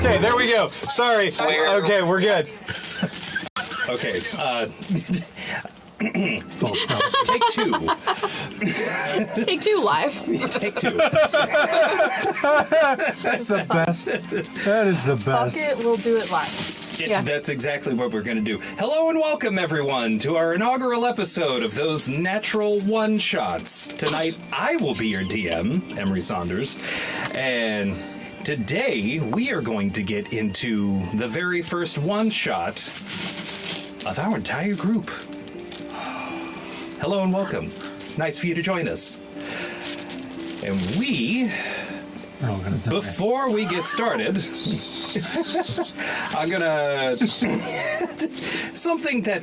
Okay, there we go. Sorry. Okay, we're good. Okay, Take two. Take two live. take two. That's the best. That is the best. Fuck it, we'll do it live. Yeah. That's exactly what we're going to do. Hello and welcome, everyone, to our inaugural episode of Those Natural One-Shots. Tonight, I will be your DM, Emery Saunders, and today we are going to get into the very first one-shot of our entire group. Hello and welcome. Nice for you to join us. And We're all gonna die. before we get started, I'm gonna... Something that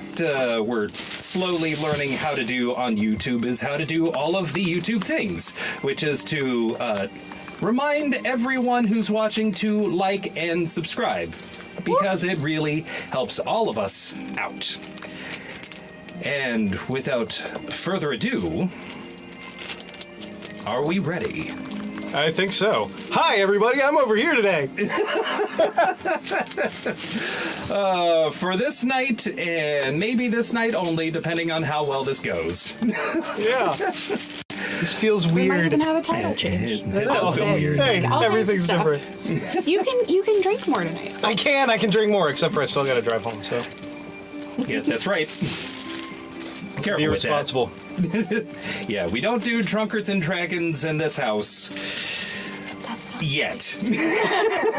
we're slowly learning how to do on YouTube is how to do all of the YouTube things, which is to remind everyone who's watching to like and subscribe, because it really helps all of us out. And without further ado, are we ready? I think so. Hi, everybody. I'm over here today. For this night, and maybe this night only, depending on how well this goes. Yeah. This feels We might weird. even have a title change. It does feel weird. Hey, All kinds of everything's stuff. different. You can drink more tonight. I can drink more, except for I still gotta drive home, so Yeah, that's right. Careful be with that. responsible. Yeah, we don't do drunkards and dragons in this house That's yet.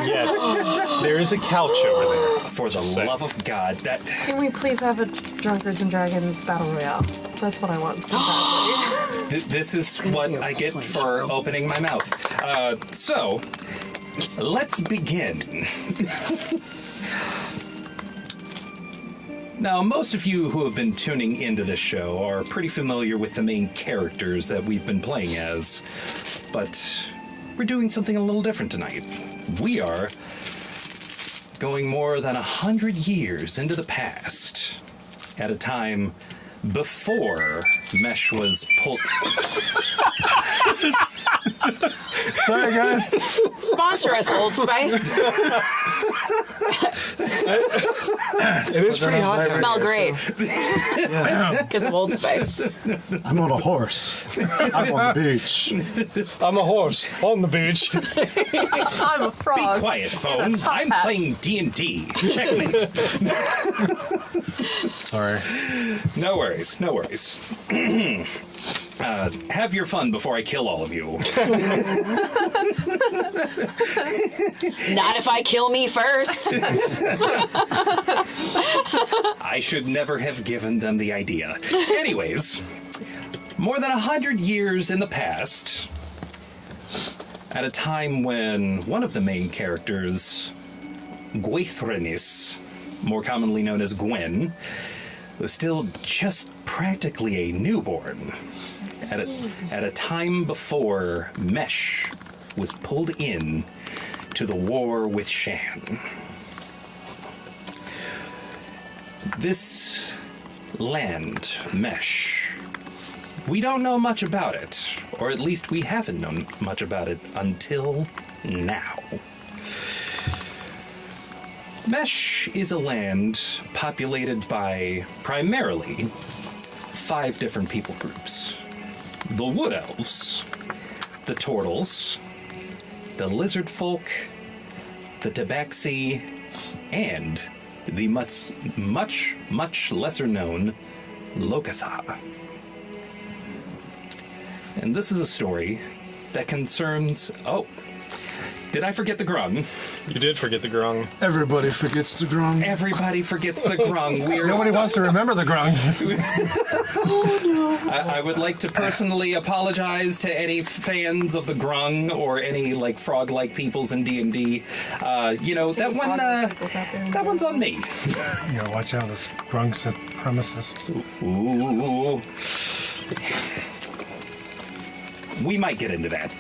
Yeah. There is a couch over there. For the love of God, that Can we please have a Drunkers and Dragons Battle Royale? That's what I want so badly. this is what I get for opening my mouth. So, let's begin. Now, most of you who have been tuning into this show are pretty familiar with the main characters that we've been playing as, but we're doing something a little different tonight. We are going more than 100 years into the past, at a time before Mesh was pulled... Sorry, guys. sponsor us, Old Spice. It is pretty hot. Smell great because of Old Spice. I'm on a horse. I'm on the beach. I'm a horse on the beach. I'm a frog. Quiet, phone. top I'm hat. playing D&D. Checkmate. Sorry. No worries, no worries. Have your fun before I kill all of you. Not if I kill me first. I should never have given them the idea. Anyways, more than 100 years in the past, at a time when one of the main characters, Gwaithrenis, more commonly known as Gwen, was still just practically a newborn. At a time before Mesh was pulled in to the war with Shan. This land, Mesh, we don't know much about it, or at least we haven't known much about it until now. Mesh is a land populated by primarily 5 different people groups. The Wood Elves, the Turtles, the Lizard Folk, the Tabaxi, and the much lesser known Lokatha. And this is a story that concerns... Oh, did I forget the grung? You did forget the grung. Everybody forgets the grung. Everybody forgets the grung. Nobody wants to remember the grung. I would like to personally apologize to any fans of the grung or any like frog-like peoples in D&D. That one. That one's on me. You gotta watch out, this grung supremacists. Ooh. We might get into that.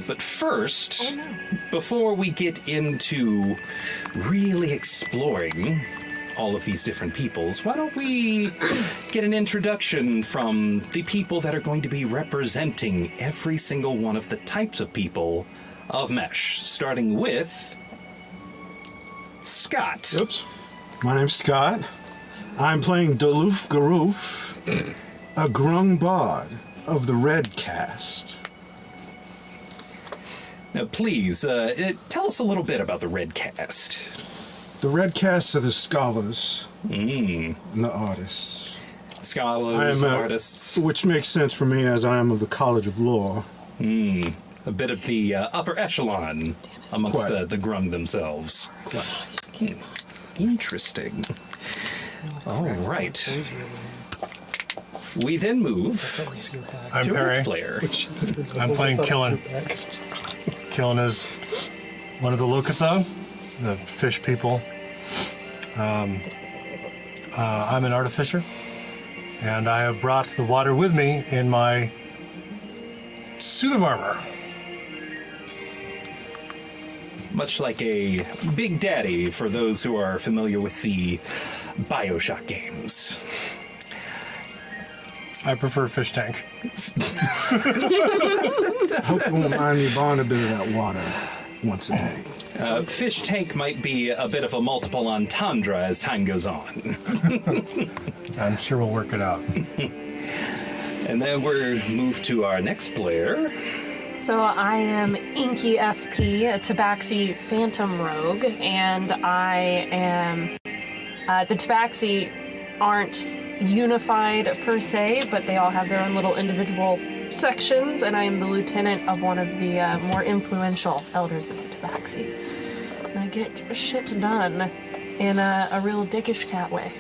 But first, before we get into really exploring all of these different peoples, why don't we get an introduction from the people that are going to be representing every single one of the types of people of Mesh, starting with Scott. Oops. My name's Scott. I'm playing Daloof Garoof, a grung bard of the Red Caste. Now, please, tell us a little bit about the Red Caste. The Red Caste are the scholars and the artists. Scholars, artists. Which makes sense for me as I am of the College of Lore. A bit of the upper echelon amongst Quite. the grung themselves. Quite. Interesting. All right. We then move I'm to our Perry. next player. I'm playing Killen. Killen is one of the Lokatha, the fish people. I'm an artificer, and I have brought the water with me in my suit of armor. Much like a Big Daddy for those who are familiar with the BioShock games. I prefer fish tank. Hope you won't mind me borrowing a bit of that water once a day. Fish tank might be a bit of a multiple entendre as time goes on. I'm sure we'll work it out. And then we're moved to our next player. So I am Inky FP, a Tabaxi Phantom Rogue, and I am... the Tabaxi aren't unified per se, but they all have their own little individual sections, and I am the lieutenant of one of the more influential elders of the Tabaxi. And I get shit done in a real dickish cat way.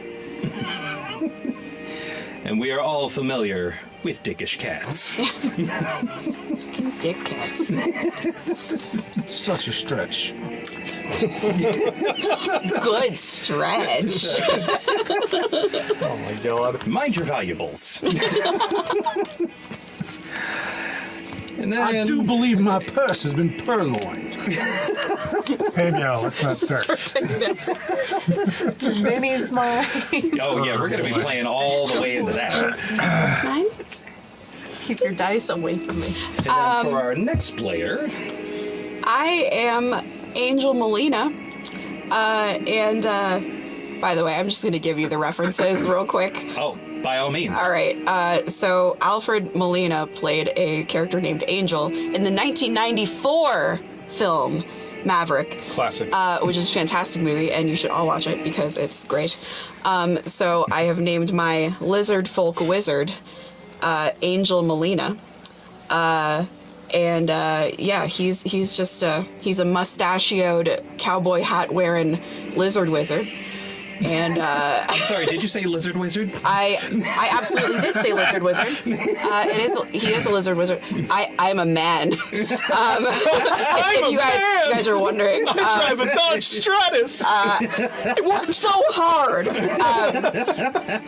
And we are all familiar with dickish cats. Dick cats. Such a stretch. Good stretch. Oh my god. Mind your valuables. And then, I do believe my purse has been purloined. Hey, meow, let's not start. Vinny's mine. oh yeah, we're going to be playing all the way into that. Mine? Keep your dice away from me. And then for our next player, I am Angel Molina. And by the way, I'm just going to give you the references real quick. oh, by all means. All right. So Alfred Molina played a character named Angel in the 1994 film Maverick. Classic. Which is a fantastic movie, and you should all watch it because it's great. So I have named my lizard folk wizard Angel Molina. Yeah, he's just he's a mustachioed cowboy hat wearing lizard wizard. And I'm sorry, did you say lizard wizard? I absolutely did say lizard wizard. He is a lizard wizard. I'm a man. If you guys are wondering, I drive a Dodge Stratus. I worked so hard.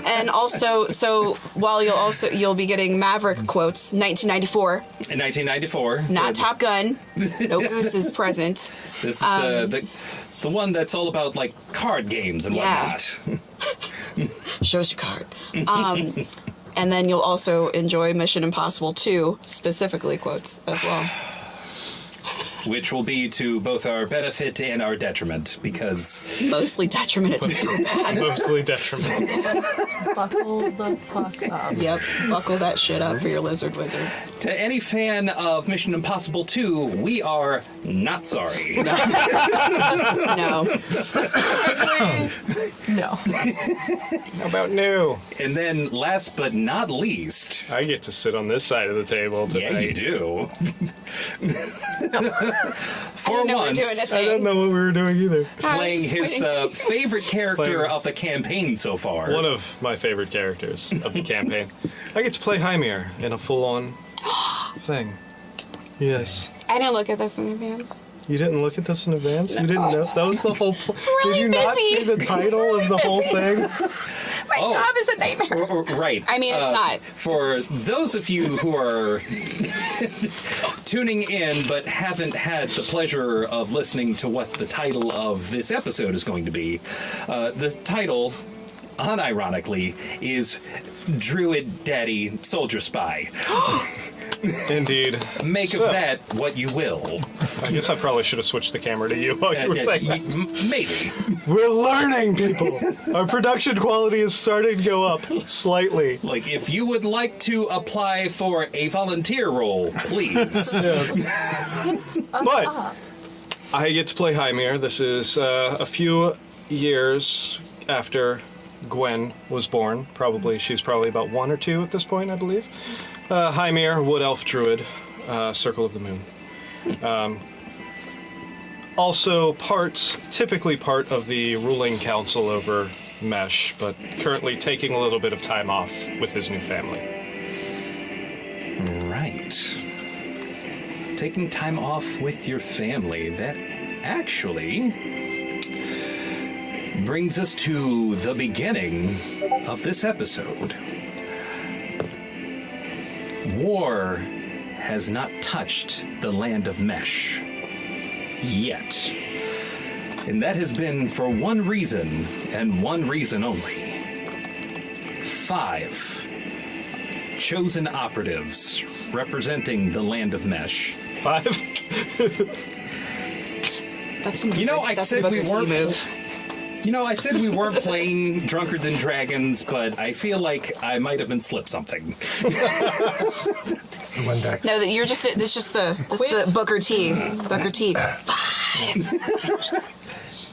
And also, so while you'll be getting Maverick quotes, 1994. In 1994. Not Top Gun. No Goose is present. This is the one that's all about like card games and Yeah. whatnot. Shows your card. And then you'll also enjoy Mission Impossible 2, specifically quotes as well. Which will be to both our benefit and our detriment, because Mostly detriment. It's so bad. Mostly detrimental. Buckle the fuck up. Yep. Buckle that shit up for your lizard wizard. to any fan of Mission Impossible 2, we are not sorry. No. Specifically, no. How about new? And then last but not least, I get to sit on this side of the table yeah, tonight. you do. For I didn't know we were once, doing a I thing. don't know what we were doing either. playing his favorite character Playing- of the campaign so far. One of my favorite characters of the campaign. I get to play Haemir in a full-on thing. Yes. I didn't look at this in advance. You didn't look at this in advance? You didn't know? That was the whole point. Really Did you not busy. see the title of the whole thing? My Oh. job is a nightmare. Right. I mean, it's not. For those of you who are tuning in but haven't had the pleasure of listening to what the title of this episode is going to be, the title, unironically, is Druid Daddy Soldier Spy. Indeed. Make So- of that what you will. I guess I probably should have switched the camera to you while you were saying that. Maybe. We're learning, people. Our production quality is starting to go up slightly. Like, if you would like to apply for a volunteer role, please. But I get to play Haemir. This is a few years after Gwen was born. She's probably about 1 or 2 at this point, I believe. Haemir, Wood Elf Druid, Circle of the Moon. Also typically part of the ruling council over Mesh, but currently taking a little bit of time off with his new family. Right. Taking time off with your family. That actually brings us to the beginning of this episode. War has not touched the land of Mesh yet. And that has been for one reason, and one reason only. 5 chosen operatives representing the land of Mesh. 5? That's some You know, I that's said some we Booker T weren't. move. You know, I said we weren't playing Drunkards and Dragons, but I feel like I might have been slipped something. It's the Windex. No, you're just this is the Booker T. Booker T. 5.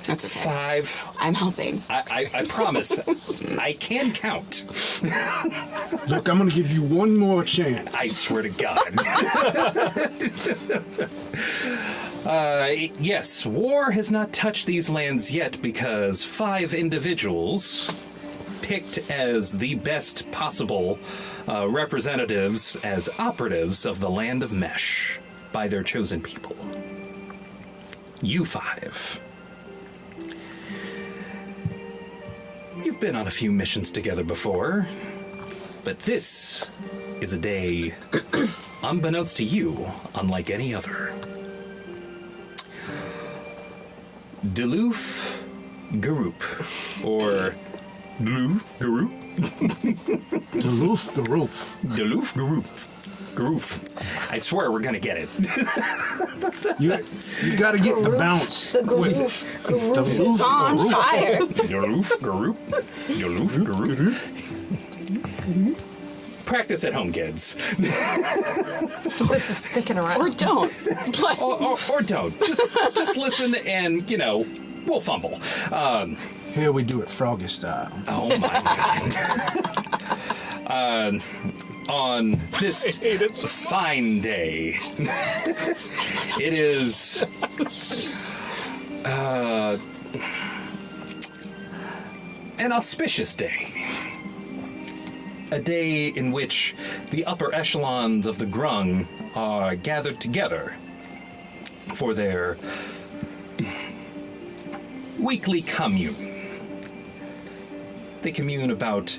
That's okay. 5. I'm helping. I promise. I can count. Look, I'm gonna give you one more chance. I swear to God. Yes, war has not touched these lands yet because 5 individuals picked as the best possible representatives as operatives of the land of Mesh by their chosen people. You 5. You've been on a few missions together before, but this is a day, unbeknownst to you, unlike any other. Duluth Garoop, or Duluth Garoop? Duluth Garoof. Duluth Garoop. Garoof. I swear we're gonna get it. You gotta get the bounce. The with it. Garoof is Duluth on Garoof. fire. Duluth Garoop. Duluth Garoop. Practice at home, kids. This is sticking around. Or don't. But Or don't. Just listen and, we'll fumble. Here we do it Froggy style. Oh my God. On this fine day, it is an auspicious day. A day in which the upper echelons of the Grung are gathered together for their weekly commune. They commune about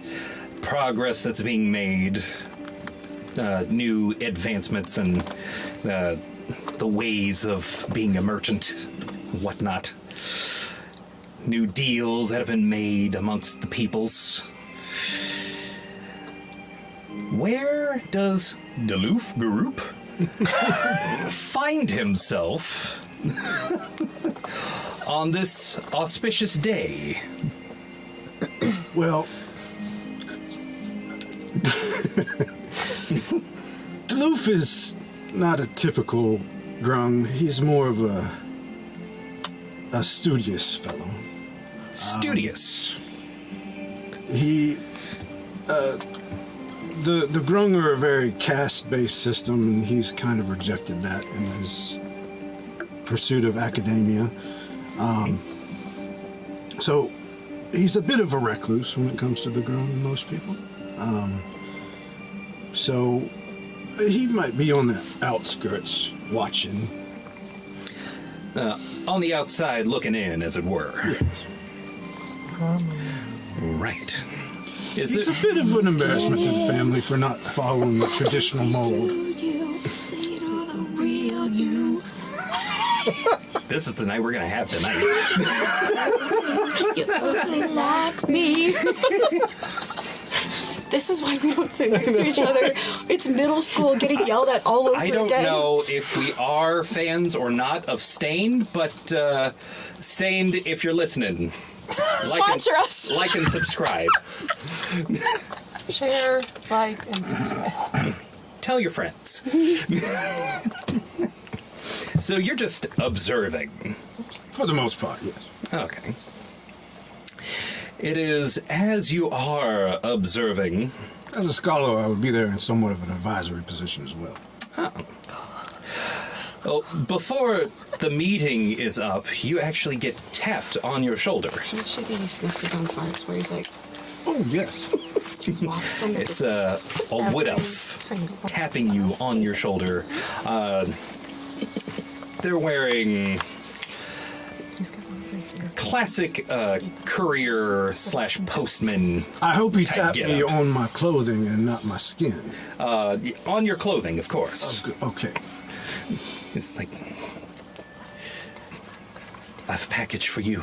progress that's being made, new advancements, and the ways of being a merchant, whatnot. New deals that have been made amongst the peoples. Where does Duluth Garoop find himself on this auspicious day? Well, Duluth is not a typical Grung. He's more of a studious fellow. Studious. He, the Grung are a very caste-based system, and he's kind of rejected that in his pursuit of academia. So he's a bit of a recluse when it comes to the Grung and most people. So he might be on the outskirts watching. On the outside looking in, as it were. Yes. Right. Is He's it? a bit of an embarrassment to the family for not following the traditional mold. This is the night we're gonna have tonight. you ugly like me. This is why we don't sit next to each other. It's middle school getting yelled at all over I again. don't know if we are fans or not of Stained, but Stained, if you're listening, Sponsor us. Like and subscribe. Share, like, and subscribe. Tell your friends. So you're just observing. For the most part, yes. Okay. It is as you are observing. As a scholar, I would be there in somewhat of an advisory position as well. Well, before the meeting is up, you actually get tapped on your shoulder. It should be he sniffs his own farts where he's like, Oh, yes. just wafts them. It's a wood elf Single. tapping you on your shoulder. They're wearing He's got one of his ear. classic courier/postman I hope he Type tapped me getup. on my clothing and not my skin. on your clothing, of course. Okay. It's like, I have a package for you.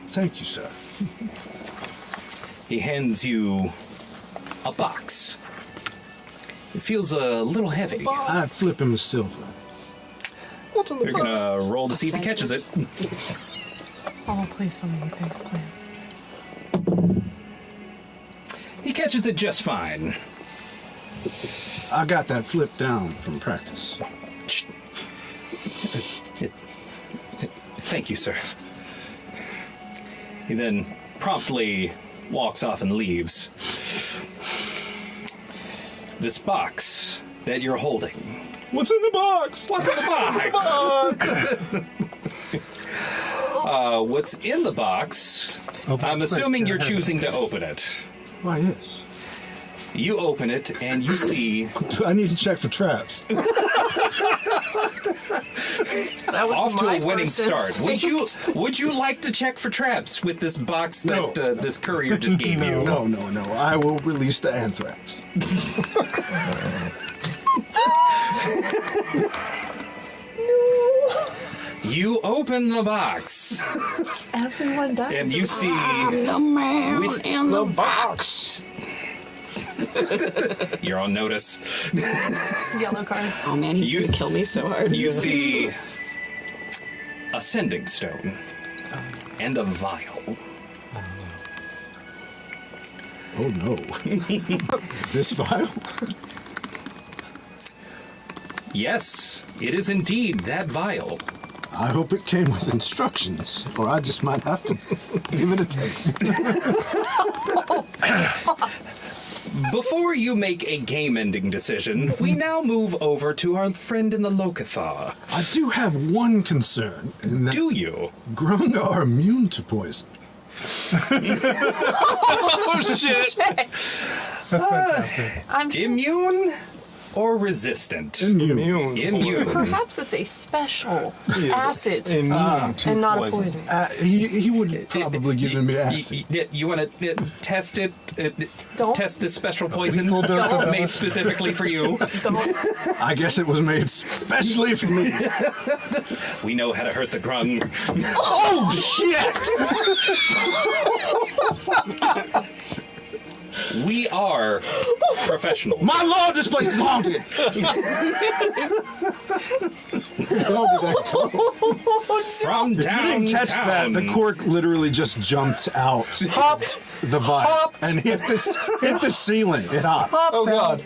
Thank you, sir. He hands you a box. It feels a little heavy. I'd flip him a silver. What's in the You're gonna roll to see if he catches it. Oh, please tell me he thinks plan. He catches it just fine. I got that flip down from practice. Thank you, sir. He then promptly walks off and leaves. This box that you're holding. What's in the box? What's in the box? What's in the box? I'm assuming you're choosing to open it. Why, yes. You open it and you see Do I need to check for traps? That was off to my a winning first start. instinct. Would you like to check for traps with this box No. that this courier just gave you? No. I will release the anthrax. You open the box Everyone does. and you see the man with in the box. you're on notice. Yellow card. Oh man, he's You- gonna kill me so hard. You see a sending stone and a vial. Oh no. This vial? Yes, it is indeed that vial. I hope it came with instructions, or I just might have to give it a taste. Before you make a game-ending decision, we now move over to our friend in the Locathar. I do have one concern, in that Do you? grung are immune to poison. Fantastic. I'm Immune or resistant? Immune. Immune. Perhaps it's a special He is acid immune to and not a poison. poison. He would probably given me acid. You want to test it? Don't. Test this special poison Lethal dose of made specifically for you. Don't. I guess it was made specially for me. We know how to hurt the grung. Oh shit! We are professionals. My lord, this place is haunted. From You downtown. didn't catch that. The cork literally just jumped out, hopped the vial, and hit the ceiling. It hopped. Oh god.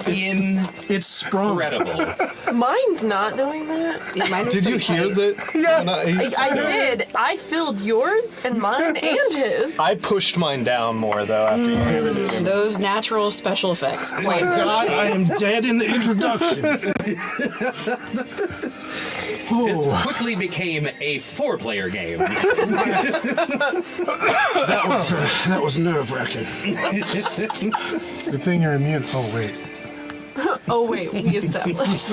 It sprung. Incredible. Mine's not doing that. Yeah, mine was Did you pretty hear tight. that? Yeah. I did. I filled yours and mine and his. I pushed mine down more though after you gave it to me. Those natural special effects. Quite God, I am dead in the introduction. This Oh, quickly became a 4-player game. that was nerve-wracking. Good thing you're immune. Oh, wait. Oh wait, we established.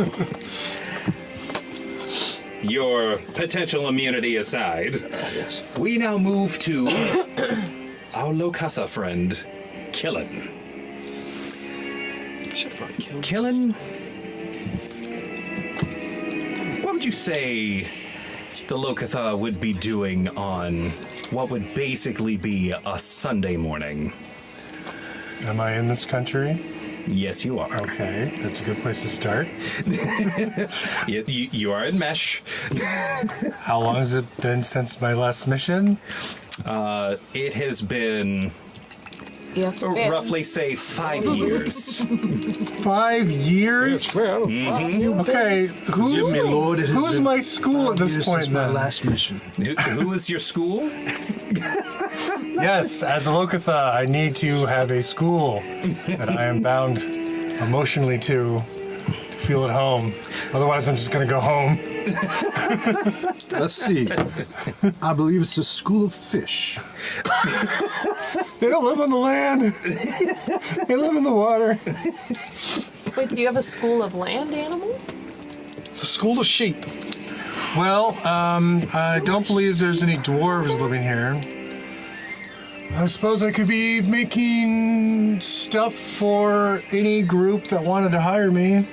Your potential immunity aside, Yes. we now move to our Lokatha friend, Killen. Should have brought killed. Killen, what would you say the Lokatha would be doing on what would basically be a Sunday morning? Am I in this country? Yes, you are. Okay, that's a good place to start. You are in Mesh. How long has it been since my last mission? It has been Yeah, it's been. roughly, say, 5 years. 5 years? Okay, Give me, Lord. It has who's been my school at 5 this years point since my then? last mission. Who is your school? Yes, as a Lokatha, I need to have a school that I am bound emotionally to feel at home. Otherwise, I'm just going to go home. Let's see. I believe it's a school of fish. They don't live on the land. They live in the water. Wait, do you have a school of land animals? It's a school of sheep. Well, I don't believe there's any dwarves living here. I suppose I could be making stuff for any group that wanted to hire me.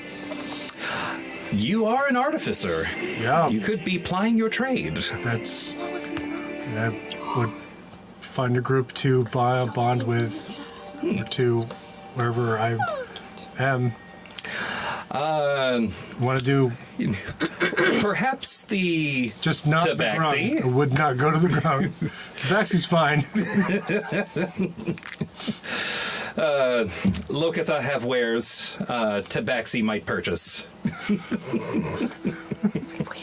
You are an artificer. Yeah, You could be plying your trade. that's. I would find a group to bond with, or to wherever I am. Want to do Perhaps the just not Tabaxi? the ground. I would not go to the ground. Tabaxi's fine. Lokatha have wares. Tabaxi might purchase. Wait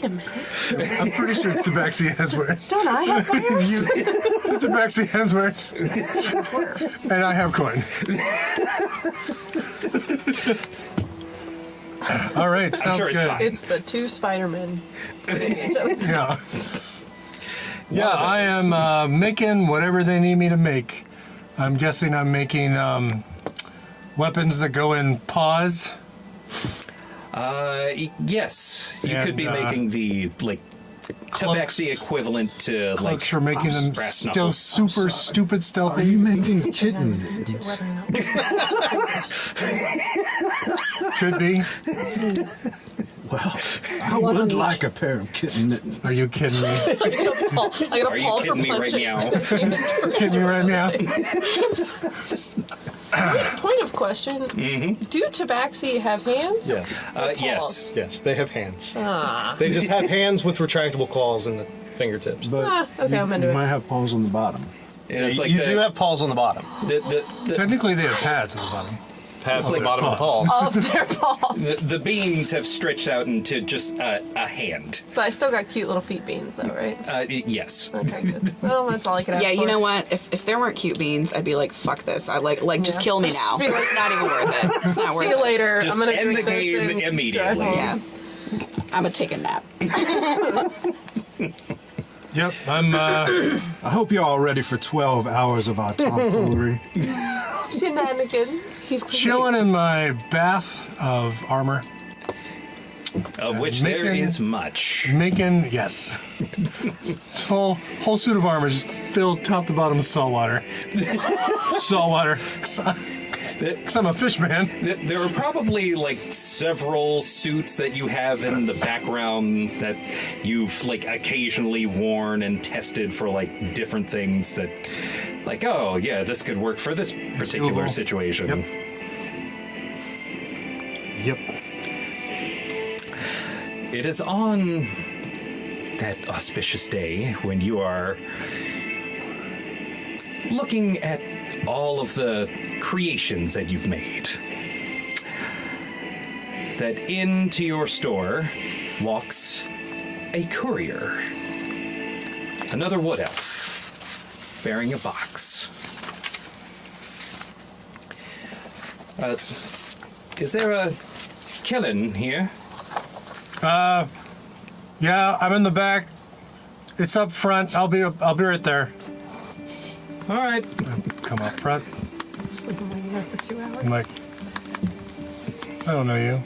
a minute. I'm pretty sure Tabaxi has wares. Don't I have wares? Tabaxi has wares. And I have coin. All right, sounds sure it's good. fine. It's the two Spider-Men. Yeah. Yeah, I am making whatever they need me to make. I'm guessing I'm making weapons that go in paws. Yes. You And, could be making the, like, cloaks. Tabaxi equivalent to, Cloaks like, for making them brass still knuckles. super stupid Are stealthy. you making kitten mittens? Could be. Well, I would like a pair of kitten mittens. Are you kidding me? I got Are a you Paul for kidding me right punching. now? Kidding me right now? Point of question. Do Tabaxi have hands? Yes. Yes. Yes, they have hands. They just have hands with retractable claws in the fingertips. But Okay, I'm into you it. might have paws on the bottom. And it's like you the, do have paws on the bottom. the, Technically, they have pads on the bottom. Pads on like the bottom of the paws. Of their paws. the beans have stretched out into just a hand. But I still got cute little feet beans, though, right? Yes. Okay, good. Well, that's all I could ask Yeah, for. you know what? If there weren't cute beans, I'd be like, fuck this. I like just Yeah. kill me now. Be like- It's not even worth it. It's not worth See you it. later. Just I'm gonna end drink the this game and immediately. drive home. Yeah. I'm gonna take a nap. Yep, I'm. I hope you're all ready for 12 hours of our tomfoolery. Shenanigans. He's chilling in my bath of armor, Of which there Making- is much. making this whole suit of armor is just filled top to bottom with salt water. Salt water. Because I'm a fish man. There are probably like several suits that you have in the background that you've like occasionally worn and tested for like different things that, like, oh yeah, this could work for this particular doable. situation. Yep. It is on that auspicious day when you are looking at all of the creations that you've made that into your store walks a courier, another wood elf, bearing a box. Is there a killing here? Yeah, I'm in the back. It's up front. I'll be right there. All right. Come up front. just like waiting there for 2 hours. I'm like, I don't know you.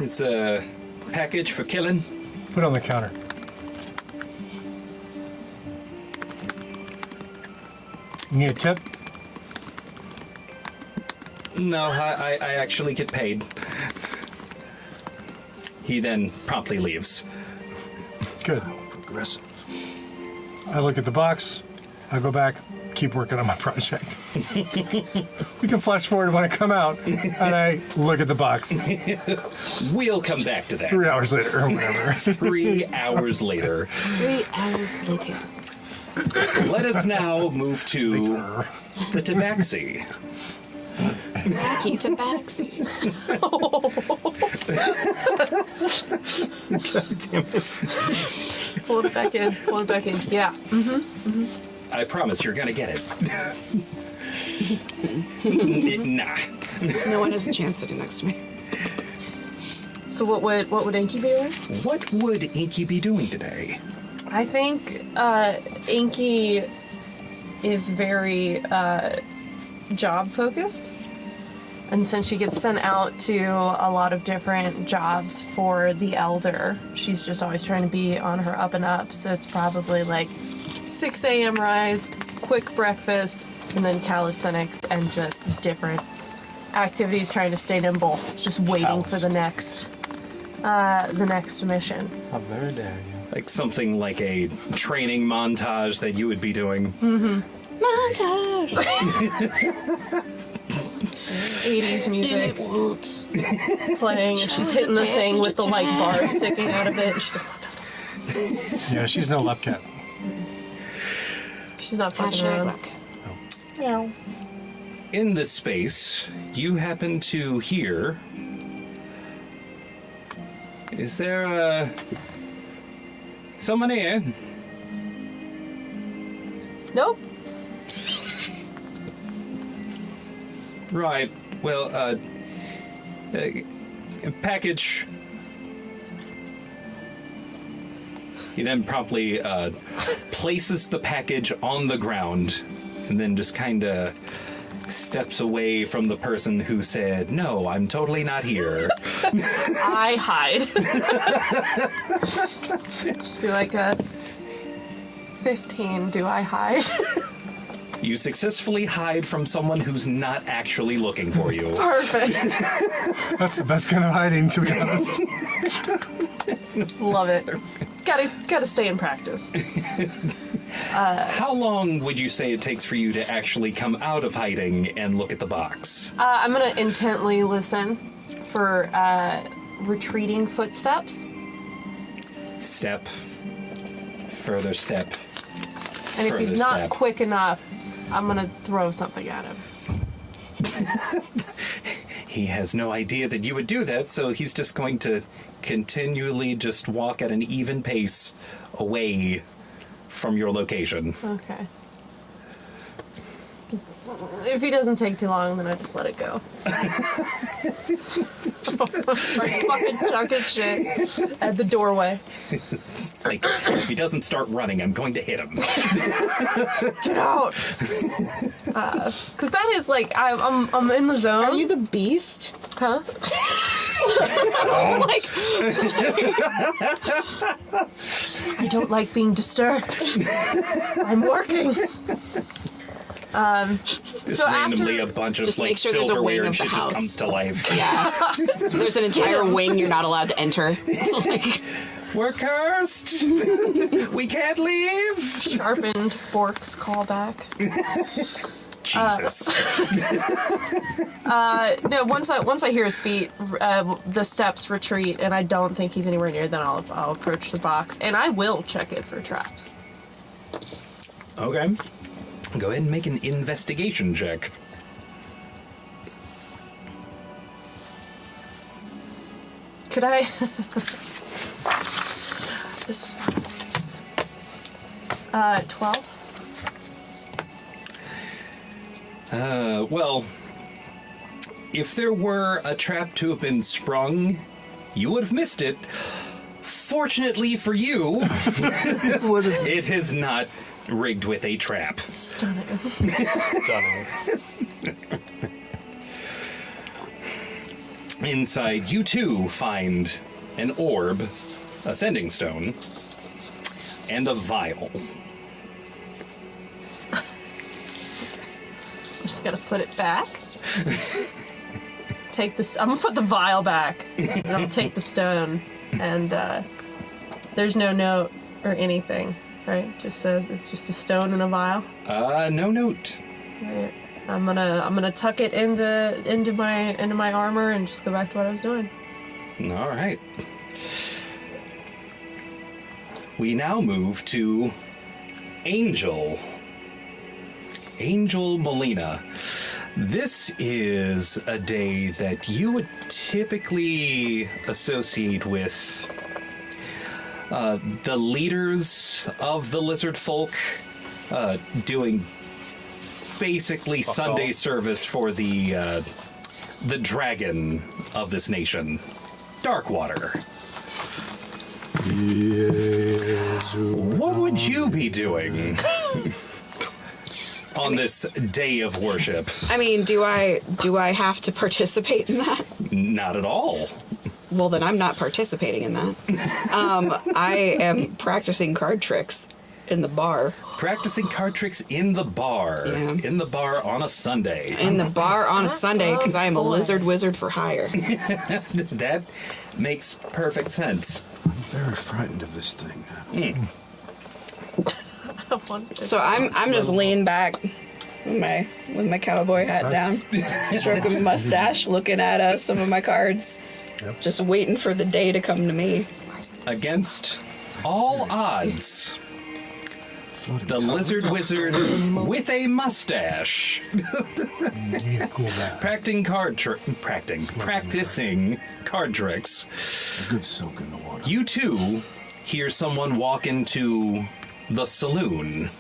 It's a package for killing. Put it on the counter. You need a tip? No, I actually get paid. He then promptly leaves. Good. Progressive. I look at the box. I go back. keep working on my project. We can flash forward when I come out and I look at the box We'll come back to that. 3 hours later or whatever. 3 hours later. 3 hours later. Let us now move to the Tabaxi. Wacky tabaxi. Pull it back in. Pull it back in. Yeah. I promise you're gonna get it. Nah. No one has a chance sitting next to me. So what would Inky be doing? What would Inky be doing today? I think Inky is very job focused. And since she gets sent out to a lot of different jobs for the Elder, she's just always trying to be on her up and up. So it's probably like 6 a.m. rise, quick breakfast, and then calisthenics and just different activities trying to stay nimble. Just waiting for the next mission. How very dare you. Like something like a training montage that you would be doing. Montage. 80s music Wants. playing, and she's hitting the thing with the like bar sticking out of it. And she's like, Yeah, she's no Lepcat. she's not fucking Hashtag around. rocket. Yeah. In this space, you happen to hear... Is there someone here? Nope. Right. Well, package. He then promptly places the package on the ground and then just kind of steps away from the person who said, "No, I'm totally not here." I hide. Just be like 15, do I hide? You successfully hide from someone who's not actually looking for you. Perfect. That's the best kind of hiding, to be honest. Love it. Gotta stay in practice. How long would you say it takes for you to actually come out of hiding and look at the box? I'm gonna intently listen for retreating footsteps. Step. Further step. And if he's Further not step. quick enough, I'm gonna throw something at him. He has no idea that you would do that, so he's just going to continually just walk at an even pace away from your location. Okay. If he doesn't take too long, then I just let it go. Start fucking chucking shit at the doorway. Like, if he doesn't start running, I'm going to hit him. Get out! Because that is like I'm in the zone. Are you the beast? Huh? I don't like being disturbed. I'm working. Just So randomly after- a bunch of Just like make sure there's a wing silverware and of the shit just house. comes to life. Yeah. There's an entire wing you're not allowed to enter. We're cursed! We can't leave! Sharpened forks callback. Jesus. No, once I hear his feet, the steps retreat, and I don't think he's anywhere near. Then I'll approach the box, and I will check it for traps. Okay. Go ahead and make an investigation check. Could I? This. 12. Well, if there were a trap to have been sprung, you would have missed it. Fortunately for you, it is not rigged with a trap. Stunning. Stunning. Inside, you too find an orb, a sending stone, and a vial. I'm just gonna put it back. Take this. I'm gonna put the vial back. And I'll take the stone, and there's no note or anything. Right? Just says it's just a stone in a vial. No note. Right. I'm gonna tuck it into my armor and just go back to what I was doing. All right. We now move to Angel. Angel Molina. This is a day that you would typically associate with the leaders of the lizard folk doing basically Sunday service for the dragon of this nation, Darkwater. Yes. What would you be doing on this day of worship? I mean, do I have to participate in that? Not at all. Well, then I'm not participating in that. I am practicing card tricks in the bar. Practicing card tricks in the bar. Yeah. In the bar on a Sunday. In the bar on a Sunday because I am a lizard wizard for hire. That makes perfect sense. I'm very frightened of this thing now. So I'm just leaning back with my cowboy hat down, stroking my mustache, looking at some of my cards, just waiting for the day to come to me. Against all odds, the lizard wizard with a mustache, practicing card tricks. A good soak in the water. You too hear someone walk into the saloon.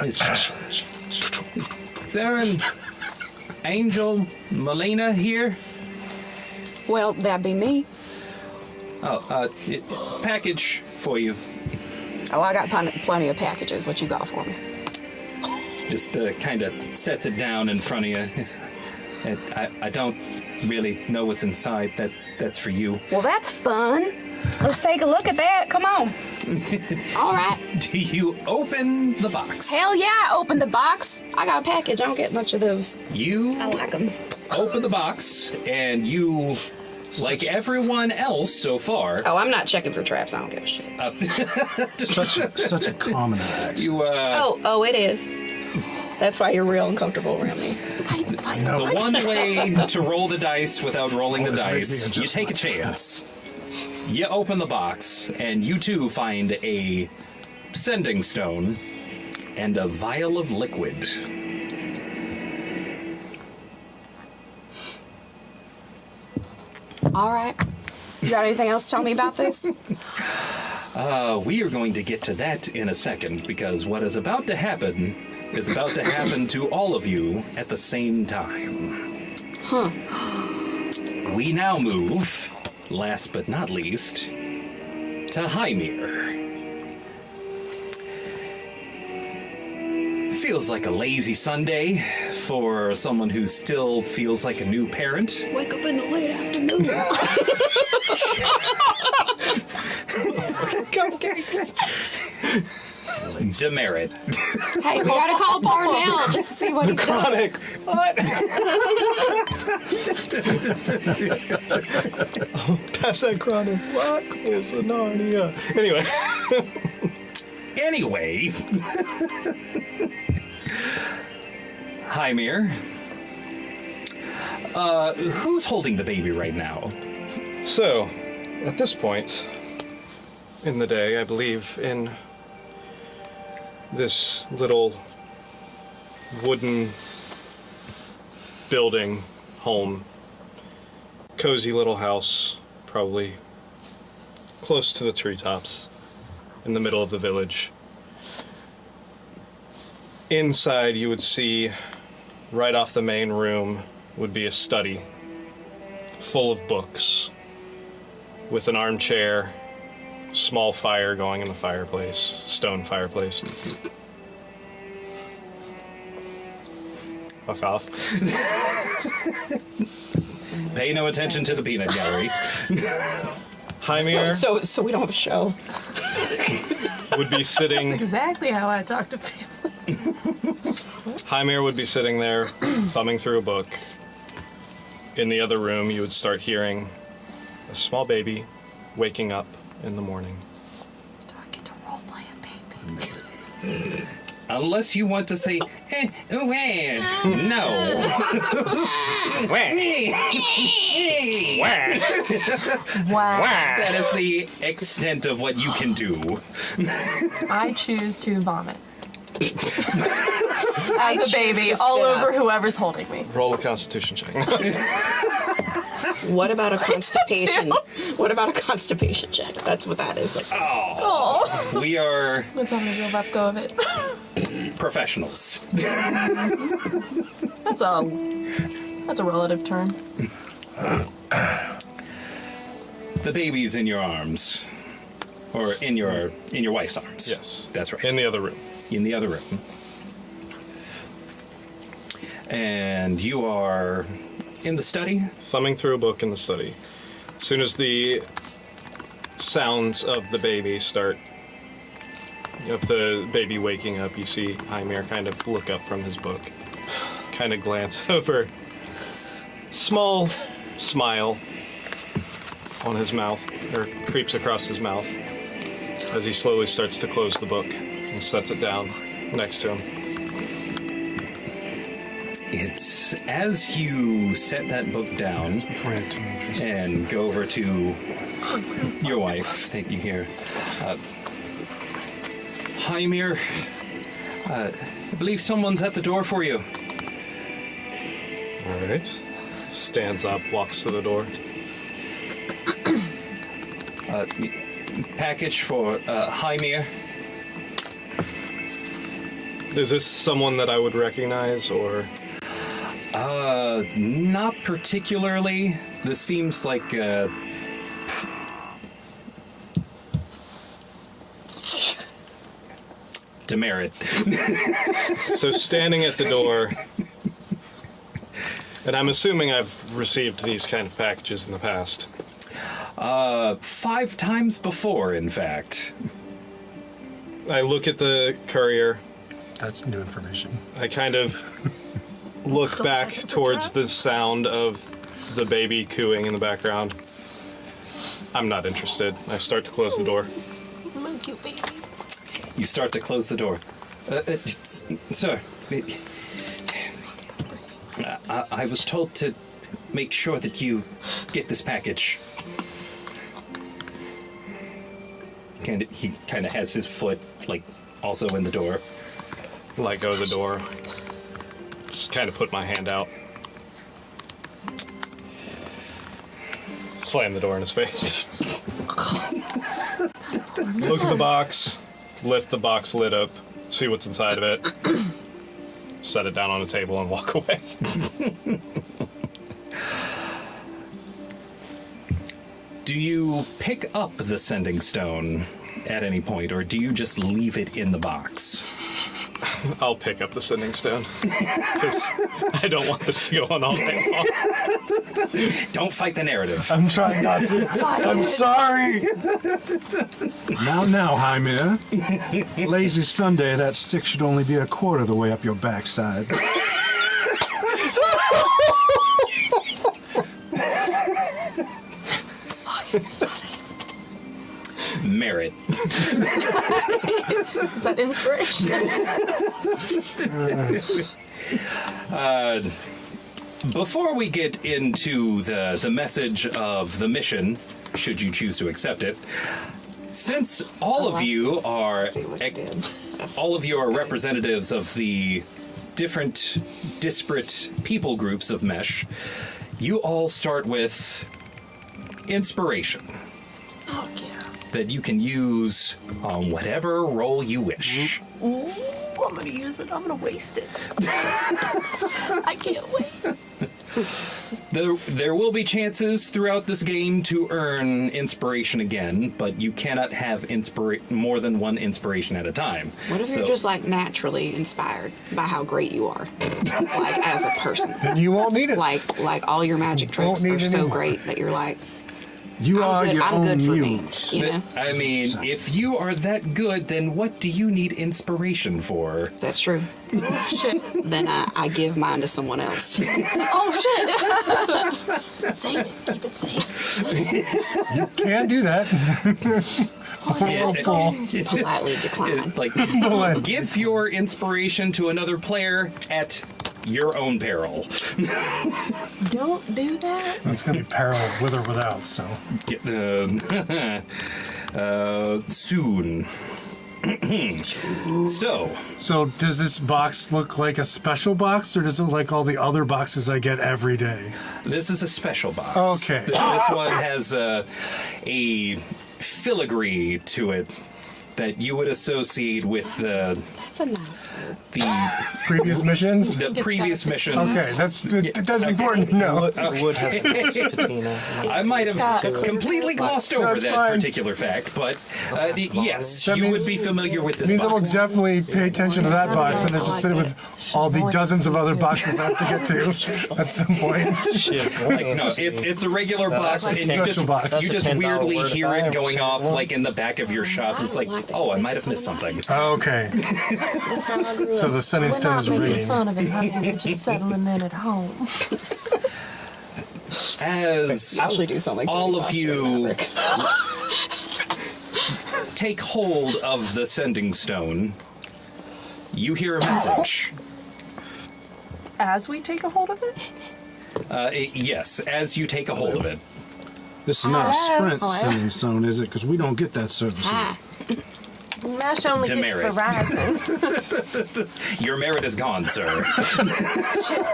Is there an Angel Molina here? Well, that'd be me. Package for you. Oh, I got plenty of packages. What you got for me? Just kind of sets it down in front of you. I don't really know what's inside. That's for you. Well, that's fun. Let's take a look at that. Come on. All right. Do you open the box? Hell yeah, open the box. I got a package. I don't get much of those. You I like them. open the box, and you, like everyone else so far, Oh, I'm not checking for traps. I don't give a shit. Such a common act. you Oh, it is. That's why you're real uncomfortable around me. the one way to roll the dice without rolling the Always dice, making you take a chance. You open the box, and you too find a sending stone and a vial of liquid. All right. You got anything else to tell me about this? We are going to get to that in a second, because what is about to happen is about to happen to all of you at the same time. We now move, last but not least, to Haemir. Feels like a lazy Sunday for someone who still feels like a new parent. Wake up in the late afternoon. Cupcakes. Demerit. Hey, we gotta call Parnell just to see what he's doing. Chronic. What? Pass that chronic. What? Close the Narnia. Anyway, Haemir, who's holding the baby right now? So, at this point in the day, I believe in this little wooden building, home, cozy little house, probably close to the treetops in the middle of the village. Inside, you would see, right off the main room, would be a study full of books with an armchair, small fire going in the fireplace, stone fireplace. Fuck off. Pay no attention to the peanut gallery. Haemir So we don't have a show. would be sitting. Exactly how I talk to family. Haemir would be sitting there, thumbing through a book. In the other room, you would start hearing a small baby waking up in the morning. Do I get to roleplay? Unless you want to say, no. Wow. That is the extent of what you can do. I choose to vomit. As a baby, choose to all spit over up. whoever's holding me. Roll a Constitution check. What about a constipation? What about a constipation check? That's what that is. Like, We are Let's have a real rough go of it. professionals. That's a relative term. The baby's in your arms. Or in your wife's arms. Yes. That's right. In the other room. In the other room. And you are in the study? Thumbing through a book in the study. As soon as the sounds of the baby start, of the baby waking up, you see Haemir kind of look up from his book, kind of glance over, small smile on his mouth, or creeps across his mouth, as he slowly starts to close the book and sets it down next to him. It's as you set that book down and go over to your wife that you hear. Haemir, I believe someone's at the door for you. All right. Stands up, walks to the door. Package for Haemir. Is this someone that I would recognize, or? Not particularly. This seems like demerit. So standing at the door, and I'm assuming I've received these kind of packages in the past. 5 times before, in fact. I look at the courier. That's new information. I kind of look Still back checking for towards traps? the sound of the baby cooing in the background. I'm not interested. I start to close the door. My cute baby. You start to close the door. Sir, I was told to make sure that you get this package. He kind of has his foot, like, also in the door. Let go of the door. Just kind of put my hand out. Slam the door in his face. Look at the box. Lift the box lid up. See what's inside of it. Set it down on a table and walk away. Do you pick up the sending stone at any point, or do you just leave it in the box? I'll pick up the sending stone. Because I don't want this to go on all night long. Don't fight the narrative. I'm trying not to. I'm sorry. Now, Haemir. Lazy Sunday, that stick should only be a quarter of the way up your backside. Merit. Is that inspiration? Before we get into the message of the mission, should you choose to accept it, since all of you are representatives of the different disparate people groups of Mesh, you all start with inspiration. Oh, yeah. That you can use on whatever role you wish. Ooh, I'm gonna use it. I'm gonna waste it. I can't wait. There will be chances throughout this game to earn inspiration again, but you cannot have more than one inspiration at a time. what if you're just like naturally inspired by how great you are, like as a person? Then you won't need it. Like all your magic tricks need are it so anymore. great that you're like, You are your I'm own good for me. muse. You know, I mean, if you are that good, then what do you need inspiration for? that's true. Shit. Then I give mine to someone else. Oh shit. Save it. Keep it safe. Can't do that. Politely decline. Like, give your inspiration to another player at your own peril. Don't do that. It's gonna be peril with or without. So Soon. So does this box look like a special box, or does it look like all the other boxes I get every day? This is a special box. Okay. This one has a filigree to it that you would associate with That's a nice word. the Previous missions. previous missions. Okay, that's important to know. Wood has a nice patina. I might have completely glossed over That's that fine. particular fact, but yes, That you means- would be familiar with this Means I will box. definitely pay attention to that box and just sit with all the dozens of other boxes I have to get to at some point. Like, no, it's a regular box, that's a and special box. you just That's a $10 weirdly word hear if I it ever going seen off one. like in the back of your shop. It's like, oh, I might have missed something. Okay, That's how I grew so up. the Sunning We're Stone not is making ringing. fun of it, honey. We're just settling in at home. As Actually, do something. all of you take hold of the sending stone, you hear a message. As we take a hold of it? Yes, as you take a hold of it. This is not a sprint Hello. sending zone, is it? Because we don't get that service. Ah, Mash only Demerit. gets Verizon. Your merit is gone, sir.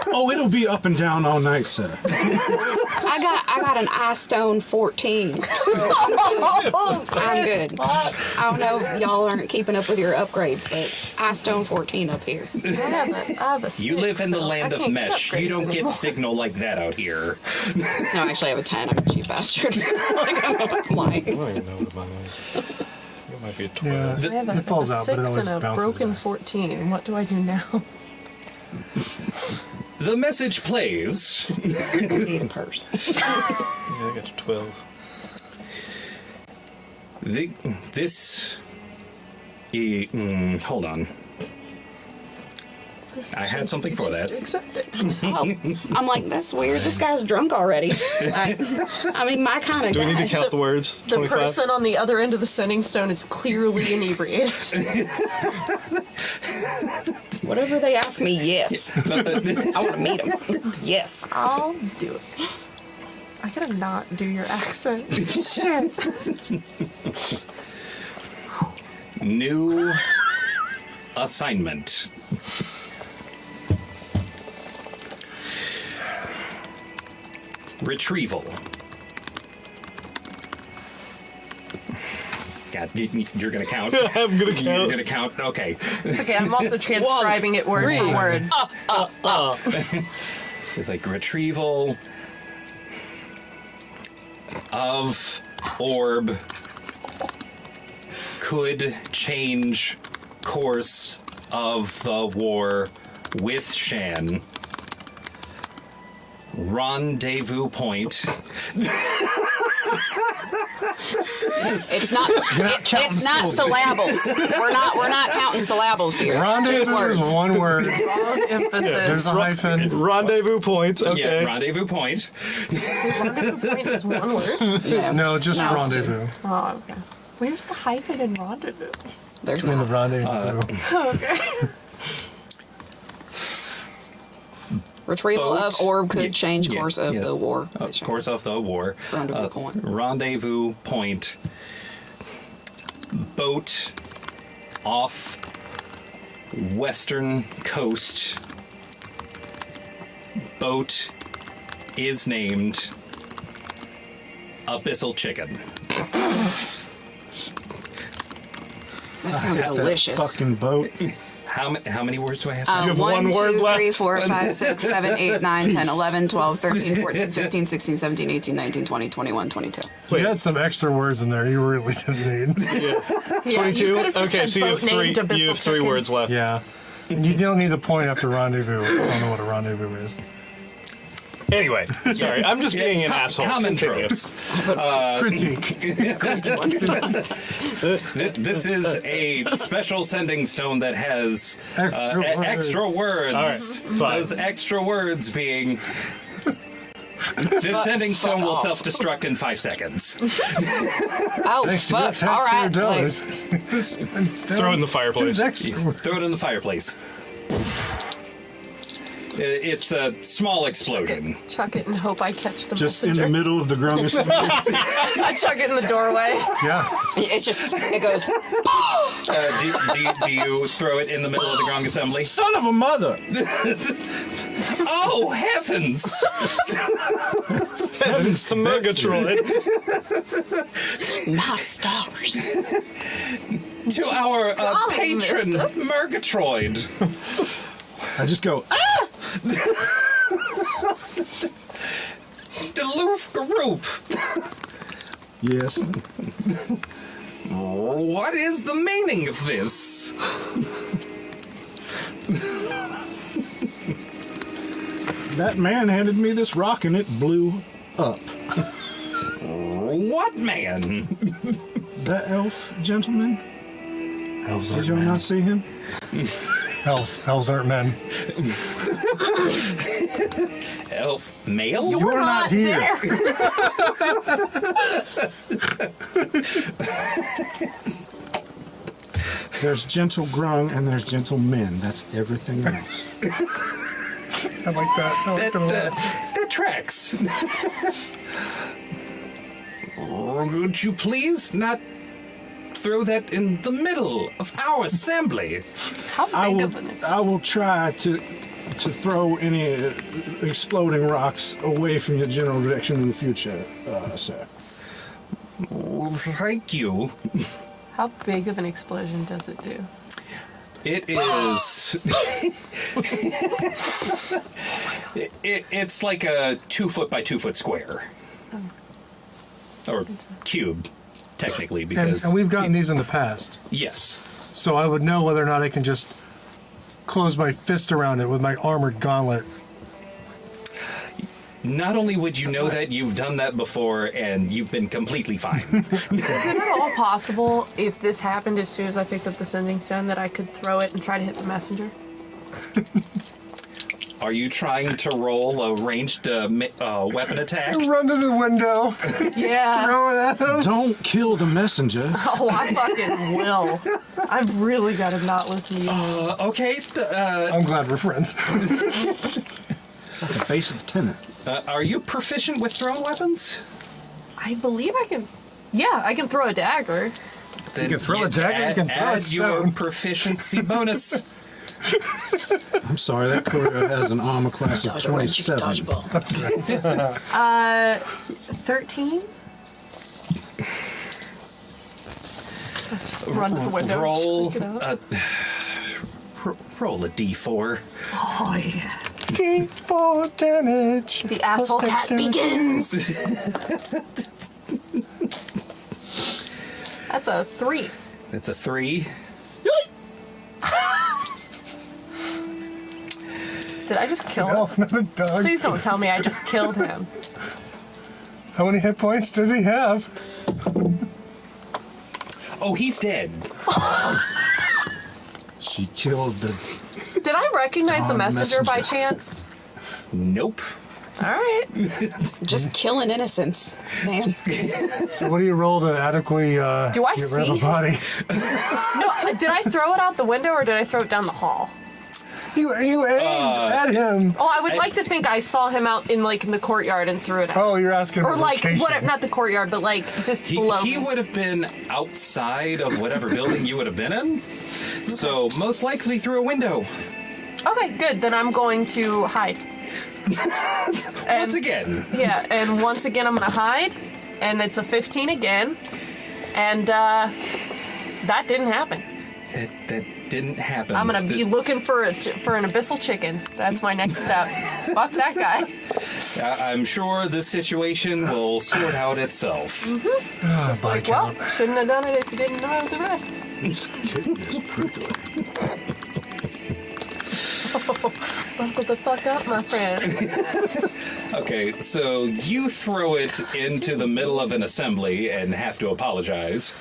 Oh, it'll be up and down all night, sir. I got an eye stone 14. So I'm good. I don't know if y'all aren't keeping up with your upgrades, but eye stone 14 up here. I have a You live in the land of mesh. You don't get signal. signal like that out here. No, actually, I have a 10. I'm a cheap bastard. Like, I'm lying. I don't even know what mine is. It might be a 12. Yeah, I have it falls out, but it 6 always and a bounces broken back. 14. What do I do now? The message plays. I need a purse. Yeah, I got a 12. Hold on. I had something for that. Accept it. Oh, I'm like, that's weird. This guy's drunk already. I mean, my kind of Do guy. we need to count the words? The 25? person on the other end of the sending stone is clearly inebriated. Whatever they ask me, yes. I want to meet him. Yes. I'll do it. I gotta not do your accent. Shit. New assignment. Retrieval. God, you're gonna count. I'm gonna You're count. gonna count. Okay. It's okay, I'm also transcribing it word for word. It's like retrieval of orb could change course of the war with Shan. Rendezvous point. It's not. It's not syllables. We're not counting syllables here. Just Rendezvous words. is one word. Wrong emphasis. There's a hyphen. Rendezvous points. Okay. Yeah, rendezvous point. Rendezvous point is one word. No, just No, it's two. rendezvous. Oh, okay. Where's the hyphen in rendezvous? There's In the not. rendezvous. Okay. Retrieval Boat. of orb could Yeah, change yeah, course of yeah. the war. Course of the war. Rendezvous point. Rendezvous point. Boat off western coast. Boat is named Abyssal Chicken. That sounds That delicious. fucking boat. How many words do I have? have 1, one word 2, 3, left. 4, 5, 6, 7, 8, 9, 10, 11, 12, 13, 14, 15, 16, 17, 18, 19, 20, 21, 22. You had some extra words in there you really didn't need. Yeah, 22? you could've just Okay, said so you have boat named Abyssal you have three Chicken. words left. Yeah. And you don't need the point after rendezvous. I don't know what a rendezvous is. Anyway, sorry, I'm just being an asshole. Common Continue. tropes. Critique. This is a special sending stone that has extra words. All right, fine. Those extra words being. This sending stone will self-destruct in 5 seconds. Oh, Thanks to your fuck. All right. dollars. Throw it in the fireplace. Throw it in the fireplace. It's a small explosion. Chuck it and hope I catch the Just in messenger. the middle of the Grung Assembly. I chuck it in the doorway. Yeah. It goes. Do you throw it in the middle of the Grung Assembly? Son of a mother! Oh, heavens! Heavens to Murgatroyd. My stars. To our Golly, patron, mister. Murgatroyd. I just go, Deloof Garoop. yes. What is the meaning of this? That man handed me this rock and it blew up. What man? That elf gentleman? Elves Did aren't y'all men. not see him? Elves aren't men. Elf male? You're not here. There's gentle grung and there's gentle men. That's everything else. I like that. I like that a lot. That tracks. Would you please not throw that in the middle of our assembly? How big of an I will try to throw any exploding rocks away from your general direction in the future, sir. Thank you. How big of an explosion does it do? It is. It's like a 2 foot by 2 foot square. Or cube, technically, because. And we've gotten these in the past. Yes. So I would know whether or not I can just close my fist around it with my armored gauntlet. Not only would you know that, you've done that before, and you've been completely fine. Is it all possible if this happened as soon as I picked up the sending stone that I could throw it and try to hit the messenger? Are you trying to roll a ranged weapon attack? Run to the window. Yeah. Throw it at him. Don't kill the messenger. Oh, I fucking will. I've really got to not listen to you. Okay. I'm glad we're friends. It's like a basic tenet. Are you proficient with thrown weapons? I believe I can. Yeah, I can throw a dagger. Then You can throw a dagger, you can throw a add your stone. proficiency bonus. I'm sorry, that courier has an armor class of 27. Dodgeball. 13? Just run to the window. Roll Pick it up. roll a d4. Oh, yeah. D4 damage. The asshole cat begins. That's a 3. That's a 3. Did I just kill him? Elf, not a dog. Please don't tell me I just killed him. How many hit points does he have? Oh, he's dead. She killed the... Did I recognize the Darn messenger by messenger. chance? Nope. All right. Just killing innocence, man. So what do you roll to adequately Do I get rid of see a him? body? No, did I throw it out the window or did I throw it down the hall? You aimed at him. Oh, I would like to think I saw him out in the courtyard and threw it out. Oh, you're asking Or about location. whatever, not the courtyard, but just below. He me. would have been outside of whatever building you would have been in. So, most likely through a window. Okay, good. Then I'm going to hide. Once again. Yeah, and once again I'm gonna hide, and it's a 15 again, and that didn't happen. That didn't happen. I'm gonna be looking for an abyssal chicken. That's my next step. Fuck that guy. I'm sure this situation will sort out itself. It's like, well, shouldn't have done it if you didn't know the rest. This kitten is prickly. Buckle the fuck up, my friend. Okay, so you throw it into the middle of an assembly and have to apologize.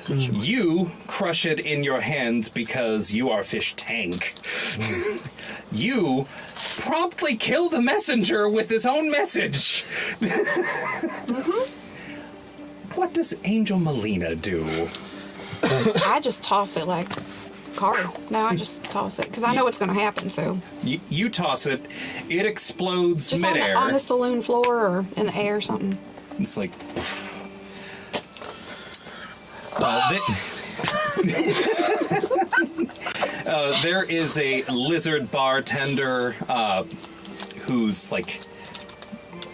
You crush it in your hands because you are fish tank. You promptly kill the messenger with his own message. What does Angel Melina do? I just toss it like card. No, I just toss it because I know what's going to happen. So You toss it, it explodes just midair. on the saloon floor or in the air or something. It's like. There is a lizard bartender who's like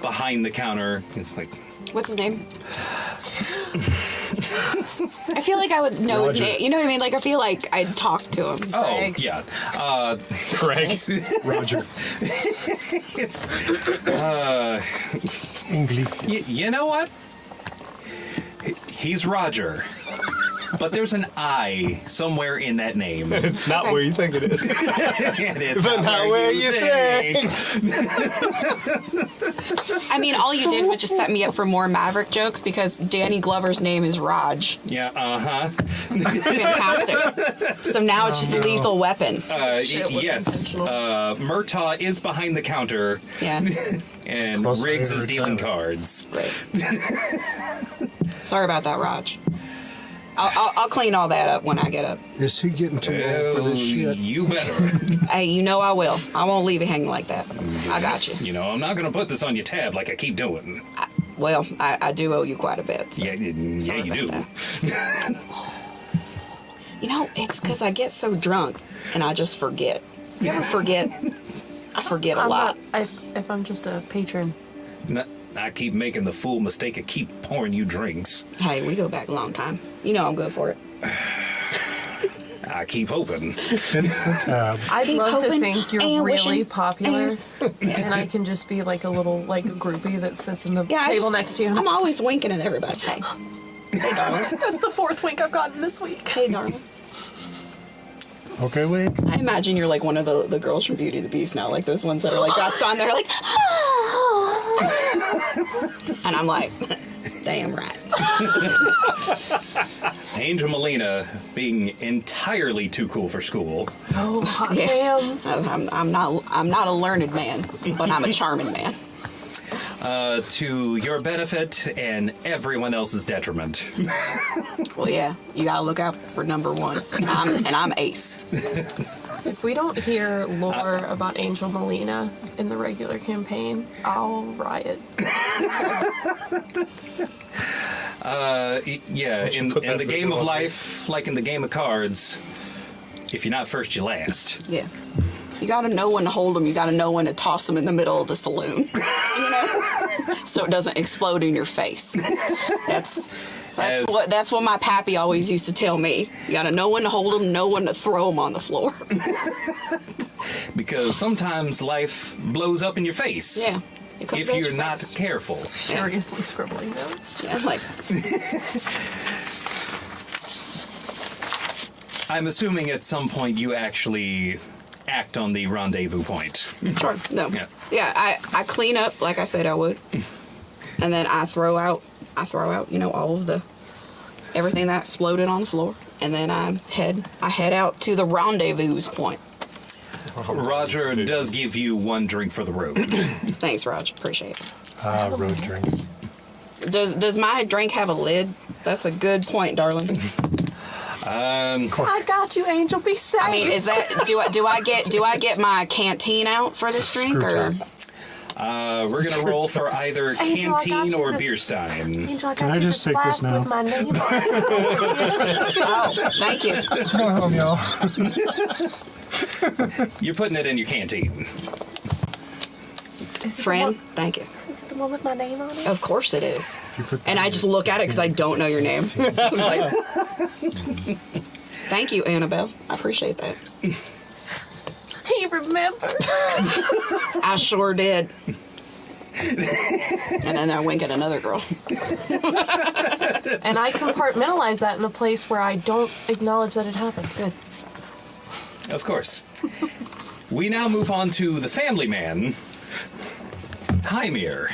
behind the counter. He's like, What's his name? I feel like I would know his name. You know what I mean? Like I feel like I'd talk to him. oh Craig. yeah, Craig. Roger. it's English. you know what? He's Roger, but there's an I somewhere in that name. It's not where you think it is. It is But not where you think. I mean, all you did was just set me up for more Maverick jokes because Danny Glover's name is Raj. Yeah, It's fantastic. So now it's just Lethal Weapon. Shit was yes. intentional. Murtaugh is behind the counter, Yeah, and Close Riggs favor is dealing counter. cards. great. Sorry about that, Raj. I'll clean all that up when I get up. Is he getting too old for Oh, this shit? you better. Hey, you know I will. I won't leave it hanging like that. I got you. You know, I'm not going to put this on your tab like I keep doing. Well, I do owe you quite a bit. So. Yeah, yeah, Sorry you do. about that. You know, it's because I get so drunk and I just forget. You ever forget? I forget a lot. If I'm just a patron. I keep making the fool mistake of keep pouring you drinks. Hey, we go back a long time. You know I'm good for it. I keep hoping. Instant tab. I'd Keep love to hoping think you're and really wishing popular, and I can just be like a little groupie that sits in the Yeah, table next to you. I'm always winking at everybody. Hey. Hey, darling. That's the 4th wink I've gotten this week. Hey, darling. Okay, wait. I imagine you're like one of the girls from Beauty and the Beast now, like those ones that are like that's on there, like, and I'm like, damn right. Angel Melina being entirely too cool for school. Oh, hot Yeah. damn. I'm not a learned man, but I'm a charming man. To your benefit and everyone else's detriment. Well, yeah, you gotta look out for number one, and I'm ace. If we don't hear lore about Angel Melina in the regular campaign, I'll riot. Yeah, in put that the through game the of laundry. life, like in the game of cards, if you're not first, you last. Yeah. You gotta know when to hold them. You gotta know when to toss them in the middle of the saloon. You know, so it doesn't explode in your face. That's As- what my pappy always used to tell me. You gotta know when to hold them, know when to throw them on the floor. Because sometimes life blows up in your face. Yeah. It comes If at you're your not face. careful. Furiously scribbling notes. Yeah, like I'm assuming at some point you actually act on the rendezvous point. sure, no, Yeah. yeah. I clean up like I said I would, and then I throw out you know all of the everything that exploded on the floor, and then I head out to the rendezvous point. Roger does give you one drink for the road. Thanks, Raj. Appreciate it. Road drinks. Does my drink have a lid? That's a good point, darling. I got you, Angel. Be safe. I mean, is that do I get my canteen out for this drink or? We're gonna roll for either Angel, I got canteen you or this- beer stein. Angel, I Can got I you just this take this flask now? with my name on it. Oh, thank you, Come home, y'all. You're putting it in your canteen. Is it friend. The Thank you. one, is it the one with my name on it? Of course it is. You put And I just look at it because I don't know your name. I was like, thank you, Annabelle. I appreciate that. He remembered. I sure did. And then I wink at another girl. And I compartmentalize that in a place where I don't acknowledge that it happened. Good. Of course. We now move on to the family man, Haemir.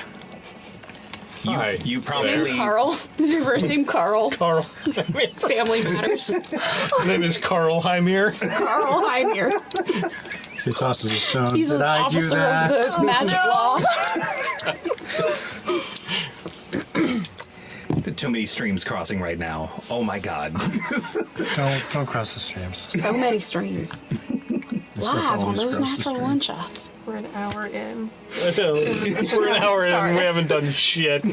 Hi. You promptly... Carl? Is your first name Carl? Carl. Family Matters. His name is Carl Haemir. Carl Haemir. He tosses a stone. He's Did an I do officer that? of the magic law. Too many streams crossing right now. Oh my god. Don't cross the streams. So many streams. Live on those natural one shots. We're an hour in. I know. We're an hour in and we haven't done shit.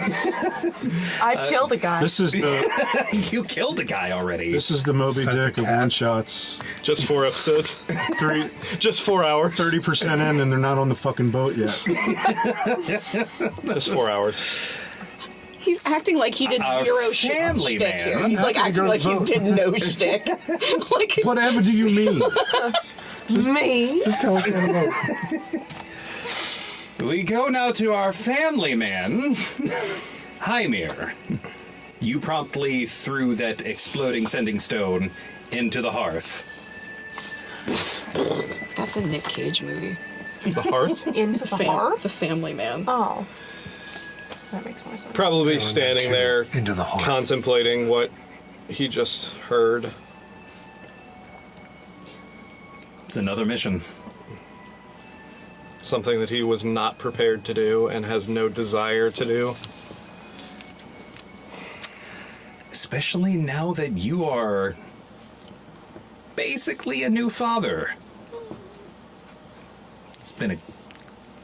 I've killed a guy. This is the You killed a guy already. this is the Moby Set the Dick of cat. one shots. Just 4 episodes. Just 4 hours. 30% in, and they're not on the fucking boat yet. Just 4 hours. He's acting like he did Our zero family shtick man. here. He's like happy to acting go like to he vote. did no shtick. Like Whatever do you mean? Me? Just tell us how to vote. We go now to our family man, Haemir. You promptly threw that exploding sending stone into the hearth. that's a Nick Cage movie. The hearth? Into the hearth? The Family Man. Oh. That makes more sense. Probably standing there Into the heart. contemplating what he just heard. It's another mission. Something that he was not prepared to do and has no desire to do. Especially now that you are basically a new father. It's been a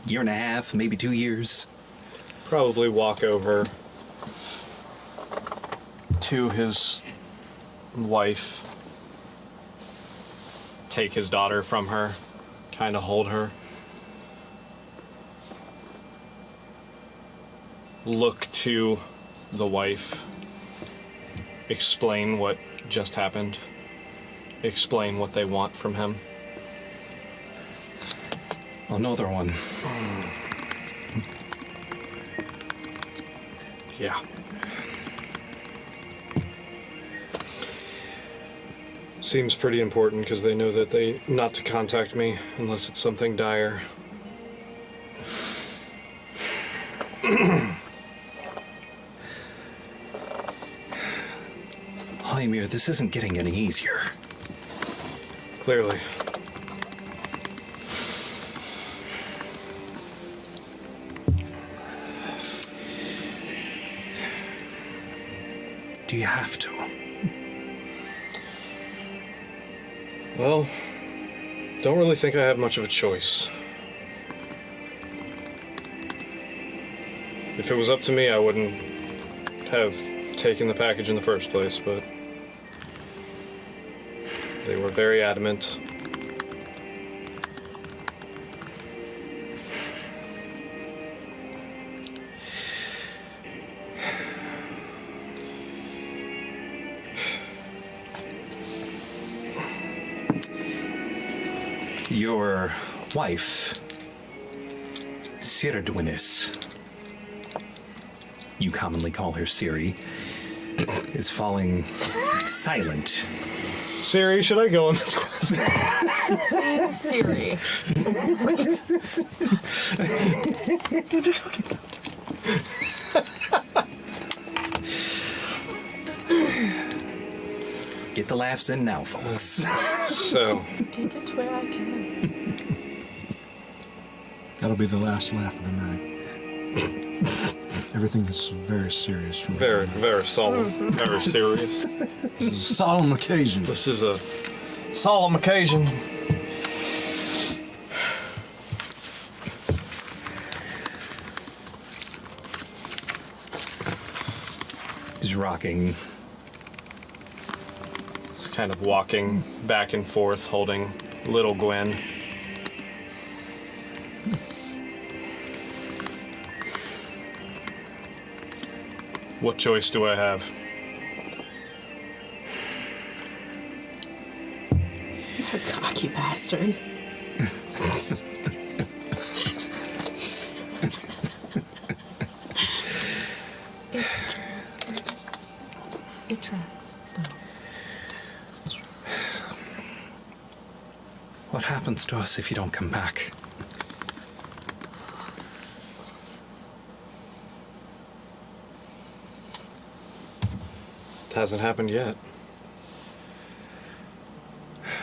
year and a half, maybe 2 years. Probably walk over to his wife, take his daughter from her, kind of hold her, look to the wife, explain what just happened, explain what they want from him. Another one. Yeah. Seems pretty important because they know that they not to contact me unless it's something dire. Haemir, this isn't getting any easier. Clearly. Do you have to? Well, don't really think I have much of a choice. If it was up to me, I wouldn't have taken the package in the first place, but they were very adamant. Your wife, Sirdwinis, you commonly call her Siri, is falling silent. Siri, should I go on this quest? Siri. Get the laughs in now, folks. So, Get it where I can. That'll be the last laugh of the night. Everything is very serious from very, very solemn, very serious. This is a solemn occasion. This is a solemn occasion. He's rocking. He's kind of walking back and forth, holding little Gwen. What choice do I have? A cocky bastard. It tracks. What happens to us if you don't come back? It hasn't happened yet.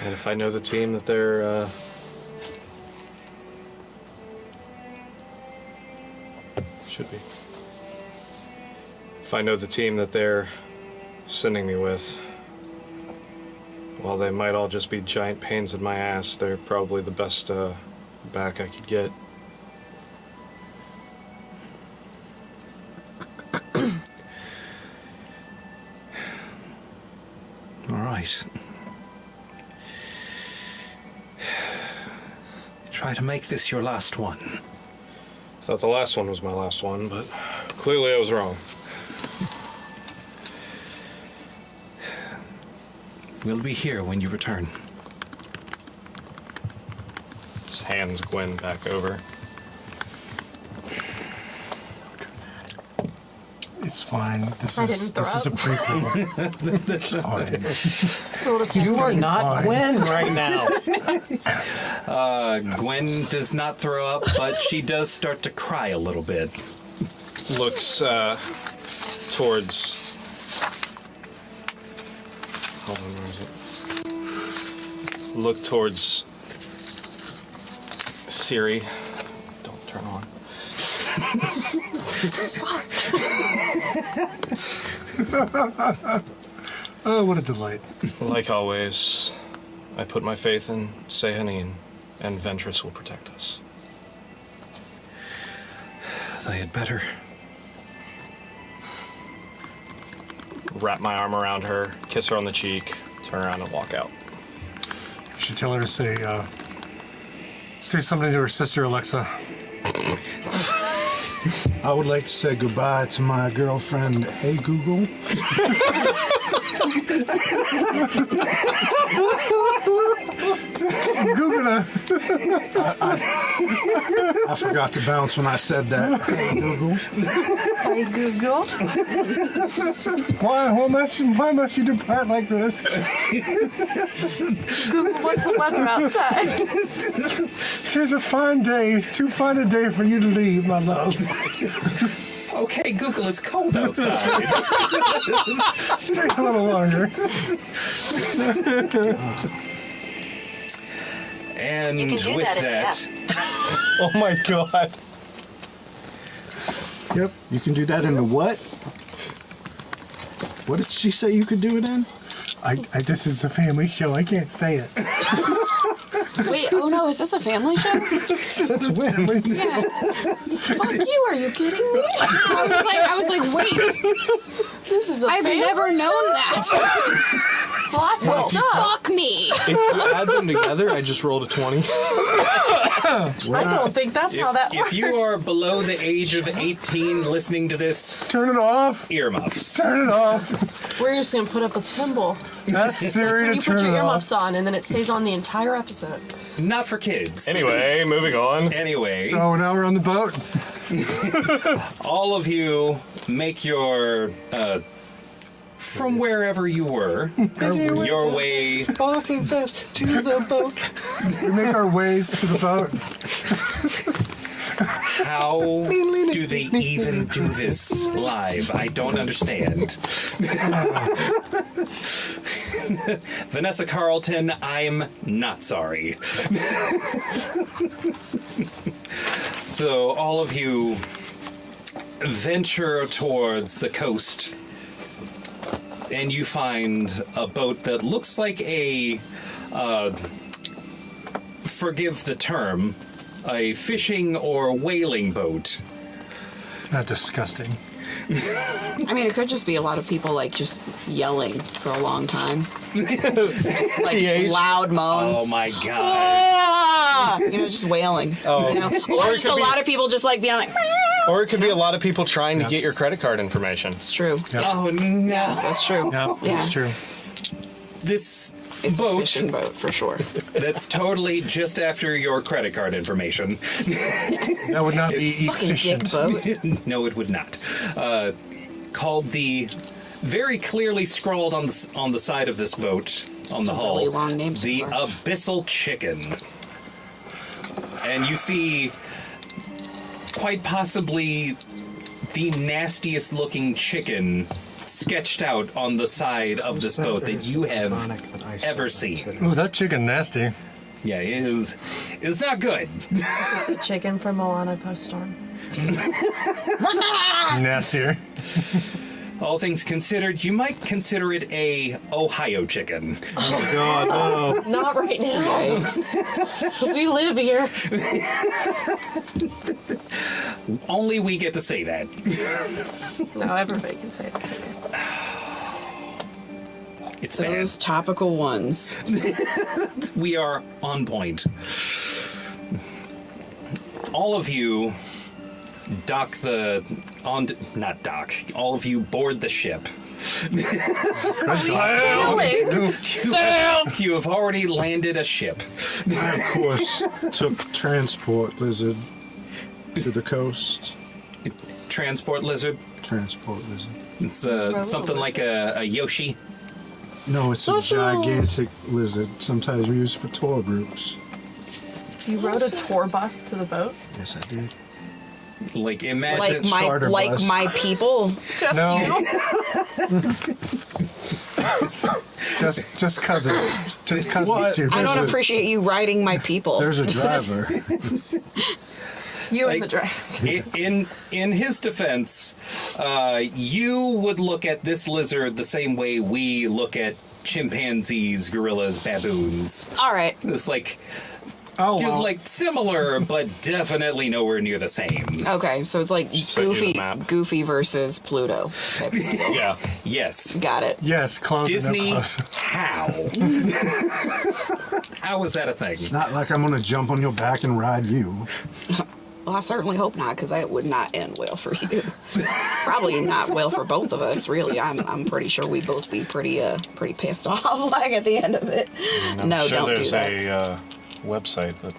And if I know the team that they're should be. If I know the team that they're sending me with, while they might all just be giant pains in my ass, they're probably the best back I could get. All right. Try to make this your last one. Thought the last one was my last one, but clearly I was wrong. We'll be here when you return. Just hands Gwen back over. It's fine. This I is didn't throw a prequel. It's fine. Rolled a You are 16. not Fine. Gwen right now. Gwen does not throw up, but she does start to cry a little bit. Looks towards. Hold on, where is it? Look towards Siri. Don't turn on. Oh, what a delight. Like always, I put my faith in Sehanin, and Ventress will protect us. They had better. Wrap my arm around her, kiss her on the cheek, turn around and walk out. You should tell her to say something to her sister, Alexa. I would like to say goodbye to my girlfriend, Hey Google. Google I forgot to bounce when I said that. Hey Google. Hey, Google. Why must you depart like this? Google, what's the weather outside? 'Tis a fine day, too fine a day for you to leave, my love. Okay, Google, it's cold outside. Stay a little longer. And You can do with that if that, Oh my god. Yep. You can do that in the what? What did she say you could do it in? This is a family show. I can't say it. Wait, oh no, is this a family show? That's family. Fuck you, are you kidding me? I was like, wait. This is a I've family never known show? that. Well, I fucked up. Fuck me. If you add them together, I just rolled a 20. I don't think that's how that works. if you are below the age of 18 listening to this, Turn it off. earmuffs. Turn it off. We're just going to put up a symbol. That's Siri When to you turn put your it earmuffs off. on, and then it stays on the entire episode. Not for kids. Anyway, moving on. Anyway, So now we're on the boat. all of you make your from wherever you were your way. Walking fast to the boat. We make our ways to the boat. How do they even do this live? I don't understand. Vanessa Carlton, I'm not sorry. So all of you venture towards the coast, and you find a boat that looks like a, forgive the term, a fishing or whaling boat. Not disgusting. I mean, it could just be a lot of people like just yelling for a long time. Just, like loud moans. Oh my god. Ah! You know, just wailing. Oh. You know? Or Or it just could a be- lot of people just like being like, Or it could be a lot of people trying to get your credit card information. it's true. Oh no. That's true. Yeah, Yeah. that's true. This It's a boat fishing boat for sure. that's totally just after your credit card information. That would not be Fucking dick efficient. boat. No, it would not. Called the, very clearly scrawled on the side of this boat, on the a hull. really long name so The far. Abyssal Chicken. And you see quite possibly the nastiest looking chicken sketched out on the side of this boat that you have ever seen. Ooh, that chicken nasty. Yeah, it's not good. The chicken from Moana Post-Storm. Nastier. All things considered, you might consider it a Ohio chicken. Oh God, no. Not right now. Yikes. We live here. Only we get to say that. No, everybody can say it. It's okay. It's bad. Those topical ones. We are on point. All of you all of you board the ship. You have already landed a ship. I, of course, took Transport Lizard to the coast. Transport lizard. Transport Lizard. It's something like a Yoshi. No, it's a gigantic lizard, sometimes used for tour groups. You rode a tour bus to the boat? Yes, I did. Like imagine starter bus. my people. Just No. you? Just cousins. Just cousins What? too. I don't There's a- appreciate you riding my people. There's a driver. You and Like- the dragon. in his defense, you would look at this lizard the same way we look at chimpanzees, gorillas, baboons. All right. It's like Oh, well. like similar, but definitely nowhere near the same. Okay, so it's like sent you the Goofy, map. Goofy versus Pluto type of deal. Yeah. Yes. Got it. Yes, clowns Disney, are no close. how? How is that a thing? It's not like I'm going to jump on your back and ride you. Well, I certainly hope not, because that would not end well for you. Probably not well for both of us, really. I'm pretty sure we'd both be pretty pissed off, like at the end of it. I'm No, sure don't do there's that. a website that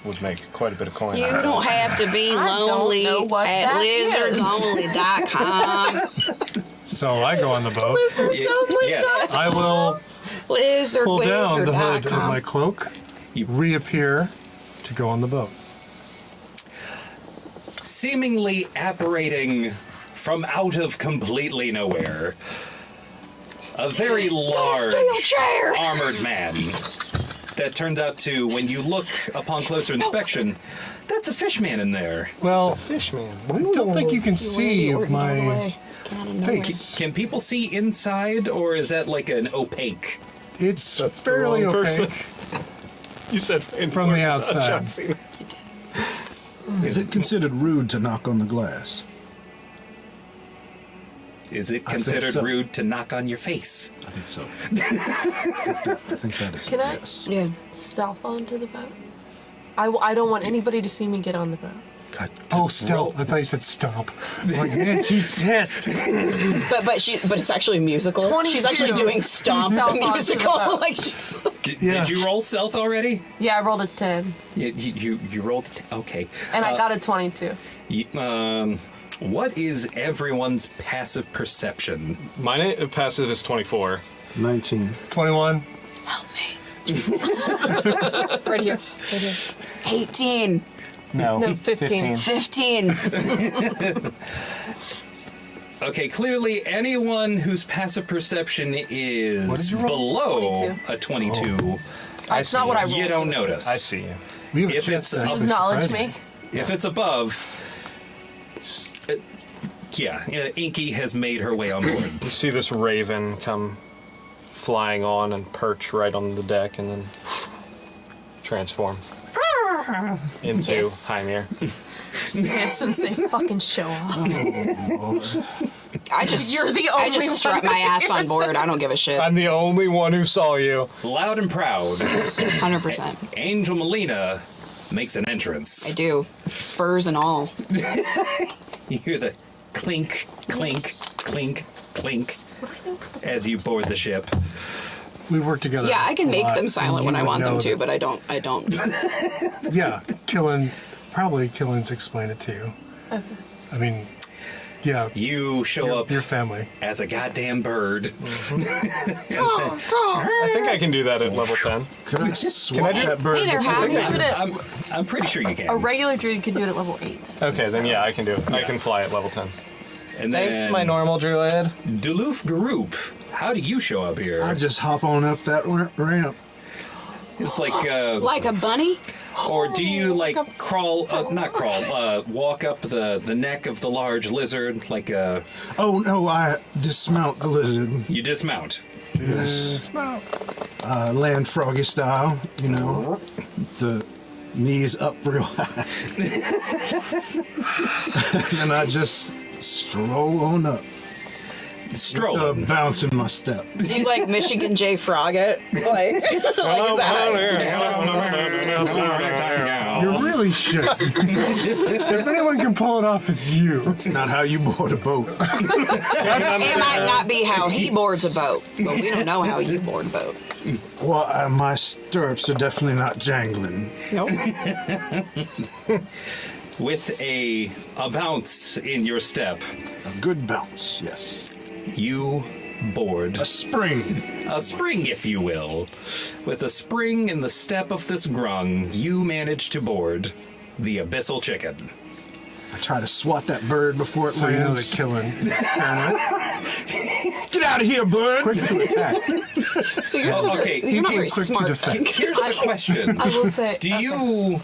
would make quite a bit of coin. You out of don't it. have to be I don't lonely know what at that is. lizardsonly.com. So I go on the boat. Yes. I will pull down the hood of my Lizardwizard.com. cloak, reappear to go on the boat. Seemingly apparating from out of completely nowhere. A very large steel chair. armored man. That turns out to, when you look upon closer inspection, that's a fishman in there. Well, Fish man. I don't think you can see my Can, face. can people see inside, or is that like an opaque? It's That's the fairly wrong opaque. person. You said From the outside. John Cena. Is it considered rude to knock on the glass? Is it I think considered so. rude to knock on your face? I think so. I think that is Can I- yes. Yeah. Stealth onto the boat? I don't want anybody to see me get on the boat. God, Oh, still. I thought you said stop. I'm like, man, she's pissed. But it's actually musical. 22. She's actually doing Stomp the Stomp onto the musical. boat. Like she's, Did you roll stealth already? Yeah, I rolled a 10, You rolled. Okay. and I got a 22. What is everyone's passive perception? My passive is 24. 19. 21. Right here. 18, No, 15. 15. Okay, clearly anyone whose passive perception What did is you roll? below 22. a 22, That's not what I rolled. you don't notice. I see you. You have a If chance it's to actually Acknowledge surprise me. If it's above, Inky has made her way on board. You see this raven come flying on and perch right on the deck and then transform into Yes. Haemir. Yes, since they fucking show off. I just You're the I only just strut one my ass on here. board. I don't give a shit. I'm the only one who saw you. Loud and proud, 100%. Angel Molina makes an entrance. I do. Spurs and all. You hear the clink, clink, clink, clink as you board the ship. We work together. Yeah, I can a make lot, them and silent you when I would want them know to, that- but I don't. Yeah, Killens explain it to you. Okay. I mean, Yeah. You show up Your family. as a goddamn bird. I think I can do that at level 10. Could I swap that bird? Hey there, before Happy. we- Do it at, I'm pretty sure you can. a regular druid can do it at level 8. Okay, then yeah, I can do it. I can fly at level 10. And then Thanks, my normal druid. Duluth Group. How do you show up here? I just hop on up that ramp. It's like Like a bunny? or do you like Like a- crawl? Not crawl. Walk up the neck of the large lizard like a. Oh no, I dismount the lizard. You dismount. Yes. Land froggy style, you know. The knees up real high. And I just stroll on up. Stroll. Bounce in my step. Do you like Michigan J. Frog it? Like, is that? You really should. If anyone can pull it off, it's you. It's not how you board a boat. It might not be how he boards a boat, but we don't know how you board a boat. Well, my stirrups are definitely not jangling. Nope. With a bounce in your step, A good bounce, yes. you board A spring. a spring, if you will. With a spring in the step of this grung, you manage to board the abyssal chicken. I try to swat that bird before it So you know lands. the killing. Get out of here, bird! Quick to attack. So you're Oh, not, okay, you're not very quick to smart. defend. Here's the question. I will say. Do you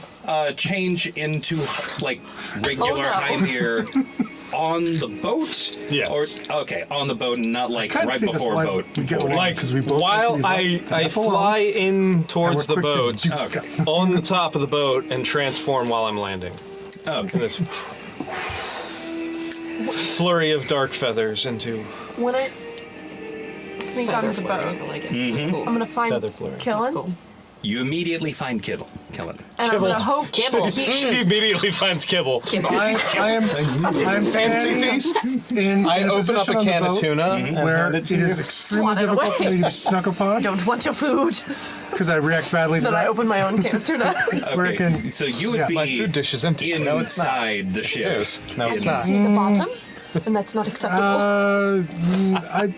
change into like regular Oh, no. Haemir on the boat? Yes. Or okay, on the boat, and not like Kinda right see that's before why boat. we get boarding. along. Like, 'cause we both while like to I be left fly alone. in towards the And we're quick boat, to do Okay. stuff. on the top of the boat, and transform while I'm landing. Okay. In this flurry of dark feathers into When I sneak Feather onto the flurry, boat, I like it. That's cool. I'm gonna find Feather flurry. Killen, That's cool. You immediately find Killen. and I'm gonna hope Kibble. She immediately finds kibble. I am Fancy standing feast. in I in open up position a on the can of boat tuna and where hand it it to you. is extremely Swat it difficult for away. me to be snuck upon don't want your food. because I react badly to Then I that. open my own can of tuna. Where Okay. it can- So you would Yeah. be My food dish is empty. No, it's not. inside the ship. It is. No, it's I can not. see the bottom, and that's not acceptable. I,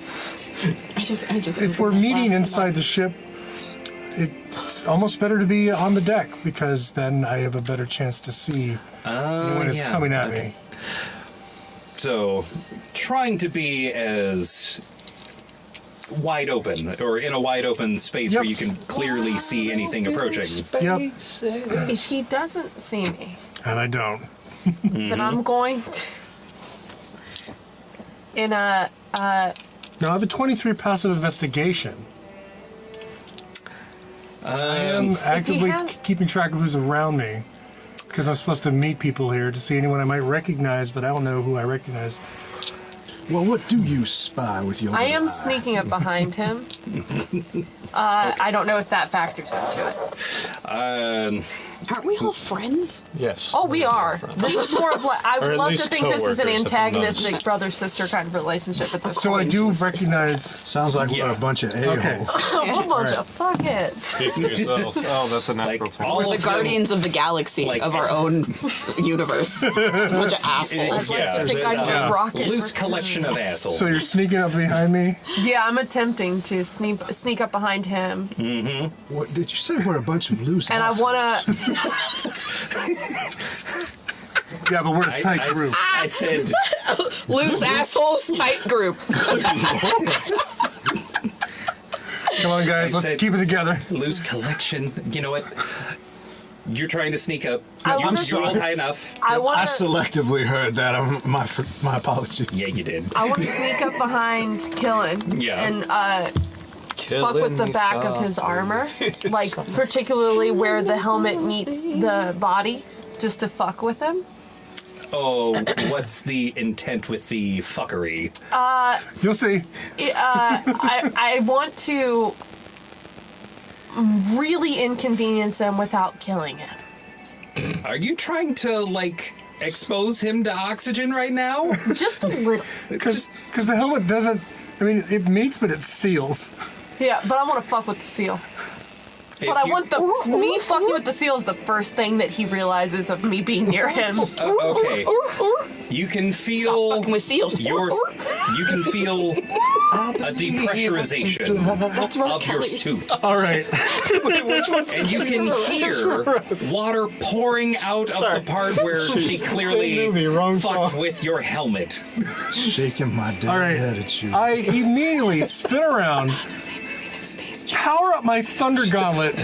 I just. if we're meeting inside the ship, it's almost better to be on the deck because then I have a better chance to see when it's yeah. coming at Okay. me. So, trying to be as wide open, or in a wide open space where Yep. you can clearly see anything approaching. Yep, If he doesn't see me, and I don't. then I'm going to. In a Now I have a 23 passive investigation. I am actively has- keeping track of who's around me because I'm supposed to meet people here to see anyone I might recognize, but I don't know who I recognize. Well, what do you spy with your I am little eye? sneaking up behind him. I don't know if that factors into it. Aren't we all friends? Yes. Oh, we are. This is more of like I Or would at love to least think this is an coworkers of the antagonistic brother-sister kind of relationship at this So I point. do recognize. Sounds like Yeah. we're a bunch of a-holes. Okay. A bunch of fuckheads. Speak for yourself. Oh, that's a natural Like, thing. all We're the of them- guardians of the galaxy like- of our own universe. It's a bunch of assholes. I'd Yeah, like to think I can yeah. rocket. loose collection of assholes. So you're sneaking up behind me. Yeah, I'm attempting to sneak up behind him, What did you say? We're a bunch of loose and I assholes? want to. Yeah, but we're a tight I- group. I said, Loose assholes, tight group. Come on, guys, I let's said- keep it together. loose collection. You know what? You're trying to sneak up. I You wanna- rolled high enough. I I want to. selectively heard that. My apologies. Yeah, you did. I want to sneak up behind Killen. Yeah. And fuck with the back of his armor, like particularly where the helmet meets the body, just to fuck with him. Oh, what's the intent with the fuckery? You'll see. I want to really inconvenience him without killing him. Are you trying to, like, expose him to oxygen right now? Just a little. Because the helmet doesn't. I mean, it meets, but it seals. Yeah, but I want to fuck with the seal. If But I you- want me fucking with the seal is the first thing that he realizes of me being near him. Okay. You can feel Fucking with seals. you can feel a depressurization That's right, of your Kelly. suit. All right. And you can hear water pouring out of the part where she clearly Same movie, wrong fucked song. with your helmet. Shaking my damn All right. head at you. I immediately spin around, The same movie that Space Jam. power up my Thunder Gauntlet.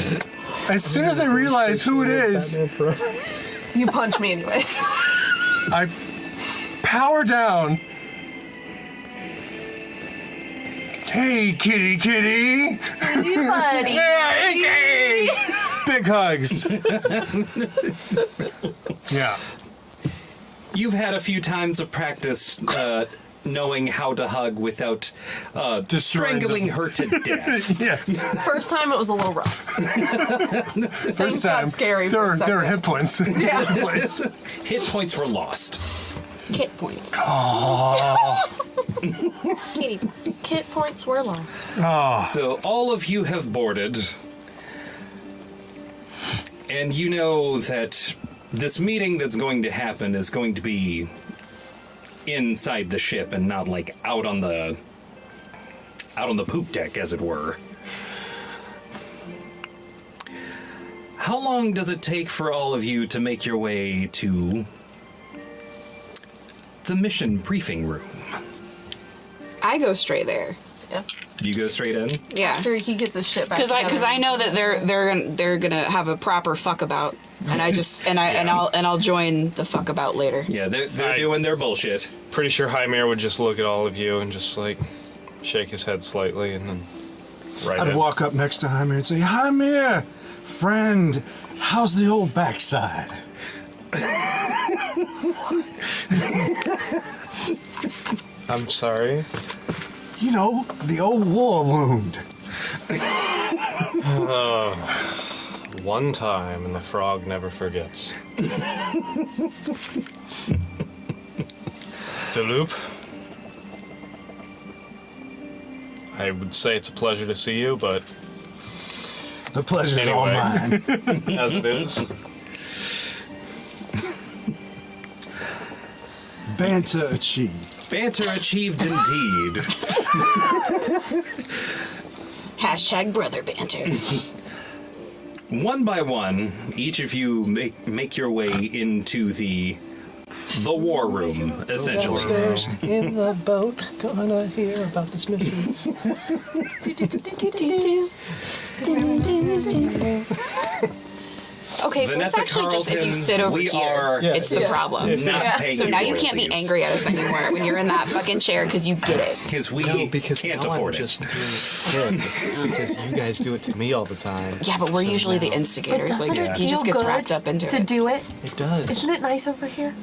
As soon as I realize who it is, You punch me anyways. I power down. Hey, kitty, kitty. Hey, buddy. Hey, big hugs. Yeah. You've had a few times of practice knowing how to hug without Destroying strangling them. her to death. Yes. First time it was a little rough. Things time. got scary There for a are second. hit points. Yeah. Place. Hit points were lost. Kit points. Kitty points. Kit points were lost. So all of you have boarded, and you know that this meeting that's going to happen is going to be inside the ship and not like out on the poop deck, as it were. How long does it take for all of you to make your way to the mission briefing room? I go straight there. Yeah. You go straight in? Yeah. After he gets his shit back Because I know that they're gonna have a proper fuck about, and I just and I'll join the fuck about later. Yeah, they're doing their bullshit. Pretty sure Haemir would just look at all of you and just like shake his head slightly and then I'd walk up next to Haemir and say, Haemir, friend, how's the old backside? I'm sorry. You know, the old war wound. One time and the frog never forgets. Deloop, I would say it's a pleasure to see you, but The pleasure's all Anyway. mine. as it is, Banter achieved. Banter achieved indeed. Hashtag brother banter. One by one, each of you make your way into the war room, essentially. in the boat, gonna hear about this mission. Okay, so Vanessa it's actually just if you Carlton, sit over we here, are it's the problem. not paying So you now you can't be royalties. angry at us anymore when you're in that fucking chair because you get it. Because we because can't now afford I'm it. just doing it because you guys do it to me all the time. Yeah, but we're So usually the now- instigators. Doesn't Like it he just feel gets good wrapped up into to it. do it? It does. Isn't it nice over here?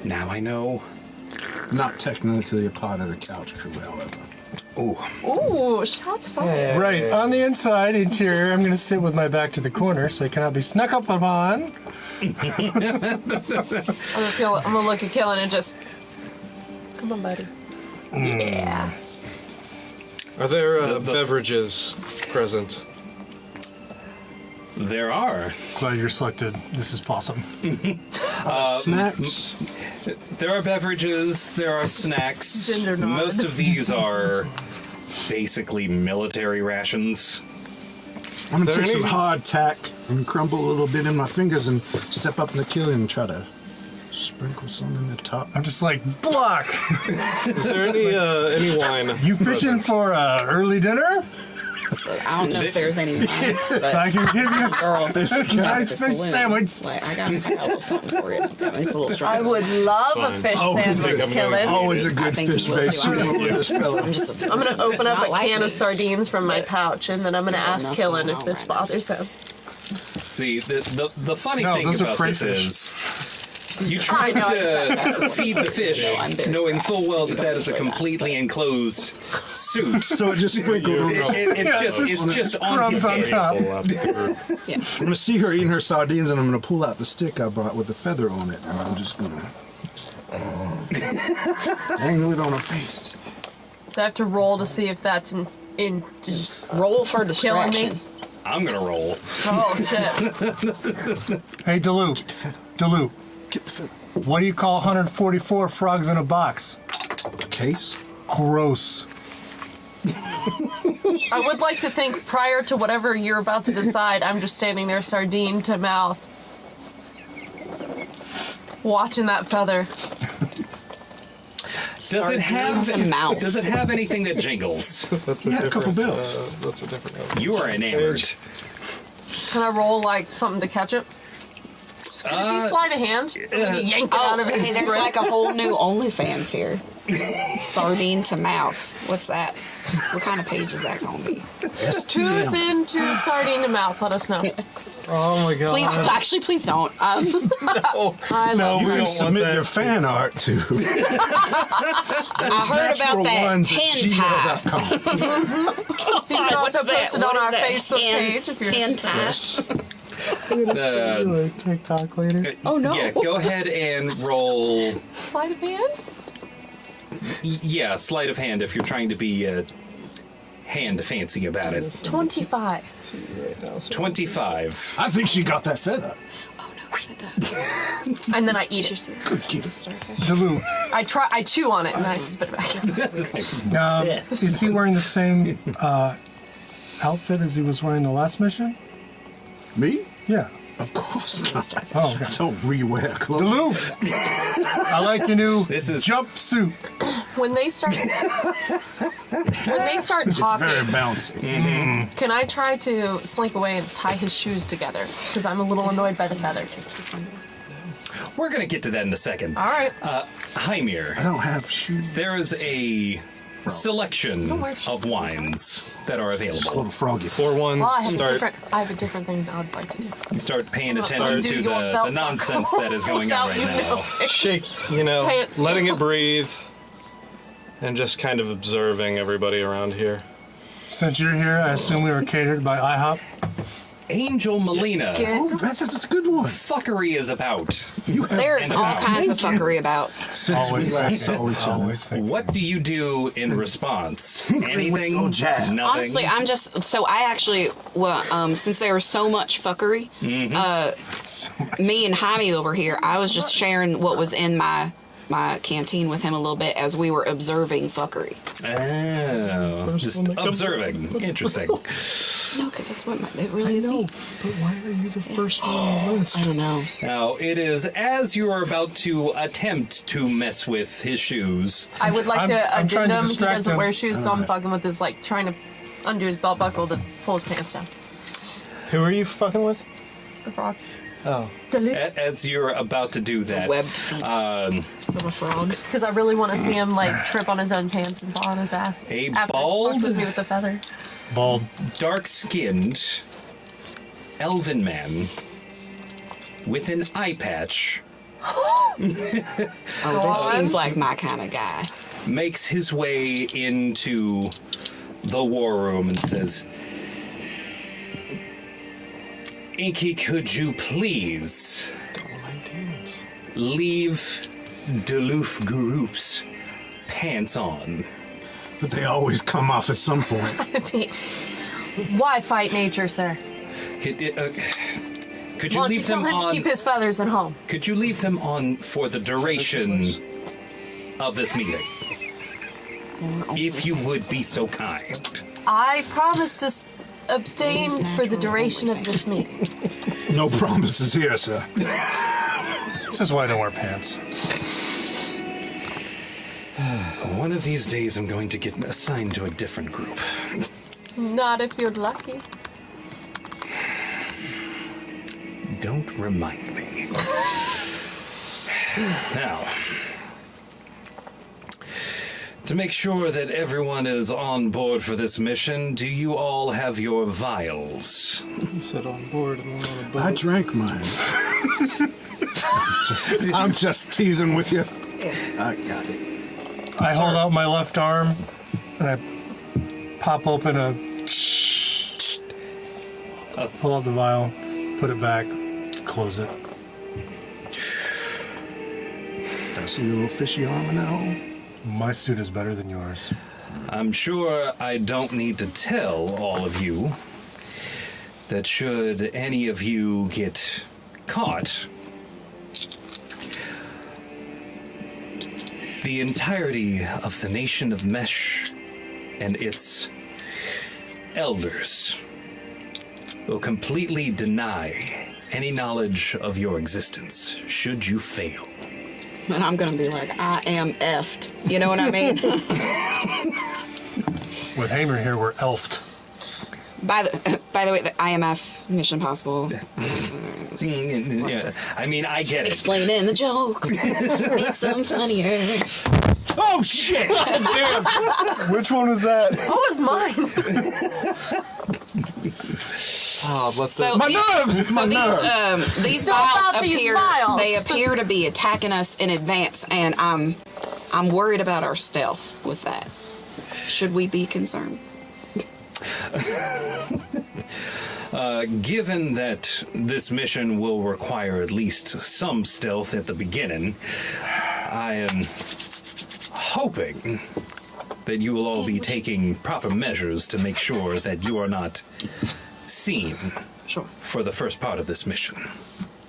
Now I know. Not technically a part of the couch crew, however. Ooh. Ooh, shots fired. Right, on the inside, interior, I'm going to sit with my back to the corner so I cannot be snuck up upon. I'm gonna look at Killen and just come on, buddy. Yeah. Are there The- beverages present? There are. Glad you're selected. This is possum. Snacks. There are beverages, there are snacks. Gender nod. Most of these are basically military rations. I'm gonna there take some any- hard tack and crumble a little bit in my fingers and step up in the kiln and try to sprinkle some in the top. I'm just like, block! Is there any wine? You fishing for early dinner? I don't know if there's any wine, but So I can give you girl, This a guy. nice just fish a little- sandwich. Like I got a little something for you. That makes a little strong. I would love a Fine. fish Oh, sandwich, I'm Killen. Always a I good think fish you will base too. I'm just- with this fella. I'm just a- I'm gonna open it's up not a like can me. of sardines from my pouch, and then I'm gonna There's ask enough Killen going if this on right bothers him. See, the funny No, thing those are about this crayfish. is you try I know, I just said to feed the fish, No, I'm very knowing fast. full well You that don't that is a enjoy that, completely enclosed suit. So it just sprinkled on It's just on his Crumbs on head. top. Yeah. I'm gonna see her eating her sardines, and I'm gonna pull out the stick I brought with the feather on it, and I'm just gonna dangle it on her face. So I have to roll to see if that's in just Roll for killing distraction. me. I'm gonna roll. Oh shit! Hey, Deloop. Deloop. Get the feather. What do you call 144 frogs in a box? Case? Gross. I would like to think prior to whatever you're about to decide, I'm just standing there sardine to mouth, watching that feather. Does it have to mouth. Does it have anything that jingles? That's Yeah, a couple bills. That's a different note. You are enamored. Can I roll like something to catch it? Could it be sleight of hand? Can you yank it out of his There's grip? like a whole new OnlyFans here. Sardine to mouth. What's that? What kind of page is that going to be? Two's into sardine to mouth. Let us know. Oh my god. Please, actually, please don't. I love You it. can submit your fan art to I heard about that hentai. naturalones@gmail.com. You can also What's post that? it on What our is that? Facebook page if you're interested. Hentai. TikTok later. Oh, no. Yeah, go ahead and roll. Sleight of hand? Yeah, sleight of hand if you're trying to be hand fancy about it. 25. 25. I think she got that feather. Oh, no, said that. And then I eat it. Good kid. Delu, I chew on it and I spit it back. is he wearing the same outfit as he was wearing the last mission? Me? Yeah. Of course not. Oh, okay. Don't rewear clothes. Delu, I like your new This is- jumpsuit. When they start It's very talking, bouncy. can I try to slink away and tie his shoes together? Because I'm a little annoyed by the feather. We're going to get to that in a second. All right. Haemir, I don't have shoes. there is a selection Don't wear shoes. of wines that are Just a available. little froggy. 4-1. Well, I Start. have a different thing that I'd like to do. You start paying Well, attention do to your the belt nonsense buckle that is going on without right you now. knowing. Shake, Pants. letting it breathe, and just kind of observing everybody around here. Since you're here, I assume we were catered by IHOP. Angel Melina, Oh, that's a good one. fuckery is about. You have There's And all about- kinds of fuckery about. Since we last saw each other. Always think. What do you do in response? Tinkering with Anything? no jab. Nothing? Honestly, I'm just so I actually since there was so much fuckery, me and Jaime over here, I was just sharing what was in my canteen with him a little bit as we were observing fuckery. Oh, just observing. Interesting. No, because that's what it really is me. But why are you the first one on the list? I don't know. Now, it is as you are about to attempt to mess with his shoes. I would like to I'm trying to addendum. He distract doesn't him. wear shoes, so I'm fucking with his like trying to undo his belt buckle to pull his pants down. Who are you fucking with? The frog. Oh. As you're about to do that, Webbed feet of a frog. Because I really want to see him like trip on his own pants and fall on his ass. A after he bald- fucked with me with the feather. Bald. dark-skinned elven man with an eye patch Oh, this seems like my kind of guy. makes his way into the war room and says, Inky, could you please leave Duluth Group's pants on? But they always come off at some point. Why fight nature, sir? Could you Why don't you leave tell them him to on? keep his feathers at home? Could you leave them on for the duration of this meeting? If you would be so kind. I promise to abstain for the duration of this meeting. No promises here, sir. This is why I don't wear pants. One of these days, I'm going to get assigned to a different group. Not if you're lucky. Don't remind me. Now, to make sure that everyone is on board for this mission, do you all have your vials? You said on board and on a boat. I drank mine. I'm just teasing with you. I got it. I hold out my left arm and I pop open a. Pull out the vial, put it back, close it. I see your little fishy arm now. My suit is better than yours. I'm sure I don't need to tell all of you that should any of you get caught, the entirety of the nation of Mesh and its elders will completely deny any knowledge of your existence should you fail. And I'm gonna be like, I am effed. You know what I mean? With Haemir here, we're elfed. By the way, the IMF Mission Impossible. Yeah, I mean, I get it. Explaining the jokes. Make them funnier. Oh shit! Damn. Which one was that? What was mine? Oh, let's So My these, nerves! So My these, nerves! these So vials about these appear. vials. They appear to be attacking us in advance, and I'm worried about our stealth with that. Should we be concerned? Given that this mission will require at least some stealth at the beginning, I am hoping that you will all be taking proper measures to make sure that you are not seen Sure. for the first part of this mission.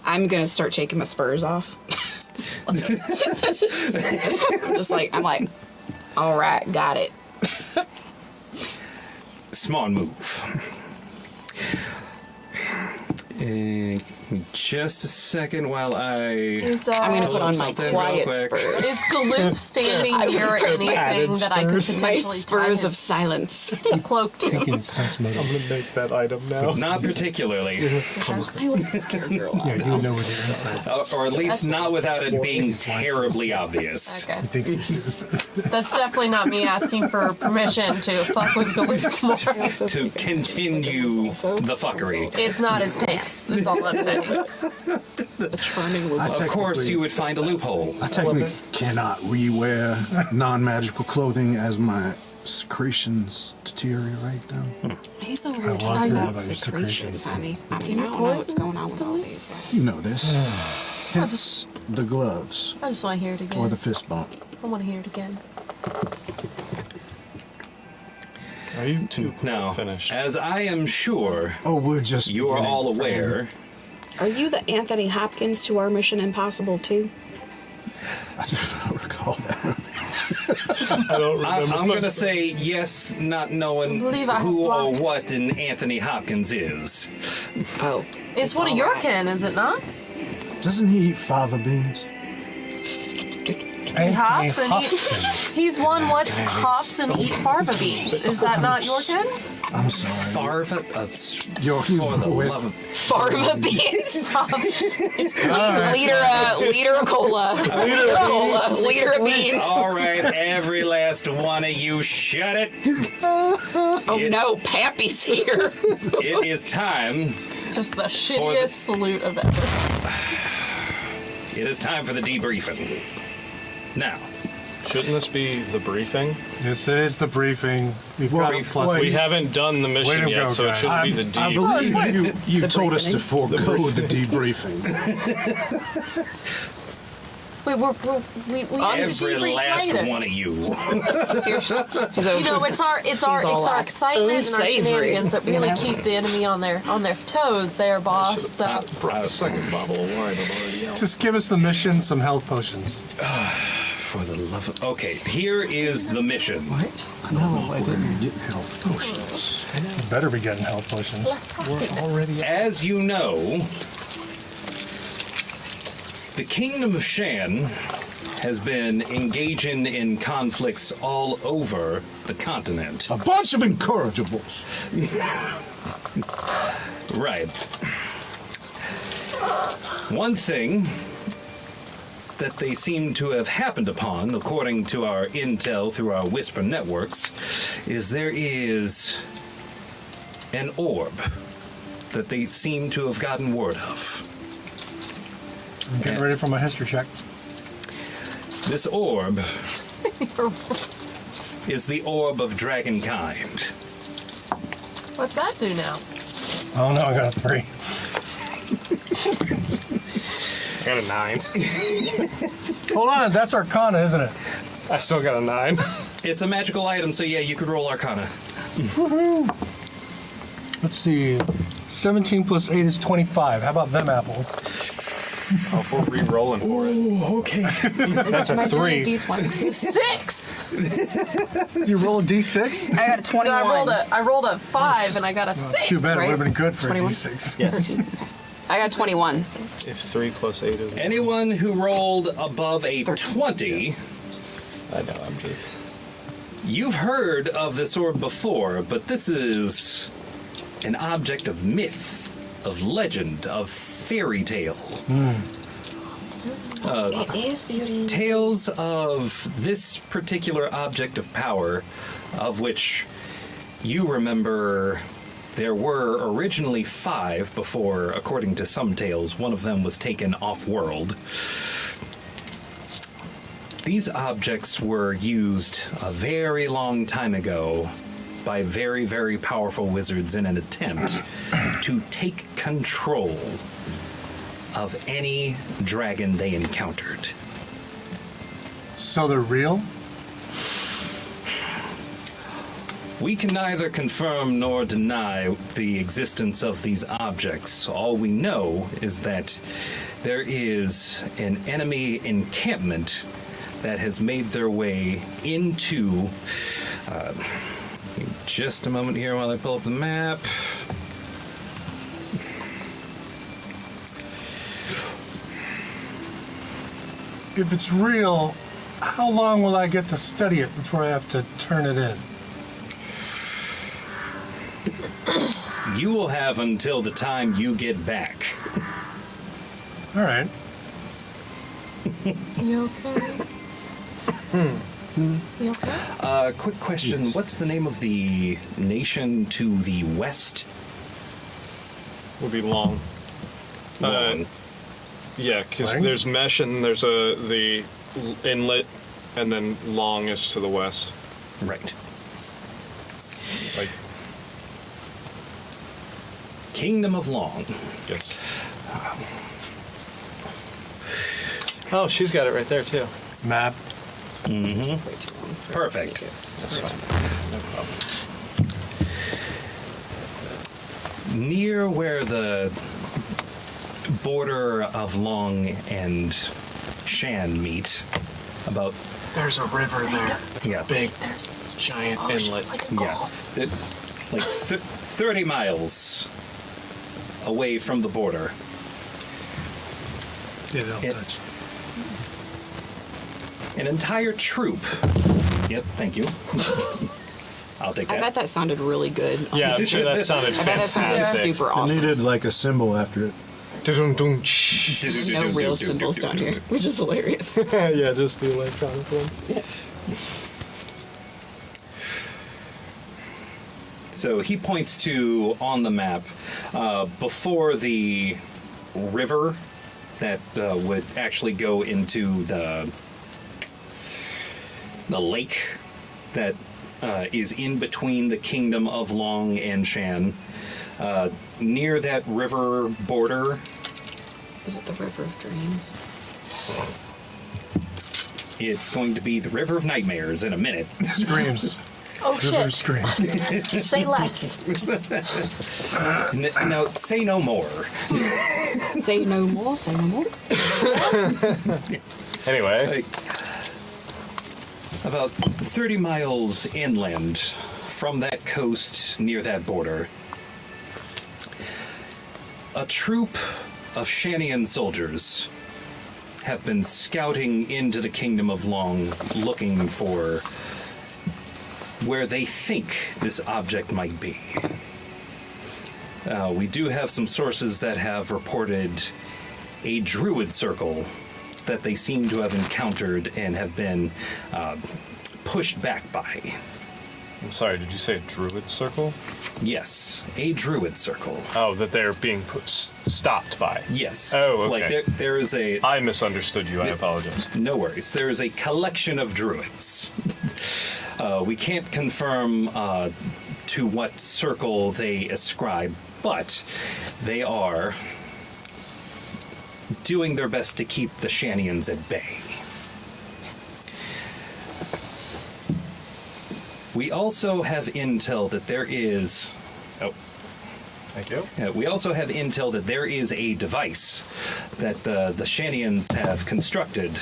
I'm gonna start taking my spurs off. I'm like, all right, got it. Smart move. Just a second while I... I'm gonna put on my something real quiet quick. spurs. Is Galoof standing near anything that I could My potentially tie spurs of his silence. cloak to? Taking sense mode. I'm gonna make that item now. Not particularly. I would this character a lot. Yeah, you know where the inside. Or at least not without it being terribly obvious. Okay. Think you should. That's definitely not me asking for permission to fuck with Galoof more. To continue the fuckery. It's not his pants, is all I'm saying. The charming was Of course, you would find a loophole. I technically cannot re-wear non-magical clothing as my secretions deteriorate them. He's a I weird love guy hearing about about your secretions, secretions. honey. I mean, I don't know what's going on with all these guys. You know this. Hence the gloves I just want to hear it again. or the fist bump. I want to hear it again. Are you two Now, finished? as I am sure Oh, we're just. you are beginning, all friend. aware, Are you the Anthony Hopkins to our Mission Impossible too? I do not recall that. I don't I'm going to say yes, not knowing believe I have who or blocked. what an Anthony Hopkins is. Oh, It's one of all your right. kin, is it not? Doesn't he eat fava beans? He hops and he's one what hops and eat farva beans. Is that not your kin? I'm sorry. Farva? You're For the with- love of... Farva beans. Liter of cola. Liter of beans. All right, every last one of you, shut it. Oh no, Pappy's here. It is time. Just the shittiest salute of ever. It is time for the debriefing. Now, Shouldn't this be the briefing? This is the briefing. We've Well, got a plus. wait. We haven't done the Way mission to yet, go, so it guys. shouldn't be the I deep. believe you The told us to briefing. forego the debriefing. Wait, we every debrief last later. one of you. You know, it's our He's all excitement and our unsavory, shenanigans that really you know? keep the enemy on their toes, there, boss. So Brought a second bottle of wine. I'm already out. Just give us the mission, some health potions. For the love of... Okay, here is the mission. I don't know if we're going to get health potions. You better be getting health potions. As you know, the Kingdom of Shan has been engaging in conflicts all over the continent. A bunch of incorrigibles. Right. One thing that they seem to have happened upon, according to our intel through our whisper networks, is there is an orb that they seem to have gotten word of. I'm getting ready for my history check. This orb is the orb of dragonkind. what's that do now? Oh no, I got a 3. I got a 9. Hold on, that's Arcana, isn't it? I still got a 9. It's a magical item, so yeah, you could roll Arcana. Let's see. 17 plus 8 is 25. How about them apples? Oh, we're re-rolling for it. Ooh, okay. That's a Am I doing 3. a D20? 6. You roll a D6? I got a 21. I rolled a 5 and I got a 6. Too bad. It Right? would have been good for 21? a D6. Yes. I got 21. If 3 plus 8 is... Anyone who rolled above a 20, I know, I'm just... you've heard of this orb before, but this is an object of myth, of legend, of fairy tale. It is beauty. Tales of this particular object of power, of which you remember there were originally 5 before, according to some tales, one of them was taken off-world. These objects were used a very long time ago by very, very powerful wizards in an attempt to take control of any dragon they encountered. So they're real? We can neither confirm nor deny the existence of these objects. All we know is that there is an enemy encampment that has made their way into... just a moment here while I pull up the map. If it's real, how long will I get to study it before I have to turn it in? You will have until the time you get back. All right. You okay? You okay? Quick question. What's the name of the nation to the west? Would be long. Long. Yeah, because Lang? there's Mesh and there's the inlet, and then Long is to the west. Right. Like, Kingdom of Long. yes. Oh, she's got it right there too. Map. Perfect. That's fine. No problem. Near where the border of Long and Shan meet, about There's a river there. yeah, Big, giant inlet. yeah, like 30 miles away from the border. Yeah, they'll It- touch. An entire troop. Yep, thank you. I'll take I bet that. that sounded really good. Yeah, I'm sure that sounded I bet that sounded fantastic. super It awesome. needed like a symbol after it. There's no real symbols down here, which is hilarious. Yeah, just the electronic ones. So he points to, on the map, before the river that would actually go into the lake that is in between the kingdom of Long and Shan. Near that river border, Is it the River of Dreams? it's going to be the River of Nightmares in a minute. Screams. Oh River shit! screams. Say less. No, say no more. Say no more, say no more. Anyway, Like, about 30 miles inland from that coast near that border, a troop of Shanian soldiers have been scouting into the Kingdom of Long looking for where they think this object might be. We do have some sources that have reported a Druid circle that they seem to have encountered and have been pushed back by. I'm sorry, did you say a druid circle? Yes, a Druid circle. Oh, that they're being stopped by. Yes. Oh, okay. Like there is a... I misunderstood you, I apologize. No worries. There is a collection of druids. We can't confirm to what circle they ascribe, but they are doing their best to keep the Shanians at bay. We also have intel that there is... Oh, Thank you. We also have intel that there is a device that the Shanians have constructed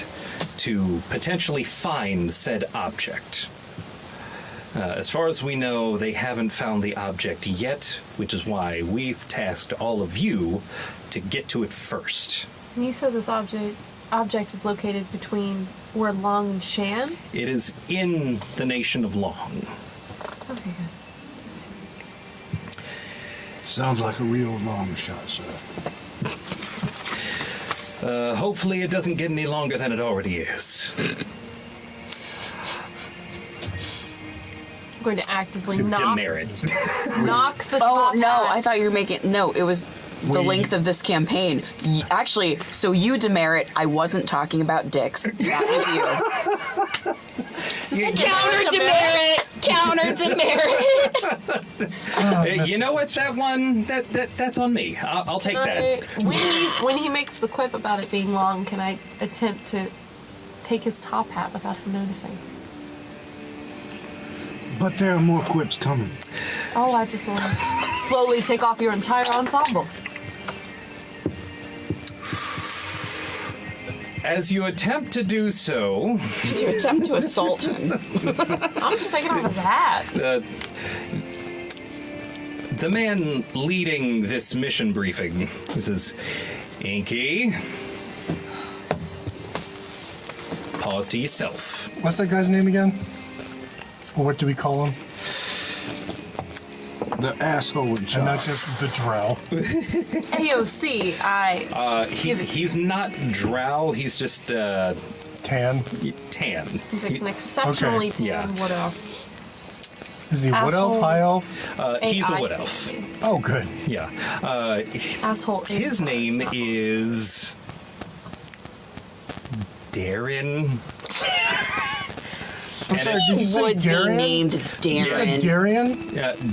to potentially find said object. As far as we know, they haven't found the object yet, which is why we've tasked all of you to get to it first. And you said this object is located between where Long and Shan? It is in the nation of Long. Okay, good. Sounds like a real long shot, sir. Hopefully it doesn't get any longer than it already is. I'm going to actively To knock demerit. the Oh, top no, hat. I thought you were making... No, it was the length of this campaign. Actually, so you demerit, I wasn't talking about dicks. That was you. Counter demerit! Counter demerit! You know what? That one, that's on me. I'll take that. When he makes the quip about it being long, can I attempt to take his top hat without him noticing? But there are more quips coming. Oh, I just want to slowly take off your entire ensemble. As you attempt to do so, You attempt to assault him. I'm just taking off his hat. the man leading this mission briefing says, Inky, pause to yourself. What's that guy's name again? Or what do we call him? The asshole in And charge. not just the drow. AOC, He's not drow, he's just Tan. tan. he's an exceptionally Okay, yeah. tan wood elf. Is he wood elf, Asshole. high elf? He's a AI wood elf. safety. Oh, good. Yeah. Asshole. His name is I'm Darren. And sorry, it's- did you say Would be Darren? named You said Darren. Darian?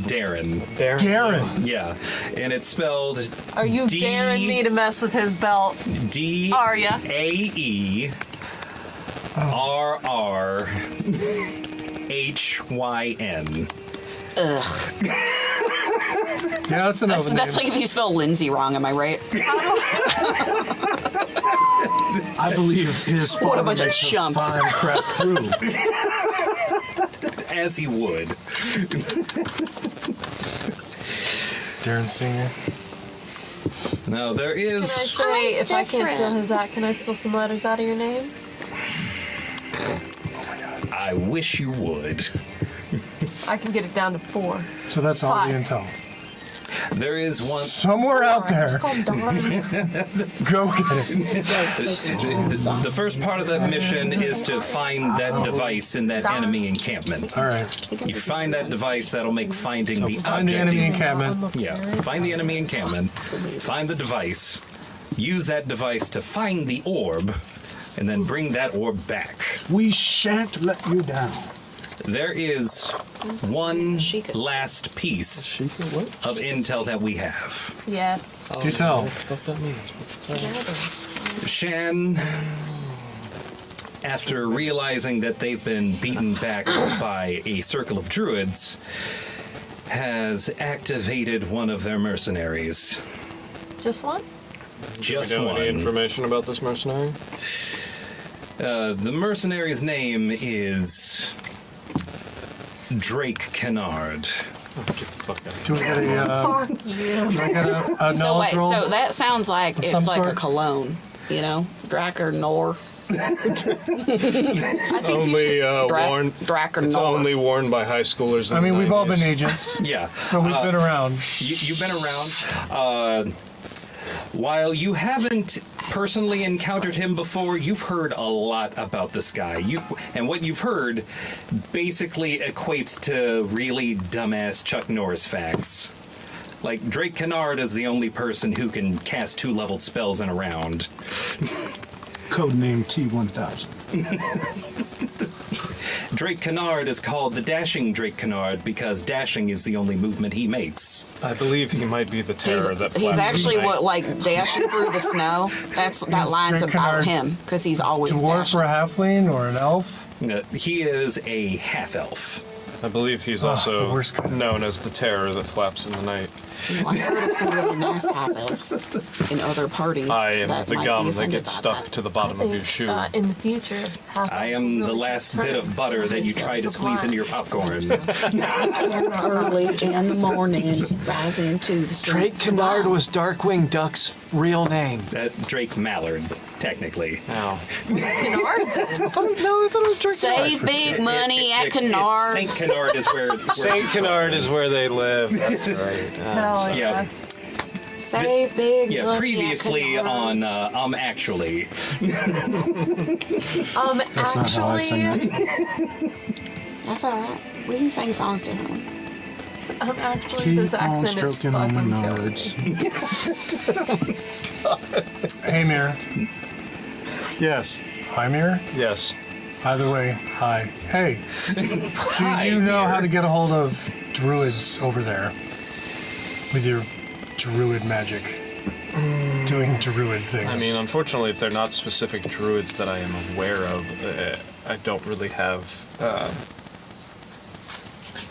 Darren. Darren. Yeah. And it's spelled Are you D- daring me to mess with his belt? D Are ya? A-E R R H-Y-N. Ugh. Yeah, that's another name. That's like if you spell Lindsay wrong, am I right? I believe his What a father bunch of makes a chumps. fine crap crew. As he would. Darren Sr. Now, there Can I is... say, if I can't steal different. his hat, can I steal some letters out of your name? I wish you would. I can get it down to 4. So that's all the 5. intel. There is one... Somewhere out there. Just call him Don. Go get it. The first part of that mission is to find that device in that enemy encampment. All right. You find that device, that'll make finding the Find the object... enemy encampment. Yeah, find the enemy encampment, find the device, use that device to find the orb, and then bring that orb back. We shan't let you down. There is one last piece of intel that we have. Yes. Do tell. Shan, after realizing that they've been beaten back by a circle of druids, has activated one of their mercenaries. Just one? Just Do we know any one. information about this mercenary? The mercenary's name is Drake Kennard. Oh, get the fuck out of Do we get a, Fuck you. do I get a So knowledge wait, roll? so that sounds like Of it's some like a sort? cologne, you know? Dracker Nor. I think Only worn. Dracker It's Nor. only worn by high schoolers. In I mean, the we've all 90s. been agents, Yeah. so we've been around. You've been around. While you haven't personally encountered him before, you've heard a lot about this guy. And what you've heard basically equates to really dumbass Chuck Norris facts. Like, Drake Kennard is the only person who can cast 2-leveled spells in a round. Codename T-1000. Drake Kennard is called the Dashing Drake Kennard because dashing is the only movement he makes. I believe he might be the terror that He's flaps actually at night. what, like, dashing through the snow. That line's Drake about Kennard him, because he's always Dwarf dashing. or a halfling or an elf? He is a half-elf. I believe he's the also worst kind. known as the terror that flaps in the night. I've heard of some really nice half elves in other parties. I am that the might be gum that offended gets by stuck that. to the bottom of your shoe. In the future, I am the last bit of butter that you try to squeeze into your popcorn. Early in the morning, rising to the Drake streets. Kennard was Darkwing Duck's real name. Drake Mallard, technically. Now, Kennard then. I thought it was Drake Save big money at Kennard. St. Kennard is where St. Kennard is where they live. That's right. Hell yeah. Save big Yeah, money previously at on Kennard. Actually. That's not how I sing Actually, it. That's all right. We can sing songs differently. actually, Keep this on accent is stroking on fucking the killing nerds. me. Haemir. Yes. Haemir? Yes. Either way, hi. Hey, do you know how to get a hold of druids over there with your druid magic? Doing druid things. I mean, unfortunately, if they're not specific druids that I am aware of, I don't really have.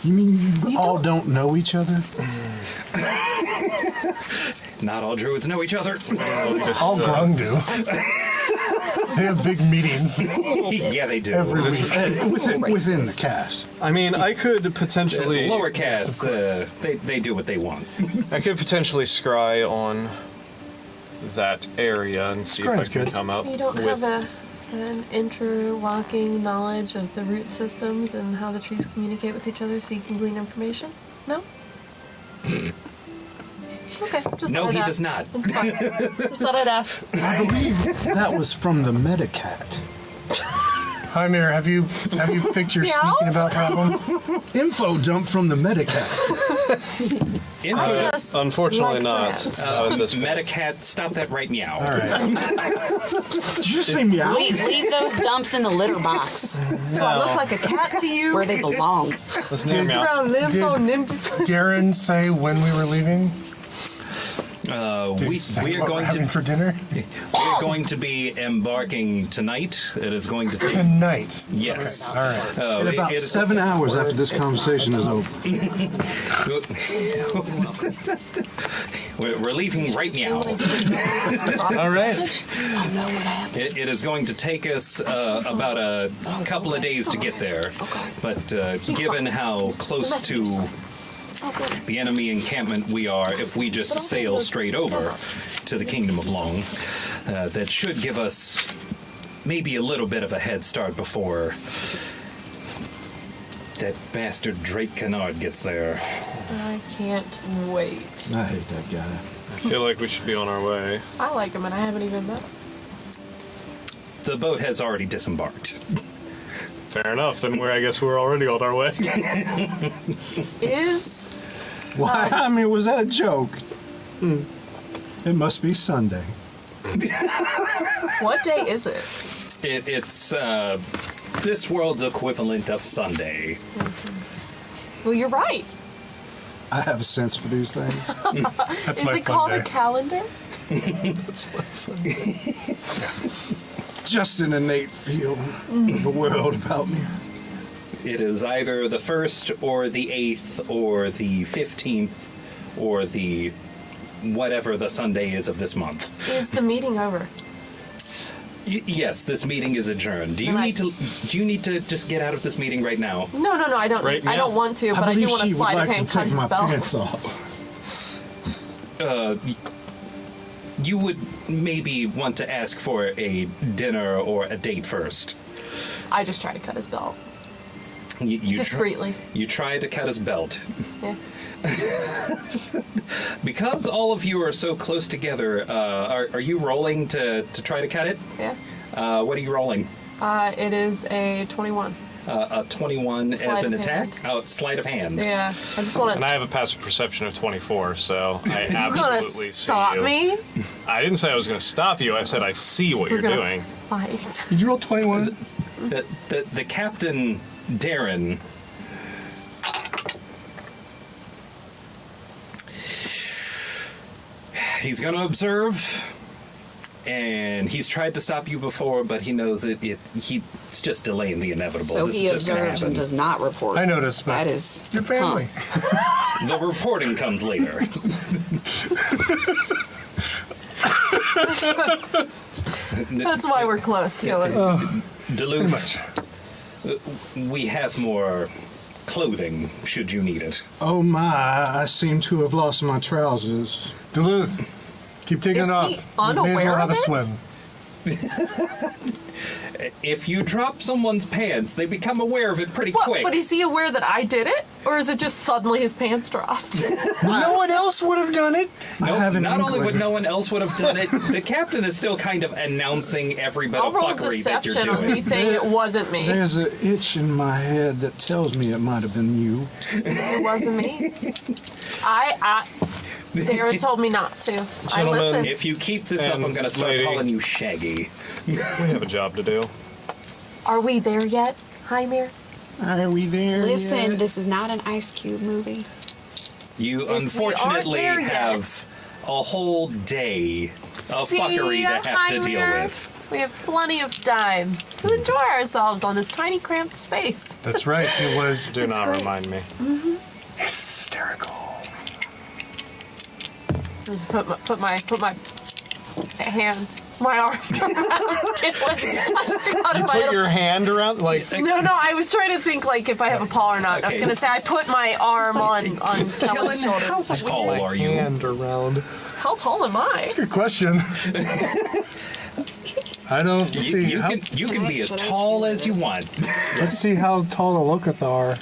You mean you all don't know each other? Not all druids know each other. all Grung do. They have big meetings. Yeah, they do. Every week. Within the cast. I mean, I could The potentially. lower casts, they do what they want. I could potentially scry on that area and see if I Scrying's can good. come up You don't with. have an interlocking knowledge of the root systems and how the trees communicate with each other so you can glean information? No? Okay, just No, thought I'd he ask. does not. It's fine. Just thought I'd ask. I believe that was from the Medicat. Haemir, have you fixed your Meow? sneaking about problem? Info dump from the Medicat. Info. Just Unfortunately, like not. rats. At this point. Medicat, stop that right meow. All right. Did you just say meow? Leave those dumps in the litter box Do I look like a cat to you? where they belong. Listen here, meow. Around nympho, Did- Darren say when we were leaving? Did he We say are what going we're having to for dinner we're going to be embarking tonight. It is going to take tonight. yes. All right. In about it is- 7 hours after this conversation is over. We're leaving right now. All right. I know what happened. It is going to take us about a couple of days to get there. But given how close to the enemy encampment we are, if we just sail straight over to the Kingdom of Long, that should give us maybe a little bit of a head start before that bastard Drake Kennard gets there. I can't wait. I hate that guy. I feel like we should be on our way. I like him and I haven't even met him. The boat has already disembarked. Fair enough. Then I guess we're already on our way. Is Why? I mean, was that a joke? It must be Sunday. what day is it? It's this world's equivalent of Sunday. Well, you're right. I have a sense for these things. That's Is my it called fun a day. calendar? Just an innate feel of the world about me. It is either the 1st or the 8th or the 15th or the whatever the Sunday is of this month. Is the meeting over? Yes, this meeting is adjourned. Do you Right. need to just get out of this meeting right now? No, I don't. Right I now? don't want to, I but I do believe want to she would slide like a to hand take cast my spell. pants off. You would maybe want to ask for a dinner or a date first. I just try to cut his belt You discreetly. You try to cut his belt. Yeah. Because all of you are so close together, are you rolling to try to cut it? Yeah. What are you rolling? It is a 21. A 21 Sleight as an of attack? hand. Oh, sleight of hand. Yeah. I just want And I to. have a passive perception of 24, so I You gonna absolutely see stop you. me? I didn't say I was going to stop you. I said I see what We're you're gonna doing. fight. Did you roll 21? The captain, Darren, he's going to observe, And he's tried to stop you before, but he knows he's just delaying the inevitable. So This he is just gonna observes and happen. does not report. I noticed, but That is your family. The reporting comes later. That's why we're close, Killer. Duluth, much. we have more clothing, should you need it. Oh my, I seem to have lost my trousers. Duluth, keep taking Is it off. he You may as unaware well have of a it? swim. If you drop someone's pants, they become aware of it pretty What? quick. But is he aware that I did it, or is it just suddenly his pants dropped? No one else would have done it. No, I have an not only inkling. would no one else would have done it, the captain is still kind of announcing every bit I'll of roll fuckery that you're deception on me doing. saying it wasn't me. There's an itch in my head that tells me it might have been you. It wasn't me. Dara told me not to. I Gentlemen, listened. If you keep this up, And I'm going to start lady. calling you Shaggy. We have a job to do. Are we there yet, Haemir? Are we there Listen, yet? this is not an Ice Cube movie. You we aren't unfortunately there yet. have a whole day of See, fuckery to have to deal Haemir? with. We have plenty of time to enjoy ourselves on this tiny, cramped space. That's right. It was Do not great. remind me. hysterical. Just put my hand, my arm around Caitlin. I forgot if I Put had your hand around, like, No, I was trying to think like if I have a paw or not. I was Okay. gonna say I put my arm on Kellen's Kellen, shoulders. how tall are you? hand around. How tall am I? Good question. I don't see. You can be as Should I tall do as you this? want, Let's see how tall the Lokotha are.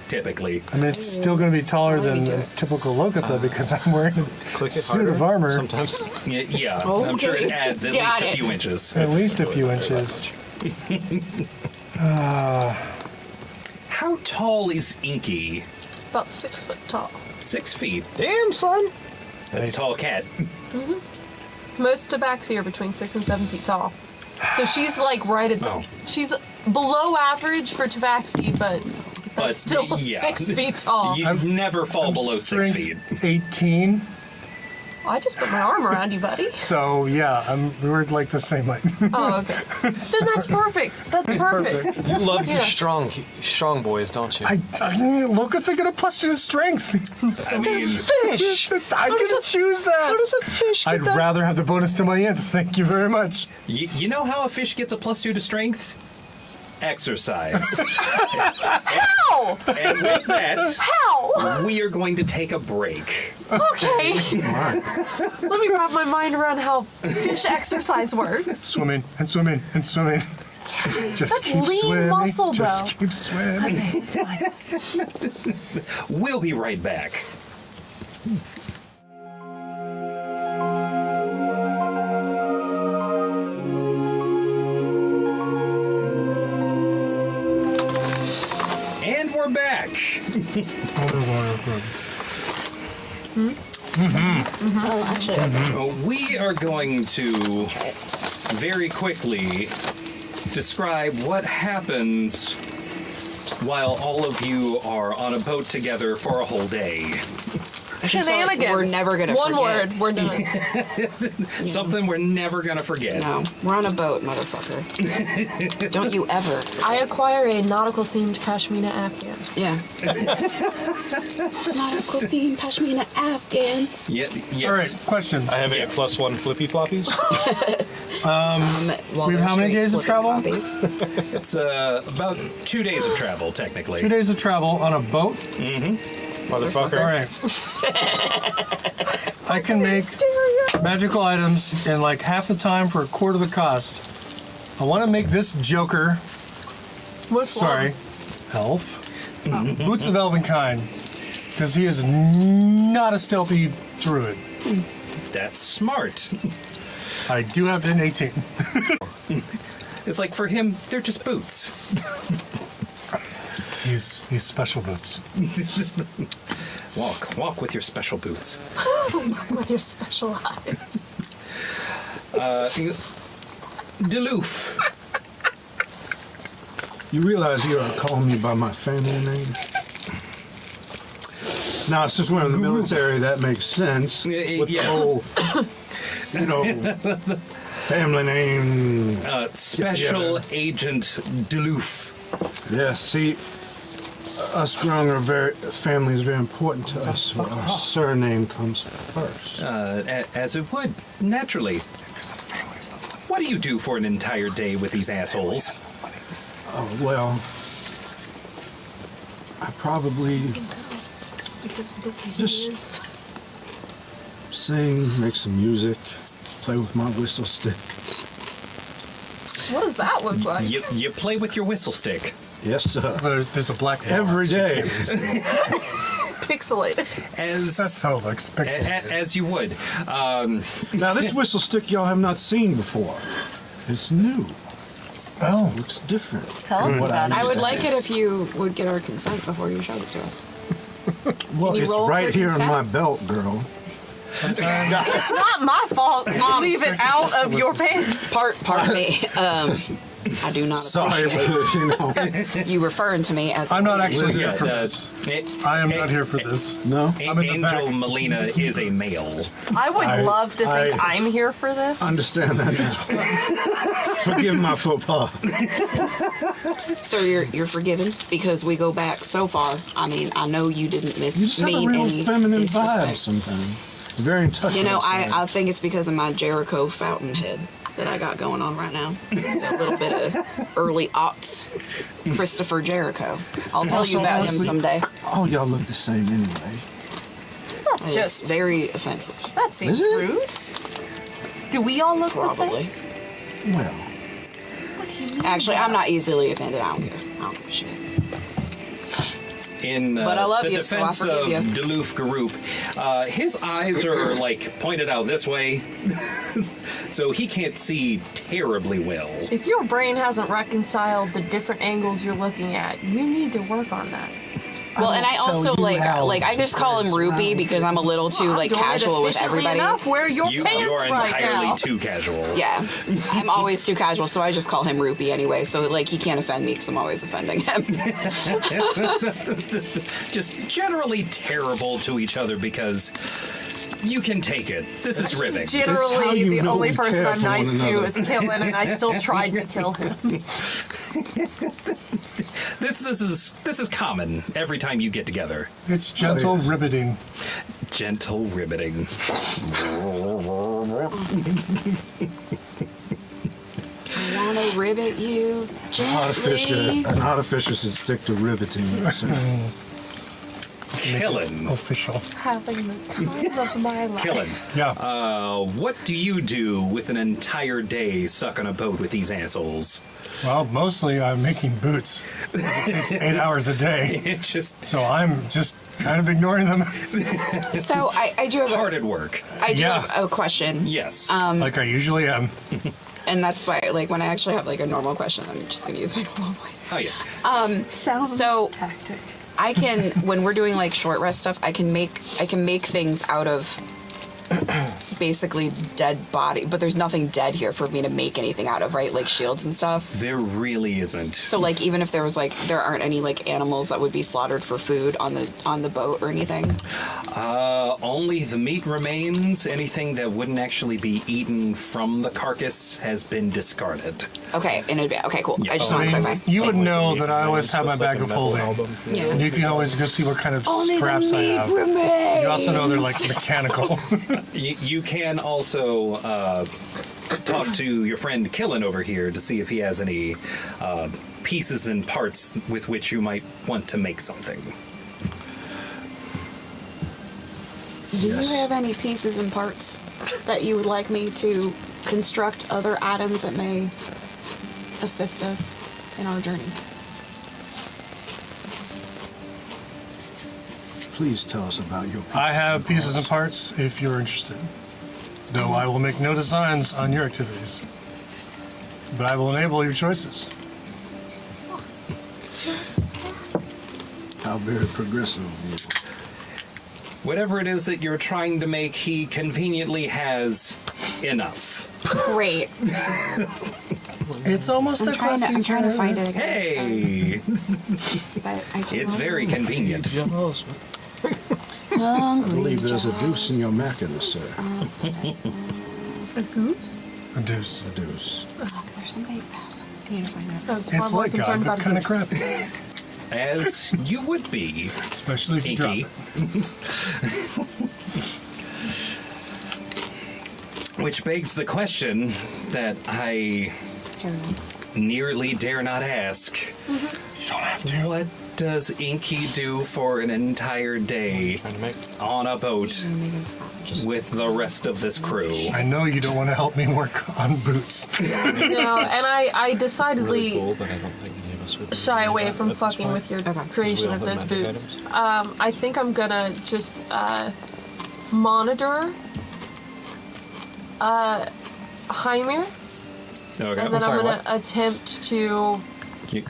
typically. I mean, it's still going to be taller So let me than do a it. typical Lokotha because I'm wearing a Click it suit harder. of armor. Sometimes. Yeah, I'm sure it Okay. adds at Got least a it. few inches. At least a few inches. How tall is Inky? About 6 foot tall. 6 feet. Damn, son. That's Nice. a tall cat. Most tabaxi are between 6 and 7 feet tall. So she's like right at the. Oh. She's below average for tabaxi, but But still yeah. 6 feet tall. You never fall below 6 Strength feet. 18. I just put my arm around you, buddy. So yeah, we're like the same height. Oh, okay. Then that's perfect. That's perfect. You love Yeah. your strong boys, don't you? I mean, Lokotha got a plus to his strength. I mean, Fish. I didn't choose that. How does a fish get I'd that? rather have the bonus to my int. Thank you very much. you know how a fish gets a +2 to strength? Exercise. How? And with that, How? we are going to take a break. Okay. Let me wrap my mind around how fish exercise works. Swimming and swimming and swimming. Just That's keep lean swimming. muscle, Just though. keep swimming. Okay, it's fine. We'll be right back. And we're back. Oh, actually, We are going to very quickly describe what happens while all of you are on a boat together for a whole day. Shenanigans. We're never gonna One forget. word. We're done. Something we're never going to forget. no, we're on a boat, motherfucker. Don't you ever. I acquire a nautical themed pashmina afghan. Yeah. Nautical theme pashmina Afghan. Yes. All right, question. I have a +1 flippy floppies. We have how many days of travel? It's about 2 days of travel, technically. 2 days of travel on a boat. Motherfucker. All right. I can make magical items in like half the time for a quarter the cost. I want to make this Joker. Which Sorry, elf. Boots of Elven kind, because he is not a stealthy druid. That's smart. I do have an 18. It's like for him, they're just boots. He's special boots. Walk with your special boots. one? With your special eyes. Duluth. You realize you are calling me by my family name? Now, since we're in the military, that makes sense. With Yes. the whole you know, family name. Special Agent Duluth. Yes, see, us Grung family is very important to us, so our surname comes first. As it would, naturally. What do you do for an entire day with these assholes? Oh, well, I probably just sing, make some music, play with my whistle stick. What does that look like? You play with your whistle stick. Yes, sir. There's a black bar. Every day. Pixelated. That's how it looks. Pixels. As you would. Now, this whistle stick y'all have not seen before. It's new. Oh. Looks different. Tell us from what about it. I would used to like have. it if you would get our consent before you showed it to us. Well, Can you it's roll right for here in consent? my belt, girl. It's not my fault. Leave it out of your pants. Pardon me. I do not Sorry, appreciate you know. you referring to me as I'm not a actually here Yeah, for this. it- I am not here for this. No? I'm in the Angel back. Melina is a male. I would love to think I- I'm here for this. Understand that now. Forgive my faux pas. So you're forgiven because we go back so far. I mean, I know you didn't miss You just have me a real any feminine disrespect. vibe sometimes. Very in touch You know, with us, I think it's because of my Jericho fountainhead that I got going on right now. It's a little bit of early aughts Christopher Jericho. I'll tell you Also, about honestly- him someday. all y'all look the same anyway. That's It's just very offensive. that seems Is it? rude. Do we all look the Probably. same? Well, What do you mean? Actually, I'm not easily offended. I don't care. I don't give a shit. In But I love the you, so I defense forgive of you. Duluth Garoop, his eyes are like pointed out this way, so he can't see terribly well. If your brain hasn't reconciled the different angles you're looking at, you need to work on that. Well, and I tell also you how like I to just call him dance Rupee around. because I'm a little too I'm like doing it casual with efficiently everybody. enough. Wear your You pants are right entirely now. too casual. Yeah, I'm always too casual, so I just call him Rupee anyway. So like he can't offend me because I'm always offending him. Just generally terrible to each other because you can take it. This is ribbing. It's how Generally, you the know only we person care I'm for one nice to another. is Killen, and I still tried to kill him. This is common every time you get together. It's gentle ribbiting. Gentle ribbiting. I want to rivet you gently. an artificer should stick to riveting. So. Killing. Official. Having the time of my life. Killing. Yeah. What do you do with an entire day stuck on a boat with these assholes? Well, mostly I'm making boots. It takes 8 hours a day. It just So I'm just kind of ignoring them So I do have hard at work. Yeah. have a question. Yes. like I usually am. And that's why, like, when I actually have like a normal question, I'm just gonna use my normal voice. Oh yeah. Sounds So- tactic. I can, when we're doing like short rest stuff, I can make things out of basically dead body, but there's nothing dead here for me to make anything out of, right? Like shields and stuff. There really isn't. So like even if there was like there aren't any like animals that would be slaughtered for food on the boat or anything. Only the meat remains. Anything that wouldn't actually be eaten from the carcass has been discarded. Okay, in advance. Okay, cool. Yeah. I just I want to mean, clarify. you would Thank know that I always have my bag of holding. Yeah. And you can always go see what kind of Only the scraps I meat have. remains. You also know they're like mechanical. You can also talk to your friend Killen over here to see if he has any pieces and parts with which you might want to make something. Do Yes. you have any pieces and parts that you would like me to construct other items that may assist us in our journey? Please tell us about your. I have pieces and parts if you're interested. Though I will make no designs on your activities. But I will enable your choices. How very progressive of you. Whatever it is that you're trying to make, he conveniently has enough. Great. It's almost I'm trying to find it again. Hey, But I can't it's very convenient. I believe there's a deuce in your macula, sir. A goose? A deuce. A deuce. There's something. I need to find that. I was far It's more like God, concerned but about a kind of goose. crappy. As you would be, Especially if you drop Inky. it. Which begs the question that I nearly dare not ask. You don't have to. What does Inky do for an entire day Trying to make. on a boat with the rest of this crew? I know you don't want to help me work on boots. No, and I decidedly Really cool, but I don't think any of us would shy do away that from at this fucking point. with your Okay. creation We of all have those magic boots. items. I think I'm gonna just monitor Haemir, Okay. and then sorry, I'm gonna what? attempt to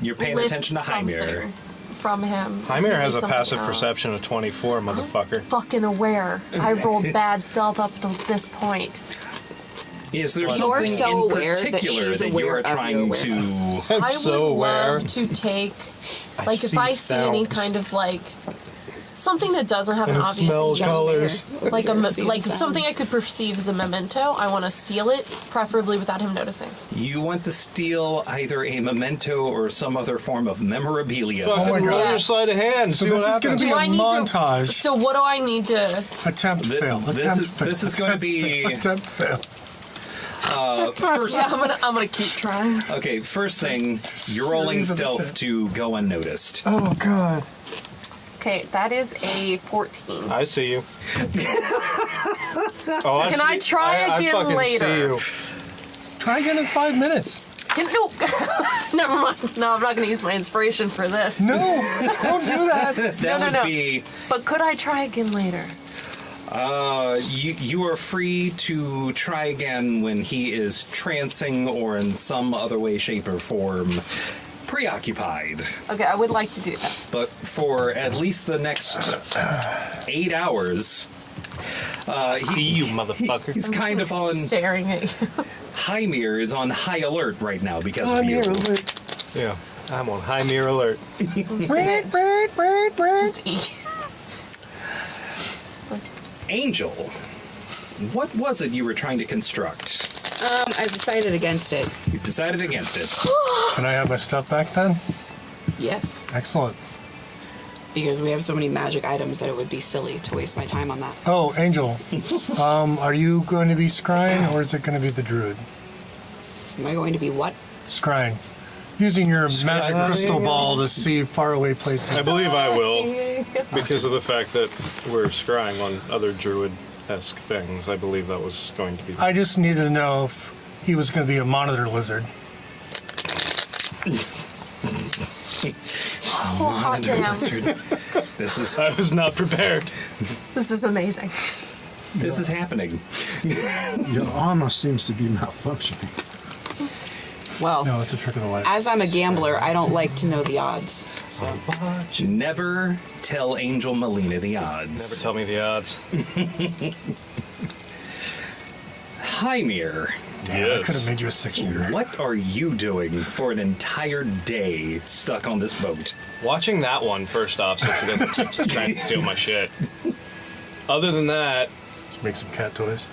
You're paying lift attention to Haemir. something from him. Haemir Maybe has a something passive out. perception of 24, motherfucker. Fucking aware. I rolled bad stealth up to this point. Is there You're something so in aware that particular she's that you aware are of your trying to... awareness. I'm I so would aware. love to take, like, if see I see any sounds. kind of like something that doesn't have an And obvious smell use, colors. like See the like sounds. something I could perceive as a memento. I want to steal it, preferably without him noticing. You want to steal either a memento or some other form of memorabilia. Fucking my God. roll your Yes. sleight of hand. So See this what is happens. gonna be Do a I need montage. to? So what do I need to? Attempt fail. Attempt fail. This is going to be... Attempt fail. First, Yeah, I'm gonna keep trying. okay, first thing, you're rolling Series of stealth attempts. to go unnoticed. Oh God. Okay, that is a 14. I see you. Oh, Can I try again fucking later? See you. Try again in 5 minutes. No, never mind. No, I'm not gonna use my inspiration for this. No, don't do that. That would no. be... But could I try again later? You are free to try again when he is trancing or in some other way, shape, or form preoccupied. Okay, I would like to do that. But for at least the next 8 hours, See you, motherfucker. he's kind of on... staring at you. Haemir is on high alert right now because of you. Yeah, I'm on Haemir alert. Just eat. Angel, what was it you were trying to construct? I decided against it. You decided against it. Can I have my stuff back then? Yes, Excellent. because we have so many magic items that it would be silly to waste my time on that. Oh, Angel, are you going to be scrying or is it going to be the Druid? Am I going to be what? Scrying. Using your magic Scrying? crystal ball to see faraway places. I believe I will, because of the fact that we're scrying on other druid-esque things. I believe that was going to be. I just needed to know if he was going to be a monitor lizard. Oh, hot damn. This is I was not prepared. This is amazing. this is happening. Your armor seems to be malfunctioning. Well, No, it's a trick of the light. as I'm a gambler, I don't like to know the odds. So Never tell Angel Melina the odds. Never tell me the odds. Haemir, I could have made you a 6-shooter. what are you doing for an entire day stuck on this boat? Watching that one first off, so she doesn't keep trying to steal my shit. Other than that, Just make some cat toys.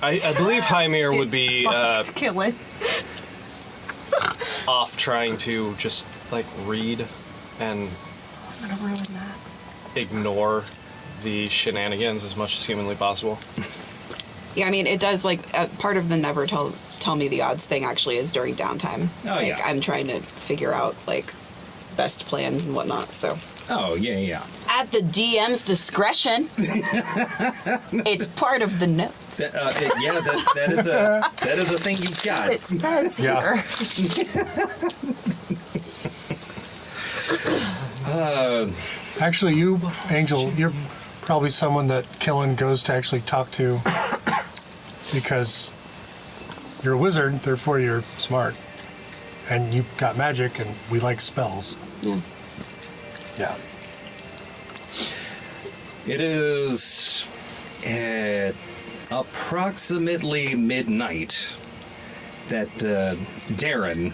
I believe Haemir would be Let's kill it. off trying to just like read and I'm gonna ruin that. ignore the shenanigans as much as humanly possible. yeah, I mean, it does like part of the never tell me the odds thing actually is during downtime. Oh, like, yeah. I'm trying to figure out like best plans and whatnot. So Oh, yeah. at the DM's discretion, it's part of the notes. That is a thing you've got. It says Yeah. here. Actually, you, Angel, you're probably someone that Killen goes to actually talk to because you're a wizard, therefore you're smart. And you got magic, and we like spells. Yeah. Yeah. It is at approximately midnight that Darren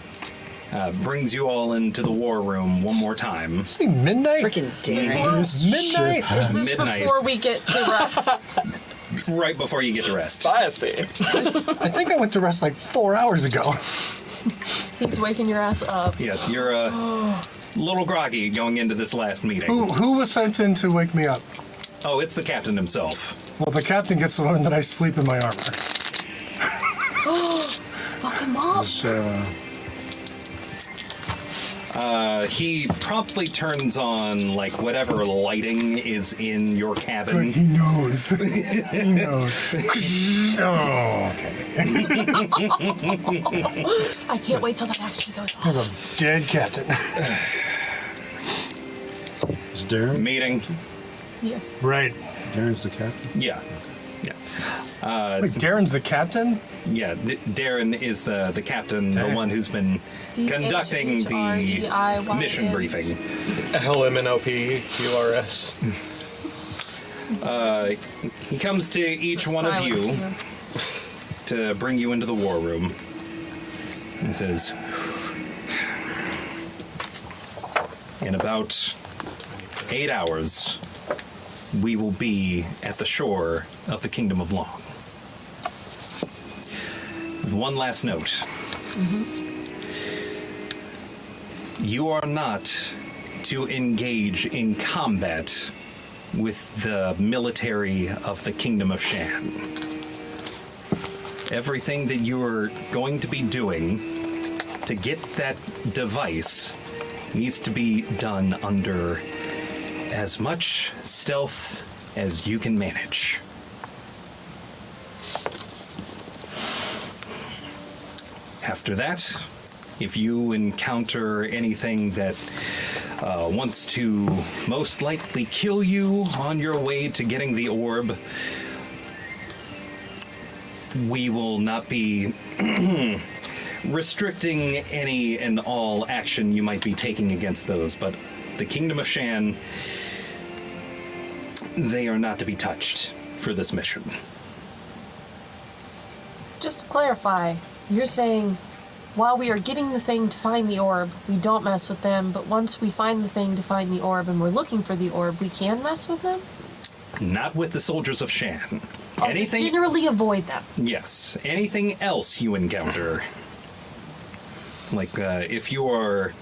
brings you all into the war room one more time. See, midnight? Freaking Darren. Midnight? Is this Midnight. before we get to rest? right before you get to rest. Spicy. I think I went to rest like 4 hours ago. He's waking your ass up. Yeah, you're a little groggy going into this last meeting. Who was sent in to wake me up? Oh, it's the captain himself. Well, the captain gets the one that I sleep in my armor. Fuck him up. He promptly turns on, like, whatever lighting is in your cabin. He knows. He knows. Oh, okay. I can't wait till that actually goes I have off. a dead captain. Is Darren? Meeting. Yeah. Right. Darren's the captain? Yeah. Yeah. Wait, Darren's the captain? Yeah, Darren is the captain, the one who's been conducting the mission briefing. LMNOPQRS. He comes to each one of you to bring you into the war room. He says, in about 8 hours, we will be at the shore of the Kingdom of Long. One last note. You are not to engage in combat with the military of the Kingdom of Shan. Everything that you're going to be doing to get that device needs to be done under as much stealth as you can manage. After that, if you encounter anything that wants to most likely kill you on your way to getting the orb, we will not be restricting any and all action you might be taking against those, but the Kingdom of Shan, they are not to be touched for this mission. Just to clarify, you're saying while we are getting the thing to find the orb, we don't mess with them, but once we find the thing to find the orb and we're looking for the orb, we can mess with them? Not with the soldiers of Shan. I'll just generally avoid them. Yes. Anything else you encounter, like if you are,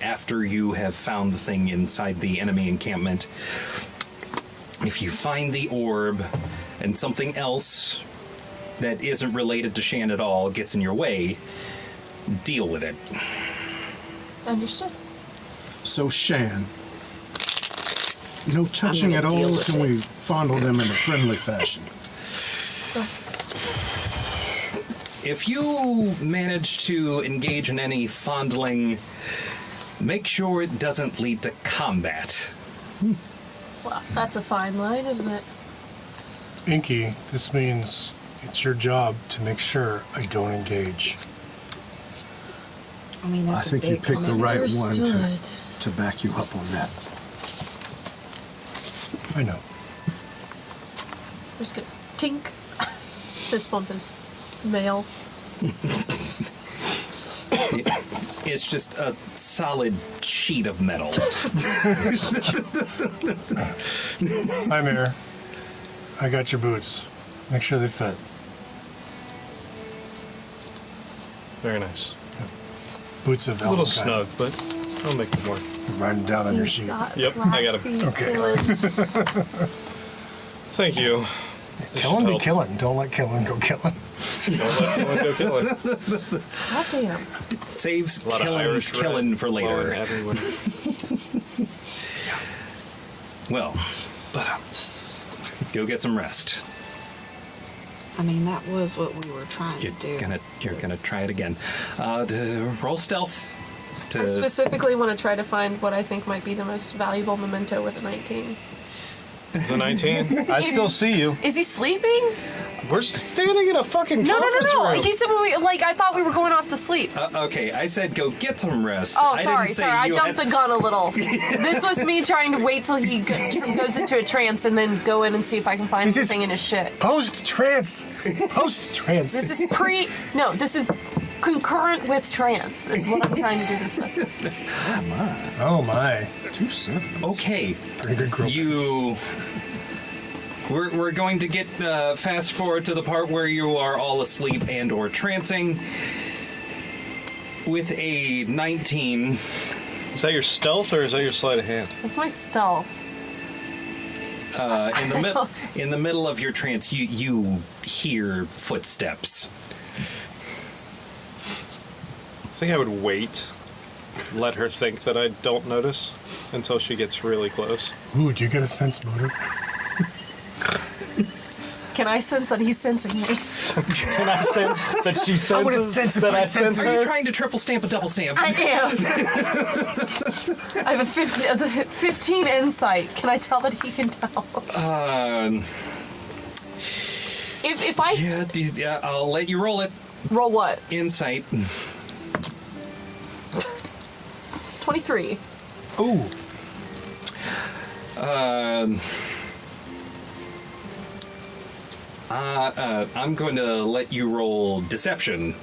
after you have found the thing inside the enemy encampment, if you find the orb and something else that isn't related to Shan at all gets in your way, deal with it. Understood. So, Shan, no touching at all? Can we fondle them in a friendly fashion? If you manage to engage in any fondling, make sure it doesn't lead to combat. Well, that's a fine line, isn't it? Inky, this means it's your job to make sure I don't engage. I mean, I that's think you picked the right one Understood. to back you up on that. I know. Just gonna tink. Fist bump is male. It's just a solid sheet of metal. Haemir, I got your boots. Make sure they fit. Very nice. Boots of A little elven snug, kind. but I'll make it work. Write it down on your He's sheet. got Yep, I got 'em. black Okay. killing. Thank you. Killing be help. killing. Don't let killing go killing. Don't let anyone go killing. God damn. Saves A lot of Irish killing red for flowing later. everywhere. Well, go get some rest. I mean, that was what we were trying You're to do. gonna try it again. Roll stealth. I specifically want to try to find what I think might be the most valuable memento with a 19. The 19? I still see you. Is he sleeping? We're standing in a fucking No. conference room. He said I thought we were going off to sleep. Okay, I said go get some rest. Oh, I sorry. didn't say I you jumped had- the gun a little. This was me trying to wait till he goes into a trance and then go in and see if I can find He's just- something in his shit. Post-trance. Post-trance. This is concurrent with trance. Is what I'm trying to do this with. Oh, my. 2-7. Okay, Pretty good group. We're going to get fast forward to the part where you are all asleep and or trancing. With a 19. Is that your stealth or is that your sleight of hand? That's my stealth. In the middle of your trance, you hear footsteps. I think I would wait. Let her think that I don't notice until she gets really close. Ooh, do you get a sense motive? Can I sense that he's sensing me? Can I sense that she senses I would have sensed that I sense Are you her? trying to triple stamp a double stamp? I am. I have a 15 insight. Can I tell that he can tell? If I Yeah, I'll let you roll it. roll what? Insight. 23. Ooh. I'm going to let you roll deception.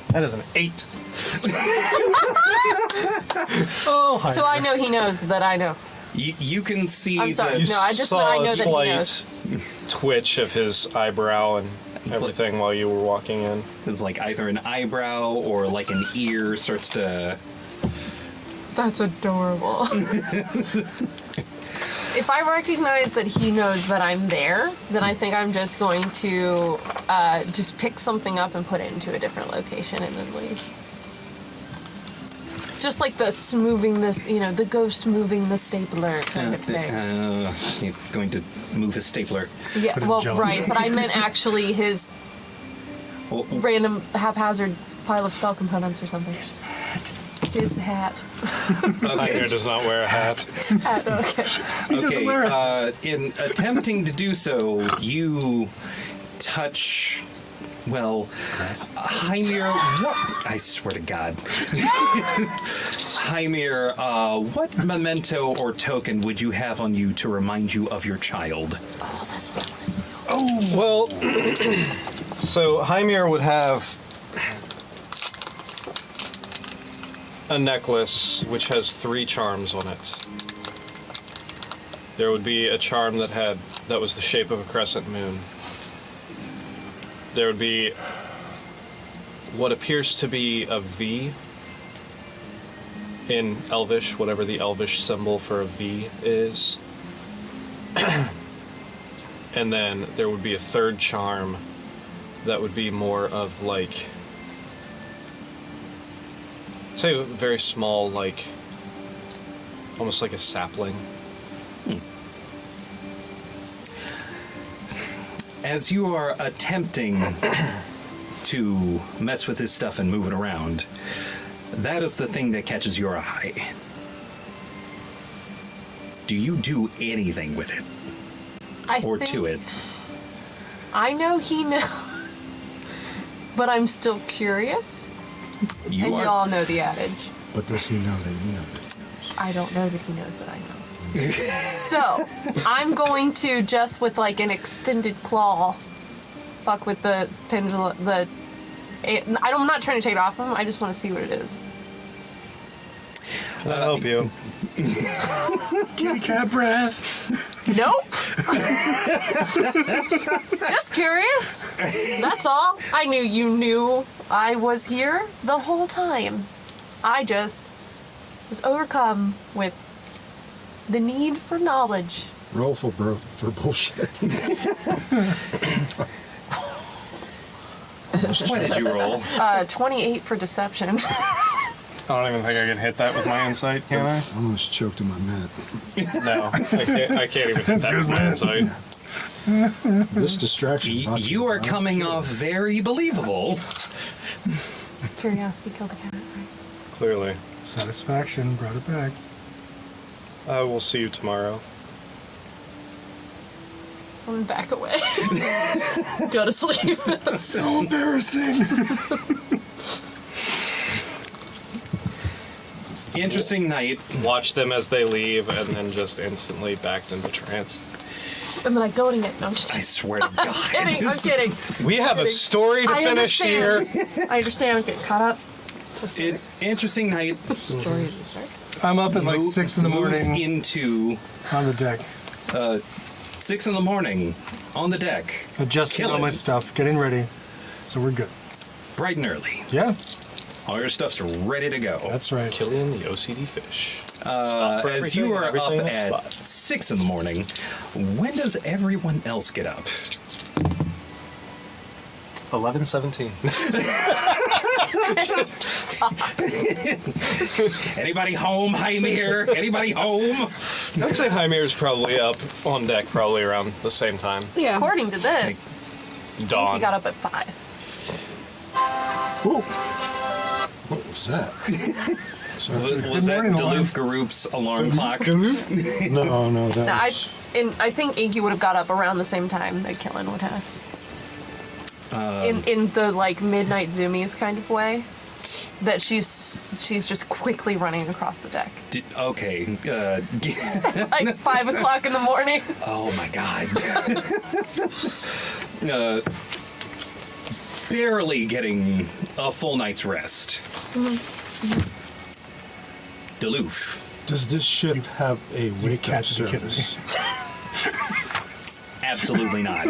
That is an 8. So I know he knows that I know. You can see I'm sorry. the No, I just meant I know that he knows. slight twitch of his eyebrow and everything while you were walking in. it's like either an eyebrow or like an ear starts to. That's adorable. If I recognize that he knows that I'm there, then I think I'm just going to just pick something up and put it into a different location and then leave. Just like the moving this, the ghost moving the stapler kind of thing. You're going to move his stapler. Yeah, Put a well, jump. right, but I meant actually his Well, random haphazard pile of spell components or something. His hat. Haemir does not wear a hat. Hat, okay. Okay, in attempting to do so, you touch. Well, Haemir, what? I swear to God. Haemir, what memento or token would you have on you to remind you of your child? Oh, that's what I want to see. Well, so Haemir would have a necklace which has 3 charms on it. There would be a charm that was the shape of a crescent moon. There would be what appears to be a V in Elvish, whatever the Elvish symbol for a V is. And then there would be a 3rd charm that would be more of like, say, a very small, like, almost like a sapling. As you are attempting to mess with this stuff and move it around, that is the thing that catches your eye. Do you do anything with it or to it? I know he knows, but I'm still curious. You You are. all know the adage. But does he know that you know that he knows? I don't know that he knows that I know. So, I'm going to just with like an extended claw, fuck with the pendulum. I'm not trying to take it off him. I just want to see what it is. Can I help you? Kitty cat breath. Nope. Just curious. That's all. I knew you knew I was here the whole time. I just was overcome with the need for knowledge. Roll for bullshit. What did you roll? 28 for deception. I don't even think I can hit that with my insight, can I? Almost choked in my mat. No, I can't even hit that with my insight. This distraction. brought You are by- coming off very believable. Curiosity killed the cat. Right? Clearly. Satisfaction brought it back. I will see you tomorrow. I'm back away. Go to sleep. So embarrassing. Interesting night. Watch them as they leave, and then just instantly backed into trance. And then I go to it. No, I'm just I swear to God. kidding. I'm kidding. We have a story to I finish understand. here. I understand. I'm getting caught up. Interesting night. Story of the start. I'm up at like Mo- 6 in the moves morning into on the deck, 6 in the morning on the deck, adjusting all Killing. my stuff, getting ready. So we're good. bright and early. Yeah, All your stuff's ready to go. that's right. Killian the OCD fish. As you are up everything in at spot. 6 in the morning, when does everyone else get up? 11:17. Anybody home, Haemir? Anybody home? I'd say Haimir's probably up on deck probably around the same time. Yeah. According to this, Dawn. he got up at 5. Ooh. What was that? Sorry. Was that morning, alarm. Duluth Garoop's alarm clock? No, that Now, was... I think Inky would have got up around the same time that Killen would have. In the like midnight zoomies kind of way, that she's just quickly running across the deck, Okay. like 5 o'clock in the morning. Oh my god. Barely getting a full night's rest. Duluth. Does this ship have a wake-up catch the kitten. service? Absolutely not.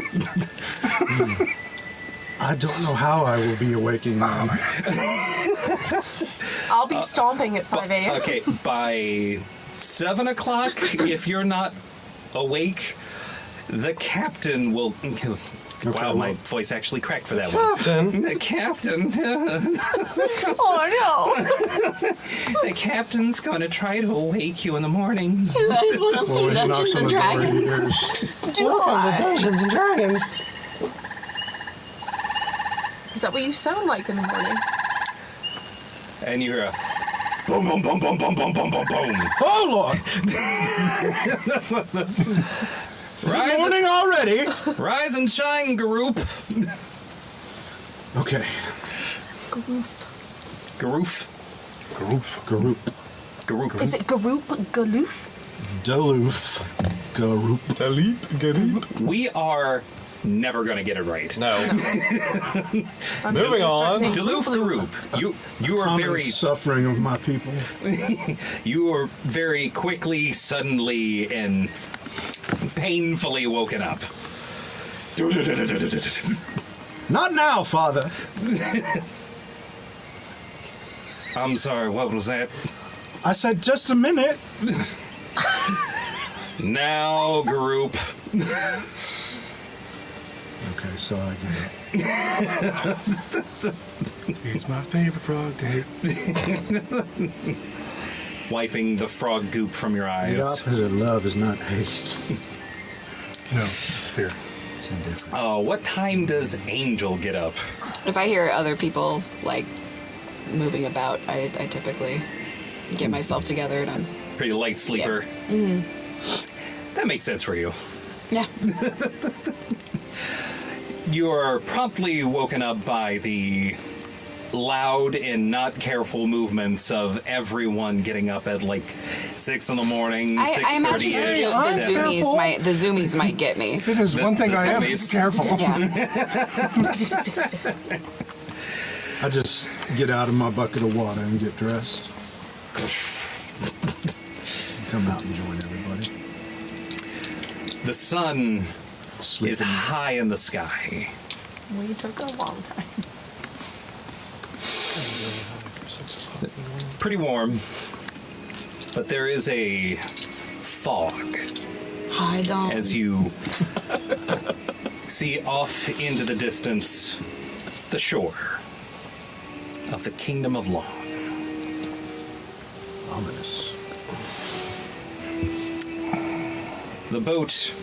I don't know how I will be awaking them. I'll be stomping at 5 a.m. Okay, by 7 o'clock, if you're not awake, the captain will. Wow, my voice actually cracked for that one. Captain. The captain. Oh The captain's gonna try to awake you in the morning. You guys want to Well, play when he knocks Dungeons on and the door, he Dragons? hears, Do I? Dungeons and Dragons. no! Is that what you sound like in the morning? And you hear a boom, boom, boom, boom, boom, boom, boom, boom, boom. "Oh, Lord! Rise, Morning already!" rise and shine, Garoop. Okay. Garoof. Garoop. Garoop. Is it Garoop Galoof? Duluth. Garoop. Galip. We are never gonna get it right. No. I'm Moving gonna start on. saying Duluth Garoop. Garoop. You are Common very suffering of my people. you are very quickly, suddenly, and painfully woken up. Not now, Father. I'm sorry, what was that? I said just a minute. Now, Garoop. Okay, so I get it. He's my favorite frog to hate. Wiping the frog goop from your The eyes. opposite of love is not hate. No, it's fear. It's indifferent. Oh, what time does Angel get up? If I hear other people like moving about, I typically get myself together and I'm Pretty light sleeper. That makes sense for you. yeah. You're promptly woken up by the loud and not careful movements of everyone getting up at like 6 in the morning, I imagine 6:30ish. the zoomies might get me. If there's one thing I am, that's it's careful. Yeah. I just get out of my bucket of water and get dressed. Come out and join everybody. The sun Sleep is in. high in the sky. We took a long time. Pretty warm, but there is a fog Hi, Dom. as you see off into the distance the shore of the Kingdom of Long. Ominous. The boat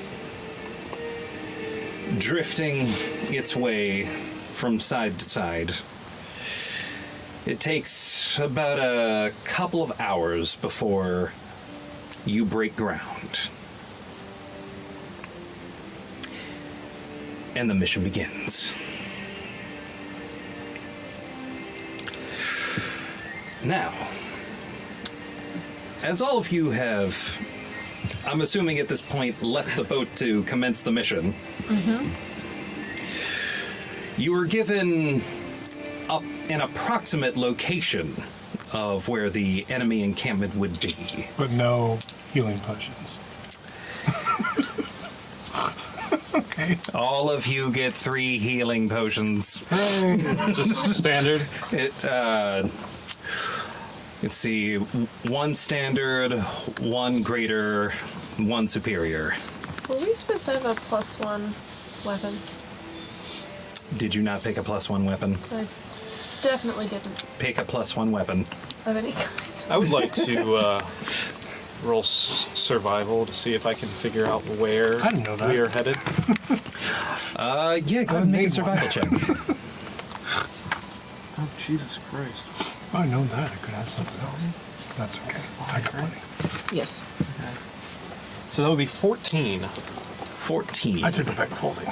drifting its way from side to side. It takes about a couple of hours before you break ground. And the mission begins. Now, as all of you have, I'm assuming at this point, left the boat to commence the mission, you were given an approximate location of where the enemy encampment would be. But no healing potions. Okay. All of you get 3 healing potions. Just standard. Let's see, 1 standard, 1 greater, 1 superior. Were we supposed to have a +1 weapon? Did you not pick a +1 weapon? I definitely didn't. Pick a +1 weapon. Of any kind. I would like to roll survival to see if I can figure out where I didn't know that. we are headed. Yeah, go ahead and make a survival check. Oh, Jesus Christ. If I'd known that, I could have something else. That's okay. I got plenty. Yes. So that would be 14. 14. I took a back holding.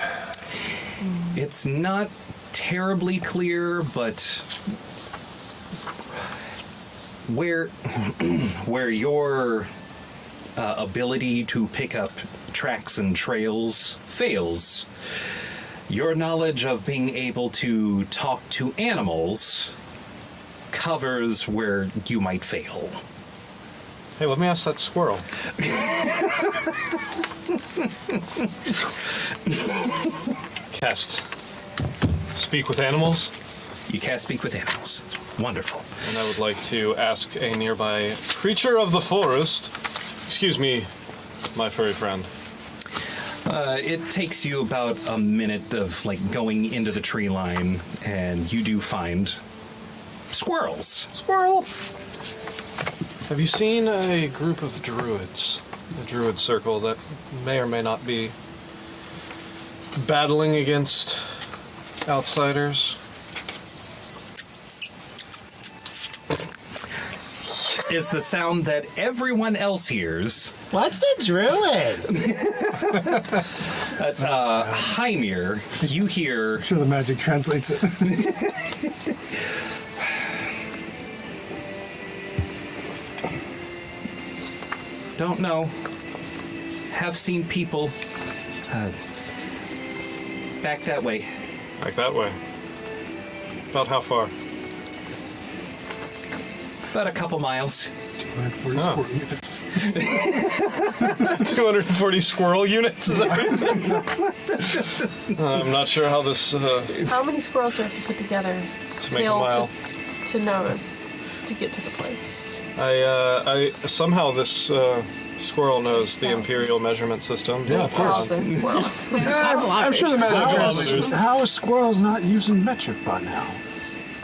It's not terribly clear, but where your ability to pick up tracks and trails fails, your knowledge of being able to talk to animals covers where you might fail. Hey, let me ask that squirrel. Cast speak with animals, You can't speak with animals. Wonderful. and I would like to ask a nearby creature of the forest. Excuse me, my furry friend. It takes you about a minute of going into the tree line, and you do find squirrels. Squirrel. Have you seen a group of druids? A druid circle that may or may not be battling against outsiders? Is the sound that everyone else hears. What's a druid? Haemir, you hear. I'm sure the magic translates it. Don't know. Have seen people. Back that way. Like that way. About how far? About a couple miles. 240 Oh. squirrel units. 240 squirrel units? Is that right? I'm not sure how this How many squirrels do I have to put together to make a mile. to Noah's to get to the place? I somehow this squirrel knows the imperial measurement system. Yeah, of course. 1,000 squirrels. I'm sure the Kilometers. How is squirrels not using metric by now?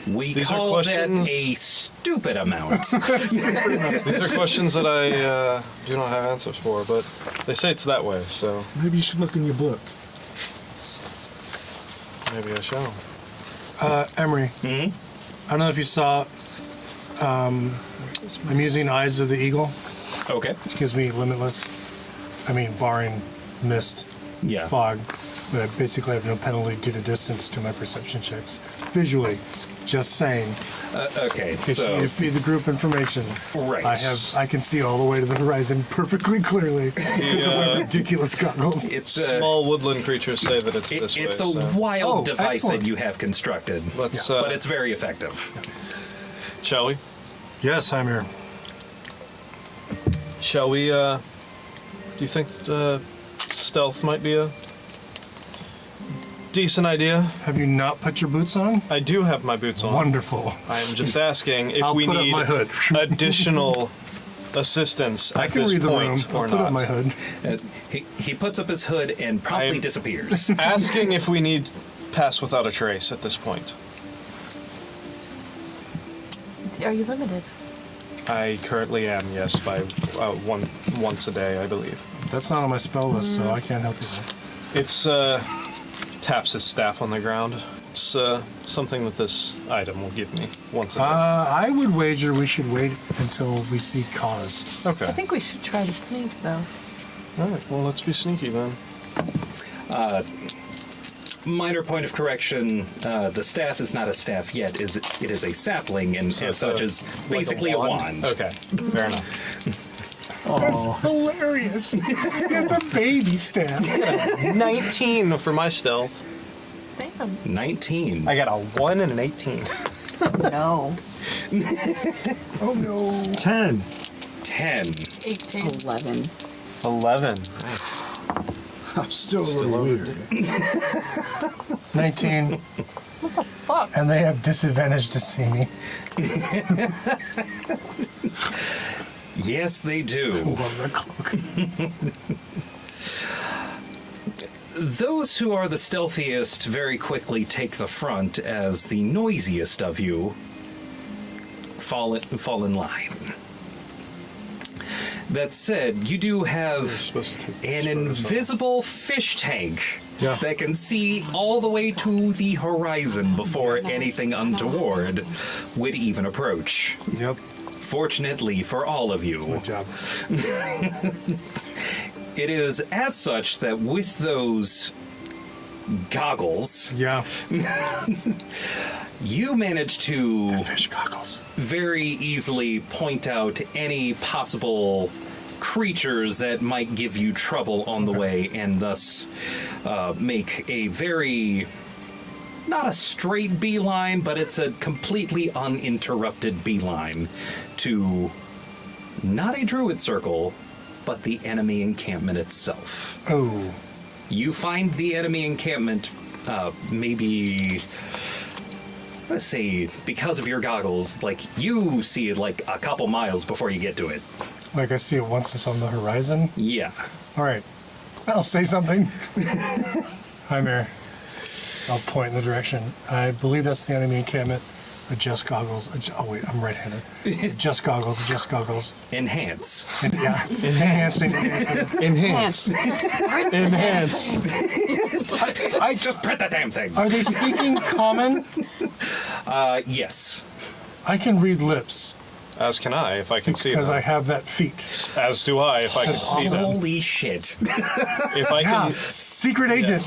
We These are call questions- that a stupid amount. These are questions that I do not have answers for, but they say it's that way, so Maybe you should look in your book. maybe I shall. Emery, I don't know if you saw, I'm using Eyes of the Eagle, Okay. which gives me limitless, barring mist, Yeah. fog, but I basically have no penalty due to distance to my perception checks. Visually, just saying. Okay. If So you feed the group information, Right. I can see all the way to the horizon perfectly clearly because of my ridiculous goggles. it's Small woodland creatures say that it's this way. it's a so wild Oh, device excellent. that you have constructed, let's, but it's very effective. shall we? Yes, I'm here. Shall we, do you think stealth might be a decent idea? Have you not put your boots on? I do have my boots on. Wonderful. I'm just asking if I'll we put up need my hood. additional assistance I at can this read the room. point I'll or put not. up my hood. He puts up his hood and promptly I'm- disappears. Asking if we need pass without a trace at this point. Are you limited? I currently am, yes, by once a day, I believe. That's not on my spell list, so I can't help you there. It's taps his staff on the ground. It's something that this item will give me once a day. I would wager we should wait until we see cause. Okay. I think we should try to sneak, though. All right. Well, let's be sneaky then. Minor point of correction: the staff is not a staff yet. It is a sapling, and So as it's such is basically a wand. Okay. Fair enough. That's hilarious. It's a baby staff. 19 for my stealth. Damn. 19. I got a 1 and an 18. No. Oh no. 10. 10. 18. 11. 11. Nice. I'm still a little weird. 19. What the fuck? And they have disadvantage to see me. Yes, they do. Love their cloak. Those who are the stealthiest very quickly take the front as the noisiest of you fall in line. That said, you do have supposed to take an this photo, so- invisible fish tank Yeah. that can see all the way to the horizon before anything untoward would even approach. Yep. Fortunately for all of you. Good job. It is as such that with those goggles, Yeah. you manage to Fish goggles. very easily point out any possible creatures that might give you trouble on the way, and thus make a very, not a straight beeline, but it's a completely uninterrupted beeline to not a druid circle, but the enemy encampment itself. Oh. You find the enemy encampment maybe, let's say, because of your goggles, like you see it like a couple miles before you get to it. Like I see it once it's on the horizon. Yeah. All right. I'll say something. Haemir. I'll point in the direction. I believe that's the enemy encampment. Adjust goggles. Oh, wait, I'm right-handed. Adjust goggles. Adjust goggles. Enhance. And, yeah. Enhancing. Enhance. Enhance. I just print the damn thing. Are they speaking common? Yes. I can read lips As can I, if I can see because them. I have that feat. As do I, if I can see them. Holy shit. If I Yeah. can, Secret agent.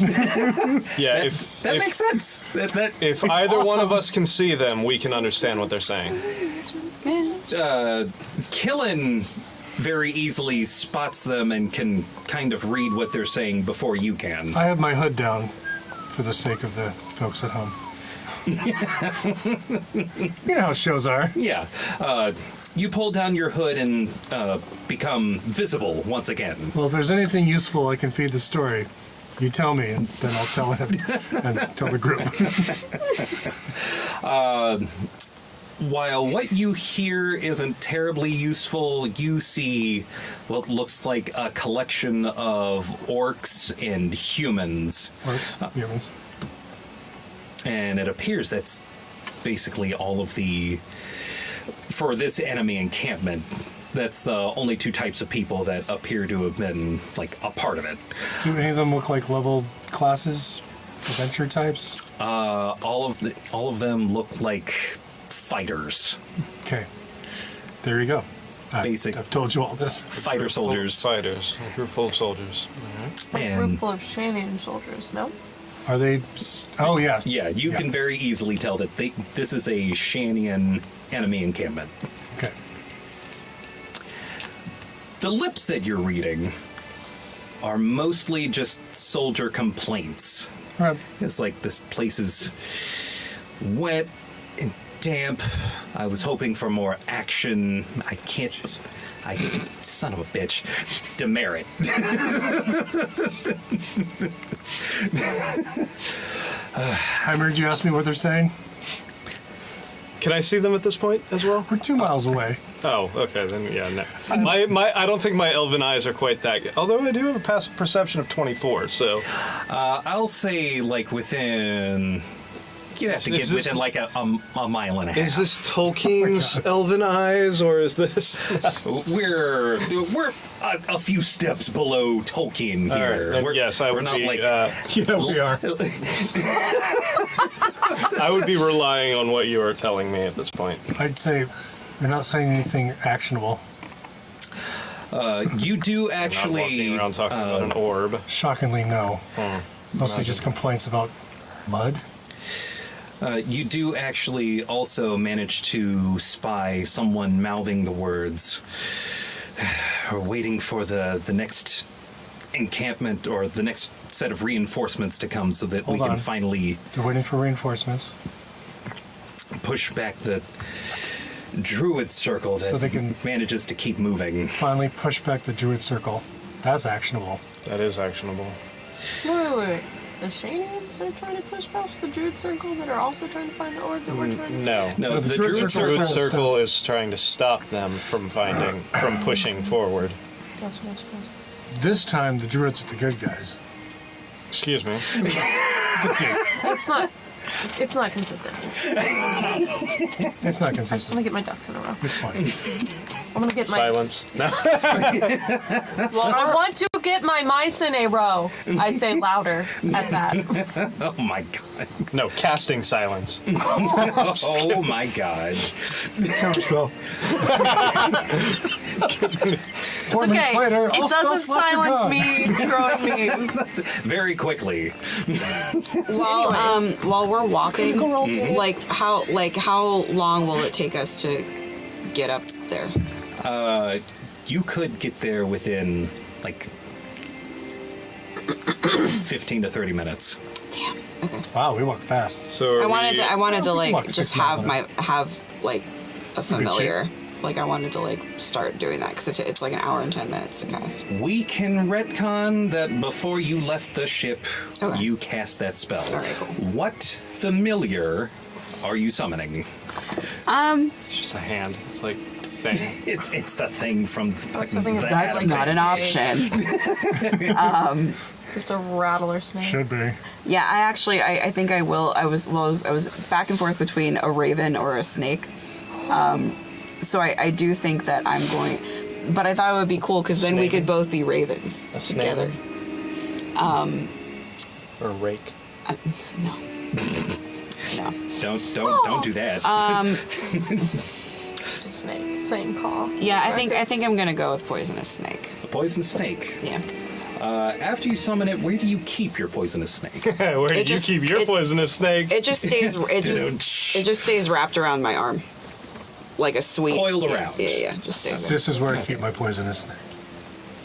yeah. If That makes sense. That if It's either one of awesome. us can see them, we can understand what they're saying. Killen very easily spots them and can kind of read what they're saying before you can. I have my hood down for the sake of the folks at home. You know how shows are. Yeah. You pull down your hood and become visible once again. Well, if there's anything useful I can feed the story, you tell me, and then I'll tell him and tell the group. While what you hear isn't terribly useful, you see what looks like a collection of orcs and humans. Works, humans. And it appears that's basically all of the... For this enemy encampment, that's the only two types of people that appear to have been, like, a part of it. Do any of them look like level classes, adventure types? All of them look like fighters. Okay, there you go. Basic. I've told you all this. Fighter soldiers. Fighters. A group full of soldiers. A And- group full of Shannon soldiers, no? Are they? Oh yeah. Yeah, you can very easily tell that this is a Shanian enemy encampment. Okay. The lips that you're reading are mostly just soldier complaints. All right. It's like this place is wet and damp. I was hoping for more action. Son of a bitch. Demerit. Haemir, did you ask me what they're saying? Can I see them at this point as well? We're 2 miles away. Oh, okay, then yeah, no. I don't think my elven eyes are quite that good. Although I do have a passive perception of 24, so I'll say like within... You'd have to Is get this- within like a mile and a half. is this Tolkien's elven eyes or is this We're a few steps below Tolkien All here. right, then We're, yes, I we're would not be like Yeah, we are. I would be relying on what you are telling me at this point. I'd say they're not saying anything actionable. you do Not actually. walking around talking about an orb. Shockingly, no. Mostly just complaints about mud. You do actually also manage to spy someone mouthing the words. We're waiting for the next encampment or the next set of reinforcements to come so that we Hold can on. finally. They're waiting for reinforcements. push back the Druid circle that So they can- manages to keep moving. Finally push back the Druid circle. That's actionable. That is actionable. Wait. The Shades are trying to push past the Druid circle that are also trying to find the orb that we're trying to... No. No, the the Druid Druid circle- circle. Druid circle is trying to stop them from pushing forward. Gotcha. This time, the Druids are the good guys. Excuse me. It's not consistent. It's not I just consistent. want to get my ducks in a row. It's fine. I'm going to get my... Silence. No. Well, I want to get my mice in a row. I say louder at that. Oh my god. No, casting silence. Oh my god. Counterspell. It's 4 minutes okay. later, It I'll doesn't spell slot your silence gun. me growing these. Very quickly. While we're walking, like how long will it take us to get up there? You could get there within like 15 to 30 minutes. Damn. Okay. Wow, we walk fast. So I wanted to Walk like 6 just miles have like a familiar. Like I wanted to like start doing that because it's like an hour and 10 minutes to cast. We can retcon that before you left the ship, Okay. you cast that spell. Alright, cool. What familiar are you summoning? It's just a hand. It's like thing. It's the thing from something the about, Adam. like, an option. Just a rattler snake. Should be. Yeah, I think I will. I was back and forth between a raven or a snake. So I do think that I'm going, but I thought it would be cool because then we could both be ravens A together. Or rake. No. Don't do that. It's a snake. Same call. Yeah, I think I'm gonna go with poisonous snake. A poisonous snake. Yeah. After you summon it, where do you keep your poisonous snake? Where did just- you keep your it- poisonous snake? It just stays. It just stays wrapped around my arm, like a sweet. Coiled yeah, around. Yeah. Just stays there. This is where I keep my poisonous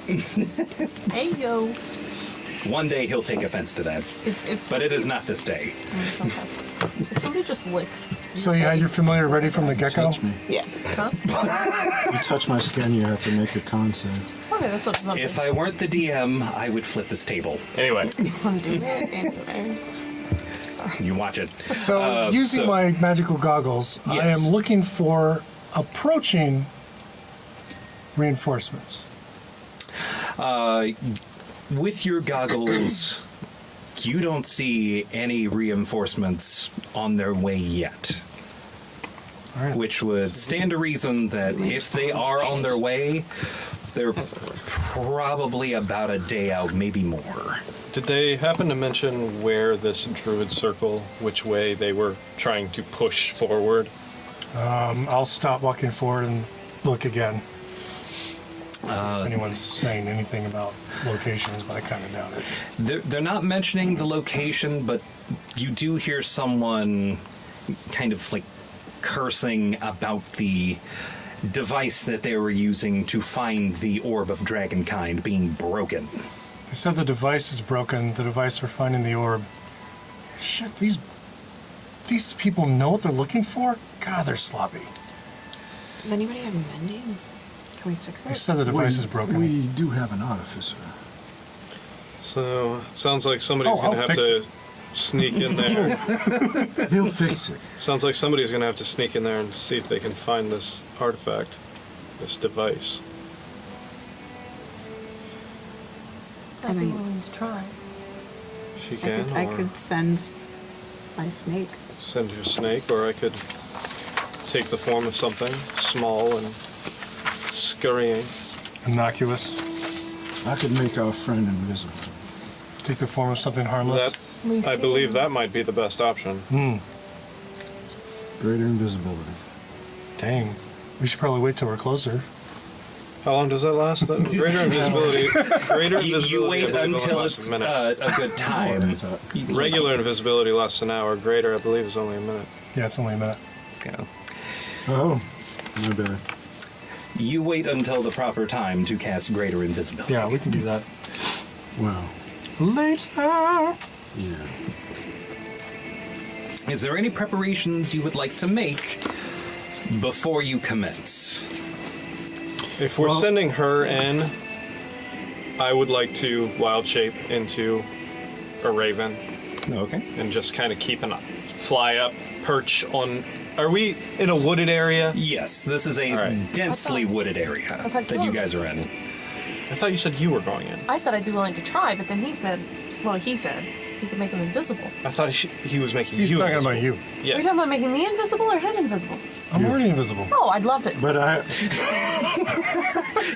snake. Hey, yo. One day he'll take offense to that, If but it is not this day. If somebody just licks. So you had your familiar ready from the get-go? Touch me. Yeah. Huh? You touch my skin, you have to make a con save. Okay, that's what I'm If I weren't the DM, I would flip this table. Anyway, I'm doing it anyways. Sorry. You watch it. So, using so- my magical goggles, I Yes. am looking for approaching reinforcements. With your goggles, you don't see any reinforcements on their way yet. All right. Which would stand to reason that if they are on their way, they're probably about a day out, maybe more. did they happen to mention where this druid circle, which way they were trying to push forward? I'll stop walking forward and look again. If anyone's saying anything about locations, but I kind of doubt it. They're not mentioning the location, but you do hear someone kind of like cursing about the device that they were using to find the orb of dragonkind being broken. They said the device is broken. The device for finding the orb. Shit, these people know what they're looking for? God, they're sloppy. Does anybody have mending? Can we fix They it? said the device is broken. We do have an artificer. So, it sounds like somebody's Oh, going I'll to have fix to sneak in there. He'll fix it. Sounds like somebody's going to have to sneak in there and see if they can find this artifact, this device. I'd be mean- willing to try. She can, I or could send my snake. send your snake, or I could take the form of something small and scurrying. Innocuous. I could make our friend invisible. Take the form of something harmless. That, I believe that might be the best option. Greater invisibility. Dang. We should probably wait till we're closer. How long does that last? Then? Greater invisibility. Greater invisibility. You I wait believe, only until lasts it's a minute. a good time. Regular invisibility lasts an hour. Greater, I believe, is only a minute. Yeah, it's only a minute. Yeah. Oh, my bad. You wait until the proper time to cast greater invisibility. Yeah, we can do that. Wow. Later. Yeah. Is there any preparations you would like to make before you commence? If we're sending her in, I would like to wild shape into a raven Okay. and just kind of fly up, perch on. Are we in a wooded area? Yes, this is a All right. densely wooded area thought that you guys are in. I thought you said you were going in. I said I'd be willing to try, but then he said he could make him invisible. I thought he was making He's you talking invisible. about you. Are Yeah. you talking about making me invisible or him invisible? I'm already invisible. Oh, I'd loved it. But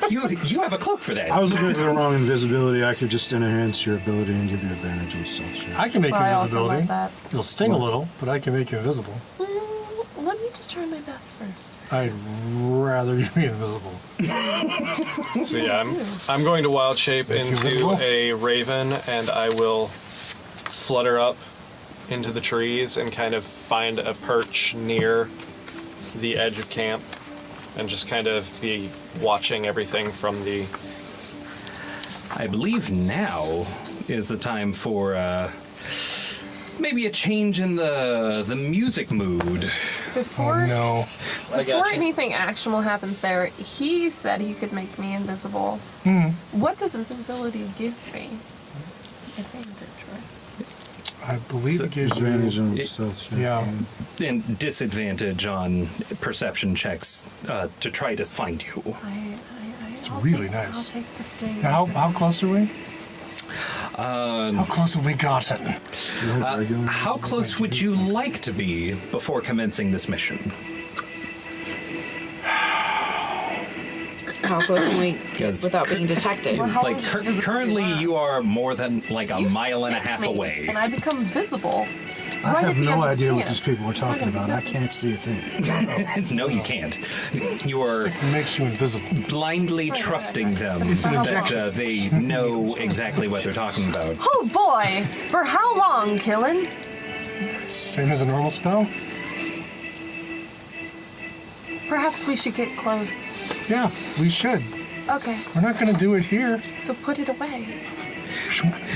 You have a cloak for that. I was looking at the wrong invisibility. I could just enhance your ability and give you advantage on stealth check. I can make Well, you I also invisibility. love that. You'll sting a little, but I can make you invisible. Let me just try my best first. I'd rather you be invisible. So yeah, I'm going to wild shape Make you into invisible? a raven, and I will flutter up into the trees and kind of find a perch near the edge of camp, and just kind of be watching everything from the. I believe now is the time for maybe a change in the music mood. Before Oh, no. before anything actionable happens there, he said he could make me invisible. What does invisibility give me? Advantage, right? I believe it gives Advantage you. on It- stealth check. Yeah. And disadvantage on perception checks to try to find you. I'll really take, nice. I'll take the sting. Now, how close are we? How close have we gotten? How close would you like to be before commencing this mission? How close can we get Because without being detected? Well, how Like long does invisibility currently, you last? are more than like a You mile and a sick half me, away. and I become visible. I right have at the edge no of idea what camp. these people were It's not talking gonna be about. I good. can't see a thing. No, you can't. You are It makes you invisible. blindly trusting them It's an that injection. they know exactly what they're talking about. Oh boy! For how long, Killen? Same as a normal spell? Perhaps we should get close. Yeah, we should. Okay, We're not going to do it here. so put it away.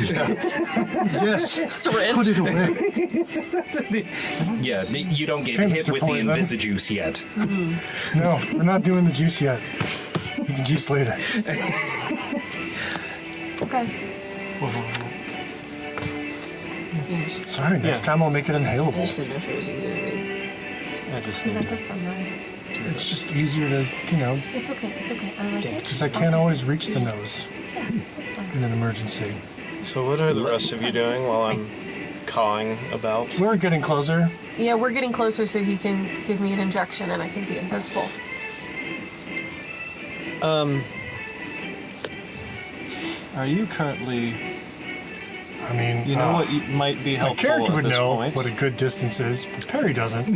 Yes. Syringe. Put it away. Yeah, you don't get Okay, hit Mr. with Poison. the Invisijuice yet. No, we're not doing the juice yet. You can juice later. Okay. Sorry, next time I'll make it I inhalable. just didn't know if it was easier to read. I just That need. does sound right. It's just easier to, It's okay. It's okay. I like it. because I can't always reach the nose Yeah, that's fine. in an emergency. So what are the rest of you doing while I'm cawing about? We're getting closer. Yeah, we're getting closer so he can give me an injection and I can be invisible. Are you currently? I mean, You know what might be my helpful character at would this know point? what a good distance is, but Perry doesn't.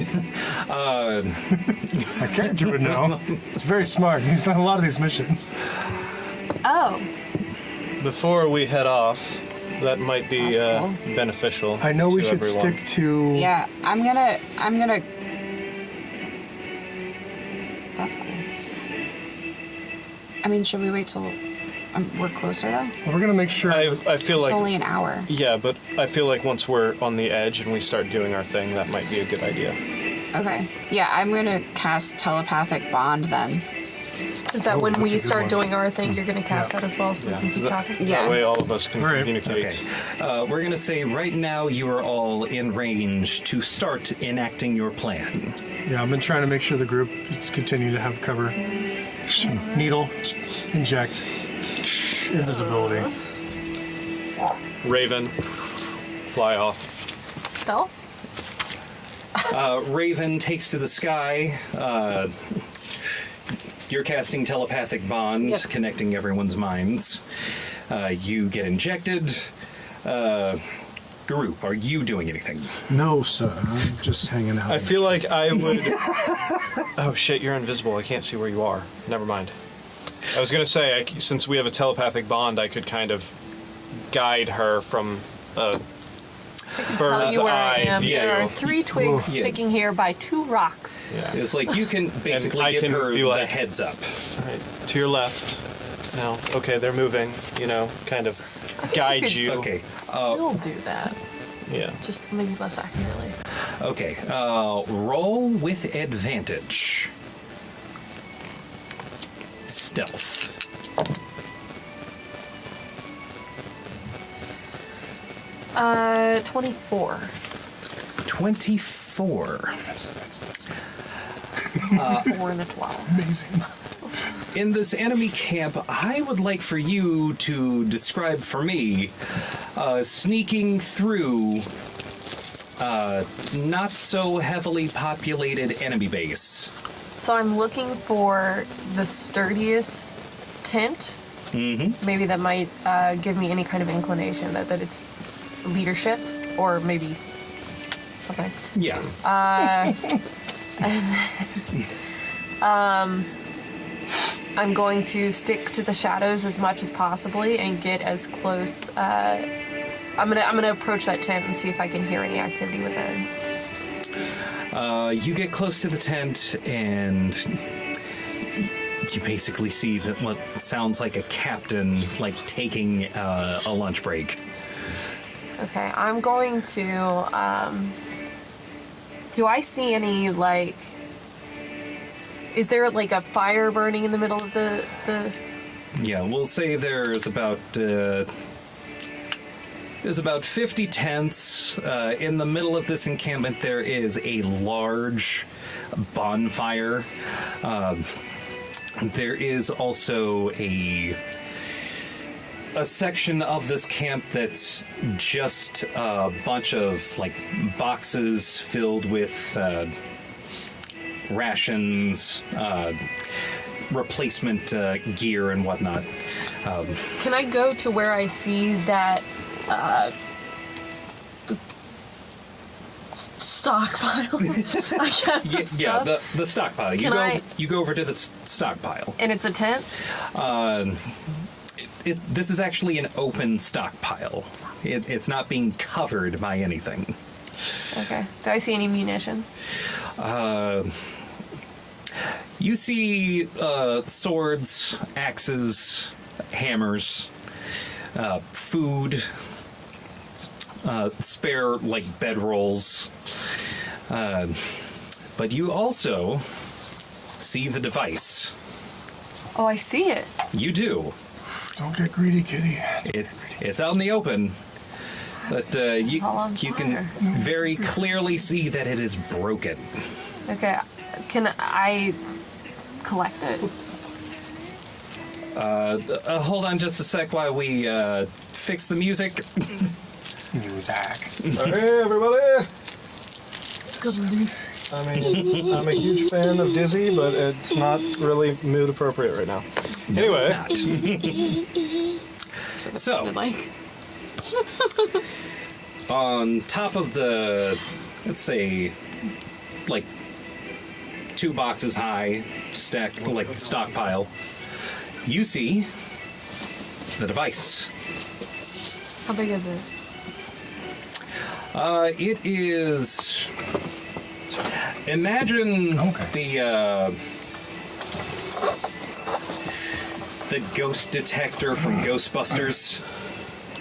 My character would know. He's very smart. and He's done a lot of these missions. Oh, Before we head off, that might be That's cool. beneficial. I know we to should everyone. stick to. Yeah, I'm gonna. That's cool. I mean, should we wait till we're closer though? We're gonna make sure. I feel It's like only an hour. yeah, but I feel like once we're on the edge and we start doing our thing, that might be a good idea. Okay. Yeah, I'm gonna cast telepathic bond then. is that Oh, when that's a we good start one. doing our thing, you're going to cast that as well so we can keep talking? Yeah. That way, all of us can Right. communicate. Okay. We're going to say right now you are all in range to start enacting your plan. Yeah, I've been trying to make sure the group is continue to have cover. Needle, inject, invisibility. Raven, fly off. Stealth? Raven takes to the sky. You're casting telepathic bond, Yep. connecting everyone's minds. You get injected. Guru, are you doing anything? No, sir. I'm just hanging out. I feel like I would. Oh shit! You're invisible. I can't see where you are. Never mind. I was gonna say, since we have a telepathic bond, I could kind of guide her from a Tell bird's you where I eye am. view. There are 3 twigs Yeah. sticking here by 2 rocks. Yeah. It's like you can basically I give can her be the like- heads up. All right, to your left. Now, okay, they're moving. You know, kind of guide could- you. Okay. Still do that, Yeah. just maybe less accurately. Okay, roll with advantage. Stealth. 24. 24. 4 and a 12. Amazing. In this enemy camp, I would like for you to describe for me sneaking through not so heavily populated enemy base. So I'm looking for the sturdiest tent. Mm-hmm. Maybe that might give me any kind of inclination that it's leadership, or maybe. Okay. Yeah. I'm going to stick to the shadows as much as possibly and get as close. I'm gonna approach that tent and see if I can hear any activity within. You get close to the tent and you basically see that what sounds like a captain taking a lunch break. Okay, I'm going to. Do I see any Is there a fire burning in the middle of the? Yeah, we'll say there's about 50 tents. In the middle of this encampment, there is a large bonfire. There is also a section of this camp that's just a bunch of boxes filled with rations, replacement gear and whatnot. Can I go to where I see that stockpile? I guess of Yeah, stuff. the stockpile. You go over to the stockpile. And it's a tent. This is actually an open stockpile. It's not being covered by anything. Okay. Do I see any munitions? You see swords, axes, hammers, food, spare bedrolls. But you also see the device. Oh, I see it. You do. Don't get greedy, kitty. It's out in the open, but you can very clearly see that it is broken. Okay. Can I collect it? Hold on just a sec while we fix the music. Hey, everybody! I'm a huge fan of Dizzy, but it's not really mood appropriate right now. Anyway. So, on top of the, let's say, 2 boxes high, stacked stockpile, you see the device. How big is it? It is. Imagine the ghost detector from Ghostbusters.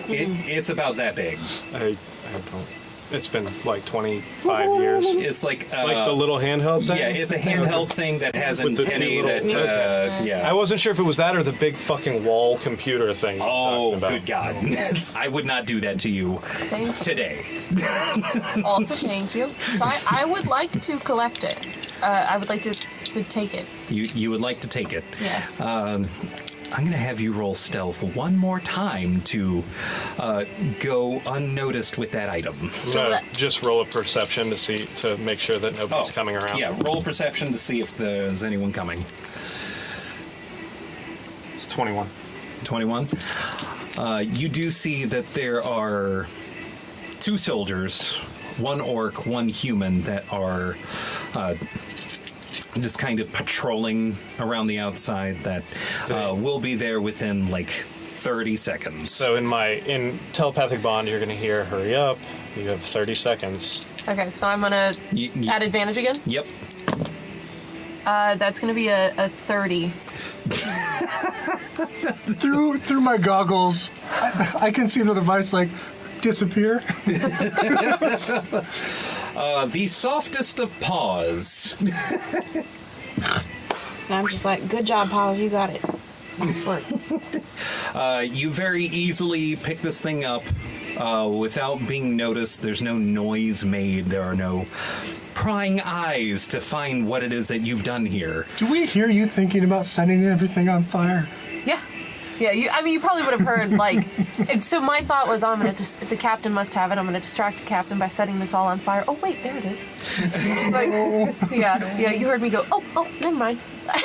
It's about that big. I don't. It's been 25 years. It's like the little handheld thing? Yeah, it's a handheld thing that has With the antennae two little- that, yeah. I wasn't sure if it was that or the big fucking wall computer thing. you're Oh, talking about. good God. I would not do that to you Thank you. today. Also, thank you. So I would like to collect it. I would like to take it. You would like to take it. Yes. I'm going to have you roll stealth one more time to go unnoticed with that item. Just roll a perception to make sure that nobody's coming around. Yeah, roll perception to see if there's anyone coming. It's 21. 21. You do see that there are 2 soldiers, 1 orc, 1 human, that are just kind of patrolling around the outside that will be there within 30 seconds. So in telepathic bond, you're going to hear, hurry up, you have 30 seconds. Okay, so I'm gonna add advantage again. Yep. That's gonna be a 30. Through my goggles, I can see the device disappear. The softest of paws. And I'm just like, good job, Paws, you got it. Nice work. You very easily pick this thing up without being noticed. There's no noise made. There are no prying eyes to find what it is that you've done here. Do we hear you thinking about setting everything on fire? Yeah. Yeah, you probably would have heard, like... So my thought was, I'm going to the captain must have it. I'm going to distract the captain by setting this all on fire. Oh, wait, there it is. Like, yeah, you heard me go, oh, never mind.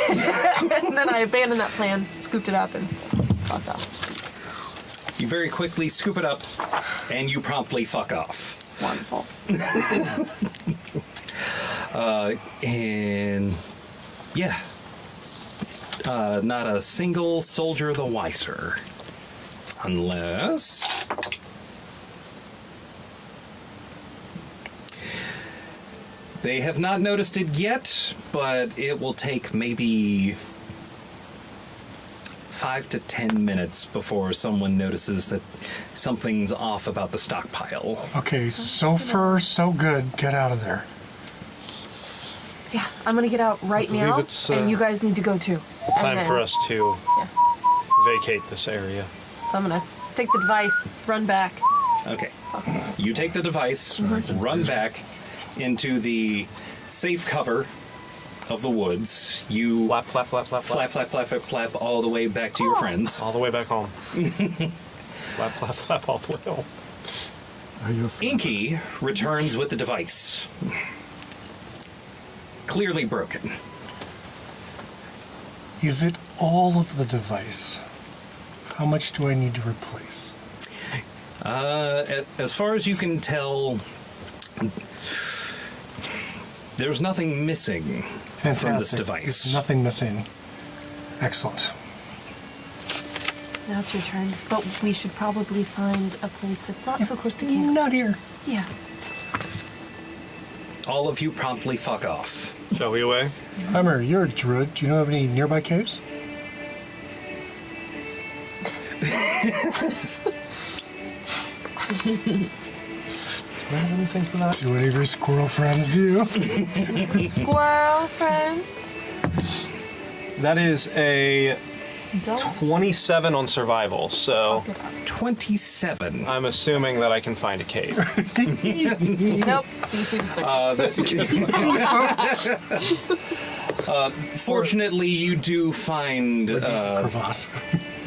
And then I abandoned that plan, scooped it up, and fucked off. You very quickly scoop it up, and you promptly fuck off. Wonderful. And yeah, not a single soldier the wiser, unless they have not noticed it yet, but it will take maybe 5 to 10 minutes before someone notices that something's off about the stockpile. Okay, so far, so good. Get out of there. Yeah, I'm going to get out right believe now, it's, and you guys need to go too. Time for us to vacate this area. So I'm going to take the device, run back. Okay. You take the device, run back into the safe cover of the woods. You Flap, flap, flap, flap, flap. flap, flap, flap, flap, flap all the way back to your friends. All the way back home. Flap, flap, flap all the way home. Are you Inky returns with the device. Clearly broken. Is it all of the device? How much do I need to replace? As far as you can tell, there's nothing missing Fantastic. from this device. There's nothing missing. Excellent. Now it's your turn, but we should probably find a place that's not so close to camp. Not here. Yeah. All of you promptly fuck off. Shall we away? Haemir, you're a druid. Do you know of any nearby caves? Do I have anything for that? Do any of your squirrel friends do? Squirrel friend. That is a Don't 27 on survival, so fuck it up. 27. I'm assuming that I can find a cave. Nope. DC was 30. Fortunately, you do find Crevasse.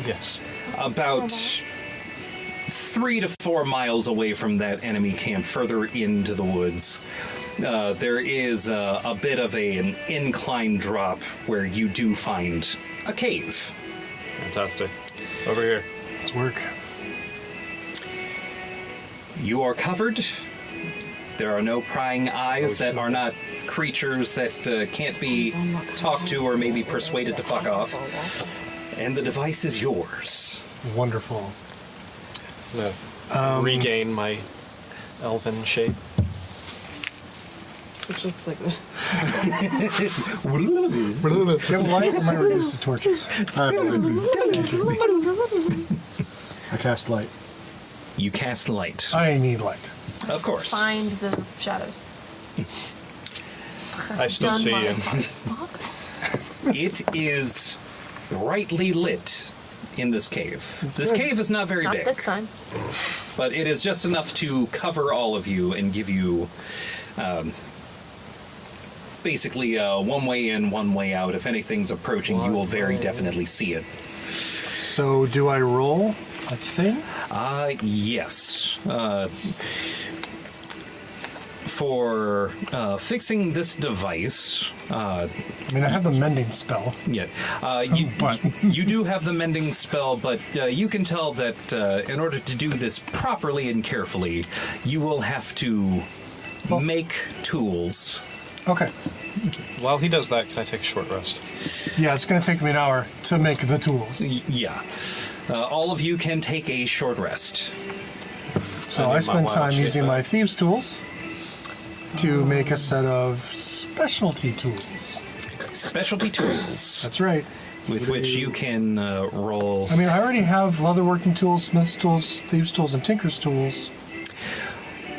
Yes. about 3 to 4 miles away from that enemy camp, further into the woods. There is a bit of an incline drop where you do find a cave. Fantastic. Over here. Let's work. You are covered. There are no prying eyes that are not creatures that can't be talked to or maybe persuaded to fuck off. And the device is yours. Wonderful. I'm gonna regain my elven shape. Which looks like this. Do you have light? I might reduce the torches. I cast light. You cast light. I need light. Of course. Find the shadows. I still Done see by you. fuck. It is brightly lit in this cave. This good. cave is not very Not big, this time. but it is just enough to cover all of you and give you basically one way in, one way out. If anything's approaching, you will very definitely see it. So, do I roll a thing? Yes. For fixing this device, I mean, I have the mending spell. yeah, But- you do have the mending spell, but you can tell that in order to do this properly and carefully, you will have to make tools. Okay. While he does that, can I take a short rest? Yeah, it's going to take me an hour to make the tools. Yeah. All of you can take a short rest. So I I need spend my time wild using shape my back. thieves' tools to make a set of specialty tools. Specialty tools That's right. with which you can roll. I mean, I already have leatherworking tools, smith's tools, thieves' tools, and tinker's tools.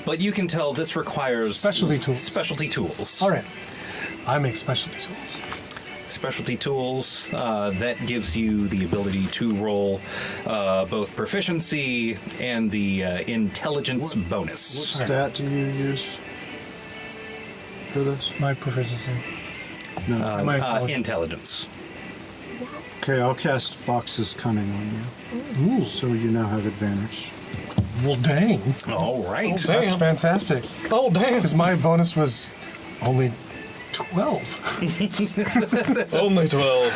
But you can tell this requires Specialty tools. Specialty tools. All right. I make specialty tools. Specialty tools, that gives you the ability to roll both proficiency and the intelligence What bonus. stat do you use for this? My proficiency. No. My intelligence. Intelligence. Okay, I'll cast Fox's Cunning on you. Ooh. So you now have advantage. Well, dang. All right. Damn. That's fantastic. Oh, damn. Because my bonus was only 12. Only 12.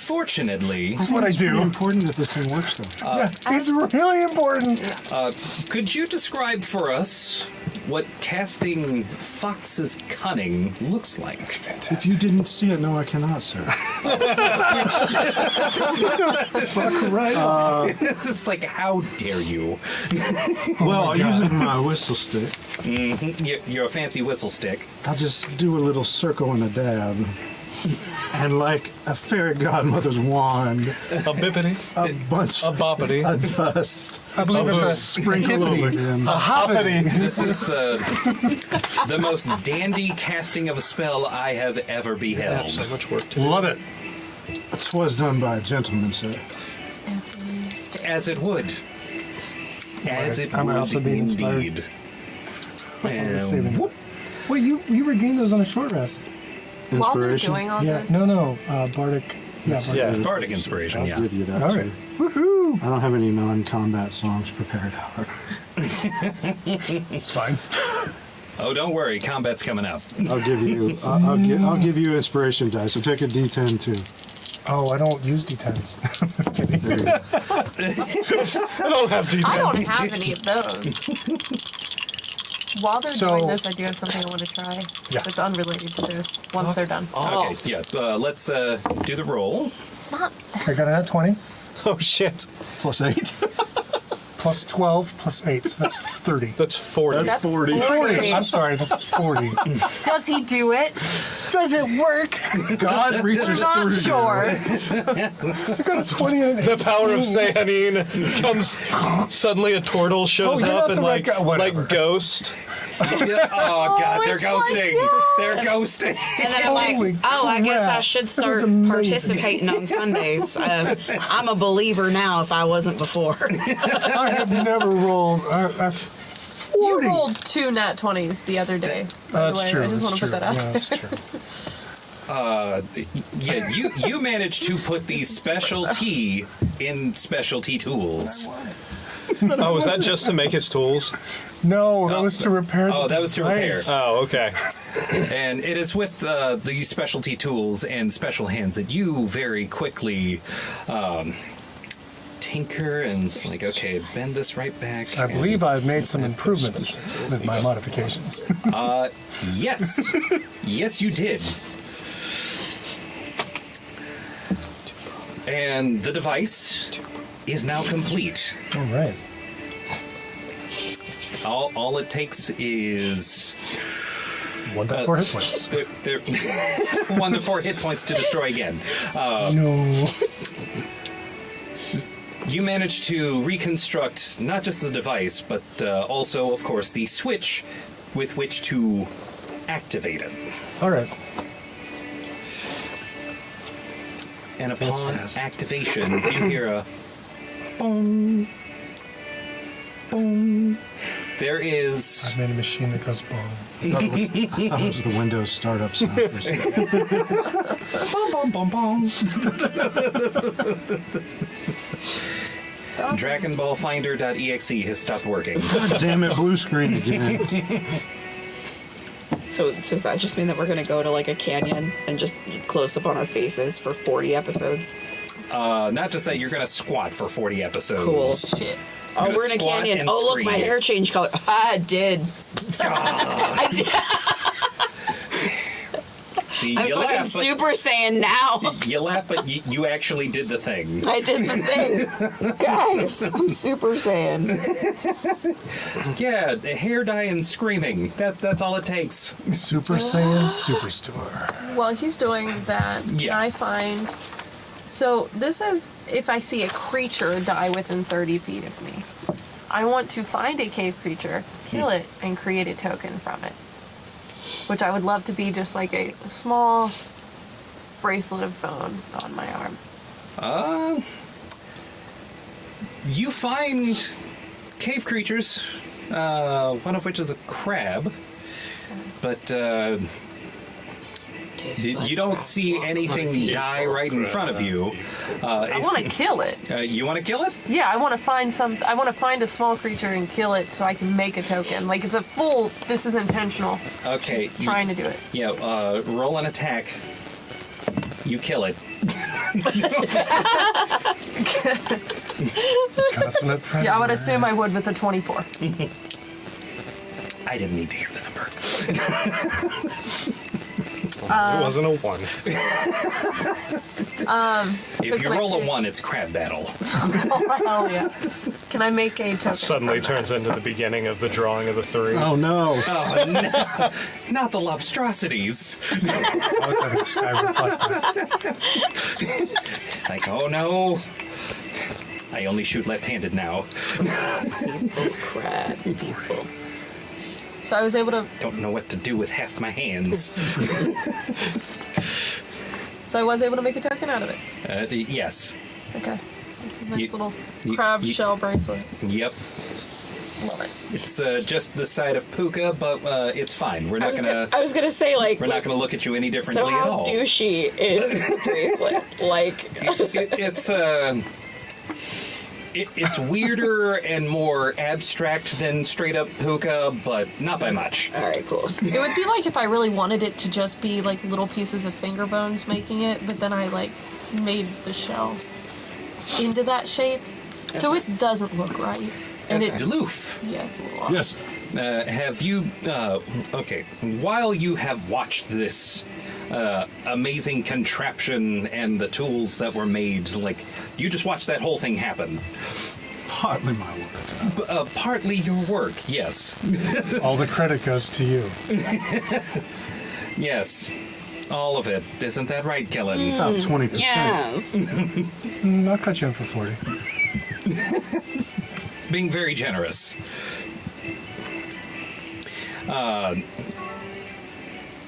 Fortunately, That's what I It's pretty do. important that this thing works, though. Yeah, it's really important. could you describe for us what casting Fox's Cunning looks like? If you didn't see it, no, I cannot, sir. It's just like, how dare you? Well, using my whistle stick, You're a fancy whistle stick. I'll just do a little circle and a dab. And like a fairy godmother's wand, A bippity. a bunch A boppity. of dust. I believe I'll it's a just sprinkle over him. A hoppity. This is the most dandy casting of a spell I have ever beheld. So much work to do. Love it. It was done by a gentleman, sir. As it would. As it I'm would also being inspired. indeed. Saving And it. whoop, Wait, you regained those on a short rest. While they're Inspiration. doing all Yeah, this, no, Bardic. Yeah, Bardic. Yeah. Bardic inspiration, I'll yeah. give you that, All too. right. Woohoo! I don't have any non-combat songs prepared, however. It's fine. Oh, don't worry, combat's coming up. I'll give you. I'll give you inspiration dice. So take a D10 too. Oh, I don't use D10s. Just kidding. There you go. I don't have D10. I don't have any of those. While they're So- doing this, I do have something I want to try. Yeah. That's unrelated to this. Once they're done. Okay, yeah, let's do the roll. It's not I got a nat 20. Oh, shit. Plus 8. Plus 12 plus 8, so that's 30. That's 40. That's 40. 40. I'm sorry, that's 40. Does he do it? Does it work? God We're reaches not through. sure. I got a 20 and an The power of 18. Sayhanine comes. Suddenly a turtle shows Oh, you're up not and the right guy. Whatever. like ghost. Oh, God, they're it's like ghosting. that. They're ghosting. And then I'm Holy like, oh, I guess I crap. should That start was amazing. participating on Sundays. I'm a believer now if I wasn't before. I have never rolled. You 40. rolled 2 nat 20s the other day. By the That's way. true. I just want that's to put that out true. there. Yeah, that's true. Yeah, you managed to put the specialty in specialty tools. Oh, was that just to make his tools? No, that was to repair. Oh, the that was to repair. device. Oh, okay. And it is with the specialty tools and special hands that you very quickly tinker and it's like, okay, bend this right back. I believe I've made some improvements with my modifications. Yes. Yes, you did. And the device is now complete. All right. All it takes is 1 to 4 hit points. there 1 to 4 hit points to destroy again. No. You managed to reconstruct not just the device, but also, of course, the switch with which to activate it. All right. And upon fast. activation, you hear a boom, boom. There is I've made a machine that goes boom. That was the Windows startup sound. bom, bom, bom, bom. DragonBallFinder.exe has stopped working. God damn it, blue screen again. So does that just mean that we're going to go to like a canyon and just close up on our faces for 40 episods? Not just that, you're going to squat for 40 episodes. Cool. Shit. Oh, gonna we're in a squat canyon. and Oh, look, my scream. hair changed color. I did. I did. See, I'm you fucking laugh, but, Super Saiyan now. you laugh, but you actually did the thing. I did the thing. Guys, I'm Super Saiyan. Yeah, the hair dye and screaming. That's all it takes. Super Saiyan Superstore. While he's doing that, Yeah. I find. So this is if I see a creature die within 30 feet of me. I want to find a cave creature, kill it, and create a token from it. Which I would love to be just like a small bracelet of bone on my arm. You find cave creatures, one of which is a crab, but you don't see anything die right in front of you. I want to kill it. You want to kill it? Yeah, I want to find I want to find a small creature and kill it so I can make a token. Like it's a full. This is intentional. Okay. Just trying to do it. Yeah. Roll an attack. You kill it. Consummate predator. Yeah, I would assume I would with a 24. I didn't need to hear the number. It wasn't a 1. If you can I roll a create- 1, it's crab battle. Oh, hell yeah. Can I make a token? Suddenly from turns into the beginning of the drawing of the 3. Oh no! Oh, no. Not the lobstrosities. I was having Skyrim flashbacks. Like, oh no. I only shoot left-handed now. Crap. People. So I was able to. Don't know what to do with half my hands. So I was able to make a token out of it. Yes. Okay. So this is a nice You- little you- crab you- shell bracelet. Yep. Love it. It's just the side of Puka, but it's fine. We're not I was gonna say like. We're not gonna look at you any So differently at how all. douchey is the bracelet? Like. It's weirder and more abstract than straight up Puka, but not by much. All right, cool. It would be like if I really wanted it to just be like little pieces of finger bones making it, but then I like made the shell into that shape. So it doesn't look right. And it, Duluth, yeah, it's a little off. Yes. have you? Okay, while you have watched this amazing contraption and the tools that were made, like you just watched that whole thing happen. Partly my work. Partly your work, yes. All the credit goes to you. Yes. All of it. Isn't that right, Kellen? About 20%. Yes. I'll cut you in for 40. Being very generous.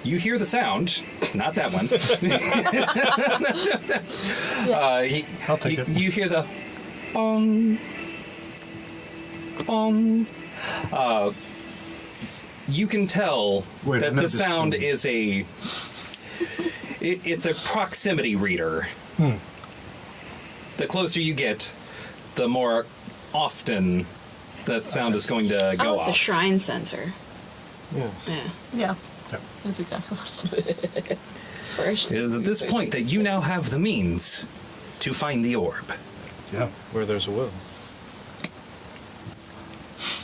You hear the sound, not that one. I'll take it. You hear the bong, bong. You can tell Wait, I that know the this sound tune. is it's a proximity reader. The closer you get, the more often that sound is going to go Oh, it's off. a shrine sensor. Yes. Yeah. Yeah, Yep. that's exactly what it is. It is at this point that you now have the means to find the orb. Yeah, Where there's a will.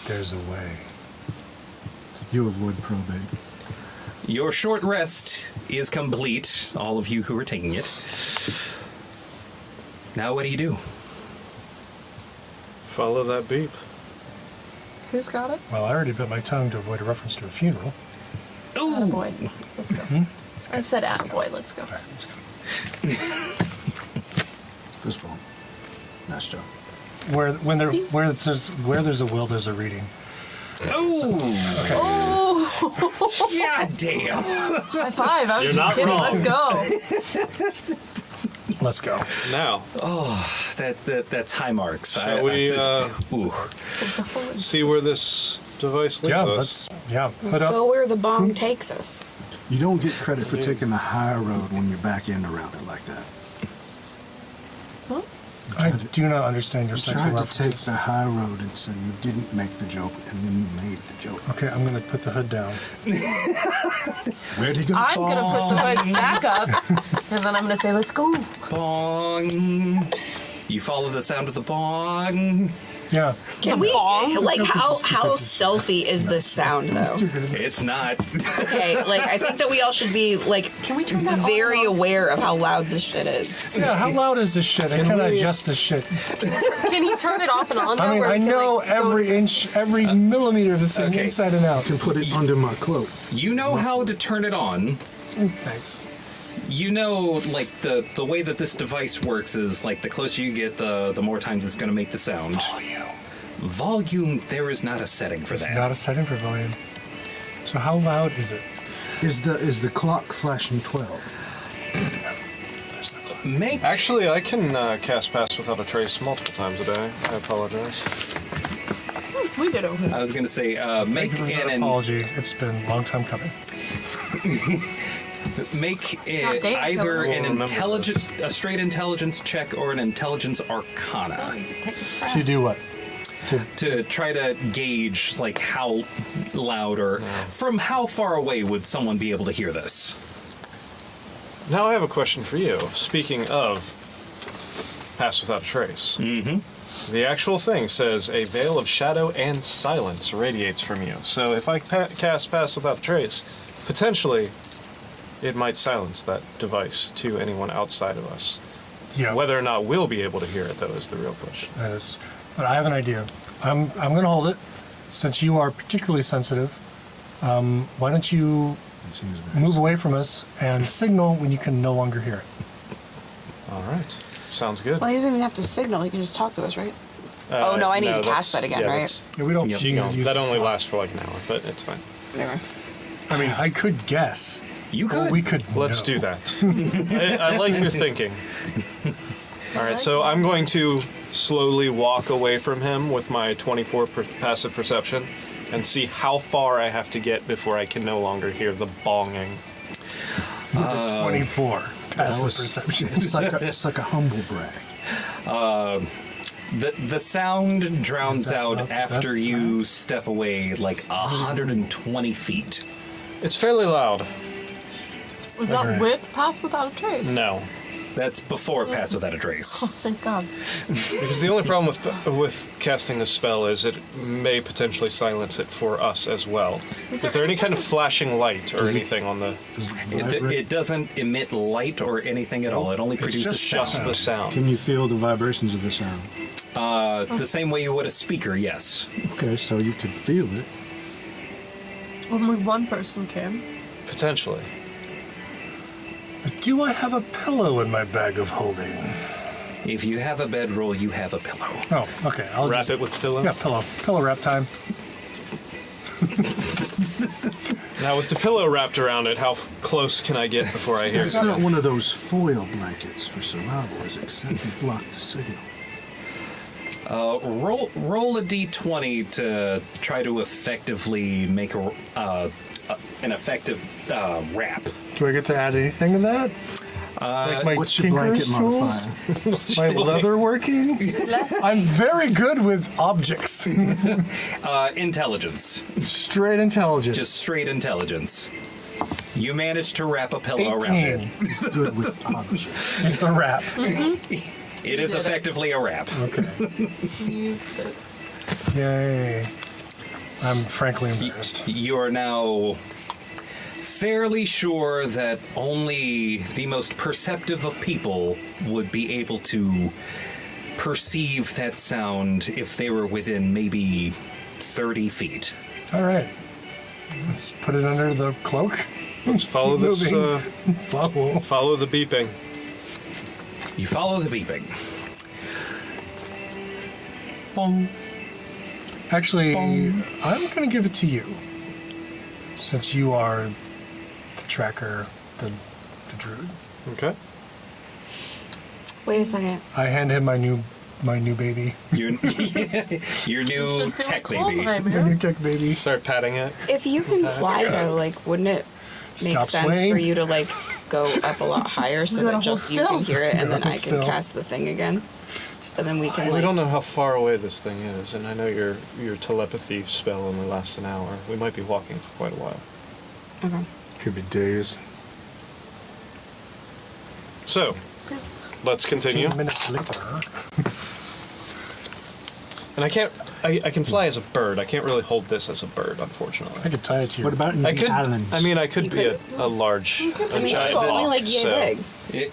there's a way. You avoid probate. Your short rest is complete, all of you who are taking it. Now what do you do? Follow that beep. Who's got it? Well, I already bit my tongue to avoid a reference to a funeral. Attaboy. Let's go. I said attaboy, let's go. All right, let's go. Fist bump. Nice job. Where there's a will, there's a reading. Oh! God damn! High five, I was You're just not kidding, wrong. let's go. Let's go. Now, That's high marks. shall we Ooh. see where this device leads Yeah, us? put Let's up. go where the bomb takes us. You don't get credit for taking the high road when you're back end around it like that. I do not understand your You sexual tried to take references. the high road and said you didn't make the joke, and then you made the joke. Okay, I'm gonna put the hood down. Where'd he go? I'm gonna put the hood back up, and then I'm gonna say, let's go. Bong. You follow the sound of the bong. Yeah. Can we, Bong? like, how stealthy is this sound, though? It's not. Okay, like, I think that we all should be, like, Can we turn that very on? aware of how loud this shit is. Yeah, how loud is this shit? I can't adjust this shit. Can you turn it off and on? I though, mean, where we I can, know like, go every to- inch, every millimeter of this thing Okay. inside and out. I can put it under my cloak. You know how to turn it on. Thanks. You know, like, the way that this device works is, like, the closer you get, the more times it's going to make the sound. Volume. Volume, there is not a setting for There's that. not a setting for volume. So how loud is it? Is the clock flashing 12? There's no clock. Make Actually, I can cast Pass Without a Trace multiple times a day. I apologize. We did okay. I was going to say, make Thank you for that an apology. It's been a long time coming. make God damn, either Phil. an We'll remember a straight intelligence check or an intelligence arcana To do what? to try to gauge like how loud or from how far away would someone be able to hear this. Now I have a question for you. Speaking of Pass Without a Trace. Mm-hmm. The actual thing says a veil of shadow and silence radiates from you. So if I cast Pass Without a Trace, potentially it might silence that device to anyone outside of us. Yeah. Whether or not we'll be able to hear it, though, is the real question. That is, but I have an idea. I'm going to hold it. Since you are particularly sensitive, why don't you It seems very move away from us and signal when you can no longer hear it? All right. Sounds good. Well, he doesn't even have to signal. He can just talk to us, right? Oh, no, I need to cast that again, right? Yeah, we don't. Yep. need to use That the only slot. lasts for like an hour, but it's fine. Anyway. I mean, I could guess. You Or could. we could. Let's know. do that. I like your thinking. All right, so I'm going to slowly walk away from him with my 24 passive perception and see how far I have to get before I can no longer hear the bonging. 24 passive was- perception. It's like a humble brag. The sound drowns Is that out not the after best you step away like 120 feet. It's fairly loud. Was that Alright. with Pass Without a Trace? No, That's before Pass Without a Trace. Thank God. because the only problem with casting this spell is it may potentially silence it for us as well. Is there any kind of flashing light or anything on the? Does it vibrate? It doesn't emit light or anything at all. It only produces Just sound. the sound. Can you feel the vibrations of the sound? The same way you would a speaker, yes. Okay, so you could feel it. Only one person can. Potentially. Do I have a pillow in my bag of holding? If you have a bedroll, you have a pillow. Oh, okay. I'll Wrap just, it with the pillow. Yeah, pillow. Pillow wrap time. Now with the pillow wrapped around it, how close can I get before I hear It's it? not one of those foil blankets for survival, is it? Because that could block the signal. Roll a d20 to try to effectively make an effective wrap. Do I get to add anything to that? Like my What's your blanket tinker's tools? modifier? My leather working? I'm very good with objects. Intelligence. Straight intelligence. Just straight intelligence. You managed to wrap a pillow around 18. it. It's good with objects. It's a wrap. It is effectively a wrap. Okay. You Yay. I'm frankly embarrassed. You are now fairly sure that only the most perceptive of people would be able to perceive that sound if they were within maybe 30 feet. All right. Let's put it under the cloak. Let's follow Keep this. moving. Follow. Follow the beeping. You follow the beeping. Bong. Actually, I'm going to give it to you. Since you are the tracker, the druid. Okay. Wait a second. I hand him my new baby. Your, your new should feel tech cool, baby. Haemir. The new tech baby. Start patting it. If you can fly, though, like, wouldn't it make Stop sense swaying. for you to, like, go up a lot higher so gotta that hold just you can still. hear it and then Gotta I hold can still. cast the thing again? And then we can, We like... don't know how far away this thing is, and I know your telepathy spell only lasts an hour. We might be walking for quite a while. Okay. Could be days. So, let's continue. 2 minutes later. And I can fly as a bird. I can't really hold this as a bird, unfortunately. I could tie it to your... What about in I the could. islands? I mean, I could You be could? a large, a I mean, giant it's only, hawk, like, yay so- big.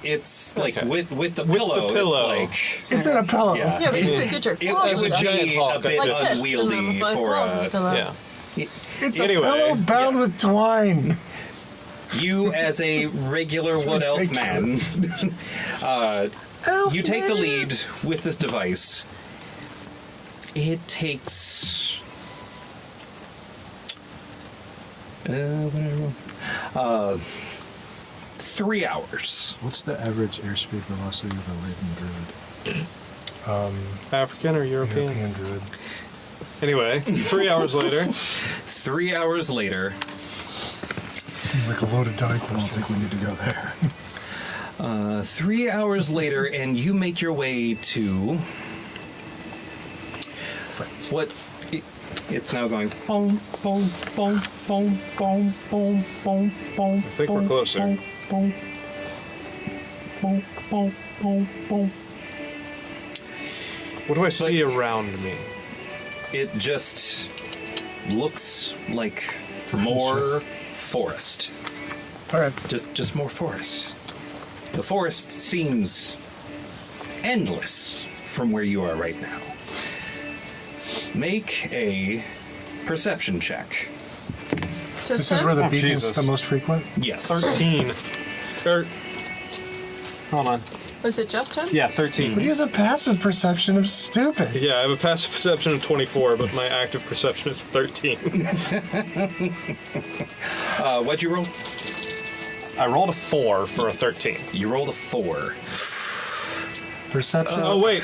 It's like Okay. with the pillow. pillow. It's It's in a pillow. Yeah. Yeah, but you could get your It claws would in giant be hawk. a bit like this, and then unwieldy with for claws in the pillow. Yeah. It's Anyway, a pillow bound yeah. with twine. you as a regular wood elf man. You take the lead with this device, It takes... whatever. 3 hours. What's the average airspeed velocity of a laden druid? African or European? European druid. Anyway, 3 hours later. 3 hours later, Seems like a loaded die I don't question. think we need to go there. 3 hours later, and you make your way to what? It's now going. Boom, boom, boom, boom, boom, boom, boom, boom. I think we're closer. Boom, boom, boom, boom, boom. What do I see around me? It just looks like more forest. All right. Just more forest. The forest seems endless from where you are right now. Make a perception check. This is where the beacon's Jesus. the most frequent. Yes. 13. Hold on. Was it just him? Yeah, 13. But he has a passive perception of stupid. Yeah, I have a passive perception of 24, but my active perception is 13. What'd you roll? I rolled a 4 for a 13. You rolled a 4. Perception. Oh, wait.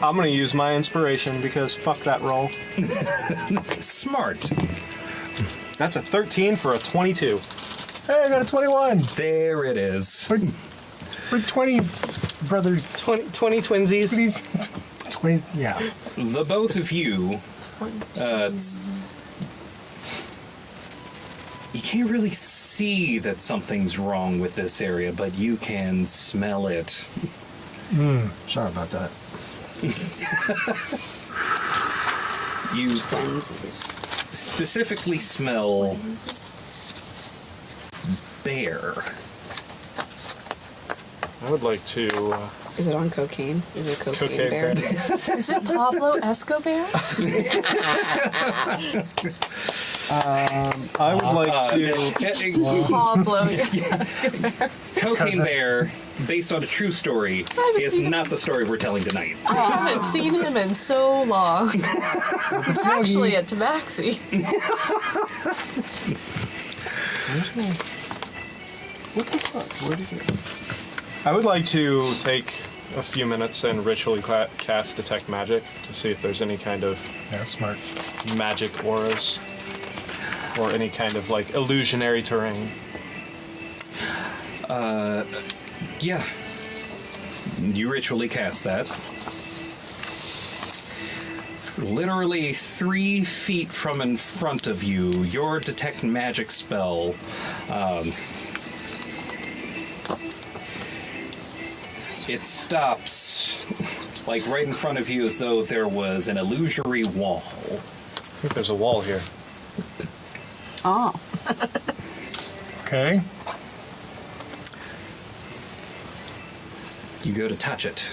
I'm going to use my inspiration because fuck that roll. Smart. That's a 13 for a 22. Hey, I got a 21. There it is. We're 20s, brothers. 20 twinsies. 20s, yeah. The both of you, you can't really see that something's wrong with this area, but you can smell it. Sorry about that. You Frenzies. specifically smell bear. I would like to... Is it on cocaine? Is it a cocaine, Cocaine bear? bear. Is it Pablo Escobar? I would like to... Pablo Escobar. Cocaine Bear, based on a true story, is not the story we're telling tonight. I haven't seen him in so long. We're actually at Tabaxi. What the fuck? Where did it... I would like to take a few minutes and ritually cast Detect Magic to see if there's any kind of Yeah, smart. magic auras or any kind of like illusionary terrain. Yeah. You ritually cast that. Literally 3 feet from in front of you, your Detect Magic spell it stops like right in front of you as though there was an illusory wall. I think there's a wall here. Oh. Okay. You go to touch it.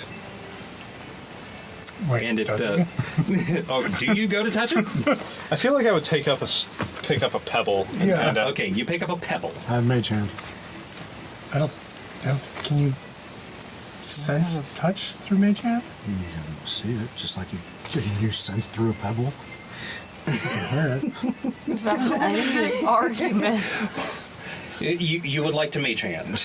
Wait, And it does he? oh, do you go to touch it? I feel like I would pick up a pebble. And Yeah. kinda- Okay, you pick up a pebble. I have Mage Hand. I don't. Can you sense touch through Mage Hand? You can see it, just like you sense through a pebble. Alright. This argument. You would like to mage hand.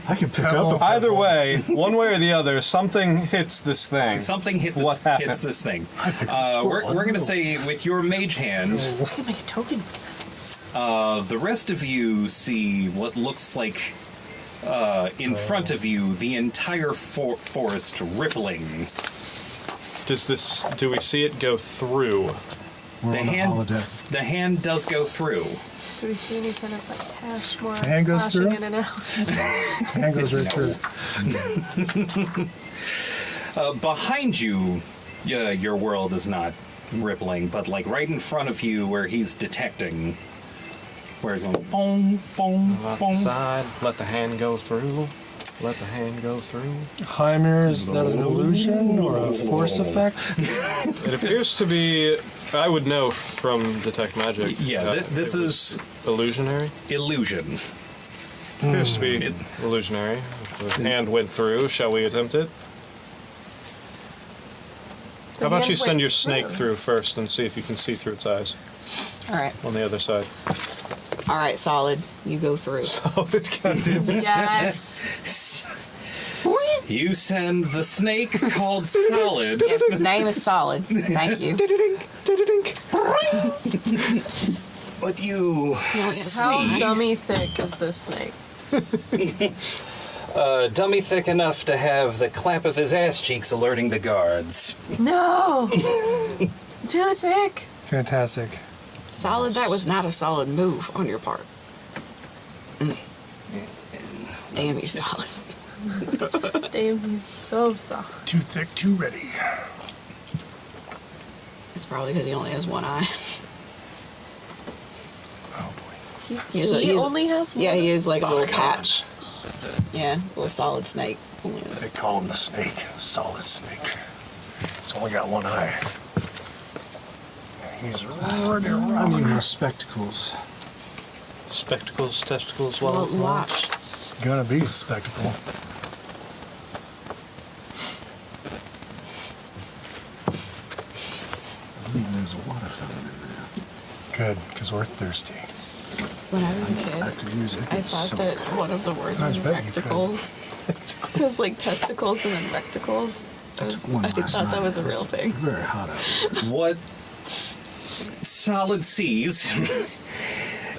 I can pick Pebble. up a Either way, one way or the other, something hits this thing. Something What happened? hits this thing. We're going to say with your mage hand, I can make a token. the rest of you see what looks like in front of you the entire forest rippling. Do we see it go through? We're The on the hand, holodeck. the hand does go through. Do we see any kind of like cash more The hand goes flashing through? in and out? Hand goes right through. Behind you, your world is not rippling, but like right in front of you where he's detecting, where it's going boom, boom, boom. Outside, let the hand go through. Let the hand go through. Haemir, is that an illusion or a force effect? It appears to be. I would know from Detect Magic. Yeah, that this it is was illusionary. illusion. Appears to be illusionary. If the hand went through. Shall we attempt it? How about you hand send went your snake through. through first and see if you can see through its eyes All right. on the other side. All right, Solid. You go through. Yes. You send the snake called Solid. Yes, his name is Solid. Thank you. But you How see, dummy thick is this snake? dummy thick enough to have the clap of his ass cheeks alerting the guards. No. Too thick. Fantastic. Solid, that was not a solid move on your part. Damn you, Solid. Damn, you so soft. Too thick, too ready. It's probably because he only has one eye. Oh boy. He only has one. Yeah, he is like a little God. patch. Yeah, little solid snake. Only They is. call him the snake, a solid snake. It's only got one eye. He's ready. I need my spectacles. Spectacles, testicles, Well, well, watch. Gonna be a spectacle. There's a water fountain in there. Good, because we're thirsty. When I was a I kid, could use it. I thought that one of the words I was bet you could. rectacles. Because like testicles and then rectacles. I took one I last thought night. that was a It real thing. Very hot out. What Solid sees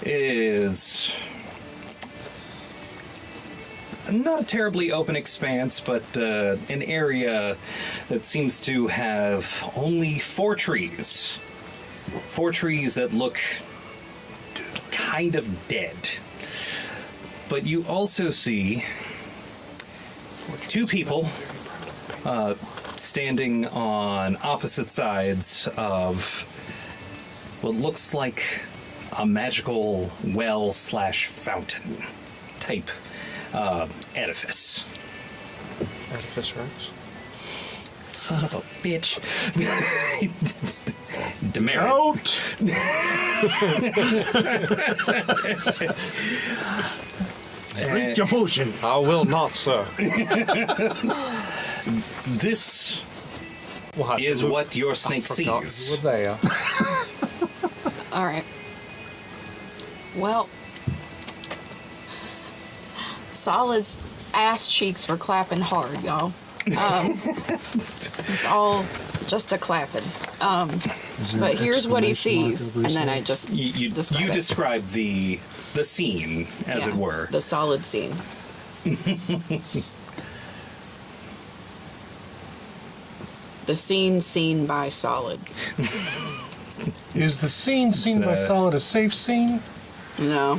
is not a terribly open expanse, but an area that seems to have only 4 trees. 4 trees that look kind of dead. But you also see 2 people standing on opposite sides of what looks like a magical well/fountain type edifice. Edifice Rex. Son of a bitch. Demerit. Out! Drink your potion. I will not, sir. This What is what your snake forgot sees. you were there. All right. Well, Solid's ass cheeks were clapping hard, y'all. It's all just a clapping. Is there But an here's what he exclamation mark sees, over his and then I head? just You describe it. describe the scene, as Yeah, it were. the Solid scene. The scene seen by Solid. Is the scene seen by It's, Solid a safe scene? No,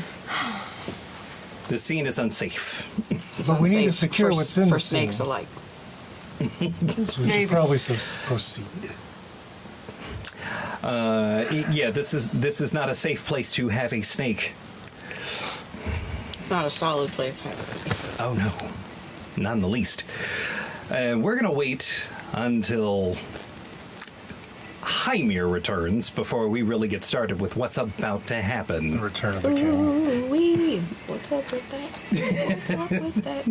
The scene is unsafe. it's But we need to unsafe secure for, what's in for the snakes scene. alike. So we should probably proceed. Yeah, this is not a safe place to have a snake. It's not a solid place to have a snake. Oh no, not in the least. We're gonna wait until Haemir returns before we really get started with what's about to The happen. Return of the King. Ooh wee! What's up with that? What's up with that?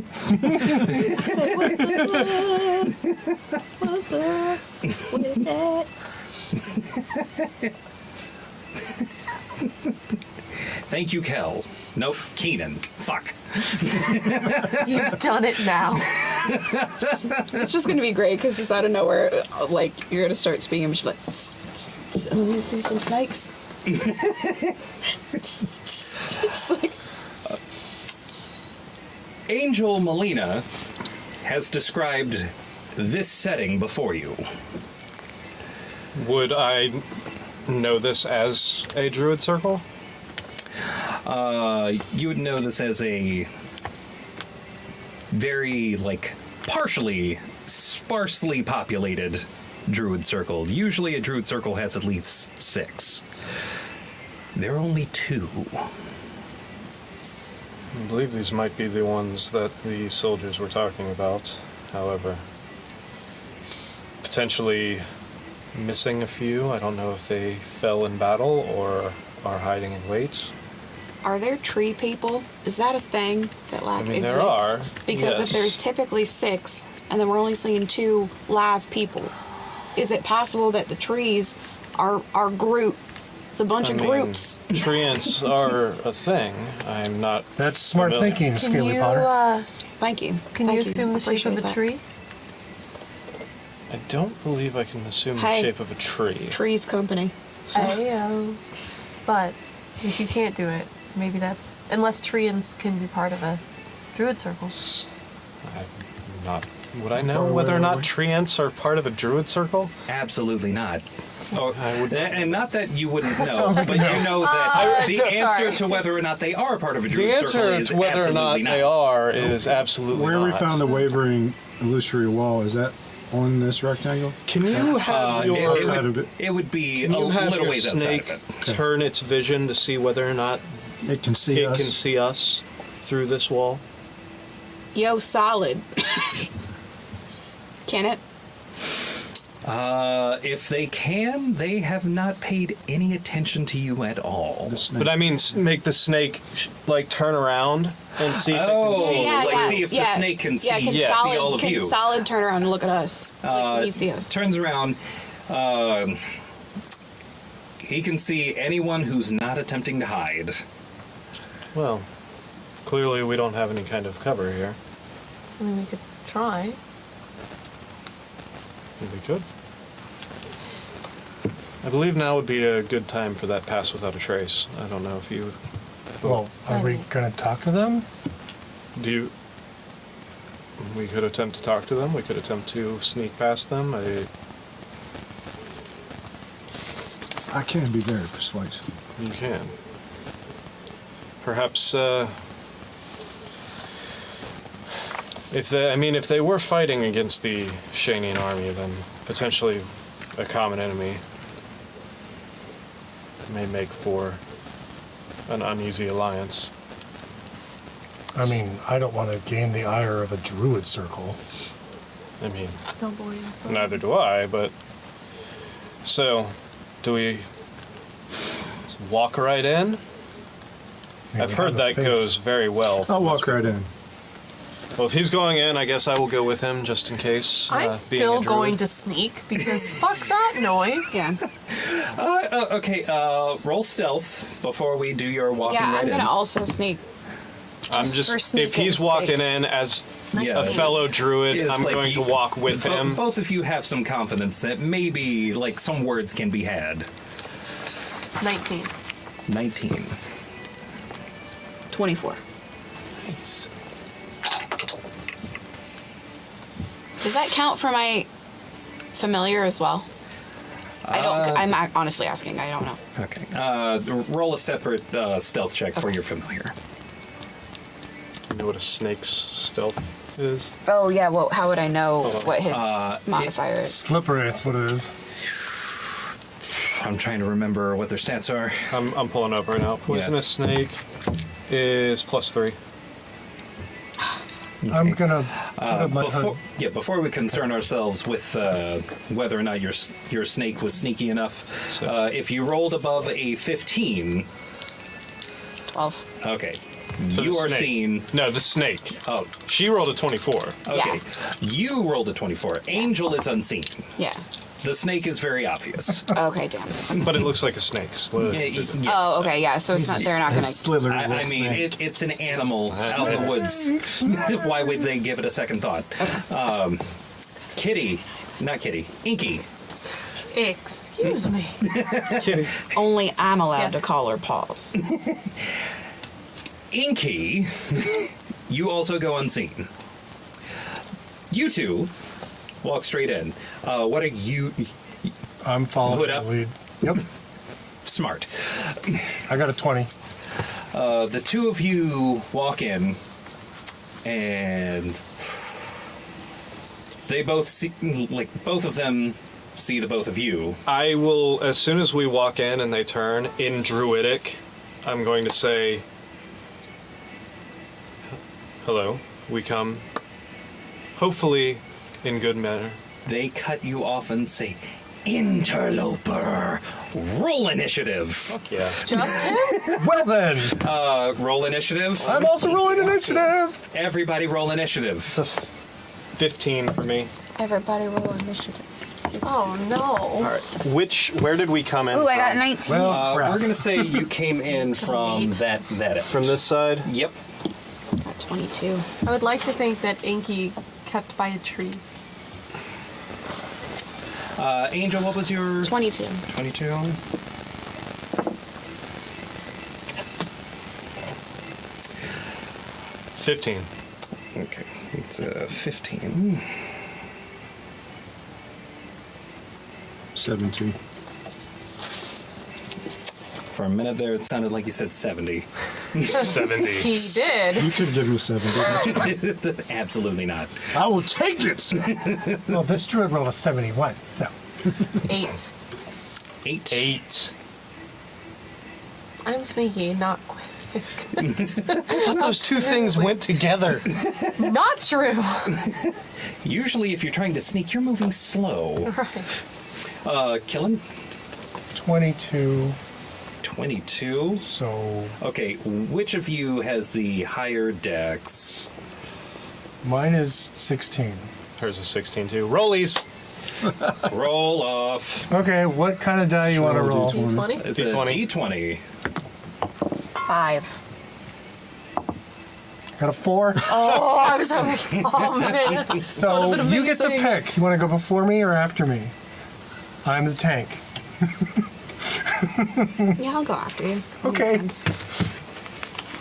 What's up with that? Thank you, Kel. Nope, Keenan. Fuck. You've done it now. It's just gonna be great because just out of nowhere, like you're gonna start speaking, and she's like, "Tss, tss, tss, "Let me see some snakes." Just like, Angel Molina has described this setting before you. Would I know this as a druid circle? You would know this as a very, like, partially sparsely populated druid circle. Usually a druid circle has at least 6. There are only 2. I believe these might be the ones that the soldiers were talking about. However, potentially missing a few. I don't know if they fell in battle or are hiding in wait. are there tree people? Is that a thing that like I mean, exists? there are, Because yes. if there's typically 6, and then we're only seeing 2 live people, is it possible that the trees are Groot? It's a bunch of Groots. Treants are a thing. I'm not. That's smart familiar. thinking, Can Scaly you Potter. Thank you. can Thank you assume the shape of Appreciate a that. tree? I don't believe I can assume Hey. the shape of a tree. Trees company. Ayo. But if you can't do it, maybe that's unless treants can be part of a druid circle. I'm not. Would I know whether or not treants are part of a druid circle? Absolutely not. Oh, I would- and not that you wouldn't know, Sounds like but a no. you know that the answer sorry. to whether or not they are part of a The druid answer circle is is whether or not absolutely they are is absolutely Where not. we found the wavering illusory wall, is that on this rectangle? Can you have It, your? Outside of would, it. it would be a Can you have little your ways outside snake of it. turn its vision to see whether or not It can see it us. can see us through this wall? Yo, solid. Can it? If they can, they have not paid any attention to you at all. The snake. But I mean, make the snake like turn around and see if it Oh, can see. like see if the snake can see, Can see solid, all of can you. solid turn around and look at us? Like, can you see us? Turns around. He can see anyone who's not attempting to hide. Well, clearly we don't have any kind of cover here. I mean, we could try. We could. I believe now would be a good time for that pass without a trace. I don't know if you Well, are we going to talk to them? do. We could attempt to talk to them. We could attempt to sneak past them. I can be very persuasive. You can. Perhaps, if they were fighting against the Shanian army, then potentially a common enemy may make for an uneasy alliance. I mean, I don't want to gain the ire of a druid circle. I mean, Don't bore you. neither do I, but... So, do we walk right in? I mean, I've we heard have a that face. goes very well. for I'll most walk right in. Well, if he's going in, I guess I will go with him just in case. I'm being still a druid. going to sneak because fuck that noise. Yeah. Okay, roll stealth before we do your walking Yeah, right I'm in. gonna also sneak. I'm for just if sneaking's he's walking sake. in as Yeah. a fellow druid, It's I'm like going to you- walk with him. Both of you have some confidence that maybe like some words can be had. 19. 19. 24. Does that count for my familiar as well? I don't. I'm honestly asking. I don't know. Okay. Roll a separate stealth check for your familiar. You know what a snake's stealth is? Oh yeah. Well, how would I know what his it- modifier is? Slippery, that's what it is. I'm trying to remember what their stats are. I'm pulling up right now. Poisonous snake is +3. I'm going to put up my hood. Before we concern ourselves with whether or not your snake was sneaky enough, So- if you rolled above a 15, 12. okay, So you the are snake. seen. No, the snake. Oh, She rolled a 24. okay. You rolled a 24. Angel is unseen. Yeah. The snake is very obvious. Okay. Damn. But it looks like a snake. Yes. Oh. Okay. Yeah. So it's not. They're not gonna. Slithery I little mean, snake. it's an animal out in the woods. Why would they give it a second thought? Kitty, not Kitty, Inky. Excuse me. Only I'm allowed Yes. to call her paws. Inky, you also go unseen. You two walk straight in. What are you? I'm following Hood the up. lead. Yep. Smart. I got a 20. The two of you walk in, and they both see, like, both of them see the both of you. I will, as soon as we walk in and they turn, in Druidic, I'm going to say, hello, we come, hopefully in good manner. They cut you off and say, "Interloper, roll initiative." Yeah. Just him? Well then, Roll initiative. I'm also rolling initiative. Everybody roll initiative. It's a 15 for me. Everybody roll initiative. Oh no. All right. Where did we come in? Ooh, I got from? 19. Well, crap. We're gonna say you came in from that end. From this side? Yep. Got 22. I would like to think that Inky kept by a tree. Angel, what was your 22. 22? $15. Okay, it's 15. 17. For a minute there, it sounded like you said 70. 70. He did. You could give me 70. Absolutely not. I will take it. Well, this druid rolled a 71, so. 8. 8. 8. I'm sneaky, not quick. I thought those two things went together. Not true. Usually, if you're trying to sneak, you're moving slow. Right. Killing 22, 22. so Okay, which of you has the higher dex? mine is 16. Hers is 16 too. Rollies. Roll off. Okay, what kind of die you want to Sure, roll? D20. D20? It's D20. a D20. 5. Got a 4? Oh, I was hoping. Oh, man. So That would've you been get to amazing. pick. You want to go before me or after me? I'm the tank. Yeah, I'll go after you. That makes Okay. sense.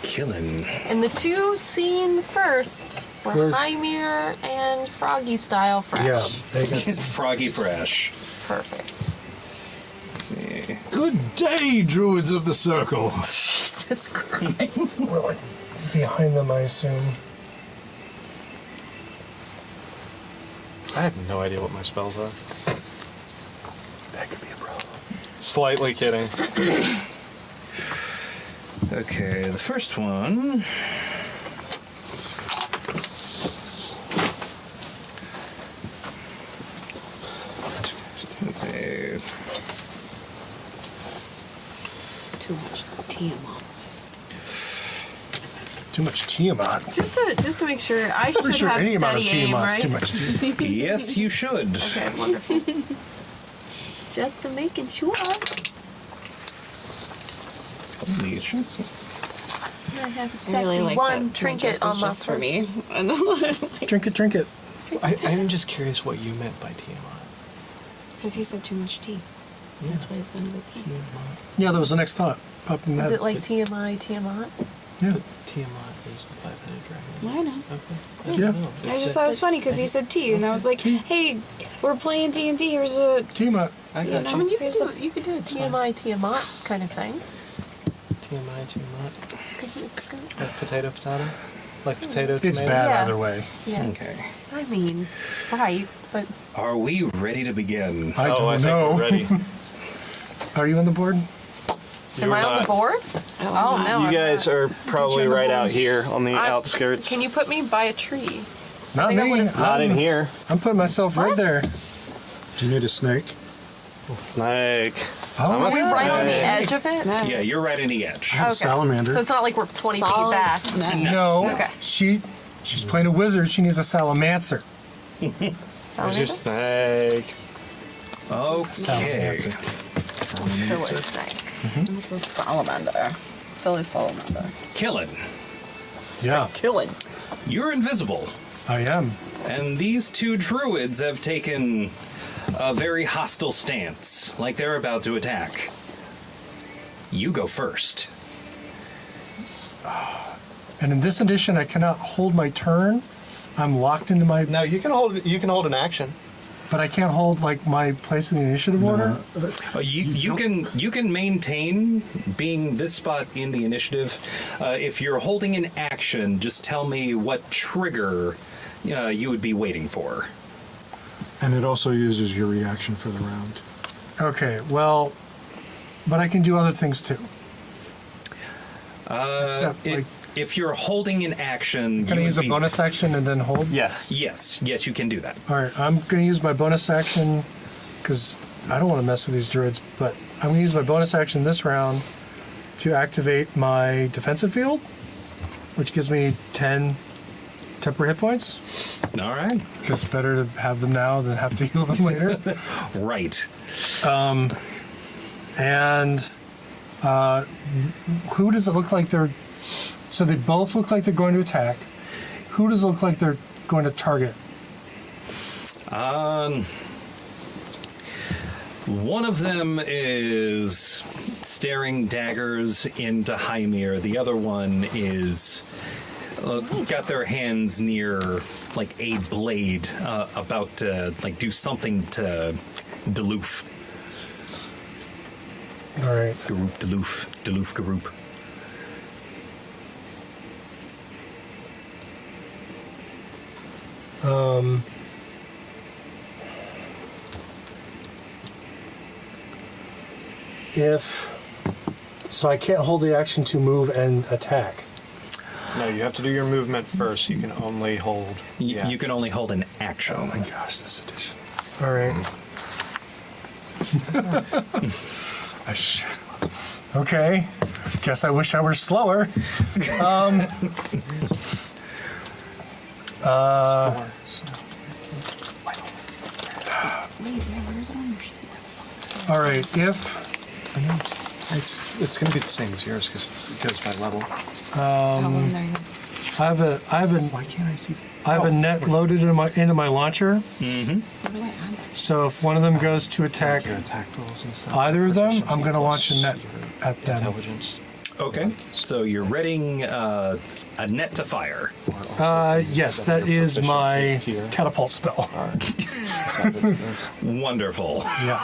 Killing. And the two seen first were Where- Haemir and Froggy Style Fresh. Yeah, they got Froggy Fresh. Perfect. Let's see. Good day, druids of the circle. Jesus Christ. We're like behind them, I assume. I have no idea what my spells are. That could be a problem. Slightly kidding. Okay, the first one. Let's see. Too much TMI. Too much Tiamat. Just to make sure, I should Pretty sure have any amount of steady aim, Tiamat's right? too much Tiamat. Yes, you should. Okay, wonderful. Just to making sure. Holy shit. I have I exactly really like one that trinket magic was on my just for first. me. And then Drink it, drink it. I'm just curious what you meant by Tiamat. because you said too much tea. That's why it's gonna go pee. Yeah, that was the next thought. Popped in Is that. it like TMI, Tiamat? Yeah. Tiamat is the five-headed dragon. I know. Okay. I Yeah. don't know. I just thought it was funny because you said tea, and I was like, "Hey, we're playing D&D. Here's a Tiamat. I You got know. I you. mean, Here's you could do a TMI, Tiamat kind of thing. Tiamat. Because it's good. Like potato. Like potato, It's tomato. bad Yeah. either way. Yeah. Okay. I mean, right, but Are we ready to begin? I I don't think know. we're ready. Are you on the board? am I on the board? Oh, no. You I'm guys not. are probably on the right board. out here on the I- outskirts. Can you put me by a tree? Not think I me. would've- Not in here. I'm putting myself right What? there. Do you need a snake? Snake. Oh, Are we right on the Hey. edge of it? Yeah, you're right in the edge. A salamander. So it's not like we're 20 feet solid back. snack. No. Okay. She's playing a wizard. She needs a salamancer. There's your snake. Okay. Silly snake. This is salamander. Silly salamander. Killing. Yeah, Killing. You're invisible. I am. And these two druids have taken a very hostile stance, like they're about to attack. You go first. And in this edition, I cannot hold my turn. I'm locked into my. No, you can hold an action. But I can't hold like my place in the initiative order. You can maintain being this spot in the initiative. If you're holding an action, just tell me what trigger you would be waiting for. And it also uses your reaction for the round. Okay, well, but I can do other things too. Except, like, If you're holding an action, can I you use would a be- bonus action and then hold? Yes. Yes, you can do that. All right, I'm going to use my bonus action because I don't want to mess with these druids, but I'm going to use my bonus action this round to activate my defensive field, which gives me 10 temporary hit points. All right. Because it's better to have them now than have to heal them later. Right. And who does it look like they're... So they both look like they're going to attack. Who does it look like they're going to target? One of them is staring daggers into Haemir. The other one is got their hands near like a blade, about to like do something to Deloof. All right. Garoop, Deloof, Garoop. So I can't hold the action to move and attack. No, you have to do your movement first. You can only hold. You can only hold an action. Oh my gosh, this edition. All right. Okay. Guess I wish I were slower. All right. If It's going to be the same as yours because it goes by level. I have a Why can't I see? I have a net loaded into my launcher. So if one of them goes to attack Your attack rolls and stuff. either of them, Proficiency I'm going to launch a plus net your at them. Intelligence. Okay, so you're readying a net to fire. Yes, that is my catapult spell. Wonderful. Yeah.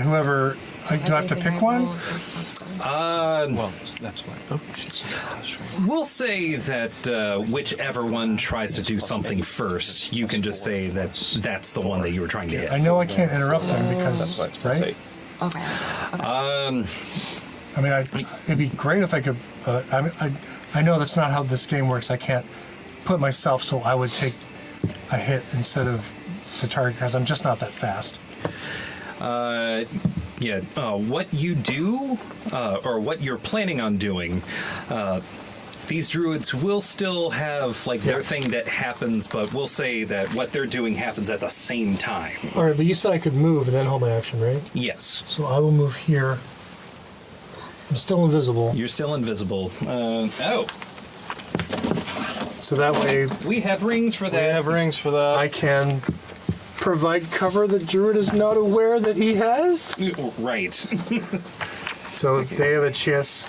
Whoever, do I have to pick one? Well, that's why. Oh, she said that's right. We'll say that whichever one tries to do something first, you can just say that that's the one that you were trying to hit. I know I can't interrupt them because, right? Okay. I mean, it'd be great if I could. I know that's not how this game works. I can't put myself so I would take a hit instead of the target because I'm just not that fast. What you do, or what you're planning on doing, these druids will still have like their thing that happens, but we'll say that what they're doing happens at the same time. All right, but you said I could move and then hold my action, right? Yes. So I will move here. I'm still invisible. You're still invisible. So that way We have rings for We that. have rings for that. I can provide cover that Druid is not aware that he has. Right. So they have a chance. I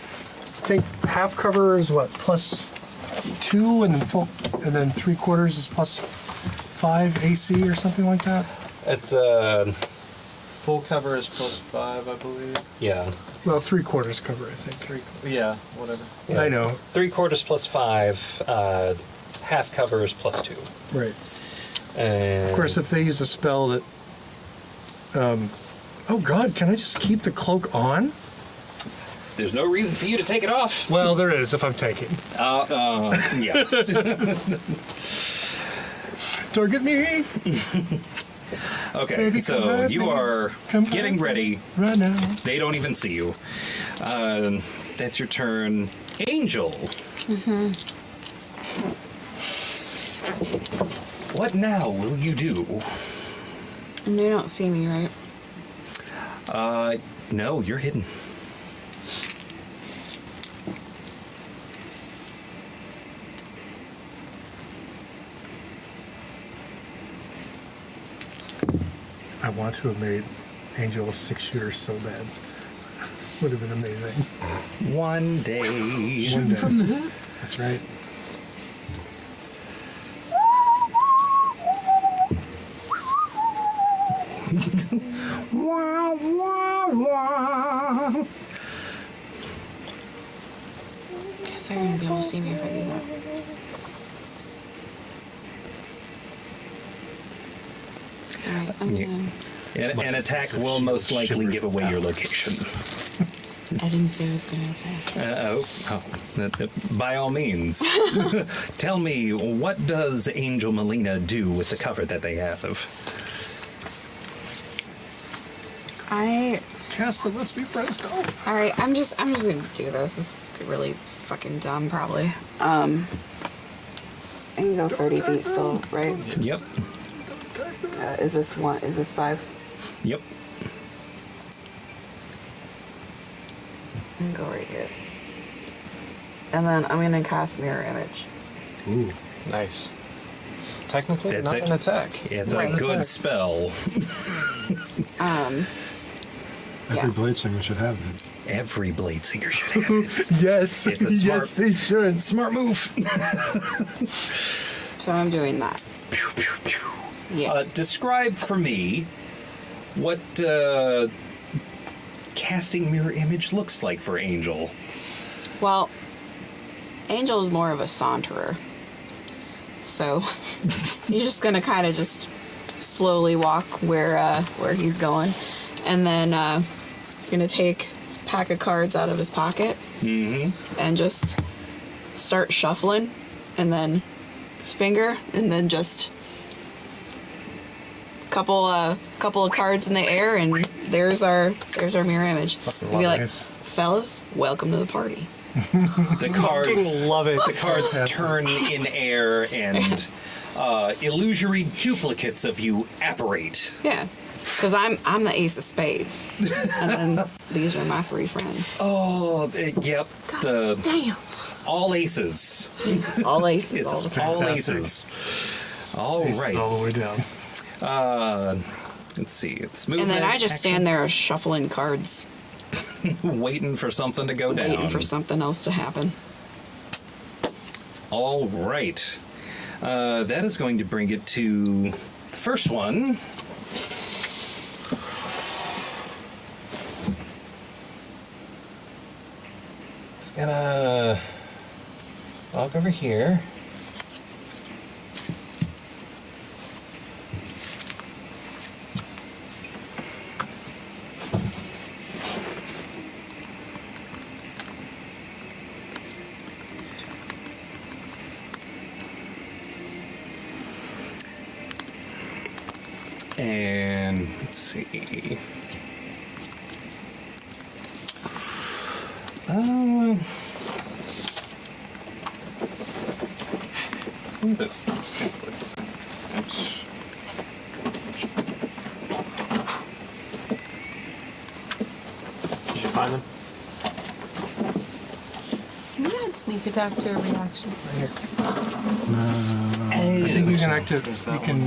think half cover is what, +2, and then full, and then 3/4 is +5 AC or something like that. It's Full cover is +5, I believe. yeah. Well, 3/4 cover, I think. Yeah, whatever. I know. 3/4 +5. Half cover is +2. Right. And Of course, if they use a spell that. Oh God! Can I just keep the cloak on? there's no reason for you to take it off. Well, there is if I'm taking. Yeah. Target me Okay, Baby, come so at you me. are Come getting at me. ready. right now. They don't even see you. That's your turn. Angel. What now will you do? And they don't see me, right? No, you're hidden. I want to have made Angel a 6-shooter so bad. Would have been amazing. One day. One day. From the hood. That's right. Wah, wah, wah. Guess they're gonna be able to see me if I do that. Alright, I'm Yeah. gonna. An attack will most likely give away your location. I didn't say I was gonna attack. By all means. Tell me, what does Angel Melina do with the cover that they have? I. Cast the Let's Be Friends spell. Alright, I'm just gonna do this. This is really fucking dumb, probably. I can go 30 feet still, right? Yep. Is this 5? Yep. I can go right here. And then I'm gonna cast Mirror Image. Ooh, nice. Technically, That's not it. an attack. It's Right. a good spell. Every blade singer should have it. Every blade singer should have it. Yes. It's a smart- Yes, they should. Smart move. So I'm doing that. Pew, pew, pew. Yeah. Describe for me what casting mirror image looks like for Angel. Well, Angel is more of a saunterer. So he's just gonna kind of just slowly walk where he's going, and then he's gonna take a pack of cards out of his pocket and just start shuffling, and then his finger, and then just couple of cards in the air, and there's our mirror image. We'll be like, Nice. fellas, welcome to the party. The cards Love it. The cards Fantastic. turn in air and illusory duplicates of you apparate. Yeah, because I'm the ace of spades, and then these are my 3 friends. Oh, yep. The Damn. all aces. All aces, It's all the time. all Fantastic. aces. All Aces right. all the way down. Let's see. It's movement. And then I just action, stand there shuffling cards, waiting for something to go down. waiting for something else to happen. All right. That is going to bring it to the first one. It's gonna walk over here. And let's see. This template. Oops. Did you find them? Can you add sneak attack to a reaction? I think you can you can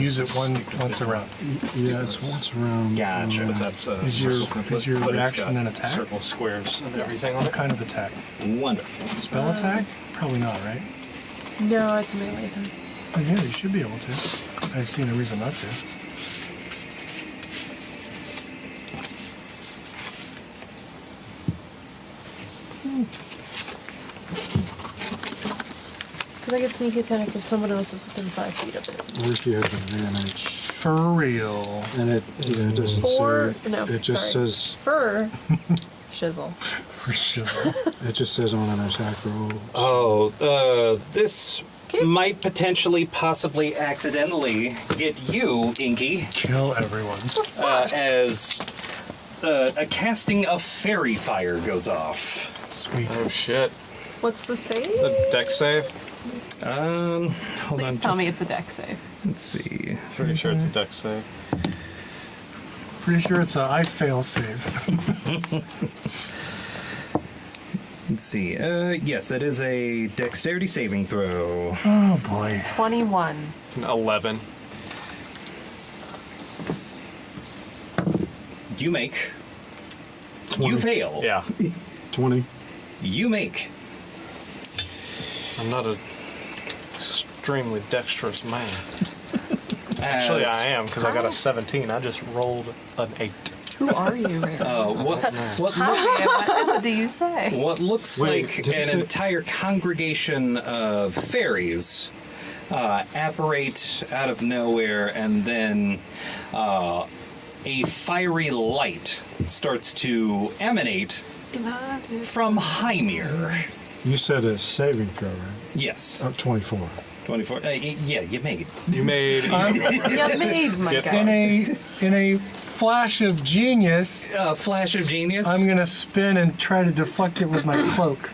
use it once around. Yeah, it's once around. Gotcha. But that's Is your but it's reaction got an attack? Circle squares and everything on What it. kind of attack? Wonderful. Spell attack? Probably not, right? No, it's a melee attack. Oh, yeah, you should be able to. I see no reason not to. Because I get sneak attack if someone else is within 5 feet of it. What if you have advantage? For real. And it doesn't For say. no, It just sorry. says. Fur shizzle. For shizzle. It just says on an attack roll. Oh, this might potentially, possibly, accidentally get you, Inky, Kill everyone. as a casting of fairy fire goes off. Sweet. Oh shit. What's the save? The deck save? Hold on. Please tell me it's a deck save. Let's see. Pretty sure it's a deck save. Pretty sure it's a I fail save. Let's see. Yes, it is a dexterity saving throw. Oh boy. 21. 11. You make. 20. You fail. Yeah. 20. You make. I'm not a extremely dexterous man. Actually, as- I am because I got a 17. I just rolled an 8. Who are you, Ray? What looks What do you say? What looks Wait, like did you an say- entire congregation of fairies apparate out of nowhere, and then a fiery light starts to emanate from Haemir. You said a saving throw, right? Yes, Oh, 24. 24. Yeah, you made. You made. You made my Get guy. In a flash of genius, A flash of genius. I'm gonna spin and try to deflect it with my cloak.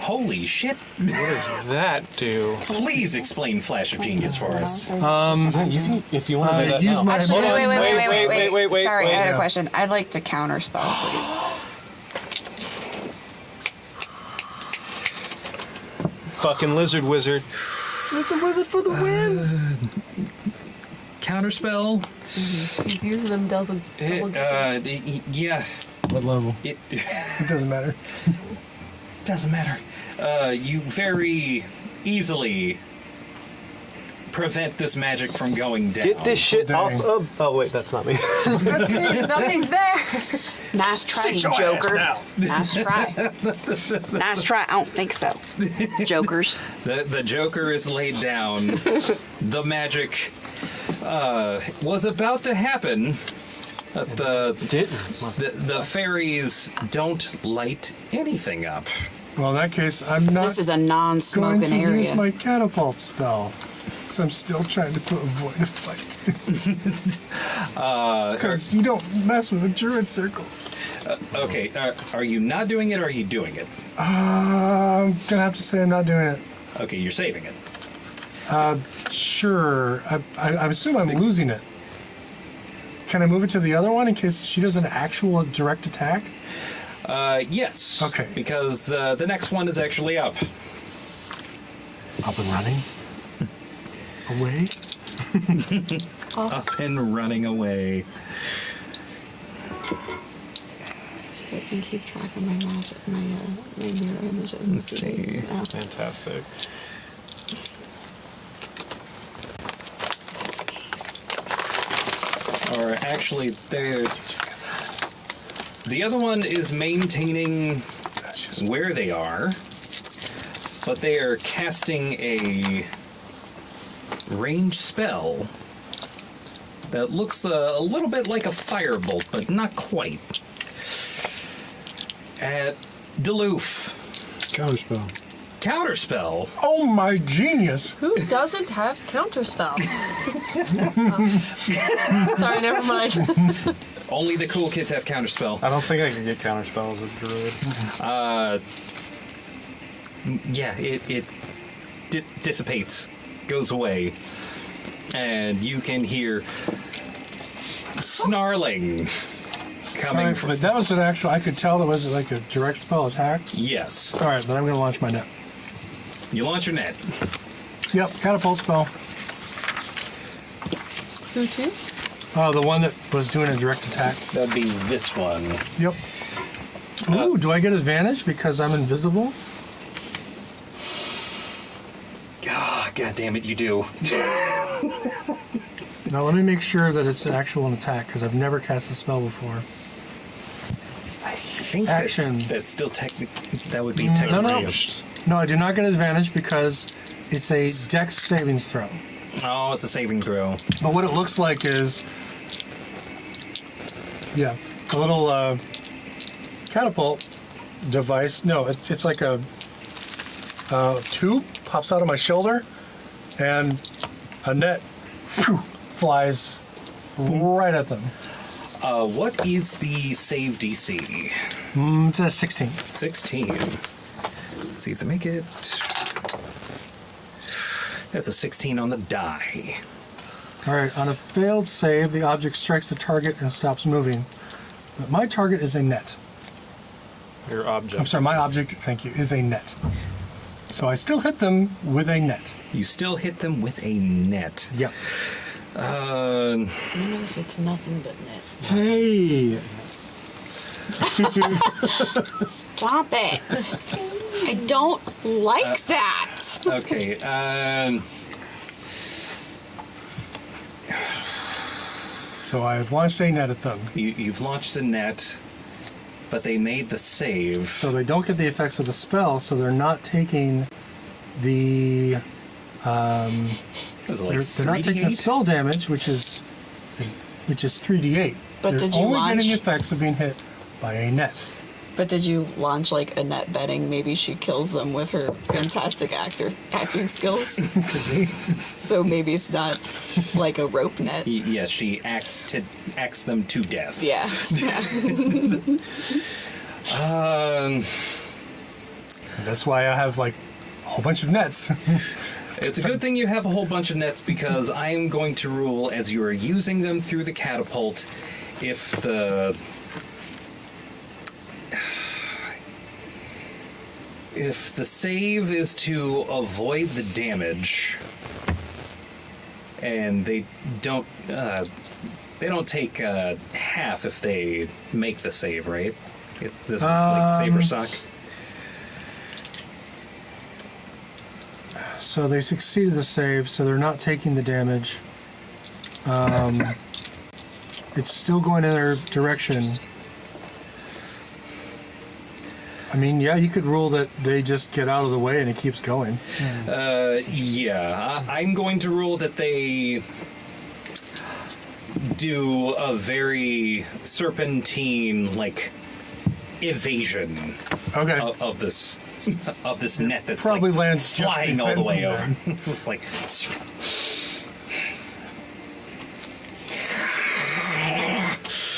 Holy shit. What does that do? Please explain Flash of Genius for us. Yeah, you can, if you want to do that use now. my- Actually, Hold on. wait. Sorry, I had yeah. a question. I'd like to counterspell, please. Fucking lizard wizard. Lizard wizard for the win. Counterspell? He's using them double Yeah. What level? It It doesn't matter. doesn't matter. You very easily prevent this magic from going down. Get this shit off Dang. of. Oh, wait, that's not me. Nothing's there. Nice try, you Joker. Nice try. Nice try. I don't think so. Jokers. The Joker is laid down. The magic was about to happen. But the fairies don't light anything up. Well, in that case, I'm not This is a going non-smoking to use area. my catapult spell. Because I'm still trying to put avoid a fight. Because you don't mess with a druid circle. Okay, are you not doing it or are you doing it? I'm going to have to say I'm not doing it. Okay, you're saving it. Sure. I assume I'm losing it. Can I move it to the other one in case she does an actual direct attack? Yes. Okay. Because the next one is actually up. Up and running? Away? Up and running away. So I can keep track of my magic, my mirror images and Let's see. faces now. Fantastic. That's me. Or actually, the other one is maintaining where they are, but they are casting a ranged spell that looks a little bit like a firebolt, but not quite. At Deloof. Counterspell. Counterspell. Oh, my genius! Who doesn't have counterspell? Sorry, never mind. Only the cool kids have counterspell. I don't think I can get counterspell as a druid. Yeah, it dissipates, goes away, and you can hear snarling coming Alright, from. but that was an actual, I could tell that was like a direct spell attack. Yes, Alright, then I'm going to launch my net. you launch your net. Yep, catapult spell. Who to? The one that was doing a direct attack. That'd be this one. Yep. Ooh, do I get advantage because I'm invisible? God damn it, you do. Now let me make sure that it's an actual attack because I've never cast a spell before. I think Action. That's still that would be No, technically. no. No, I do not get advantage because it's a dex savings throw. Oh, it's a saving throw. But what it looks like is, yeah, a little catapult device. No, it's like a tube pops out of my shoulder, and a net flies right at them. What is the save DC? It's a 16. 16. Let's see if they make it. That's a 16 on the die. All right, on a failed save, the object strikes the target and stops moving. But my target is a net. Your object. I'm sorry, my object, thank you, is a net. So I still hit them with a net. You still hit them with a net. Yep. I don't know if it's nothing but net. Hey! Stop it! I don't like that. Okay. So I've launched a net at them. You've launched a net, but they made the save. So they don't get the effects of the spell, so they're not taking the... Was it like they're not taking the 3d8? spell damage, which is 3d8. But they're did you only getting the launch- effects of being hit by a net. But did you launch like a net betting? Maybe she kills them with her fantastic acting skills. So maybe it's not like a rope net. Yes, she acts them to death. Yeah. That's why I have like a whole bunch of nets. It's a good thing you have a whole bunch of nets because I am going to rule as you are using them through the catapult if the save is to avoid the damage and they don't take half if they make the save, right? This is like save or suck. So they succeeded the save, so they're not taking the damage. It's still going in their direction. I mean, yeah, you could rule that they just get out of the way and it keeps going. Yeah, I'm going to rule that they do a very serpentine, like, evasion of this net that's probably like lands just flying all the way behind over. It's like.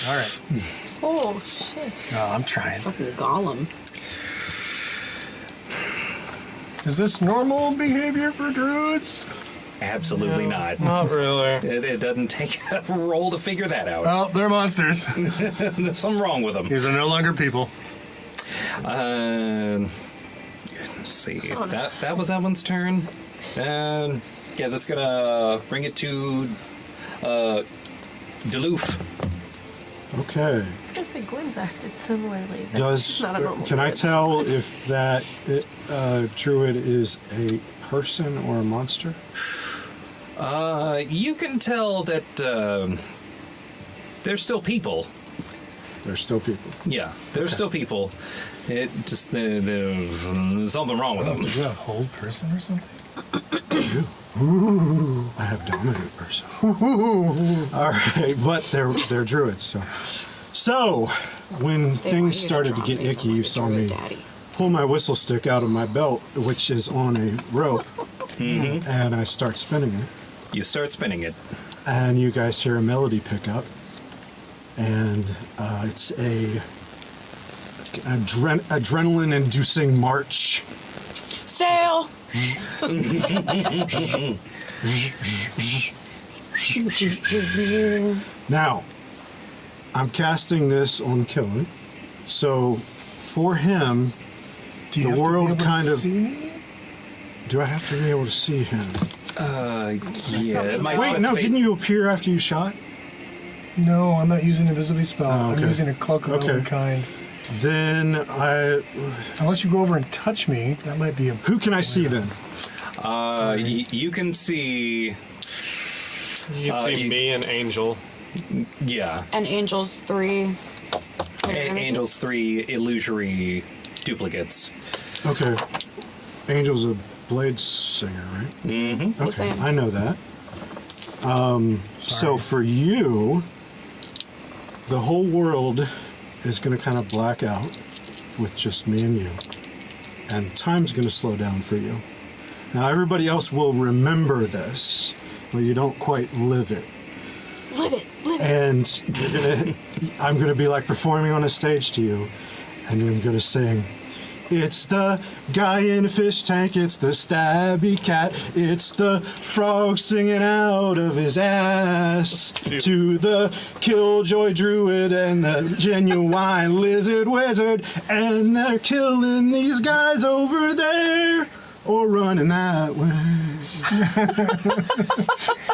All right. Oh, shit. No, I'm trying. Fucking golem. Is this normal behavior for druids? Absolutely not. Not really. It doesn't take a roll to figure that out. Well, they're monsters. There's something wrong with them. These are no longer people. Let's see. That was that one's turn. And yeah, that's gonna bring it to Duluth. Okay. I was gonna say Gwen's acted similarly. but she's not a normal Can I druid. tell if that druid is a person or a monster? You can tell that they're still people. They're still people. Yeah, they're still people. It just there's something wrong with them. Is that a whole person or something? I have dominant person. All right, but they're druids. So when things started to get icky, you saw me pull my whistle stick out of my belt, which is on a rope, and I start spinning it. You start spinning it. And you guys hear a melody pick up, and it's a adrenaline-inducing march. Sail! Now, I'm casting this on Killen, so for him, Do you the have to be world able to kind of. see me? Do I have to be able to see him? Yeah. It might Wait, no, specify- didn't you appear after you shot? No, I'm not using a visibility spell. Oh, okay. I'm using a cloak of Okay. any kind. Then Unless you go over and touch me, that might be a... who can I see then? you can see. You can see me and Angel. Yeah. And Angel's 3. Angel's 3 illusory duplicates. Okay, Angel's a blade singer, right? Mm-hmm. Okay, Same. I know that. So for you, the whole world is going to kind of black out with just me and you. And time's going to slow down for you. Now, everybody else will remember this, but you don't quite live it. Live it, live it. And I'm going to be like performing on a stage to you, and I'm going to sing, it's the guy in a fish tank, it's the stabby cat, it's the frog singing out of his ass, to the killjoy druid and the genuine lizard wizard, and they're killing these guys over there, or running that way.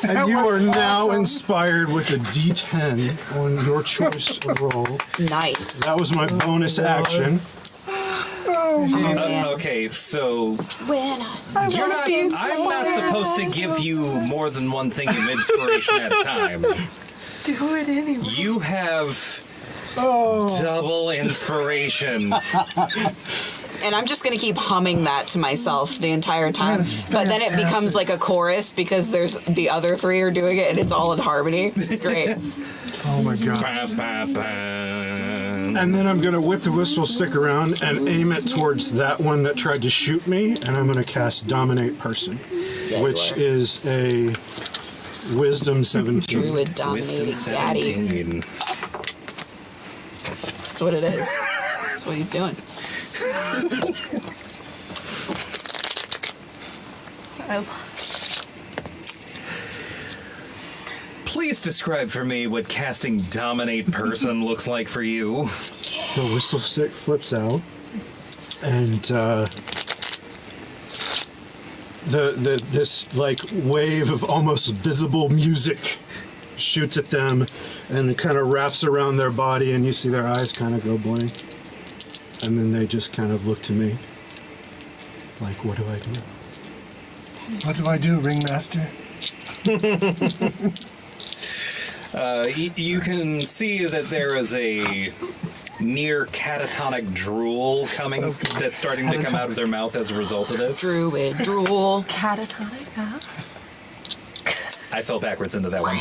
And you are now inspired with a D10 on your choice roll. Nice. That was my bonus action. Okay, so When I'm not supposed to give you more than one thing of inspiration at a time. do it anyway. You have double inspiration. And I'm just gonna keep humming that to myself the entire time. But then it becomes like a chorus because there's the other 3 are doing it and it's all in harmony. It's great. Oh my god. Ba, ba, ba. And then I'm going to whip the whistle stick around and aim it towards that one that tried to shoot me, and I'm going to cast Dominate Person, which is a Wisdom 17. Druid dominating daddy. 17. That's what it is. That's what he's doing. Please describe for me what casting Dominate Person looks like for you. The whistle stick flips out, and this like wave of almost visible music shoots at them, and it kind of wraps around their body, and you see their eyes kind of go blank, and then they just kind of look to me, like, what do I do? What do I do, Ringmaster? You can see that there is a near catatonic drool coming that's starting to come out of their mouth as a result of this. Druid, drool. Catatonic, huh? I fell backwards into that one.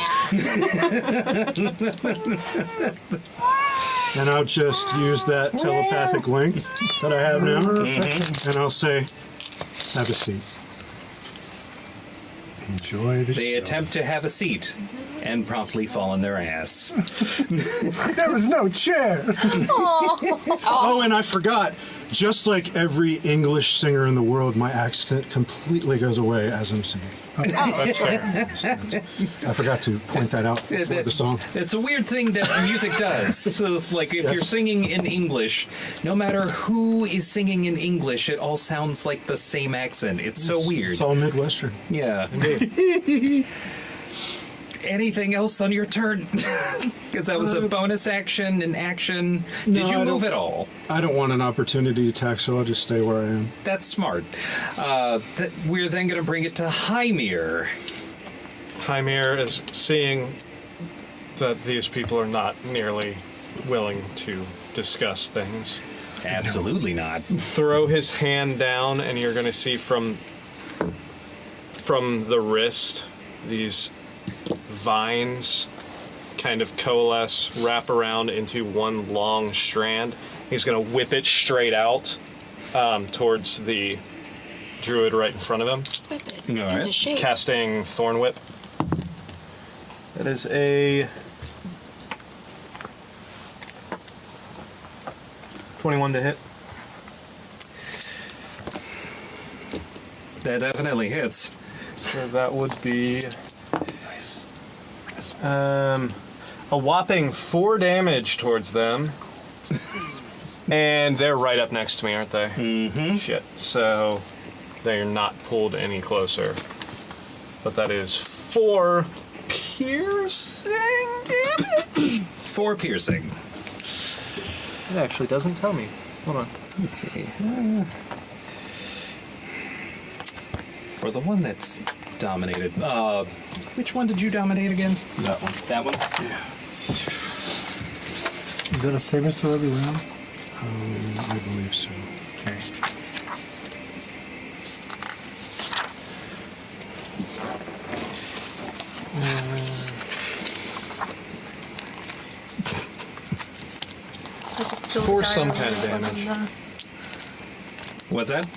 And I'll just use that telepathic link that I have now, and I'll say, have a seat. Enjoy the They show. attempt to have a seat and promptly fall on their ass. There was no chair. Oh, and I forgot. Just like every English singer in the world, my accent completely goes away as I'm singing. That's fair. I forgot to point that out before the song. It's a weird thing that music does. So it's like if you're singing in English, no matter who is singing in English, it all sounds like the same accent. It's so weird. It's all Midwestern. Yeah. Anything else on your turn? Because that was a bonus action, an action. Did you I move don't- at all? I don't want an opportunity attack, so I'll just stay where I am. That's smart. We're then going to bring it to Haemir. Haemir is seeing that these people are not nearly willing to discuss things. Absolutely not. Throw his hand down, and you're going to see from the wrist these vines kind of coalesce, wrap around into one long strand. He's going to whip it straight out towards the druid right in front of him, Whip it All right. into shape. casting Thorn Whip. That is a 21 to hit. That definitely hits. So that would be a whopping 4 damage towards them. And they're right up next to me, aren't they? Mm-hmm. Shit. So they're not pulled any closer. But that is 4 piercing damage. 4 piercing. It actually doesn't tell me. Hold on. Let's see. For the one that's dominated, which one did you dominate again? That one. That one? Is that a saving throw every round? I believe so. Okay. For some kind of damage. What's that?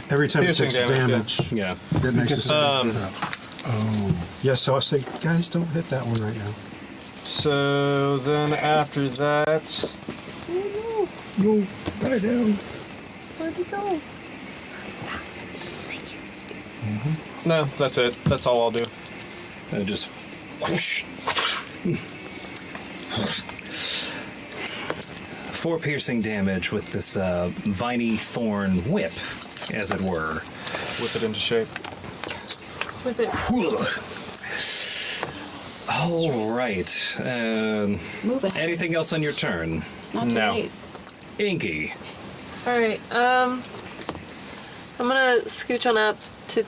Every time it Piercing takes damage, damage, Yeah. it makes a Gets saving a- throw. Yeah, so I'll say, guys, don't hit that one right now. So then after that, No, got it down. Where'd it go? no, that's it. That's all I'll do. Just whoosh. 4 piercing damage with this viney thorn whip, as it were. Whip it into shape. Whip it. All right. Move it. Anything else on your turn? It's not too No. late. Inky. All right. I'm gonna scooch on up to.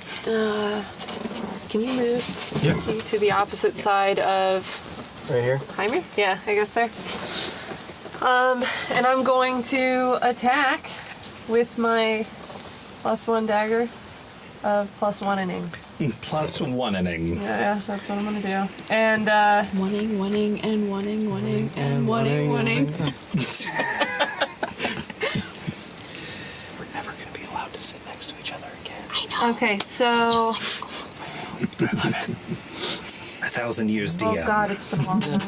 Can you move Yeah. to the opposite side of Right here. Haemir? Yeah, I guess there. And I'm going to attack with my +1 dagger of +1 inning. +1 inning. Yeah, that's what I'm gonna do. And Winning, winning, and winning, winning, and winning, winning. We're never going to be allowed to sit next to each other again. I know. okay, It's so just like school. 1,000 years oh DM. god, it's been a long time.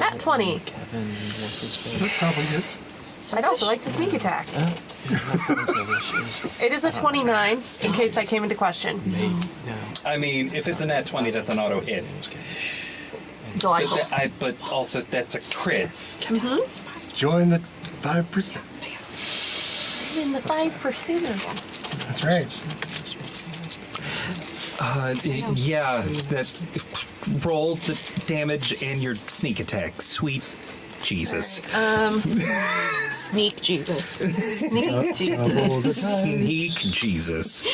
Nat 20. That probably hits. I'd also like to sneak attack. It is a 29, in case that came into question. I mean, if it's a nat 20, that's an auto hit. Delightful. But also, that's a crit. Join the 5%. In the 5%ers. That's right. Yeah, that roll the damage and your sneak attack. Sweet Jesus. Sneak Jesus. Sneak Jesus. Sneak Jesus.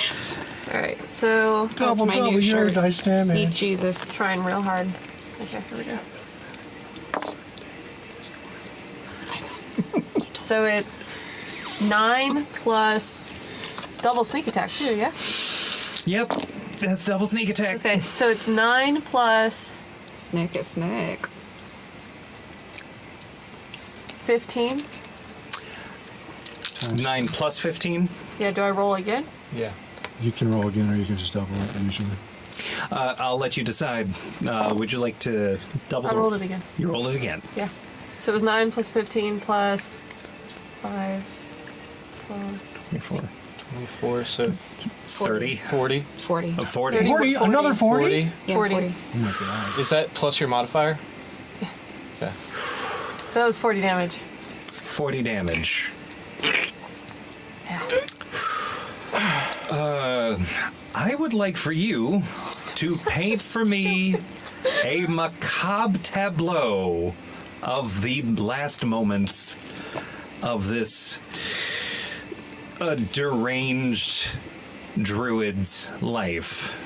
Alright, so That's my new your shirt. dice damage. Sneak Jesus. trying real hard. Okay, here we go. So it's 9 plus double sneak attack too, yeah? Yep, that's double sneak attack. Okay, so it's 9 plus Snick a snick. 15. 9 plus 15. Yeah, do I roll again? Yeah. You can roll again, or you can just double it usually. I'll let you decide. Would you like to double? I rolled it again. You roll it again. Yeah. So it was 9 plus 15 plus 5, 12, 16. 24, so 30. 40. 40. 40. 30. 40, another 40? Yeah, 40. 40. Oh my god. Is that plus your modifier? Okay. So that was 40 damage. 40 damage. Yeah. I would like for you to paint for me a macabre tableau of the last moments of this deranged druid's life.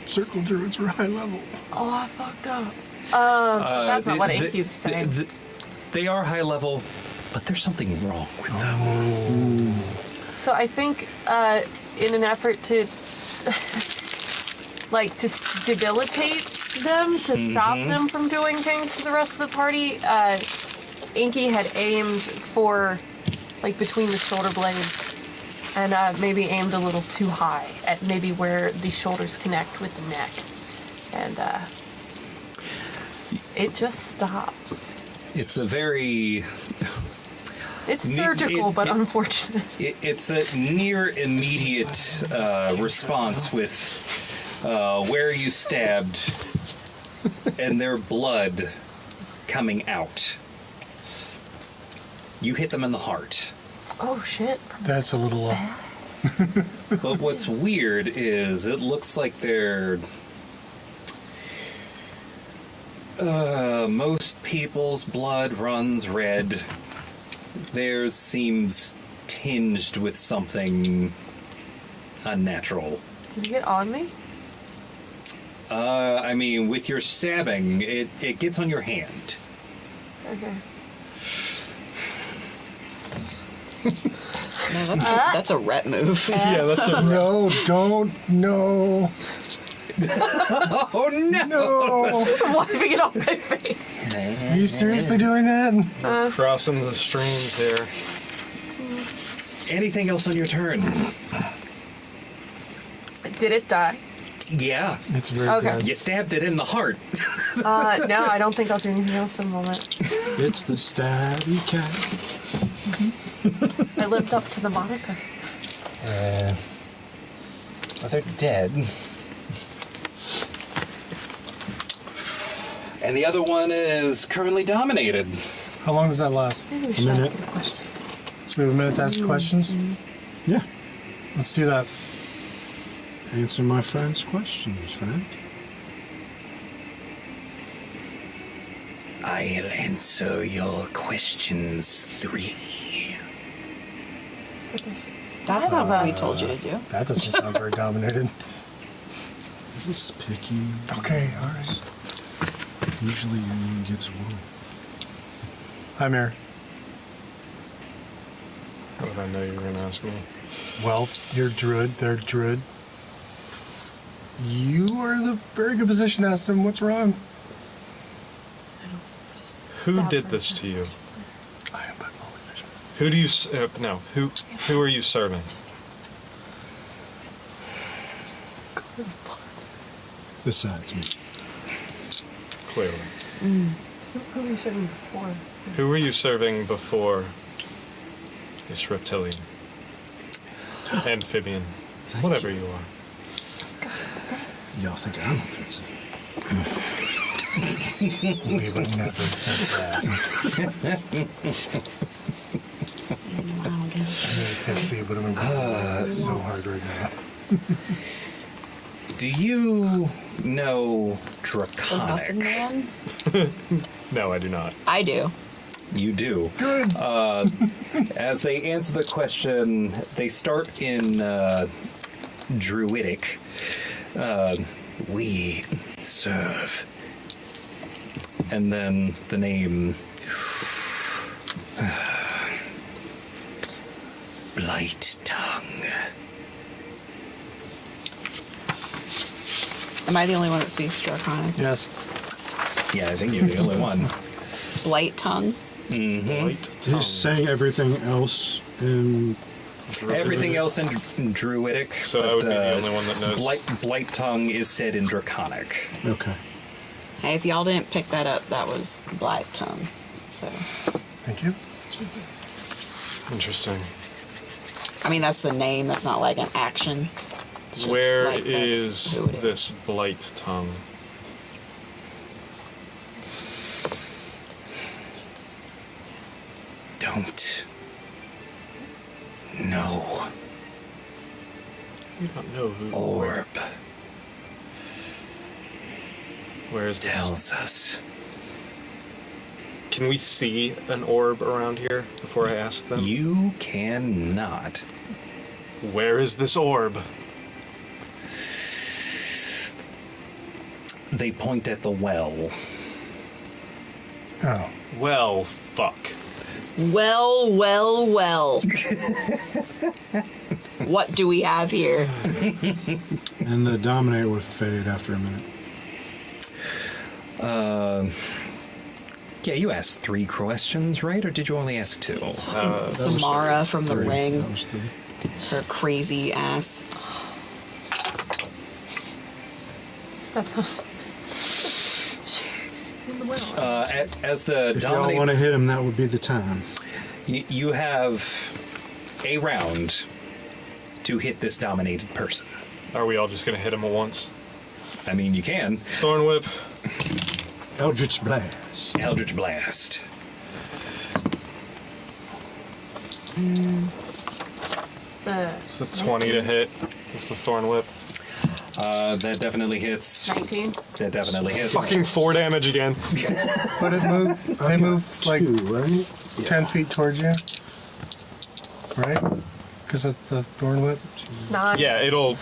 Circle druids were high level. Oh, I fucked up. That's not what Inky's saying. They are high level, but there's something wrong with them. So I think in an effort to like just debilitate them, to stop them from doing things to the rest of the party, Inky had aimed for like between the shoulder blades and maybe aimed a little too high at maybe where the shoulders connect with the neck. And it just stops. It's a very... It's surgical, but unfortunate. It's a near immediate response with where you stabbed and their blood coming out. You hit them in the heart. Oh shit. That's a little But what's weird is it looks like they're... most people's blood runs red. Theirs seems tinged with something unnatural. Does it get on me? I mean, with your stabbing, it gets on your hand. Okay. No, that's a rep move. Yeah, that's a No, don't, no. Oh no! No. I'm wiping it off my face. Are you seriously doing that? crossing the streams here. Anything else on your turn? Did it die? Yeah. It's very Okay. dead. You stabbed it in the heart. No, I don't think I'll do anything else for the moment. It's the stabby cat. I lived up to the moniker. Well, they're dead. And the other one is currently dominated. How long does that last? Maybe we should minute. ask him a question. So we have a minute to ask questions? Yeah. Let's do that. Answer my friend's questions, friend. I'll answer your questions 3. But there's That's five not of what we us. told you to do. That doesn't sound very dominated. Just picky. Okay, alright. Usually union gives one. Haemir. How did I know you were going to ask me? Well, you're druid, they're druid. You are in a very good position to ask them what's wrong. Who Stop did for this a to you? I am but holy vision. Who do you... no. Who are you serving? Besides me. Clearly. Who were you serving before? Who were you serving before It's reptilian. Amphibian. Whatever you are. Y'all think I'm offensive? We would never think that. I can see it would have been so hard right now. Do you know The Muffin Draconic? Man? No, I do not. I do. You do. Good. As they answer the question, they start in Druidic. We serve. And then the name. Blight Tongue. Am I the only one that speaks Draconic? Yes. Yeah, I think you're the only one. Blight tongue? Light tongue. He's saying everything else in. Everything else in Druidic. So I would be the only one that knows. Blight Tongue is said in Draconic. Okay. Hey, if y'all didn't pick that up, that was Blight tongue. So, Thank you. Interesting. I mean, that's the name. That's not like an action. It's just Where like, that's is who it this blight tongue? Don't know. You don't know who. Orb Where is this? tells us. Can we see an orb around here before I ask them? You cannot. Where is this orb? They point at the well. Oh. Well, fuck. Well. What do we have here? And the dominate would fade after a minute. Yeah, you asked 3 questions, right? Or did you only ask 2? Fucking Samara from The Three. Ring. That was three. Her crazy ass. That sounds. In the well. As the If y'all want to dominate, hit him, that would be the time. you have a round to hit this dominated person. Are we all just gonna hit him at once? I mean, you can. Thorn whip. Eldritch Blast. Eldritch Blast. It's a It's a 20 to hit. It's the thorn whip. That definitely hits. 19. That definitely hits. Fucking 4 damage again. But it moved. They move like 2, right? 10 feet towards you. Right? Because of the thorn whip. 9. Yeah, it'll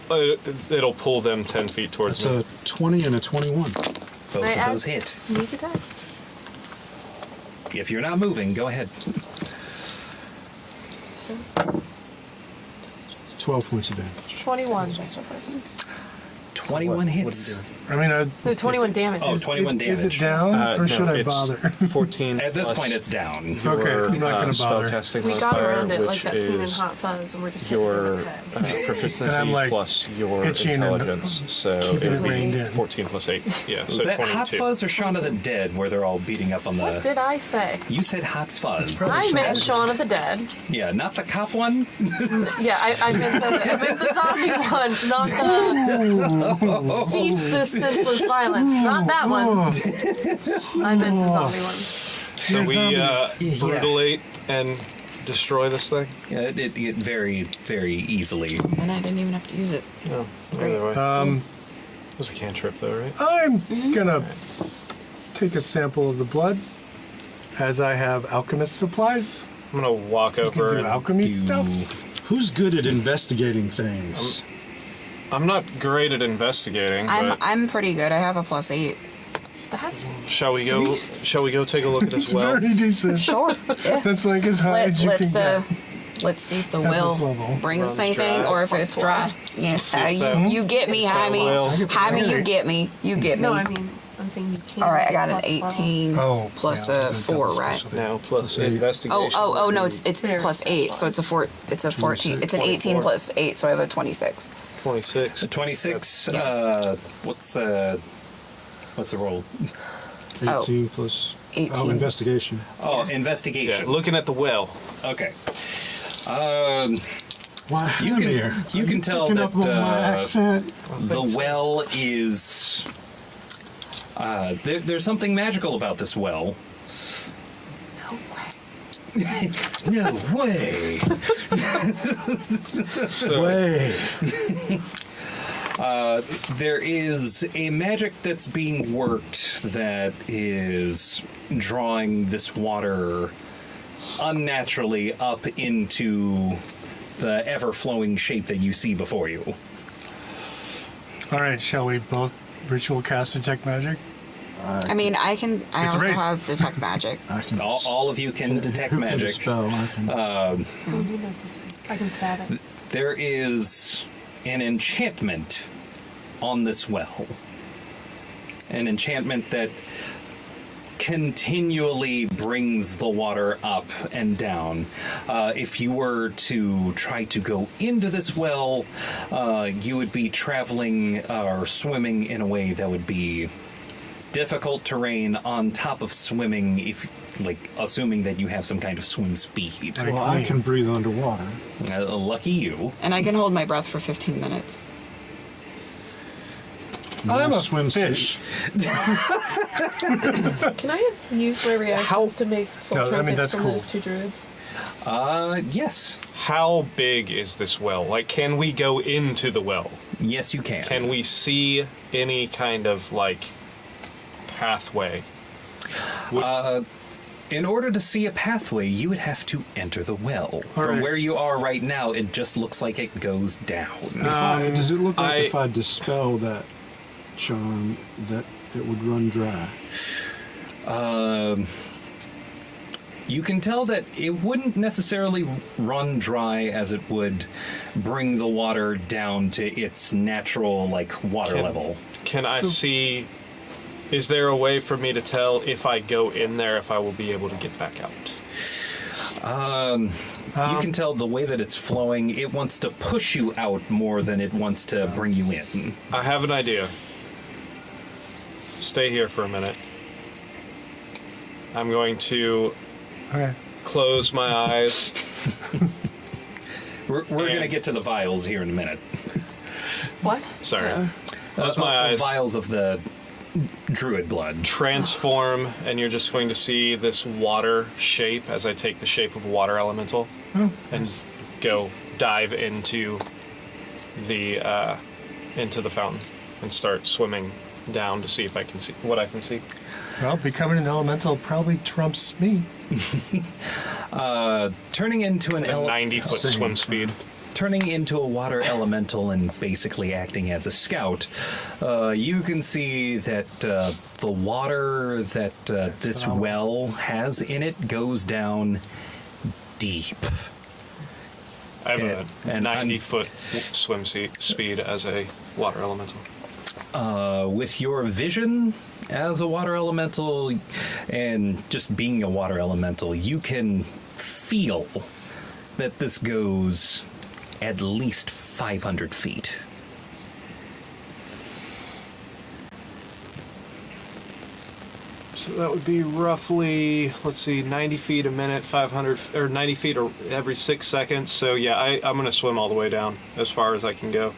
pull them 10 feet towards That's me. a 20 and a 21. Both Can I of add those hit. sneak attack? If you're not moving, go ahead. So, 12 points of damage. 21. 21 hits. I mean, No, 21 damage. Oh, 21 damage. is it down or should I it's bother? 14. At this plus point, it's down. Okay, your, I'm not gonna bother. spellcasting We got modifier, around it like which that scene in is Hot Fuzz, and we're just your hitting it. proficiency And I'm, like, plus your itching and intelligence. So it keeping would it reined be in. 14 plus 8. Yeah, Was so that 22. Hot Fuzz or Shaun of the Dead where they're all beating up on What the... did I say? You said Hot Fuzz. I meant Shaun of the Dead. Yeah, not the cop one? Yeah, I meant the zombie one, not the cease this senseless violence. Not that one. I meant the zombie one. So we zombies. brutally and destroy this thing? Yeah, it very, very easily. And I didn't even have to use it. No. Great. Either way. It was a cantrip though, right? I'm gonna take a sample of the blood, as I have alchemist supplies. I'm gonna walk You over can do and alchemy stuff. Who's good at investigating things? I'm not great at investigating, but I'm pretty good. I have a +8. That's shall we go take a look at It's his well? very decent. Sure. Yeah. That's like as high as you can Let's get. let's see if the At this will level. brings us Runs anything, dry. or if it's dry. Yeah, See if that- you get me, that Jaime. will- Jaime, you get me. You get me. no, I mean, I'm saying you can't. All right, I get got an plus 18 Oh, plus yeah, a I'll do 4, double right? special. Now plus eight. investigation. Oh, no, would it's be Fair. plus 8, so it's a 14. It's an 18 24. plus 8, so I have a 26. 26. 26, Yeah. what's the roll? 18 plus 18. Oh, investigation. Oh, Yeah, investigation. looking at the well. Okay. Why, You can- Haemir, you are can tell picking that, up on my accent. The well is. There's something magical about this well. No way. Way. There is a magic that's being worked that is drawing this water unnaturally up into the ever-flowing shape that you see before you. All right, shall we both ritual cast detect magic? I mean, I can. I It's a also race. have detect magic. I can. All of you can detect who can magic. dispel? I can. Oh, you know something. I can stab it. There is an enchantment on this well. An enchantment that continually brings the water up and down. If you were to try to go into this well, you would be traveling or swimming in a way that would be difficult terrain on top of swimming, if assuming that you have some kind of swim speed. Like well, I me. can breathe underwater. Lucky you. And I can hold my breath for 15 minutes. I'm a swimsuit. fish. Can I use my reactions to make soul No, I mean, trumpets that's from cool. those 2 druids? Yes. How big is this well? Like, can we go into the well? Yes, you can. Can we see any kind of, like, pathway? In order to see a pathway, you would have to enter the well. From right. where you are right now, it just looks like it goes down. Does it look like I- if I dispel that charm that it would run dry? You can tell that it wouldn't necessarily run dry, as it would bring the water down to its natural, water level. Can I see... Is there a way for me to tell if I go in there if I will be able to get back out? You can tell the way that it's flowing, it wants to push you out more than it wants to bring you in. I have an idea. Stay here for a minute. I'm going to Okay. close my eyes. We're going to get to the vials here in a minute. What? Sorry. Close my eyes. Vials of the Druid blood. Transform, and you're just going to see this water shape as I take the shape of a water elemental and go dive into the fountain and start swimming down to see if I can see what I can see. Well, becoming an elemental probably trumps me. Turning into an 90-foot swim speed. Turning into a water elemental and basically acting as a scout, you can see that the water that this well has in it goes down deep. I have a And 90-foot swim speed as a water elemental. With your vision as a water elemental and just being a water elemental, you can feel that this goes at least 500 feet. So that would be roughly, let's see, 90 feet a minute, 500, or 90 feet every 6 seconds. So yeah, I'm going to swim all the way down as far as I can go.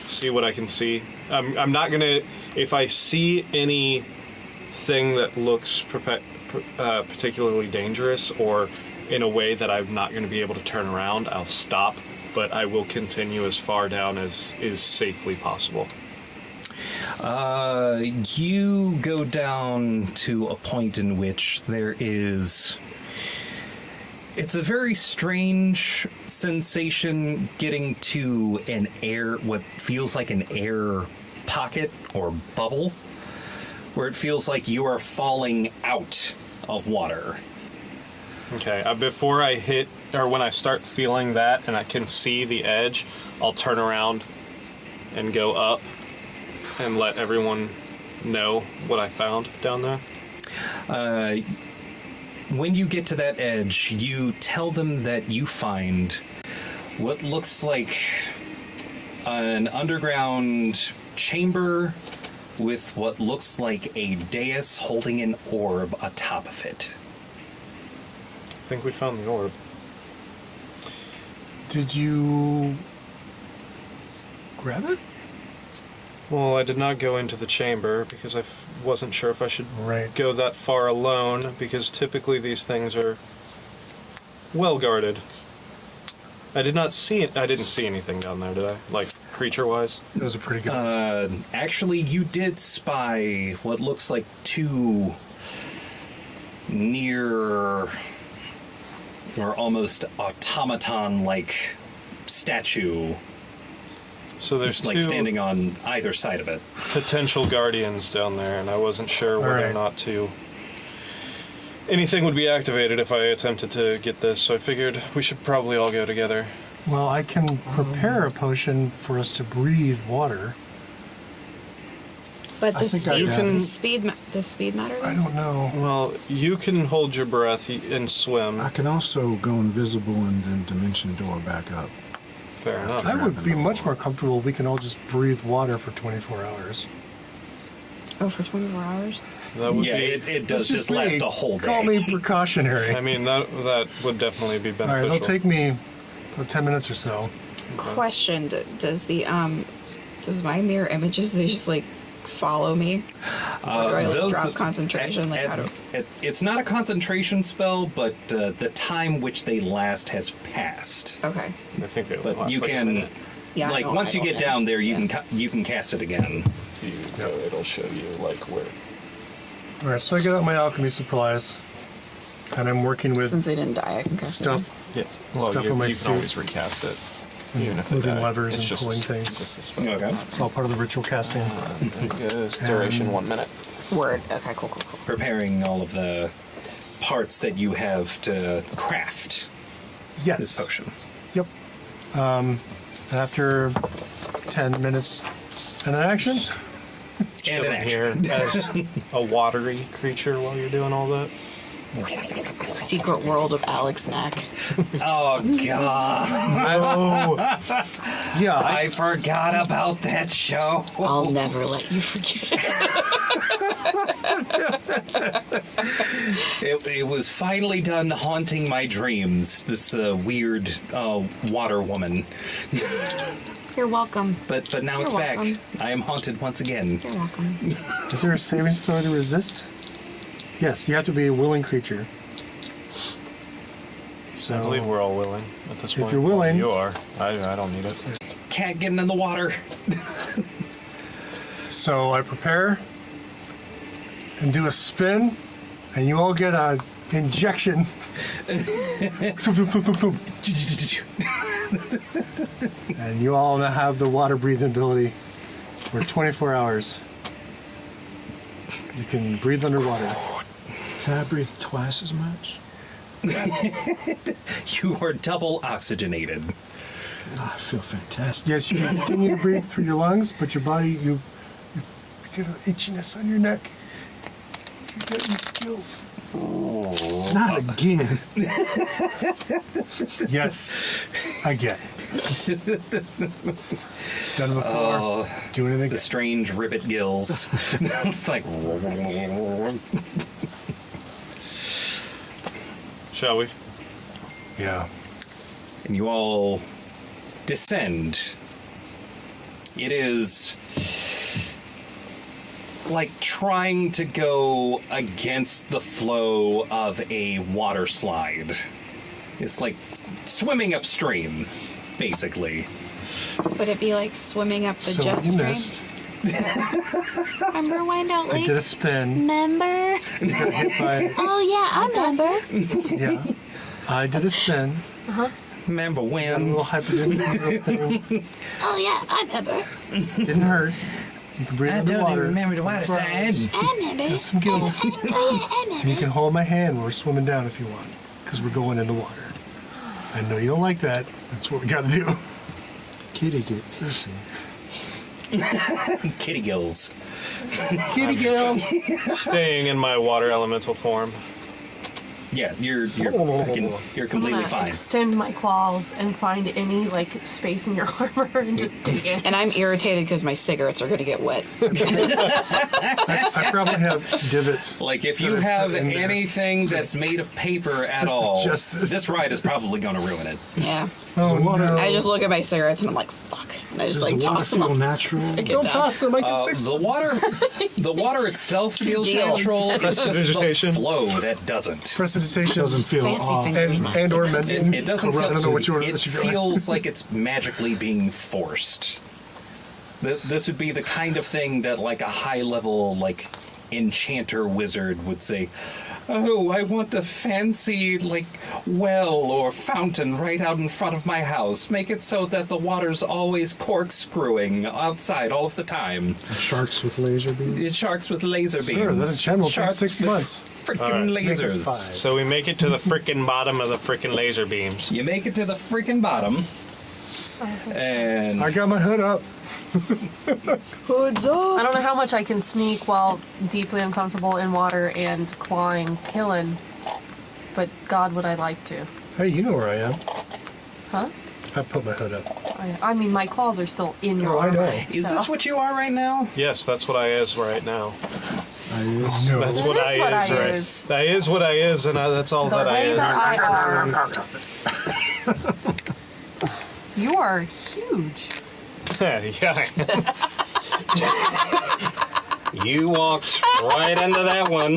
See what I can see. I'm not going to, if I see anything that looks particularly dangerous or in a way that I'm not going to be able to turn around, I'll stop, but I will continue as far down as is safely possible. You go down to a point in which there is... It's a very strange sensation getting to what feels like an air pocket or bubble, where it feels like you are falling out of water. Okay, before I hit, or when I start feeling that and I can see the edge, I'll turn around and go up and let everyone know what I found down there. When you get to that edge, you tell them that you find what looks like an underground chamber with what looks like a dais holding an orb atop of it. I think we found the orb. Did you grab it? Well, I did not go into the chamber because I wasn't sure if I should Right. go that far alone, because typically these things are well guarded. I didn't see anything down there, did I? Like, creature-wise? That was a pretty good. Actually, you did spy what looks like two near or almost automaton-like statue, So there's just like two standing on either side of it. potential guardians down there, and I wasn't sure whether or Alright. not to... Anything would be activated if I attempted to get this, so I figured we should probably all go together. Well, I can prepare a potion for us to breathe water. But I does think I speed, can. does speed matter? I don't know. Well, you can hold your breath and swim. I can also go invisible and then dimension door back up. Fair enough. I would be much more comfortable if we can all just breathe water for 24 hours. Oh, for 24 hours? That would Yeah, be... it does This just is last me. a whole day. Call me precautionary. I mean, that would definitely be All right, beneficial. it'll take me about 10 minutes or so. Question: does my mirror images, they just like follow me? Or do I like, drop concentration? Like how do? It's not a concentration spell, but the time which they last has passed. Okay. I think it But last you like a can, minute. Yeah. like, I don't- once I you don't get know. down there, you Yeah. you can cast it again. It'll show you, like, where... All right, so I get out my alchemy supplies, and I'm working with Since they didn't die, I can cast it. stuff, Yes. Stuff in my you suit. can always recast it. Even if they moving die. levers It's and just pulling a- things. Just a spell. Okay. It's all part of the ritual casting. There it goes. Duration 1 minute. Word. Okay. Cool. Preparing all of the parts that you have to craft this Yes. potion. Yep. After 10 minutes and an action, And an chilling action. here as a watery creature while you're doing all that. Secret world of Alex Mack. Oh, God. yeah, I forgot about that show. I'll never let you forget. It was finally done haunting my dreams, this weird water woman. You're welcome. But now You're it's back. welcome. I am haunted once again. You're welcome. is there a saving throw to resist? Yes, you have to be a willing creature. So I believe we're all willing at this point. you're willing- You are. I don't need it. Cat getting in the water. So I prepare and do a spin, and you all get a injection. And you all now have the water breathing ability for 24 hours. You can breathe underwater. Can I breathe twice as much? You are double oxygenated. Oh, I feel fantastic. Yes, you can continue to breathe through your lungs, but your body, you get an itchiness on your neck. You get in your gills. Not again. Yes, I get it. Done before. Doing it The again. strange ribbit gills. It's like, Shall we? Yeah. and you all descend. It is like trying to go against the flow of a water slide. It's like swimming upstream, basically. Would it be like swimming up the So jet you stream? missed. Remember Wind-Out I Lake? did a spin. Remember? Got hit by. Oh yeah, I remember. Yeah. I did a spin. Remember Got a when? little hypodermic thing. Oh yeah, I remember. Didn't hurt. You can breathe underwater. the water side. I remember. Got some gills. Oh yeah, I And you remember. can hold my hand when we're swimming down if you want, because we're going in the water. I know you don't like that. That's what we got to do. Kitty get pissy. Kitty gills. Kitty gills. Staying in my water elemental form. Yeah, you're I'm completely gonna fine. extend my claws and find any like space in your armor and just dig in. And I'm irritated because my cigarettes are going to get wet. I probably have divots. Like, if you that I have put in there. anything that's made of paper at all, Just this. ride is probably going to ruin it. Yeah. Oh, no. I just look at my cigarettes and I'm like, fuck. And I just Does like the water toss them feel up. natural? I get Don't down. toss them. I can fix The water itself feels Deal. natural. It's just the Vegetation. flow that doesn't. prestidigitation. Doesn't feel Fancy off. fingers. And or medicine. It doesn't feel. I don't know what you want. It feels like it's magically being forced. This would be the kind of thing that, like, a high-level, like, enchanter wizard would say, "Oh, I want a fancy, like, well or fountain right out in front of my house. Make it so that the water's always corkscrewing outside all of the time. Sharks with laser beams. It's sharks with laser beams. Sure, that enchantment will take Sharks 6 with months. Freaking Make it lasers. 5. So we make it to the frickin' bottom of the frickin' laser beams. You make it to the freaking bottom, and I got my hood up. Hoods up. I don't know how much I can sneak while deeply uncomfortable in water and clawing, killing, but God, would I like to. Hey, you know where I am. Huh? I put my hood up. I mean, my claws are still in your Oh, I armor. know. is so- this what you are right now? Yes, that's what I is right now. No. That's That what is I what is I right. is. That is what I is, and that's all The that I way is. that I are. You are huge. Yeah. You walked right into that one.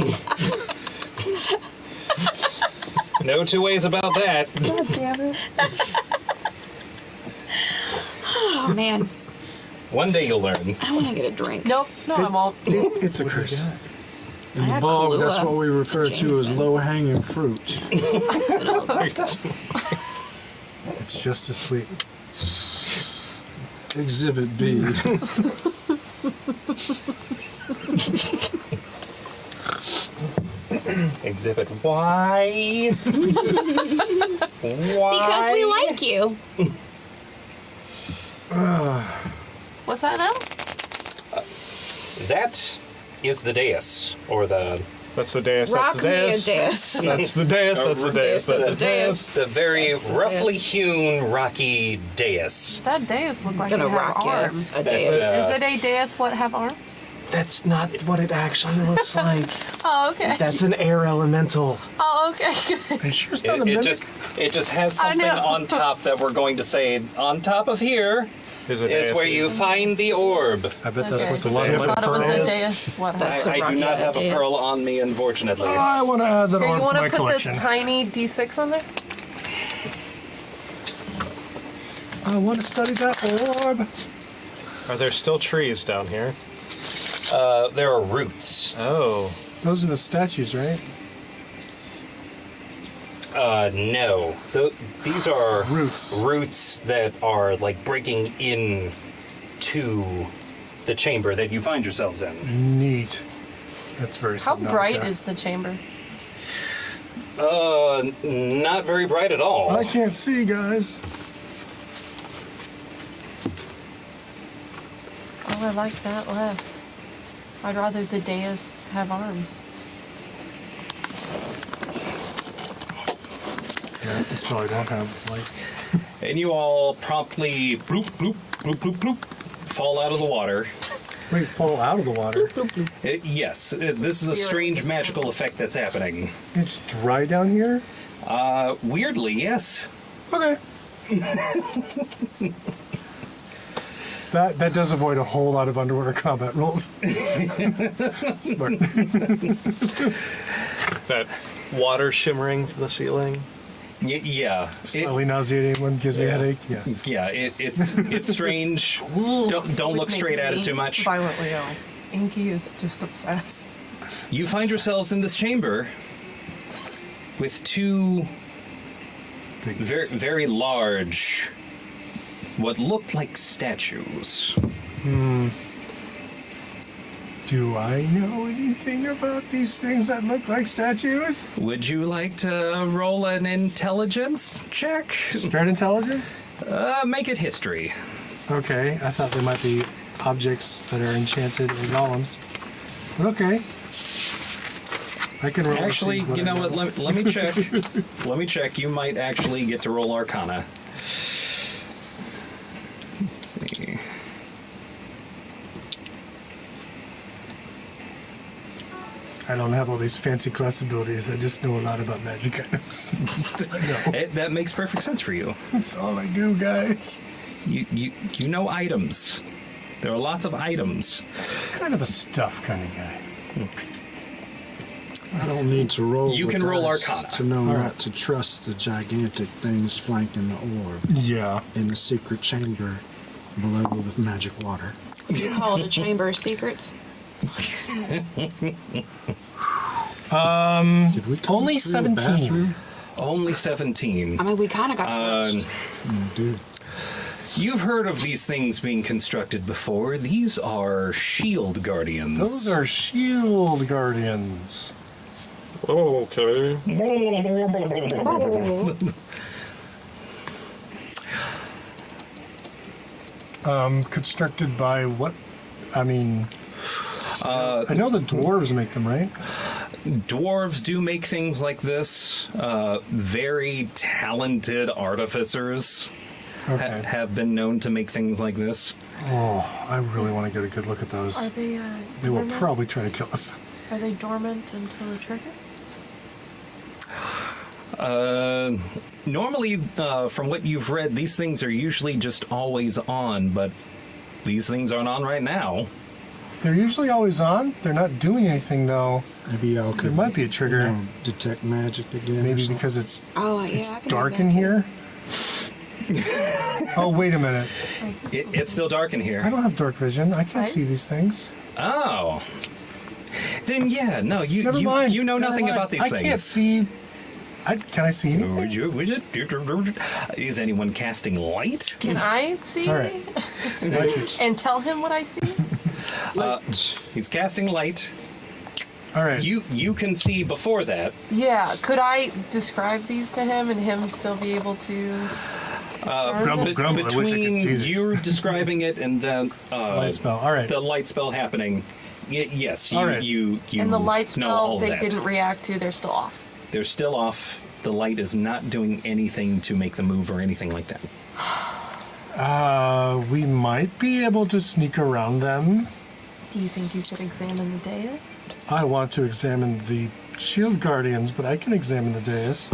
No two ways about that. God damn it. Oh, man. One day you'll learn. I want to get a drink. Nope, no, I won't. It's a curse. I In had Bog, that's Kahlua. what we refer to as Jameson. low-hanging fruit. It's just as sweet. Exhibit B. Exhibit why? Because we like you. What's that now? That is the dais, or the That's the dais. That's Rock the me a dais. dais. That's the dais. That's the dais. That's That's the the dais. dais. the very That's the roughly dais. hewn, rocky dais. That dais look like Gonna they have rock you arms. a dais. Is it a dais what have arms? That's not what it actually looks like. Oh, okay. That's an air elemental. Oh, okay. Good. Are you sure it's not a It mimic? just has I something know. on top that we're going to say on top of here Is it is where you find the orb. I bet Okay. that's what the Lot I of thought it was a pearls. dais. What? That's a I do rocky not have a dais. pearl on me, unfortunately. I want to add that Here, orb you to want my to put collection. this tiny D6 on there? I want to study that orb. Are there still trees down here? There are roots. Oh. Those are the statues, right? No. These are Roots. that are like breaking in to the chamber that you find yourselves in. Neat. That's very How Subnautica. bright is the chamber? Not very bright at all. I can't see, guys. Oh, I like that less. I'd rather the dais have arms. Yeah, that's the spell I don't have. Like, And you all promptly bloop, bloop, bloop, bloop, bloop, fall out of the water. wait, fall out of the water. Yes, this is a strange magical effect that's happening. It's dry down here. Weirdly, yes. Okay. That does avoid a whole lot of underwater combat rules. Smart. That water shimmering from the ceiling. Yeah. Slightly nauseating one gives me a headache. Yeah. Yeah, it's strange. Don't look straight at it too much. Violently ill. Inky is just upset. You find yourselves in this chamber with two very, very large, what looked like statues. Do I know anything about these things that look like statues? Would you like to roll an intelligence check? Straight intelligence? Make it history. Okay, I thought they might be objects that are enchanted or golems. But okay. I can roll. Actually, you know what? Let me check. Let me check. You might actually get to roll Arcana. Let's see. I don't have all these fancy class abilities. I just know a lot about magic items. That makes perfect sense for you. That's all I do, guys. You know items. There are lots of items. Kind of a stuff kind of guy. I don't need to roll. You the can roll dice Arcana. to know All not right. to trust the gigantic things flanking the orb Yeah. in the secret chamber below the magic water. You call it a chamber of secrets? Did we come Only through 17. the bathroom? Only 17. I mean, we kind of got first. Dude, You've heard of these things being constructed before. These are shield guardians. Those are shield guardians. Okay. Constructed by what? I mean, I know the dwarves make them, right? Dwarves do make things like this. Very talented artificers Okay. have been known to make things like this. Oh, I really want to get a good look at Are those. they? They will dormant? probably try to kill us. Are they dormant until the trigger? Normally, from what you've read, these things are usually just always on, but these things aren't on right now. They're usually always on. They're not doing anything though. maybe y'all There could might be a trigger. you know, detect magic again. or Maybe something. because it's Oh, yeah, it's I can do dark that in too. here. Oh, wait a minute. It's still dark in I here. don't have dark vision. I can't Right? see these things. Oh. Then yeah, no, you Never mind. you know Never nothing mind. about these I things. can't see. Can I see anything? Is anyone casting light? Can I see? All right. Light. And tell him what I see? He's casting light. All right. You can see before that. Yeah. Could I describe these to him and him still be able to discern grumble, this? grumble. I wish I could Between see this. you describing it and then Light spell. All right. the light spell happening, yes, you All right. you And the light know all spell of they that. didn't react to, they're still off. They're still off. The light is not doing anything to make them move or anything like that. We might be able to sneak around them. Do you think you should examine the dais? I want to examine the shield guardians, but I can examine the dais.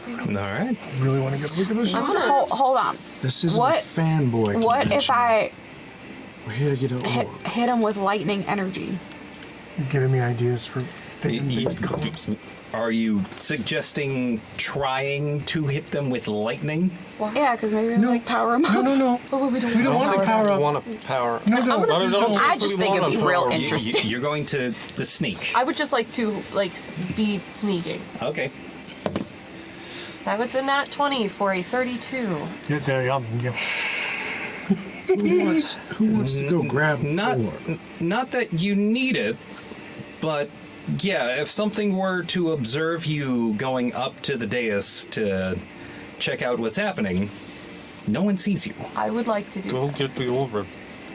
All right. Really want to get a look at the shield. Hold on. This isn't What- a fanboy What if convention. I We're here to get a hit him with lightning energy? You're giving me ideas for Y- fan-based columns. Are you suggesting trying to hit them with lightning? Yeah, because maybe we like power him up. No. Oh, we don't We don't want to power I up. want to power. No. I just think it'd be real You- interesting. You're going to sneak. I would just like to be sneaking. Okay. That was a nat 20 for a 32. Yeah, there you go. Who wants to go grab Not the orb? not that you need it, but yeah, if something were to observe you going up to the dais to check out what's happening, no one sees you. I would like to do Go that. get the orb.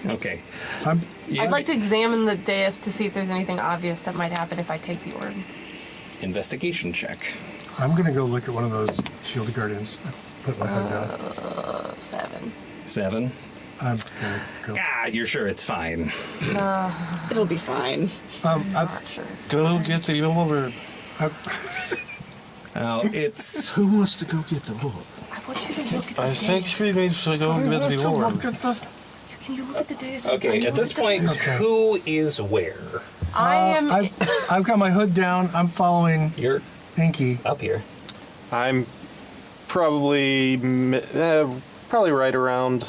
Okay. I'd like to examine the dais to see if there's anything obvious that might happen if I take the orb. Investigation check. I'm going to go look at one of those shield guardians. Put my head down. 7. 7. I'm going to go. Ah, you're sure it's fine. It'll be fine. Not sure it's Go get the orb. Now it's Who wants to go get the orb? I want you to look at the I dais. think she needs to go get the orb. Look at this. Can you look at the dais? okay. At this point, who is where? I am. I've got my hood down. I'm following You're Inky. up here. I'm probably right around,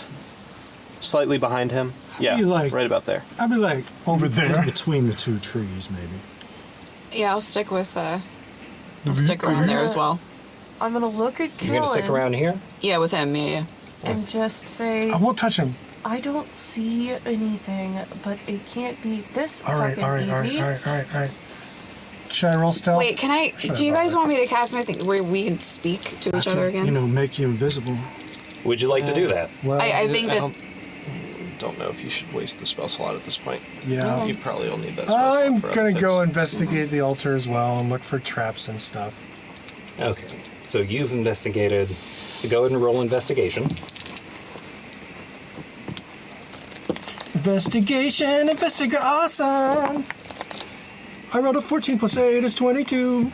slightly behind him. Yeah, You like- right about there. I'd be like Over there. between the two trees, maybe. Yeah, I'll stick with. I'll stick around there as well. I'm gonna look at Killen You're gonna stick around here. Yeah, with him. Yeah. and just say, I won't touch him. I don't see anything, but it can't be this All right, fucking all right, all easy. right, all right. Should I roll stealth? Wait, can I? Sorry Do you about guys that. want me to cast anything where we can speak to each other again? You know, make you invisible. Would you like to do that? Well, I think that don't know if you should waste the spell slot at this point. Yeah. You probably will need that spell slot I'm for other gonna go things. investigate the altar as well and look for traps and stuff. Okay, so you've investigated. Go ahead and roll investigation. Investigation, awesome! I rolled a 14 plus 8 is 22.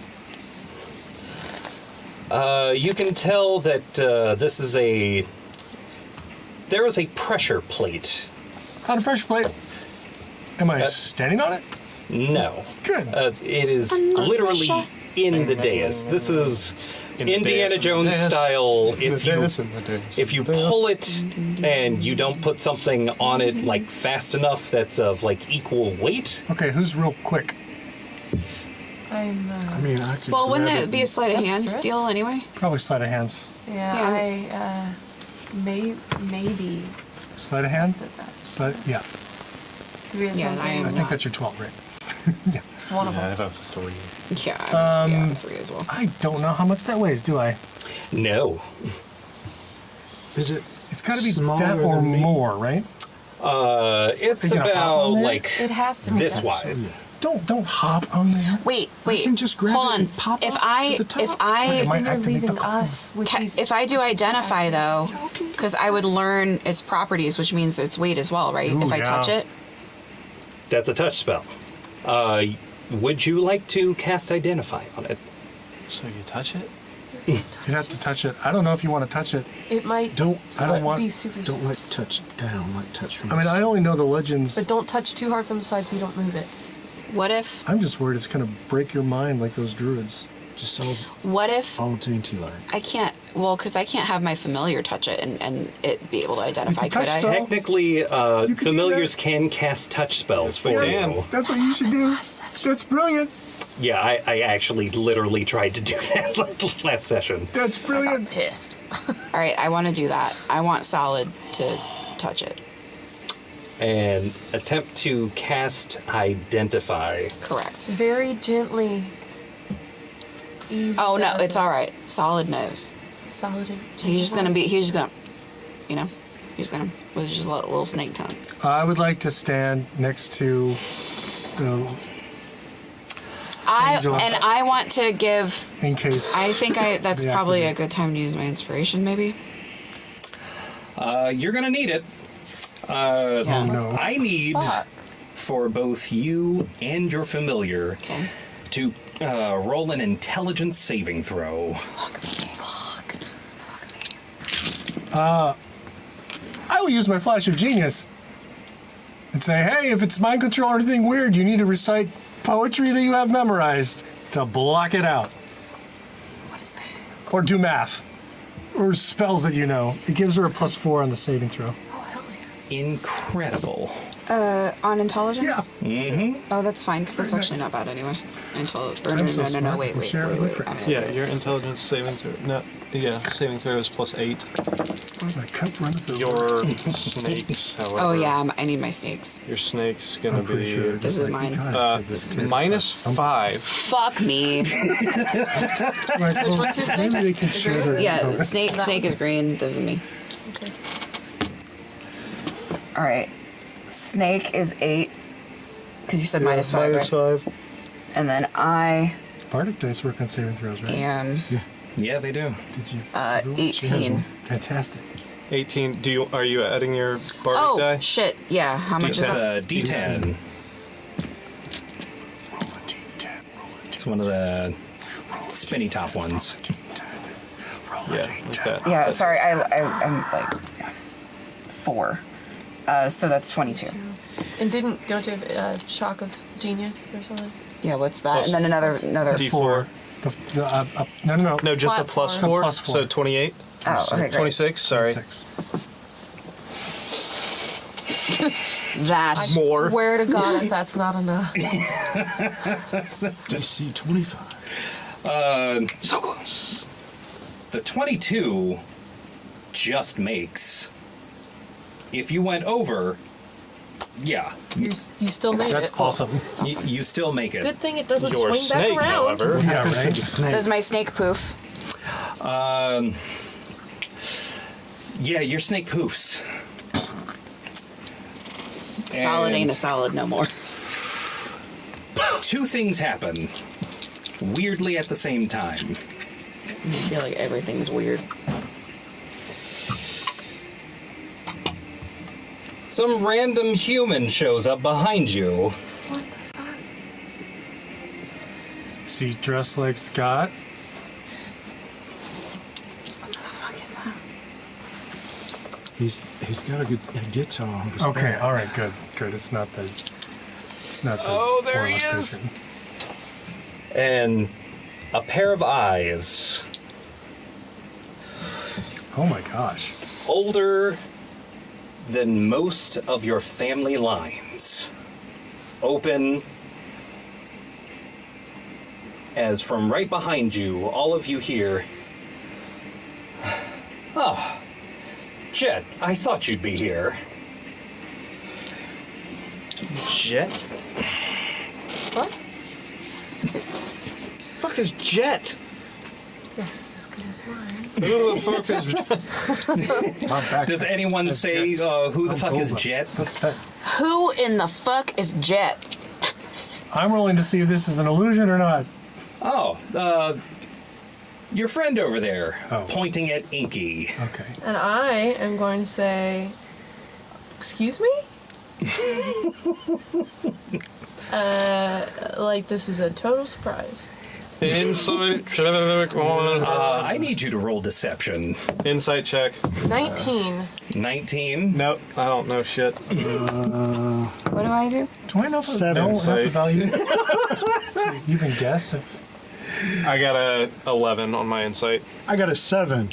You can tell that this is a. There is a pressure plate. On a pressure plate. Am I standing on it? No. Good. It is literally in the dais. This is In the Indiana dais, in the Jones dais. style. In the dais, in the dais, If you in the dais. pull it and you don't put something on it like fast enough that's of like equal weight. Okay, who's real quick? I'm. I mean, I could. Well, wouldn't grab it be a sleight of hand Dexterous? deal anyway? Probably sleight of hands. Yeah, maybe Sleight of hand? tested that. Yeah. Do we have Yeah, something? I think that's your 12, right? Yeah. One of Yeah, I them. have a 3. Yeah, I have 3 as well. I don't know how much that weighs, do I? No. Is it? It's got to be Smaller that or than me? more, right? It's Are you gonna hop about on there? like It has to be this that. wide. Don't hop on there. Wait. can just grab Hold it on. and pop If up I to the top. if It I might They're activate the leaving call. us with these. if I do identify though, because I would learn its properties, which means its weight as well, right? Ooh, if I touch yeah. it. That's a touch spell. Would you like to cast Identify on it? So you touch it? You have to touch it. I don't know if you want to touch it. It might Don't. I don't want. be super. Don't like touch down. Like touch from. I mean, the I only know the legends. But don't touch too hard from the side so you don't move it. What if? I'm just worried it's going to break your mind like those druids. Just all What if dainty like. I can't? Well, because I can't have my familiar touch it and it be able to identify. can touch Could I? stuff. Technically, do familiars can cast touch spells for Yes. you. That's what you should do. That's brilliant. Yeah, I actually literally tried to do that last session. That's brilliant. Pissed. All right, I want to do that. I want Solid to touch it. And attempt to cast Identify. Correct. Very gently. Easy. Oh no, does it's it. all right. Solid knows. Solid. and He's just gentle. gonna be. He's just gonna. You know. He's gonna with just a little snake tongue. I would like to stand next to the, Angela. I want to give. in case. I think that's Reactivate. probably a good time to use my inspiration. Maybe. You're gonna need it. Yeah. no. I need Fuck. for both you and your familiar Okay. to roll an intelligence saving throw. I will use my flash of genius and say, hey, if it's mind control or anything weird, you need to recite poetry that you have memorized to block it out. What does that do? Or do math. Or spells that you know. It gives her a +4 on the saving throw. Oh hell yeah. Incredible. On intelligence. Yeah. Mm-hmm. Oh, that's fine because that's Very actually nice. not bad anyway. No, I'm so no. smart. Wait. I'll share it with my friends. Yeah, your intelligence saving throw. No, yeah, saving throw is +8. My cup runneth over. Your snakes, however. Oh yeah, I need my snakes. Your snake's gonna I'm pretty be sure. This is mine. it's -5. Fuck me. What's your snake? Maybe they can Is share it- their Yeah, info. snake is green. This is me. Okay. All right. Snake is 8 because you said -5, right? -5. And then I Bardic dice work on saving throws, right? am Yeah, they do. Did you? 18. Fantastic. 18. Are you adding your bardic Oh die? shit! Yeah, how much is It's that? a D10. Roll a D10. Roll a It's one of the spinny top ones. D10. Roll a Yeah, D10. like that. Yeah, sorry, I'm like 4. So that's 22. And don't you have shock of genius or something? Yeah, what's that? Plus And then another D4. No. No, just Flat a plus four. 4. Plus four. So 28. Oh, okay, great. 26. Sorry. 6. That's More. Swear to God, if that's not enough. DC 25. So close. The 22 just makes. If you went over, yeah, You still made That's it. awesome. you still make it. Good thing it doesn't Your swing snake, back around. however. Yeah, right? Does my snake poof? Yeah, your snake poofs. Solid ain't a solid no more. Two things happen, weirdly at the same time. I feel like everything's weird. Some random human shows up behind you. What the fuck? Is he dressed like Scott? What the fuck is that? He's got a guitar. on his Okay, back. all right, good. It's not the. Oh, there he warlock is. vision. And a pair of eyes. Oh my gosh. Older than most of your family lines. Open. As from right behind you, all of you hear. Oh, Jet, I thought you'd be here. Jet? What? Fuck is Jet? This is as good as mine. Who the fuck is Jet? Not back. Does anyone That's say Jet's. who the fuck is Golda. Jet? Who in the fuck is Jet? I'm rolling to see if this is an illusion or not. Oh, your friend over there, Oh. pointing at Inky. Okay. And I am going to say, excuse me? Like this is a total surprise. Insight check on. I need you to roll deception. Insight check. 19. 19. Nope, I don't know shit. What do I do? Do I know, Seven. know enough Say. about you to even guess if... I got a 11 on my insight. I got a 7.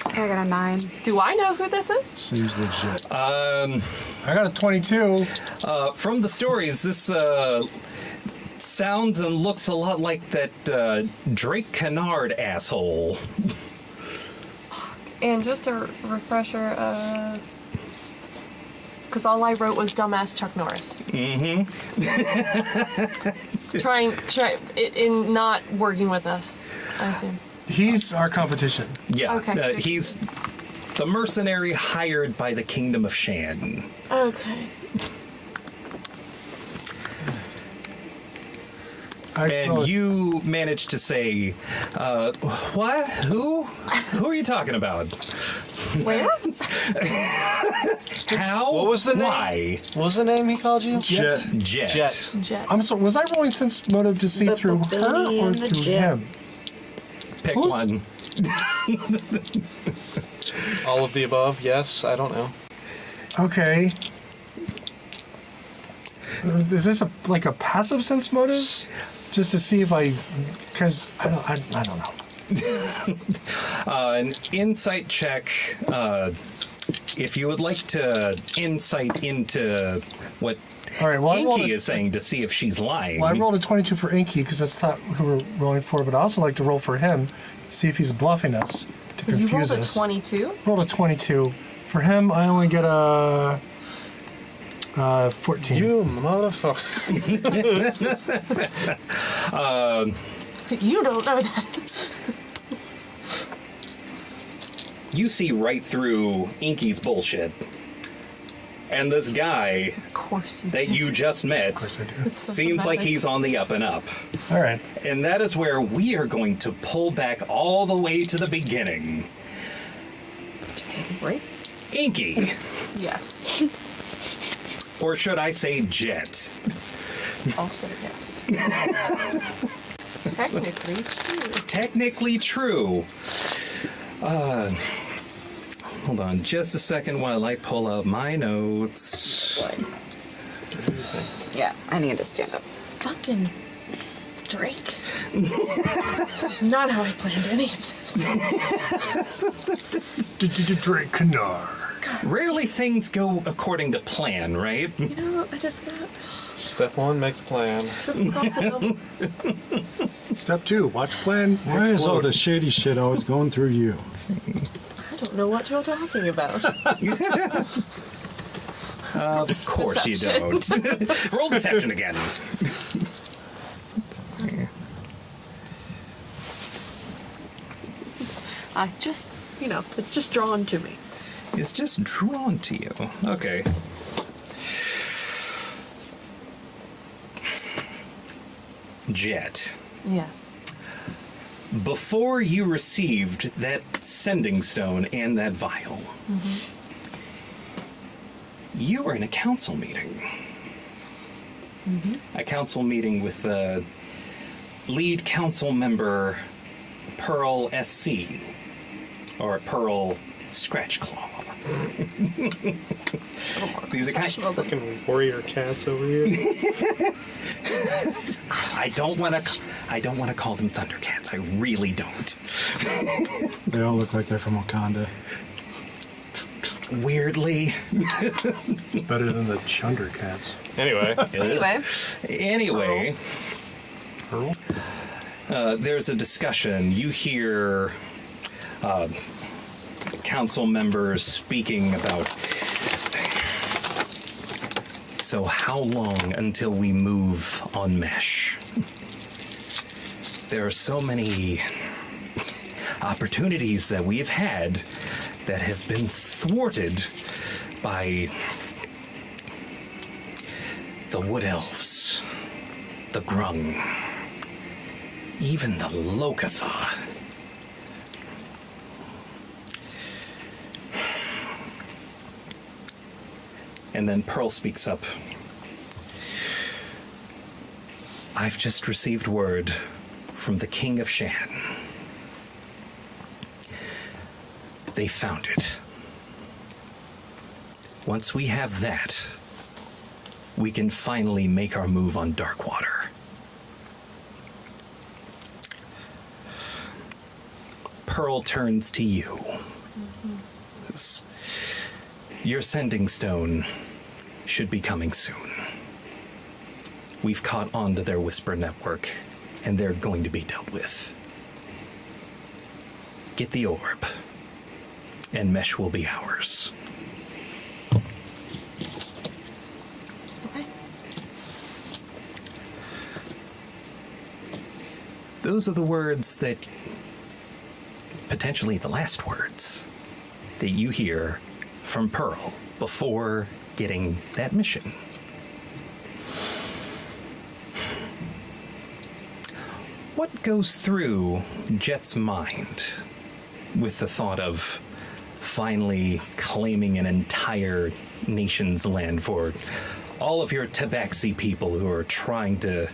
I got a 9. Do I know who this is? Seems legit. I got a 22. From the stories, this sounds and looks a lot like that Drake Kennard asshole. And just a refresher, because all I wrote was dumbass Chuck Norris. Mm-hmm. trying in not working with us, I assume. He's our competition. Yeah, Okay. he's the mercenary hired by the Kingdom of Shan. Okay. And you managed to say, what? Who? Who are you talking about? Where? How? What was the name? Why? What was the name he called you? Jet. Jet. Jet. Jet. I'm sorry, was I rolling sense motive to see The through her Billy or and the through Jet. him? Pick Who's- one. All of the above, yes, I don't know. Okay. Is this like a passive sense motive? Just to see if because I don't know. An insight check. If you would like to insight into what All right. Well, I rolled Inky is saying to see if she's lying. Well, I rolled a 22 for Inky because that's not who we're rolling for, but I also like to roll for him, see if he's bluffing us to You confuse rolled a us. 22? Rolled a 22. For him, I only get a 14. You motherfucker. You don't know that. You see right through Inky's bullshit. And this guy Of course you that do. you just met Of course I do. It's so seems like dramatic. he's on the up and up. All right. And that is where we are going to pull back all the way to the beginning. Take a break. Inky. Yes. Or should I say Jet? I'll say yes. Technically true. Technically true. Hold on just a second while I pull out my notes. Yeah, I need to stand up. Fucking Drake. This is not how I planned any of this. Drake Kennard. Rarely things go according to plan, right? You know, I just got Step one, make the plan. triple crossing. Step 2, watch plan. Why is all explode. the shady shit always going through you? I don't know what you're talking about. Of course Deception. you don't. Roll deception again. I just, it's just drawn to me. It's just drawn to you. Okay. Jet, Yes. before you received that sending stone and that vial, you were in a council meeting. A council meeting with lead council member Pearl SC, or Pearl Scratchclaw. These are kind of, Fucking warrior cats over here. I don't want to call them Thundercats. I really don't. They all look like they're from Wakanda. Weirdly. Better than the Chunder cats. Anyway, Anyway, Pearl? there's a discussion. You hear council members speaking about, so how long until we move on Mesh? There are so many opportunities that we've had that have been thwarted by the Wood Elves, the Grung, even the Lokatha. And then Pearl speaks up. I've just received word from the King of Shan. They found it. Once we have that, we can finally make our move on Darkwater. Pearl turns to you. Says, your sending stone should be coming soon. We've caught on to their whisper network, and they're going to be dealt with. Get the orb, and Mesh will be ours. okay. Those are the words that, potentially the last words, that you hear from Pearl before getting that mission. What goes through Jet's mind with the thought of finally claiming an entire nation's land for all of your Tabaxi people who are trying to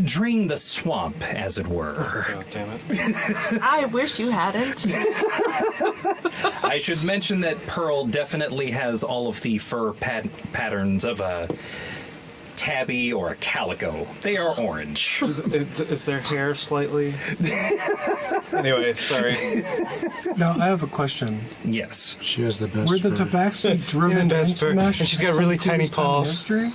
drain the swamp, as it were? God damn it. I wish you hadn't. I should mention that Pearl definitely has all of the fur patterns of a tabby or a calico. They are orange. Is their hair slightly? Anyway, sorry. Now, I have a question. Yes. She has the best. Were the fur. Tabaxi driven best into fur. Mesh? And she's got at some really previous tiny time in paws. History?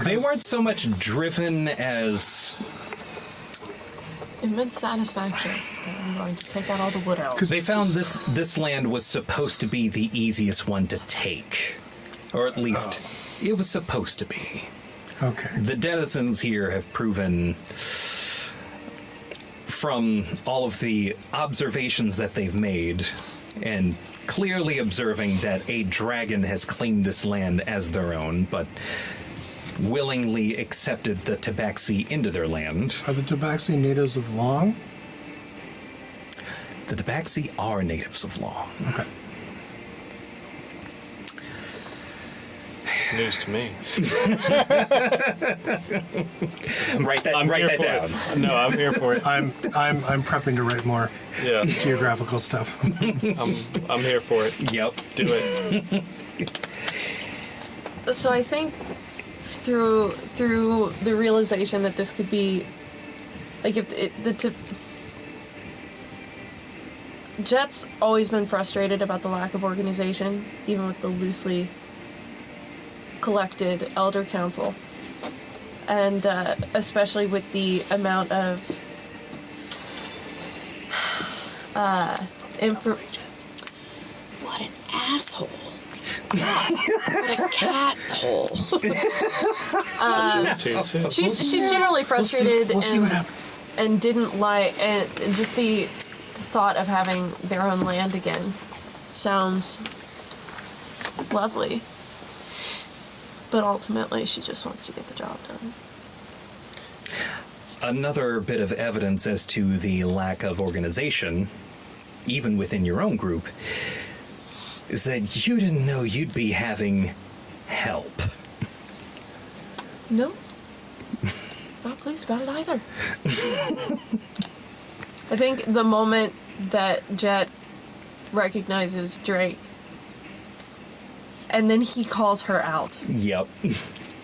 They weren't so much driven as Immense satisfaction. I'm going to take out all the wood elves. they found this land was supposed to be the easiest one to take, or at least it was supposed to be. Okay. The denizens here have proven, from all of the observations that they've made, and clearly observing that a dragon has claimed this land as their own, but willingly accepted the Tabaxi into their land. Are the Tabaxi natives of Long? The Tabaxi are natives of Long. Okay. It's news to me. Write that here for down. it. No, I'm here for it. I'm prepping to write more Yeah, geographical stuff. I'm here for it. Yep. Do it. So I think through the realization that this could be, like, if Jet's always been frustrated about the lack of organization, even with the loosely collected Elder Council, and especially with the amount of What an asshole. God, what a cat hole. she's generally frustrated We'll see what happens. and didn't like, and just the thought of having their own land again sounds lovely. But ultimately, she just wants to get the job done. Another bit of evidence as to the lack of organization, even within your own group, is that you didn't know you'd be having help. No. Not pleased about it either. I think the moment that Jet recognizes Drake, and then he calls her out, Yep.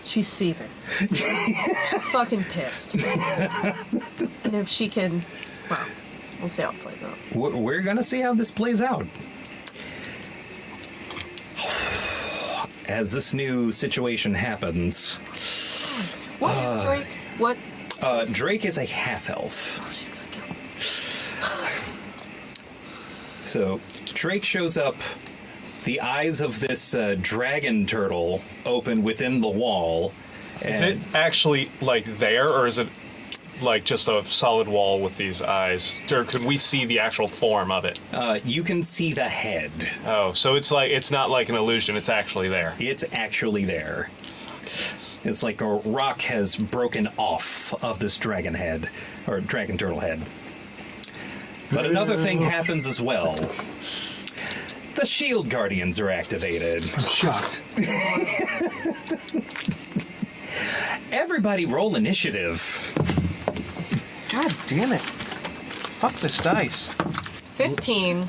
she's seething. She's fucking pissed. And if she can, well, we'll see how it plays out. We're gonna see how this plays out. As this new situation happens, What is Drake? What? Drake is a half-elf. Oh, she's gonna kill him. So Drake shows up. The eyes of this dragon turtle open within the wall. Is it actually like there, or is it like just a solid wall with these eyes? Or can we see the actual form of it? You can see the head. Oh, so it's not like an illusion. It's actually there. It's actually there. It's like a rock has broken off of this dragon head, or dragon turtle head. But another thing happens as well. The shield guardians are activated. I'm shocked. Everybody roll initiative. God damn it! Fuck this dice. 15.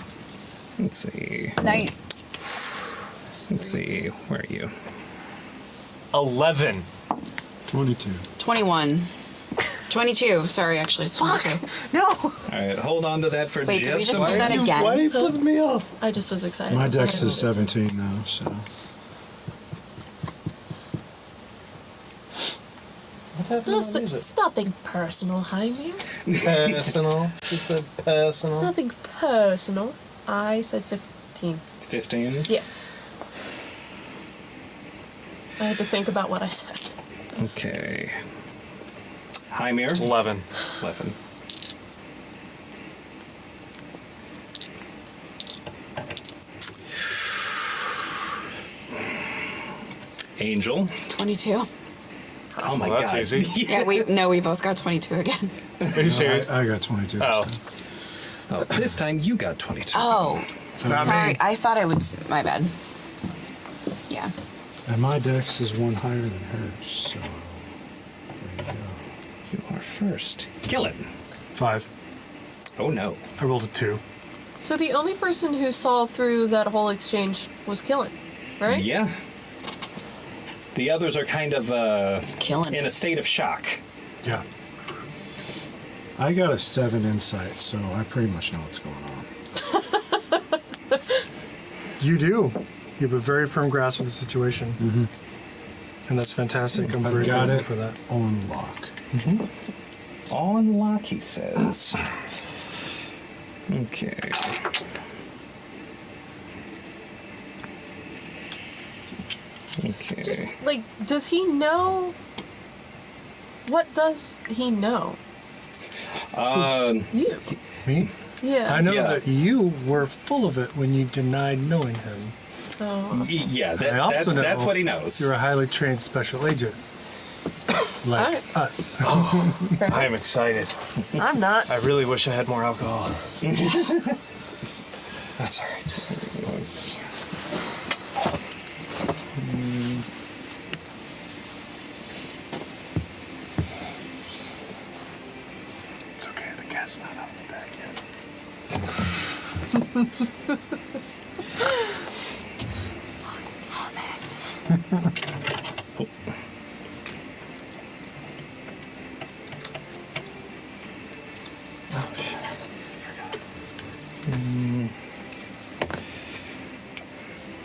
Let's see. Night. Let's see. Where are you? 11. 22. 21. 22. Sorry, actually, it's 22. No. All right, hold on to that for Wait, did we just just a do that moment. again? Why are you flipping me off? I just was excited. My I was dex like, is 17 now, so. It's nothing personal, Haemir. Personal. She said personal. Nothing personal. I said 15. 15? Yes. I had to think about what I said. Okay. Haemir? 11. 11. Angel? 22. Oh my Well, that's god. easy. Yeah, we both got 22 again. Are you No, serious? I got 22 Oh. this time. Oh, this time you got 22. Oh, not sorry. me. I thought I would. My bad. Yeah. And my dex is one higher than hers, so. There you go. You are first. Kill it. 5. Oh no. I rolled a 2. So the only person who saw through that whole exchange was Killen, right? Yeah. The others are kind of It's killing in me. a state of shock. Yeah. I got a 7 insight, so I pretty much know what's going on. You do. You have a very firm grasp of the situation. Mm-hmm. And that's fantastic. I'm I've very got grateful it for that. on lock. On lock, he says. Okay. Okay. Just, like, does he know? What does he know? You. Me? Yeah. I know Yeah. that you were full of it when you denied knowing him. Oh, Yeah, I also know that's what he knows. You're a highly trained special agent. Like Alright. us. I am excited. I'm not. I really wish I had more alcohol. That's all right. It's okay, the cat's not out of the bag yet. Oh shit! Forgot.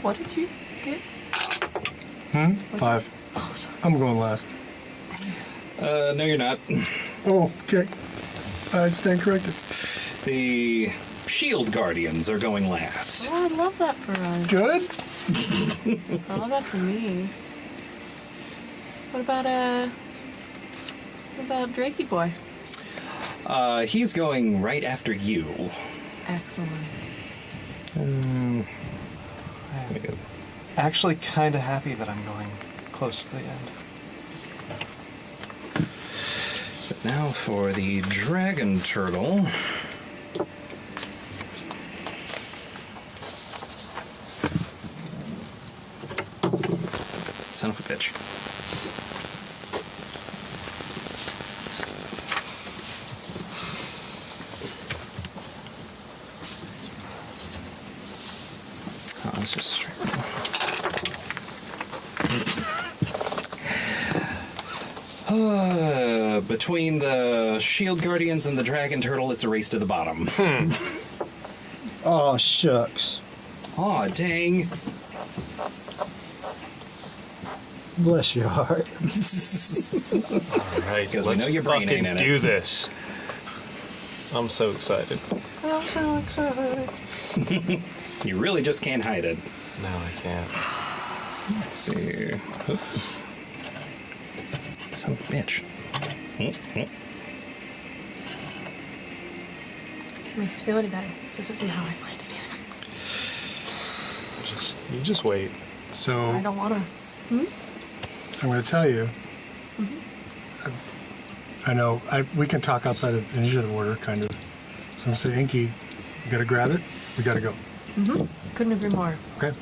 What did you get? 5. I'm going last. No, you're not. Oh, okay. I stand corrected. The shield guardians are going last. Oh, I love that for us. Good? I love that for me. What about Drakey boy? He's going right after you. Excellent. Actually, kind of happy that I'm going close to the end. But now for the dragon turtle. Son of a bitch. Oh, let's just straight. Between the shield guardians and the dragon turtle, it's a race to the bottom. Oh, shucks. Aw, dang. Bless your heart. All right, Because we know your brain ain't in it. do this. I'm so excited. I'm so excited. You really just can't hide it. No, I can't. Let's see. Oop. Son of a bitch. Makes you feel any better. This isn't how I played it either. You just wait. So I don't want to. I'm going to tell you. I know we can talk outside of initiative order, kind of. So I'm going to say, Inky, you got to grab it. We got to go. Couldn't agree more. Okay.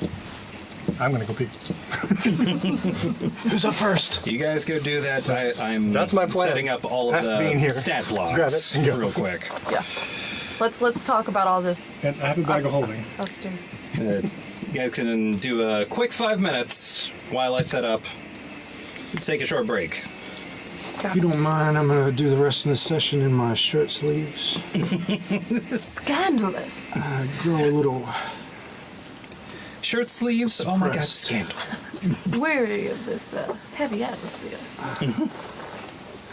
I'm going to go pee. Who's up first? You guys go do that. I'm That's my plan. setting up all of After being here, the stat blocks grab it and go. real quick. Yeah. Let's talk about all this And I have a bag of holding. upstairs. You guys can do a quick 5 minutes while I set up. Take a short break. If you don't mind, I'm going to do the rest of the session in my shirt sleeves. Scandalous. I grow a little... Shirt sleeves. Oh my god, Suppressed. scandal. Weary of this heavy atmosphere.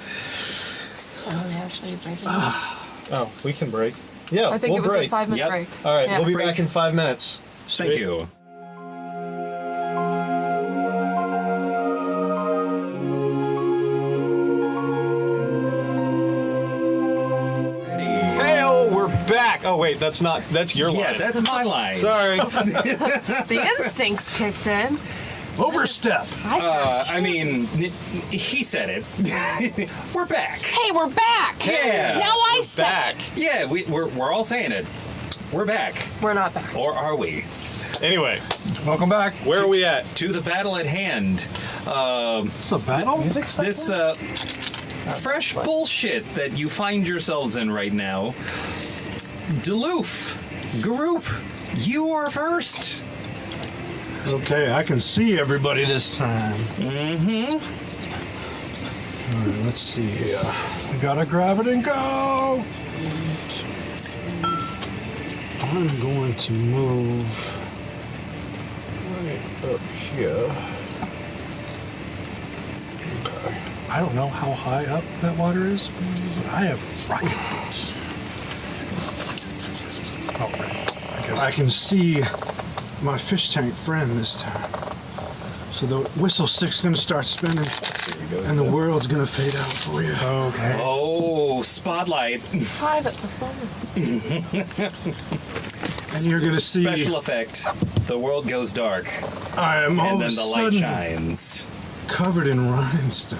So are we actually breaking? Oh, we can break. Yeah, I think we'll it was break. a 5 minute Yep. break. All right, Yeah. we'll be Break. back in 5 minutes. Thank you. Hey, we're back. Oh wait, that's your line. Yeah, that's my line. Sorry. The instincts kicked in. Overstep! I mean, he said it. We're back. Hey, we're back. Yeah. Now I said Back. Yeah, we're all saying it. We're back. We're not back. Or are we? Anyway, Welcome back. where are we at? To the battle at hand. It's a battle? This fresh bullshit that you find yourselves in right now. Duluth, group, you are first. Okay, I can see everybody this time. All right, let's see here. We gotta grab it and go. I'm going to move right up here. Okay. I don't know how high up that water is, but I have rocket boots. Oh, right. I guess. I can see my fish tank friend this time. So the whistle stick's gonna start spinning, and the world's gonna fade out for you. Okay. Oh, spotlight. Private performance. And you're gonna see Special effect. The world goes dark, I am all and of then a the light sudden shines. covered in rhinestone.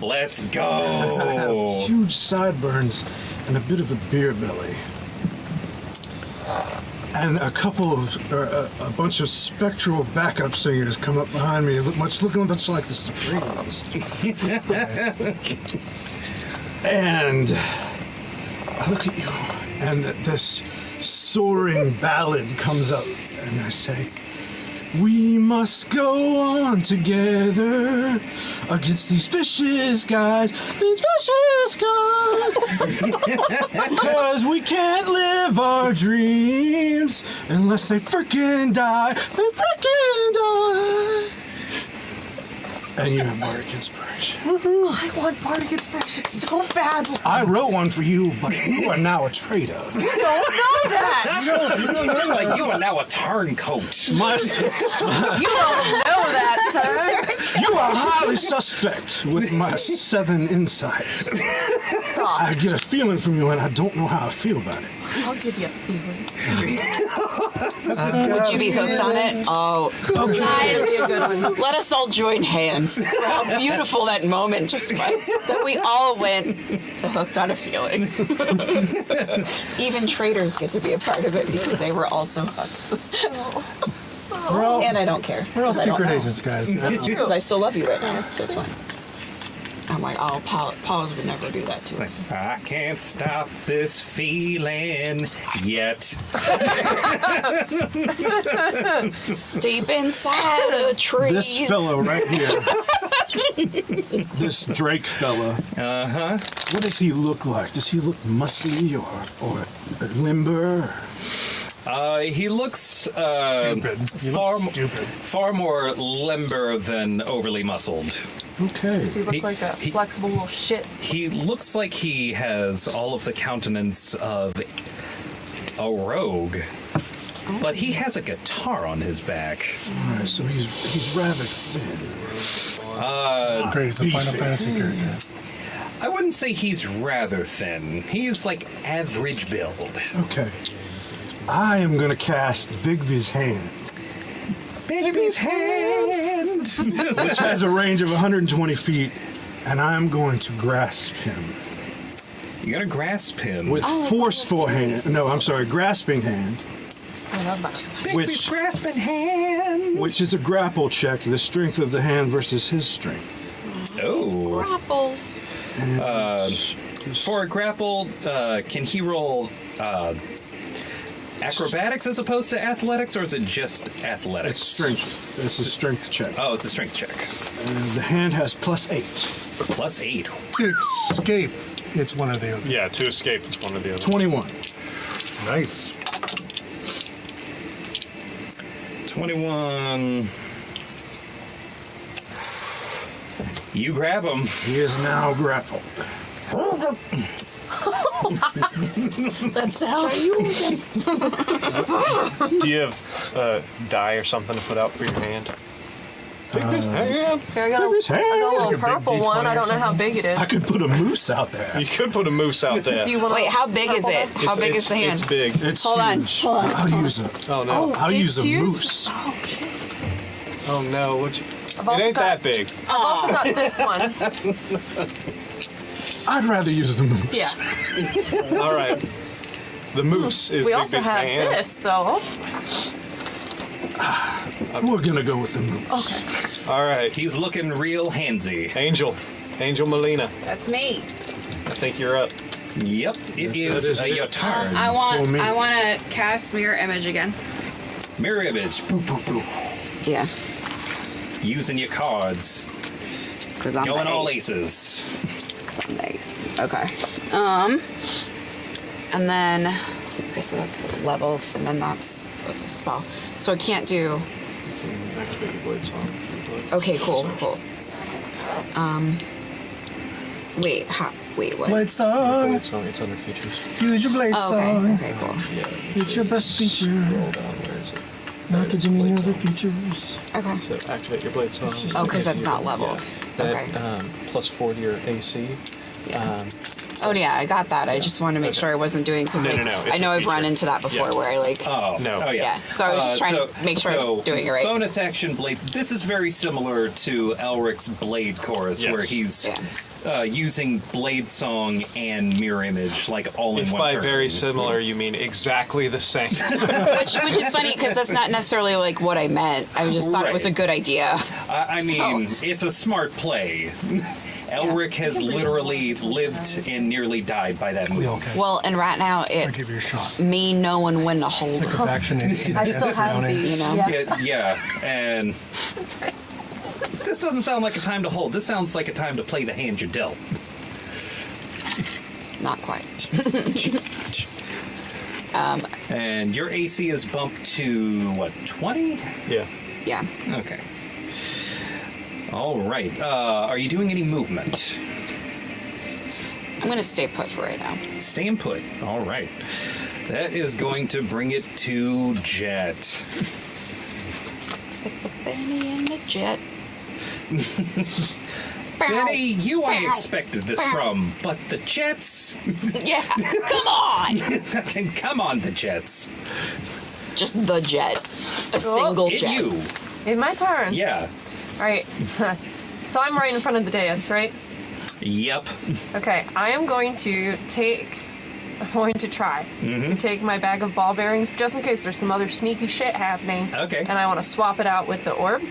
Let's I have go. huge sideburns and a bit of a beer belly. And a bunch of spectral backup singers come up behind me, looking much like the Supremes. And I look at you, and this soaring ballad comes up, and I say, "We must go on together against these vicious guys, because we can't live our dreams unless they frickin' die, And you have bardic inspiration. I want bardic inspiration so badly. I wrote one for you, but you are now a traitor. Don't know that. Like you are now a turncoat. You don't know that, sir. You are highly suspect with my 7 insight. I get a feeling from you, and I don't know how I feel about it. I'll give you a feeling. Would you be hooked on it? Oh, guys, let us all join hands. How beautiful that moment just was. That we all went to hooked on a feeling. Even traitors get to be a part of it because they were also hooked. And I don't care. We're all 'cause I don't secret know. agents, guys. Because I still love you right now, so it's fine. I'm like, oh, Paws would never do that to us. I can't stop this feeling yet. Deep inside a tree. This fellow right here, this Drake fella. What does he look like? Does he look muscly or limber? He looks Stupid. You look stupid. far more limber than overly muscled. Okay. Does he look He- like a he- flexible little shit? He looks like he has all of the countenance of a rogue, but he has a guitar on his back. All right, so he's rather thin. Great, he's a Final beefy. Fantasy character. I wouldn't say he's rather thin. He's like average build. Okay. I am gonna cast Bigby's Hand, Baby's hand. which has a range of 120 feet, and I am going to grasp him You gotta grasp him. with forceful hand. No, I'm sorry, grasping hand, I love that. Bigby's which- grasping hand. which is a grapple check. The strength of the hand versus his strength. Oh. Apples. For a grapple, can he roll acrobatics as opposed to athletics, or is it just athletics? It's strength. It's a strength check. Oh, it's a strength check. The hand has +8. +8. To escape, it's one or the other. Yeah, to escape, it's one or the other. 21. Nice. 21. You grab him. He is now grappled. That sound. Do you have dye or something to put out for your hand? Hang on. Here, I got Bigby's a hand. little Like a big purple D20 one. I or don't know how something? big it is. I could put a moose out there. You could put a moose out there. Do you want? Wait, how big is it? How big is the hand? It's big. It's Hold on, huge. hold on. I'll use a. Oh no. I'll use a huge? moose. Oh shit! Oh no. It also ain't got- that big. I've also got this one. I'd rather use the moose. Yeah. All right. The moose is We Big also Big's have hand. this though. We're gonna go with the moose. Okay. All right. He's looking real handsy. Angel Molina. That's me. I think you're up. Yep, it Yes, is that is your it. turn. I want For me. to cast mirror image again. Mirror image. Boop, boop, boop. Yeah, Using your cards. because I'm Going the all ace. aces. 'Cause I'm the ace. Okay. And then okay, so that's leveled, and then that's a spell. So I can't do. Activate your blade song. Okay, cool. Wait, what? Blade song. Blade song. It's under features. Use your blade Oh, song. okay, cool. It's your best feature. Roll down. Where is it? Not to demean other features. Okay. So activate your blade song. just- Oh, because that's not leveled. That, Okay. plus 4 to your AC. Oh yeah, I got that. I just wanted to make sure I wasn't doing because No, like no, I it's know a I've run feature. into that before Yeah. where I like Oh, No. Oh, yeah. Yeah, so I was just trying to make sure I'm doing it right. Bonus action blade. This is very similar to Elric's blade chorus, Yes. where he's Yeah. using blade song and mirror image like all in If one by turn. very similar you mean exactly the same. which is funny because that's not necessarily like what I meant. I just thought it was a Right. good idea. I mean, it's a smart play. Elric has literally lived and nearly died by that move. Okay. Well, and right now I'll give it's you a shot. me knowing when to hold Take them. a action. I still have these. You know? Yeah. Yeah, and this doesn't sound like a time to hold. This sounds like a time to play the hand you're dealt. Not quite. And your AC is bumped to what, 20? Yeah. Yeah. Okay. All right. Are you doing any movement? I'm gonna stay put for right now. Staying put. All right. That is going to bring it to Jet. Benny and the jet. Benny, you I expected this from, but the Jets? Yeah, come on. Come on, the Jets. Just the jet. A single Hit jet. you. It's my turn. Yeah. All right. So I'm right in front of the dais, right? Yep. Okay. I am going to try to take my bag of ball bearings just in case there's some other sneaky shit happening. Okay. And I want to swap it out with the orb.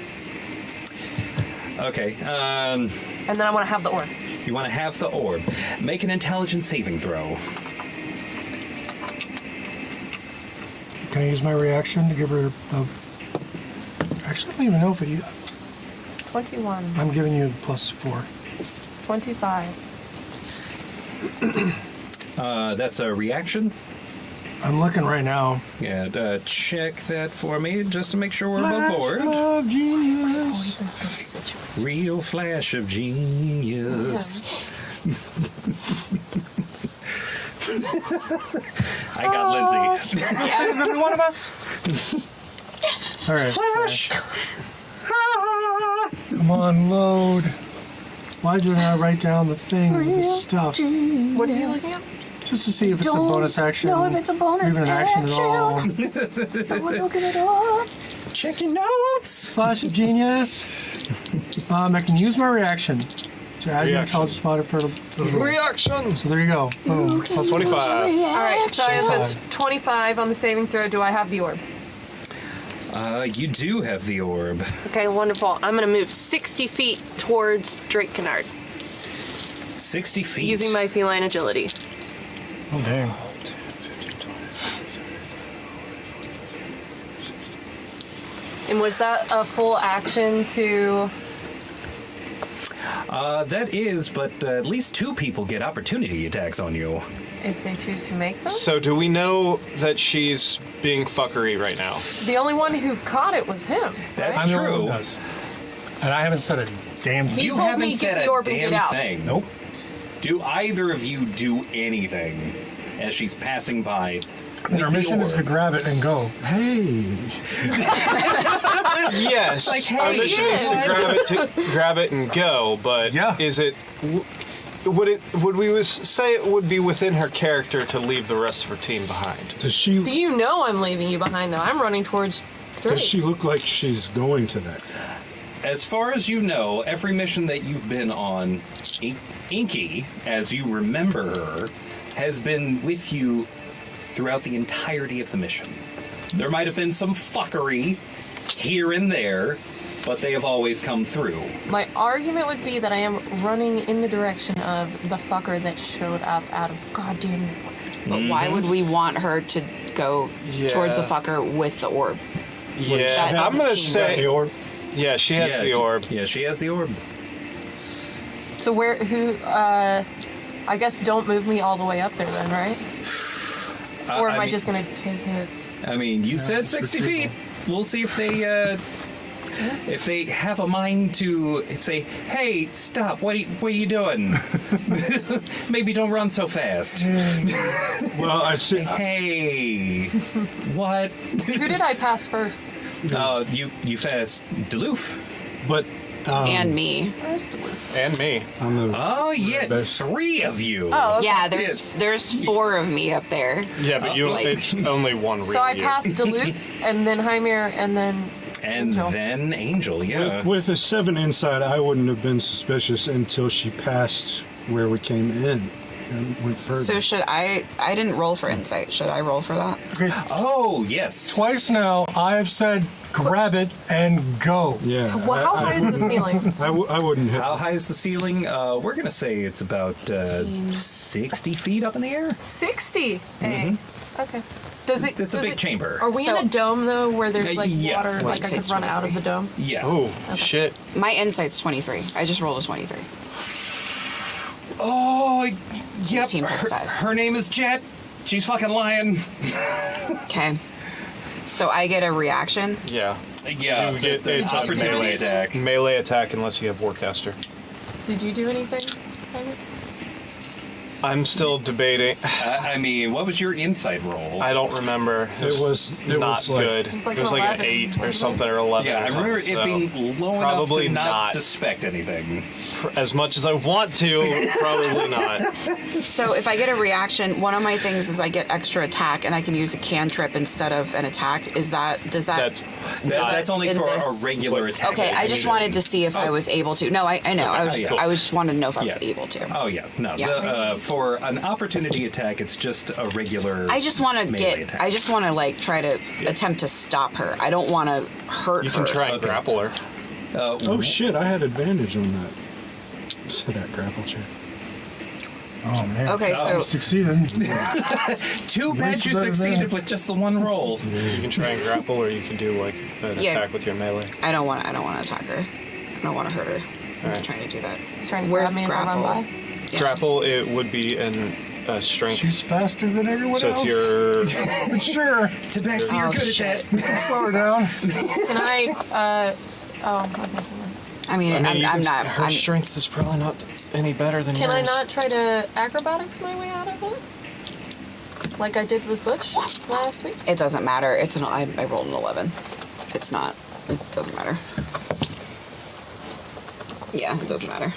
Okay. And then I want to have the orb. You want to have the orb. Make an intelligence saving throw. Can I use my reaction to give her the... Actually, I don't even know if it... 21. I'm giving you +4. 25. That's a reaction. I'm looking right now. Yeah, check that for me just to make sure we're above board. Of genius. Always in this situation. Real flash of genius. I got Lindsay. Save every one of us. All right. Flash! Come on, load. Why did I write down the thing with the stuff? What are you looking at? Just to see if it's a bonus action. No, if it's a bonus even an action at all. Someone look at it all. Check your notes! Flash of genius. I can use my reaction to add your intelligence modifier to the roll. Reaction! So there you go. Boom. Plus 25. All right, so if it's 25 on the saving throw, do I have the orb? You do have the orb. Okay, wonderful. I'm going to move 60 feet towards Drake Kennard 60 feet. using my feline agility. Oh, dang. And was that a full action to... That is, but at least 2 people get opportunity attacks on you. if they choose to make them? So do we know that she's being fuckery right now? The only one who caught it was him. That's right? I'm the one true. who does. And I haven't said a damn He thing. You told haven't me, said get the a orb and damn get out. thing. Nope. Do either of you do anything as she's passing by? And our mission is to grab it and go. Hey, Yes. Our mission is to grab it and go, but Yeah. is it would we say it would be within her character to leave the rest of her team behind? does she Do you know I'm leaving you behind, though? I'm running towards Drake. does she look like she's going to that? As far as you know, every mission that you've been on, Inky, as you remember her, has been with you throughout the entirety of the mission. There might have been some fuckery here and there, but they have always come through. My argument would be that I am running in the direction of the fucker that showed up out of goddamn nowhere. But why would we want her to go towards the fucker with the orb? Yeah, That I'm doesn't gonna seem say. The orb? Yeah, she has the orb. Yeah, she has the orb. So I guess don't move me all the way up there then, right? Or am I mean- just gonna take hits? I mean, you said it's 60 retrieval. feet. We'll see if they have a mind to say, "Hey, stop! What are you doing? Maybe don't run so fast." Well, I see. Hey, what? Who did I pass first? You fast Duluth. But And me. Where's Duluth? And me. I'm the Oh yeah, best. 3 of you. Oh, okay. Yeah, there's 4 of me up there. Yeah, but like- it's only one real So I you. passed Duluth, and then Haemir, and then and Angel. then Angel. Yeah. with a 7 inside. I wouldn't have been suspicious until she passed where we came in and went further. So should I didn't roll for insight. Should I roll for that? Okay. Oh yes. Twice now, I have said grab it and go. yeah. well, how high is the ceiling? I wouldn't have. How high is the ceiling? We're gonna say it's about 60 feet up in the air. 60. Hey. Okay. Does it? It's a does big it- chamber. Are we So- in a dome though, where there's like yeah. water, Right, like I could it's run out of the 23. dome? Yeah. Oh shit! My insight's 23. I just rolled a 23. Oh, yep. 18 plus 5. Her name is Jet. She's fucking lying. Okay. So I get a reaction. Yeah. Yeah. You get the it's a opportunity melee attack. Melee attack unless you have Warcaster. Did you do anything? Haemir? I'm still debating. I mean, what was your insight roll? I don't remember. It was not good. It was like an 11, 8 or wasn't something, or 11. Yeah, or I remember it something, being low enough probably to not not. suspect anything. As much as I want to, probably not. So if I get a reaction, one of my things is I get extra attack, and I can use a cantrip instead of an attack. Does that? That's only in for this- a regular attack. Okay, I just wanted to see if I was able to. No, I know. Okay, I just wanted to know if I was Yeah. able to. Oh yeah, no. Yeah. For an opportunity attack, it's just a regular. I just want to melee attack. I just want to like try to attempt to stop her. I don't want to hurt You her. can try and grapple her. Oh shit! I had advantage on that. So that grapple check. Oh man. Okay, You so succeeded. Too bad you succeeded with just the one roll. You can try and grapple, or you can do like an Yeah. attack with your melee. I don't want to attack her. I don't want to hurt her. I'm not trying to do that. Trying to Where's grab me as I run grapple? by. Yeah. Grapple, it would be an strength. She's faster than everyone So else. it's your. But sure. Tabaxi, you're Oh, good shit. at that. Slow her down. Can I? Okay. I mean, I mean, I'm not. Her strength is probably not any better than Can yours. I not try to acrobatics my way out of it? Like I did with Butch last week? It doesn't matter. I rolled an 11. It's not. It doesn't matter. Yeah, it doesn't matter.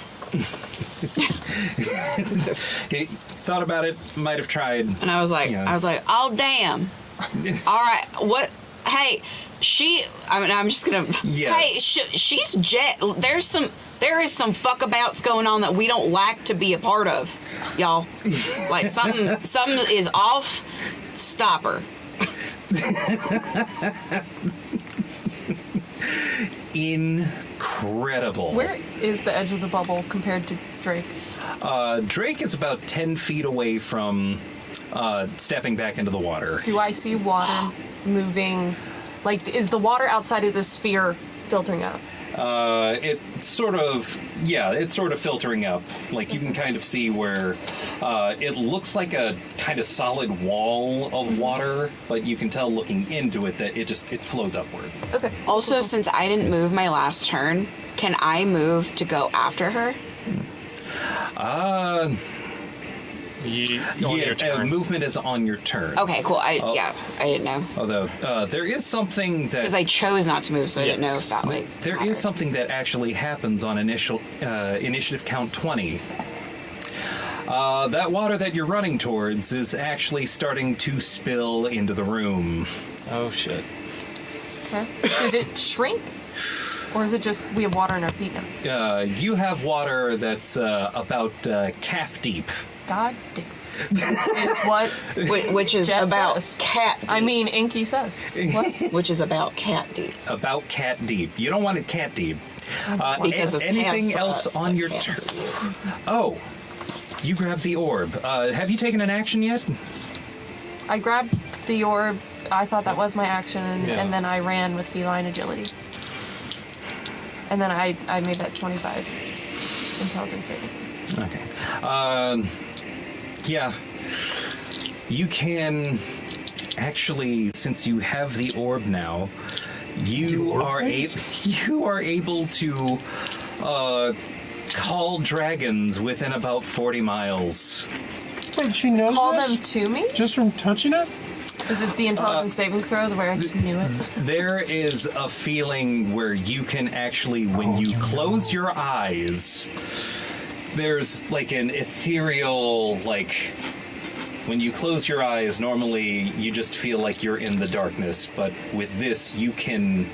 He thought about it, might have tried. And I was like, Yeah. oh damn. All right, what? Hey, I'm just gonna. Yeah. Hey, she's Jet. There is some fuckabouts going on that we don't like to be a part of, y'all. Like something is off. Stop her. Incredible. Where is the edge of the bubble compared to Drake? Drake is about 10 feet away from stepping back into the water. Do I see water moving? Like, is the water outside of the sphere filtering up? It's sort of filtering up. Like you can kind of see where it looks like a kind of solid wall of water, but you can tell looking into it that it flows upward. Okay. Also, since I didn't move my last turn, can I move to go after her? On your turn. Movement is on your turn. Okay, cool. I didn't know Although there is something that because I chose not to move, so I didn't Yes. know if that There mattered. is something that actually happens on initiative count 20. That water that you're running towards is actually starting to spill into the room. Oh shit. Okay. Did it shrink? Or is it just we have water in our feet now? You have water that's about calf deep. God damn. Is what which is Jet about says. cat deep. I mean, Inky says. What? Which is about cat deep. About cat deep. You don't want it cat deep. Because it's anything hands for else us, on but your cat turn? for you. Oh, you grabbed the orb. Have you taken an action yet? I grabbed the orb. I thought that was my action, Yeah. and then I ran with feline agility. And then I made that 25 intelligence saving. Okay. Yeah. You can actually, since you have the orb now, you are able to call dragons within about 40 miles. Wait, she knows Call this? them to me? Just from touching it? Is it the intelligence saving throw where I just knew it? There is a feeling where you can actually, when you close your eyes, there's like an ethereal, like, when you close your eyes, normally you just feel like you're in the darkness, but with this, you can,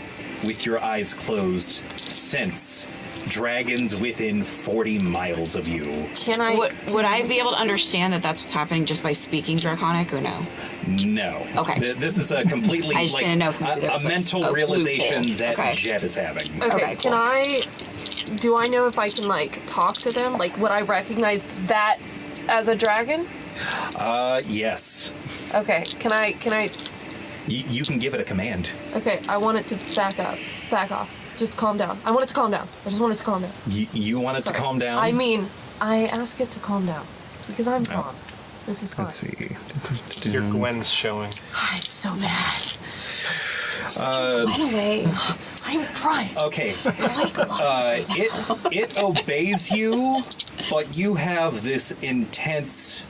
with your eyes closed, sense dragons within 40 miles of you. Can I? Would I be able to understand that that's what's happening just by speaking Draconic or no? No. Okay. This is a completely, I just like, didn't know if maybe there a was, like, mental a realization loophole. that Okay. Jet is having. Okay, Okay, can cool. do I know if I can, like, talk to them? Like, would I recognize that as a dragon? Yes. Okay, can I, You can give it a command. okay, I want it to back off. Just calm down. I want it to calm down. I just want it to calm down. You want it Sorry. to calm down? I mean, I ask it to calm down. Because I'm calm. This is fine. Let's see. Your Gwen's showing. Ah, it's so bad. Went away. I'm trying. Okay. Like It obeys you, but you have this intense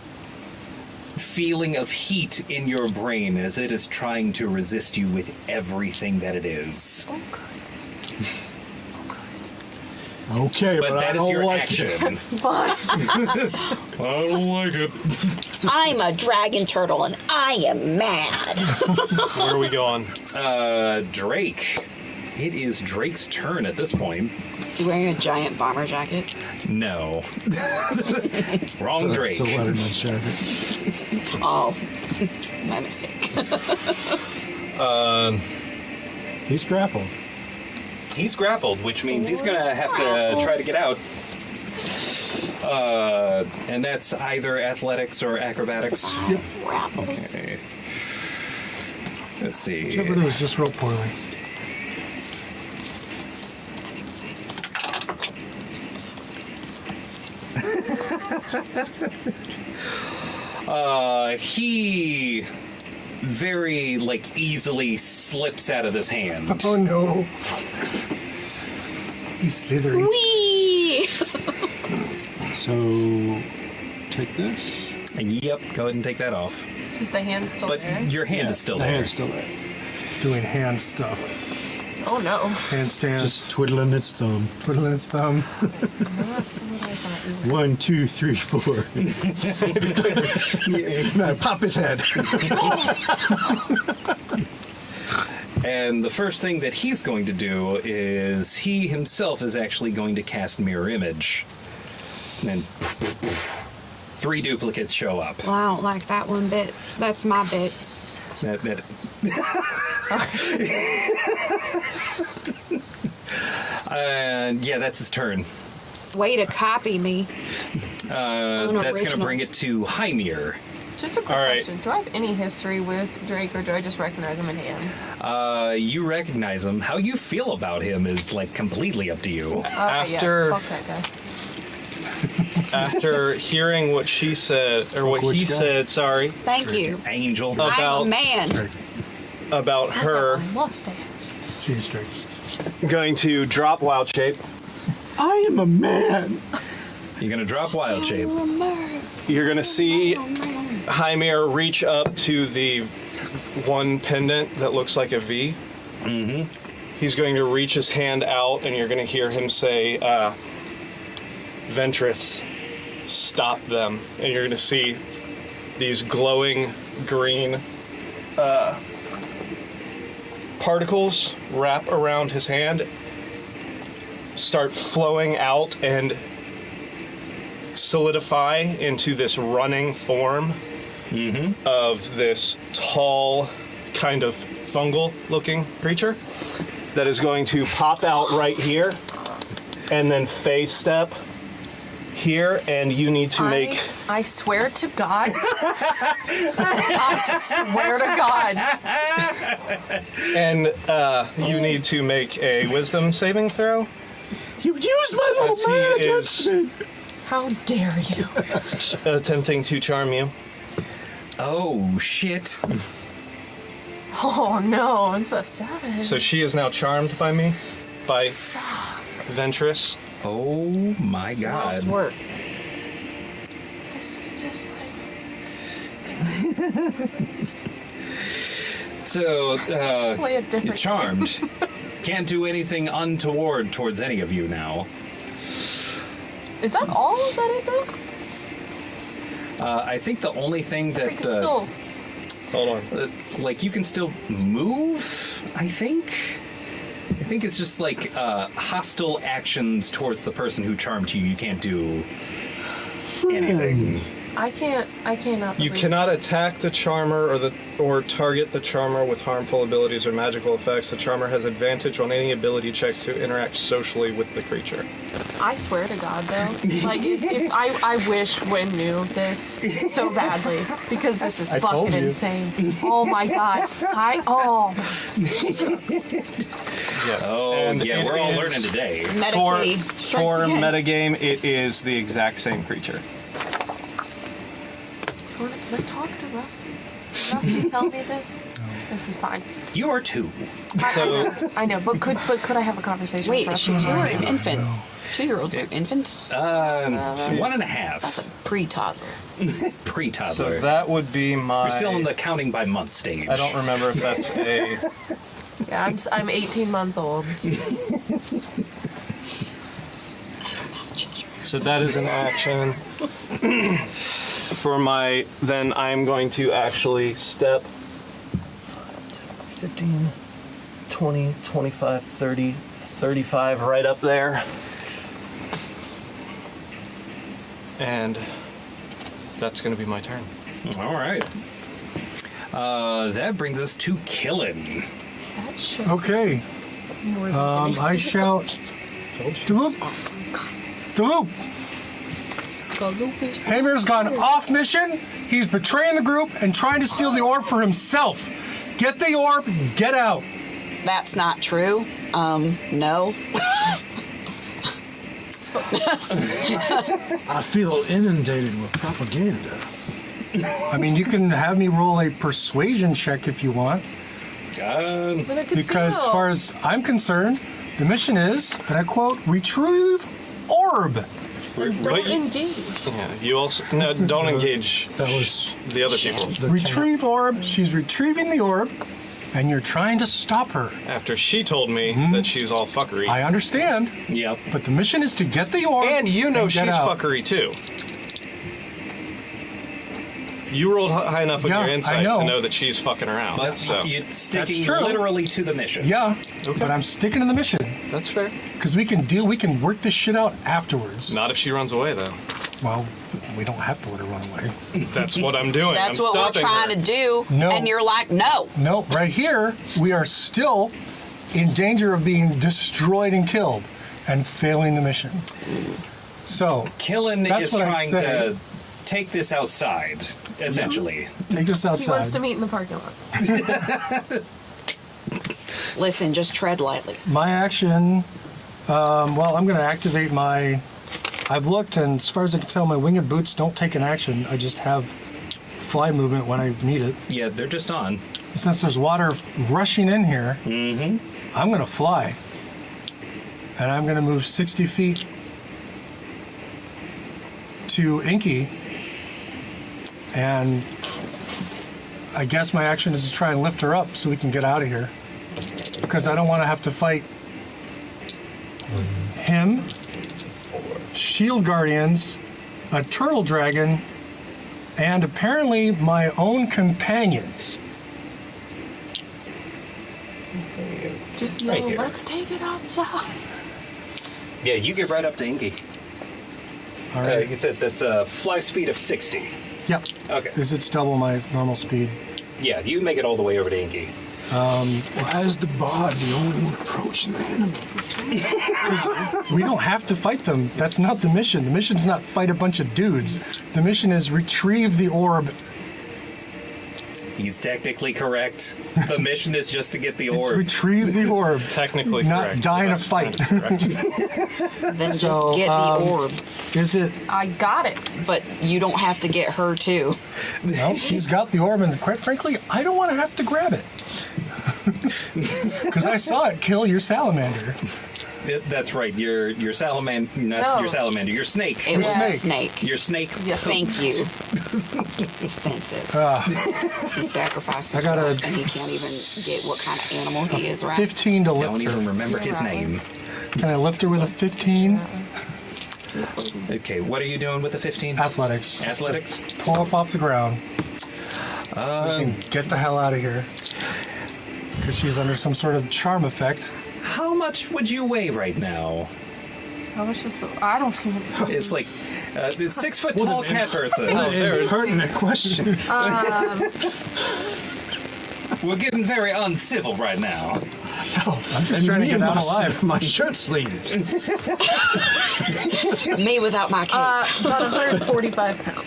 feeling of heat in your brain as it is trying to resist you with everything that it is. Oh, good. Okay, But but I that is don't your like action. Fine. I don't like it. I'm a dragon turtle and I am mad. Where are we going? Drake. It is Drake's turn at this point. Is he wearing a giant bomber jacket? No. Wrong it. Drake. It's a Letterman jacket. Oh, my mistake. He's grappled. He's grappled, which means he's gonna have to try to get out. And that's either athletics or acrobatics. Rapples. Okay. Let's see. Except for those just roll poorly. I'm excited. I'm so excited. He very easily slips out of this hand. Oh no. He's slithering. Whee! So, take this. Yep, go ahead and take that off. Is the hand still But there? your hand is still the there. hand's still there. Doing hand stuff. Oh no. Handstands. Just twiddling its thumb. twiddling its thumb. That's not what I thought you were. 1, 2, 3, 4. Yeah, pop his head. And the first thing that he's going to do is he himself is actually going to cast Mirror Image. And then 3 duplicates show up. Well, I don't like that one bit. That's my bit. That- And yeah, that's his turn. Way to copy me. That's going to Unoriginal. bring it to Haemir. Just a quick All right. question. Do I have any history with Drake, or do I just recognize him in hand? You recognize him. How you feel about him is completely up to you. After- Yeah, fuck that guy. After hearing what she said, or what Which he guy? said, sorry, Thank you. Angel. Oh. I'm About- a man. about her I lost it. Gene straight. going to drop Wild Shape. I am a man. You're going to drop Wild Shape. You're going to see Haemir reach up to the one pendant that looks like a V. Mm-hmm. He's going to reach his hand out, and you're going to hear him say, Ventress, stop them. And you're going to see these glowing green particles wrap around his hand, start flowing out, and solidify into this running form of this tall, kind of fungal looking creature that is going to pop out right here and then phase step here, and you need to make I swear to God. I swear to God. and you need to make a wisdom saving throw You used my little as he man is against me. How dare you? attempting to charm you. Oh, shit. Oh no, it's a 7. So she is now charmed by me, by Ventress. Oh, my God. Nice work. This is just like. So, Play a different you're charmed. Can't do anything untoward towards any of you now. Is that all that it does? I think the only thing I that, can still. Hold on. you can still move, I think. I think it's just hostile actions towards the person who charmed you. You can't do anything. I cannot. You believe cannot this. attack the charmer or target the charmer with harmful abilities or magical effects. The charmer has advantage on any ability checks to interact socially with the creature. I swear to God, though, if I wish Gwen knew this so badly, because this is I told fucking you. insane. Oh my God. Yes. Oh, And yeah, it we're all is- learning today. Medically. For metagame, it is the exact same creature. Can I talk to Rusty? Rusty, tell me this. This is fine. You are 2. So I know, but could I have a conversation? Wait, with is she Russ? 2 or an infant? 2-year-olds are infants? 1.5. That's a pre-toddler. Pre-toddler. so that would be my. We're still in the counting by month stage. I don't remember if that's a. Yeah, I'm 18 months old. So that is an action. For my, then I'm going to actually step 15, 20, 25, 30, 35 right up there. And that's going to be my turn. All right. That brings us to Killen. Okay. I shout, Daloop, Daloop. Haemir's gone off mission. He's betraying the group and trying to steal the orb for himself. Get the orb, get out. That's not true. No. I feel inundated with propaganda. I mean, you can have me roll a persuasion check if you want. But it could Because as steal. far as I'm concerned, the mission is, and I quote, retrieve orb. Don't engage. Yeah, you also. No, don't engage That was the other people. Retrieve orb. She's retrieving the orb, and you're trying to stop her. After she told me that she's all fuckery. I understand, Yep. but the mission is to get the orb. And you know and get she's out. fuckery too. You rolled high enough with Yeah, your I insight know. to know that she's fucking around. But so you're sticking That's true. literally to the mission. Yeah, but I'm sticking to the mission that's fair. because we can work this shit out afterwards. Not if she runs away though. Well, we don't have to let her run away. That's what I'm doing. That's I'm what we're stopping trying her. to do. No. And you're like, no. No, right here, we are still in danger of being destroyed and killed and failing the mission. So, Killen That's is what I trying say. to take this outside, essentially. take this He wants to outside. meet in the parking lot. Listen, just tread lightly. My action, well, I'm going to activate my. I've looked, and as far as I can tell, my winged boots don't take an action. I just have fly movement when I need it. Yeah, they're just on. Since there's water rushing in here, I'm going to fly. And I'm going to move 60 feet to Inky. And I guess my action is to try and lift her up so we can get out of here. Because I don't want to have to fight him, shield guardians, a turtle dragon, and apparently my own companions. Just Right yell, here. let's take it outside. Yeah, you get right up to Inky. All right. You said that's a fly speed of 60. Yep. Okay. Because it's double my normal speed. Yeah, you make it all the way over to Inky. as the bard, the only one approaching the enemy. We don't have to fight them. That's not the mission. The mission is not fight a bunch of dudes. The mission is retrieve the orb. He's technically correct. The mission is just to get the It's orb. retrieve the orb. Technically Not correct. die in a That's fight. kind of correct. Then So, just get the orb. Is it? I got it. But you don't have to get her too. Well, she's got the orb, and quite frankly, I don't want to have to grab it. Because I saw it kill your salamander. That's right. Your salamander, not No. your salamander, your snake. It was snake. a snake. Your snake. Yes. Thank you. Offensive. He sacrificed I got himself a- and he can't even get what kind of animal he is, right? 15 to Don't lift even her. remember his Right. name. Can I lift her with a 15? He's poisoned. Okay, what are you doing with the 15? Athletics. Athletics? Pull up off the ground. So we can get the hell out of here. Because she's under some sort of charm effect. How much would you weigh right now? I was just, I don't even. It's like it's 6 foot tall cat person. Pertinent question. We're getting very uncivil right now. I'm just And trying to me get and out alive. my shirt sleeves. Me without my cape. About 145 pounds.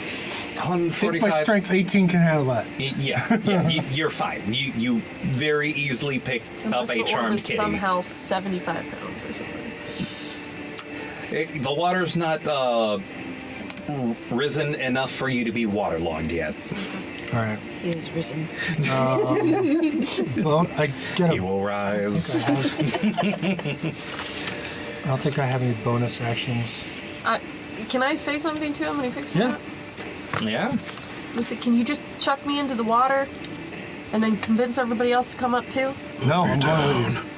My 145. strength 18 can handle that. Yeah, you're fine. You very easily picked Unless up the a orb charmed is kitty. somehow 75 pounds or something. The water's not risen enough for you to be waterlogged yet. All right. He is risen. Well, I get He a will rise. I don't think I have any bonus actions. Can I say something to him when he picks me Yeah. up? Yeah. Listen, can you just chuck me into the water and then convince everybody else to come up too? No, I'm going with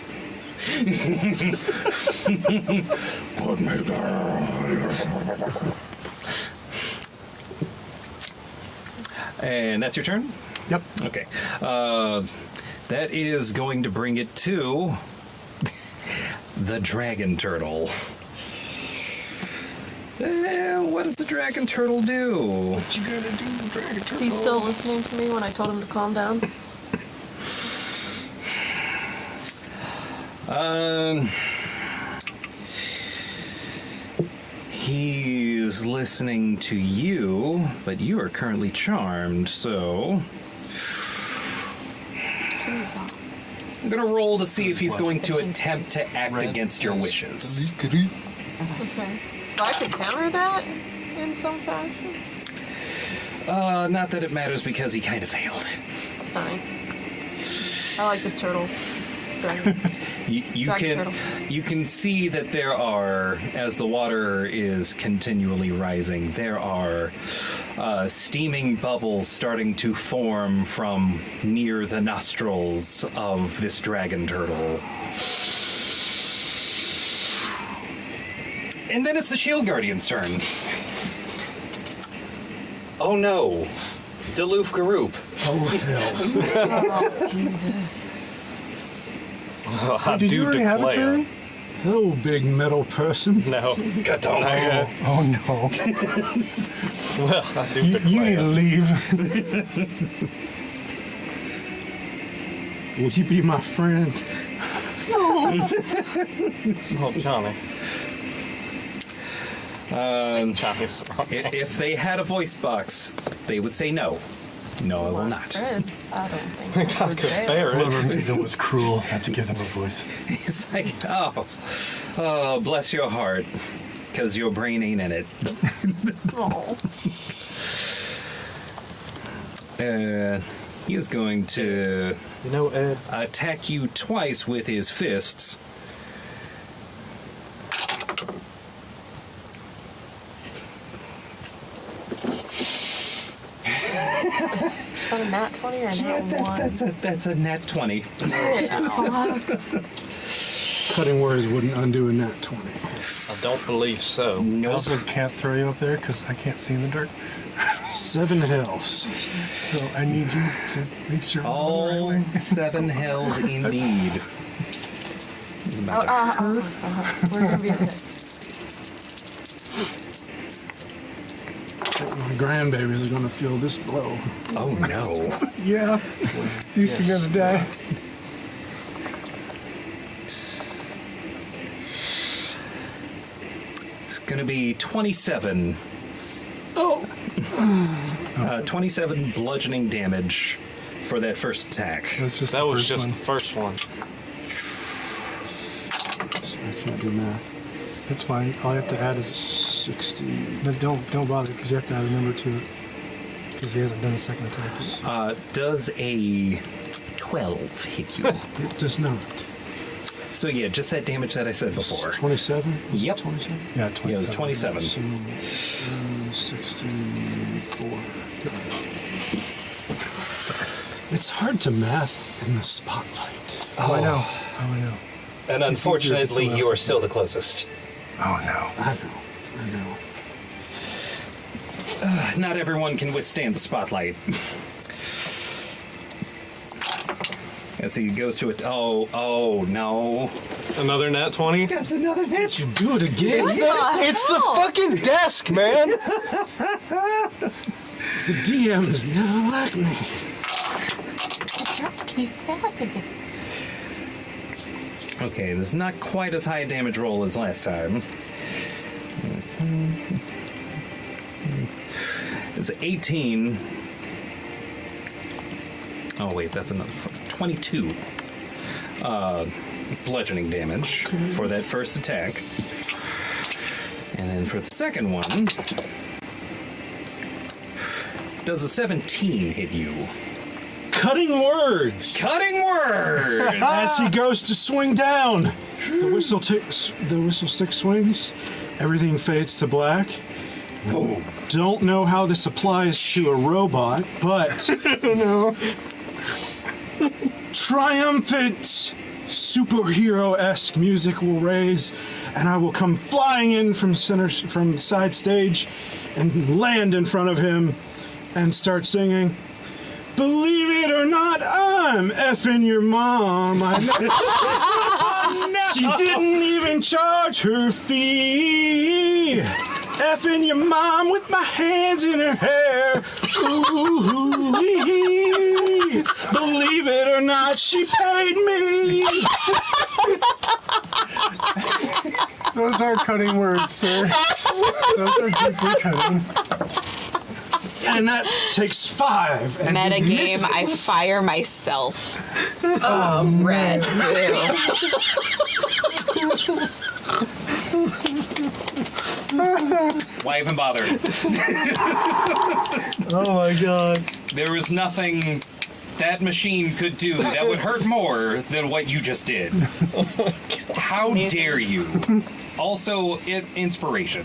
Put me down. And that's your turn? you. Yep. Okay. That is going to bring it to the dragon turtle. What does the dragon turtle do? What you gonna do, dragon Is he still listening to me when I told him to calm down? He's listening to you, but you are currently charmed, so I'm gonna roll to see if he's going to attempt to act against your wishes. Okay. So I could counter that in some fashion? Not that it matters because he kind of failed. Stunning. I like this turtle. Dragon. You Dragon you can see that there are, as the water is continually rising, there are steaming bubbles starting to form from near the nostrils of this dragon turtle. And then it's the Shield Guardian's turn. Oh no. Daloof Garoop. Oh, hell. Oh, Jesus. I Did do you already have a declare. turn? Hello, big metal person. No. Katongo. Oh no. Well, I do You declare. need to leave. Will you be my friend? Oh, Johnny. Johnny's If they had a voice box, they would say no. No, I will not. Friends? I don't think I we're could there. bear it. Whoever made them was cruel not to give them a voice. He's like, oh, bless your heart, because your brain ain't in it. Oh. He is going to You know, Ed, attack you twice with his fists. Is that a nat 20 or a nat 1? That's a nat 20. Cutting words wouldn't undo a nat 20. I don't believe so. I Nope. also can't throw you up there because I can't see in the dark. 7 hells. So I need you to make sure I'm going the All right way. 7 hells indeed. He's about to We're gonna be okay. My grandbabies are gonna feel this blow. Oh no. Yeah. These are gonna die. It's gonna be 27. Oh! 27 bludgeoning damage for that first attack. That's just That the was first just one. the first one. So I can't do math. It's fine. All you have to add is 60. no, don't bother because you have to add a number to it because he hasn't done the second attack. Does a 12 hit you? It does not. So yeah, just that damage that I said before. 27? Was it Yep. 27? Yeah, 27. Yeah, it was 27. So, 64. It's hard to math in the spotlight. Oh, I know. Oh, I know. And It's easier if unfortunately, someone you else are is still there. the closest. Oh no. I know. Not everyone can withstand the spotlight. As he goes to it. Oh no. Another nat 20? That's another hit. You do it again? It's the fucking desk, man! The DMs never like me. It just keeps happening. Okay, this is not quite as high a damage roll as last time. It's 18. Oh wait, that's another 22 bludgeoning damage for that first attack. And then for the second one, Does a 17 hit you? Cutting words. Cutting word! As he goes to swing down, the whistle stick swings. Everything fades to black. Boom. Don't know how this applies to a robot, but triumphant superhero-esque music will raise, and I will come flying in from the side stage and land in front of him and start singing. Believe it or not, I'm effing your mom. I know. She didn't even charge her fee. Effing your mom with my hands in her hair. Ooh-wee. Believe it or not, she paid me. Those are cutting words, sir. Those are deeply cutting. And that takes 5. And Metagame, I fire myself. Oh, red. Why even bother? Oh my god. There was nothing that machine could do that would hurt more than what you just did. How dare you? Also, inspiration.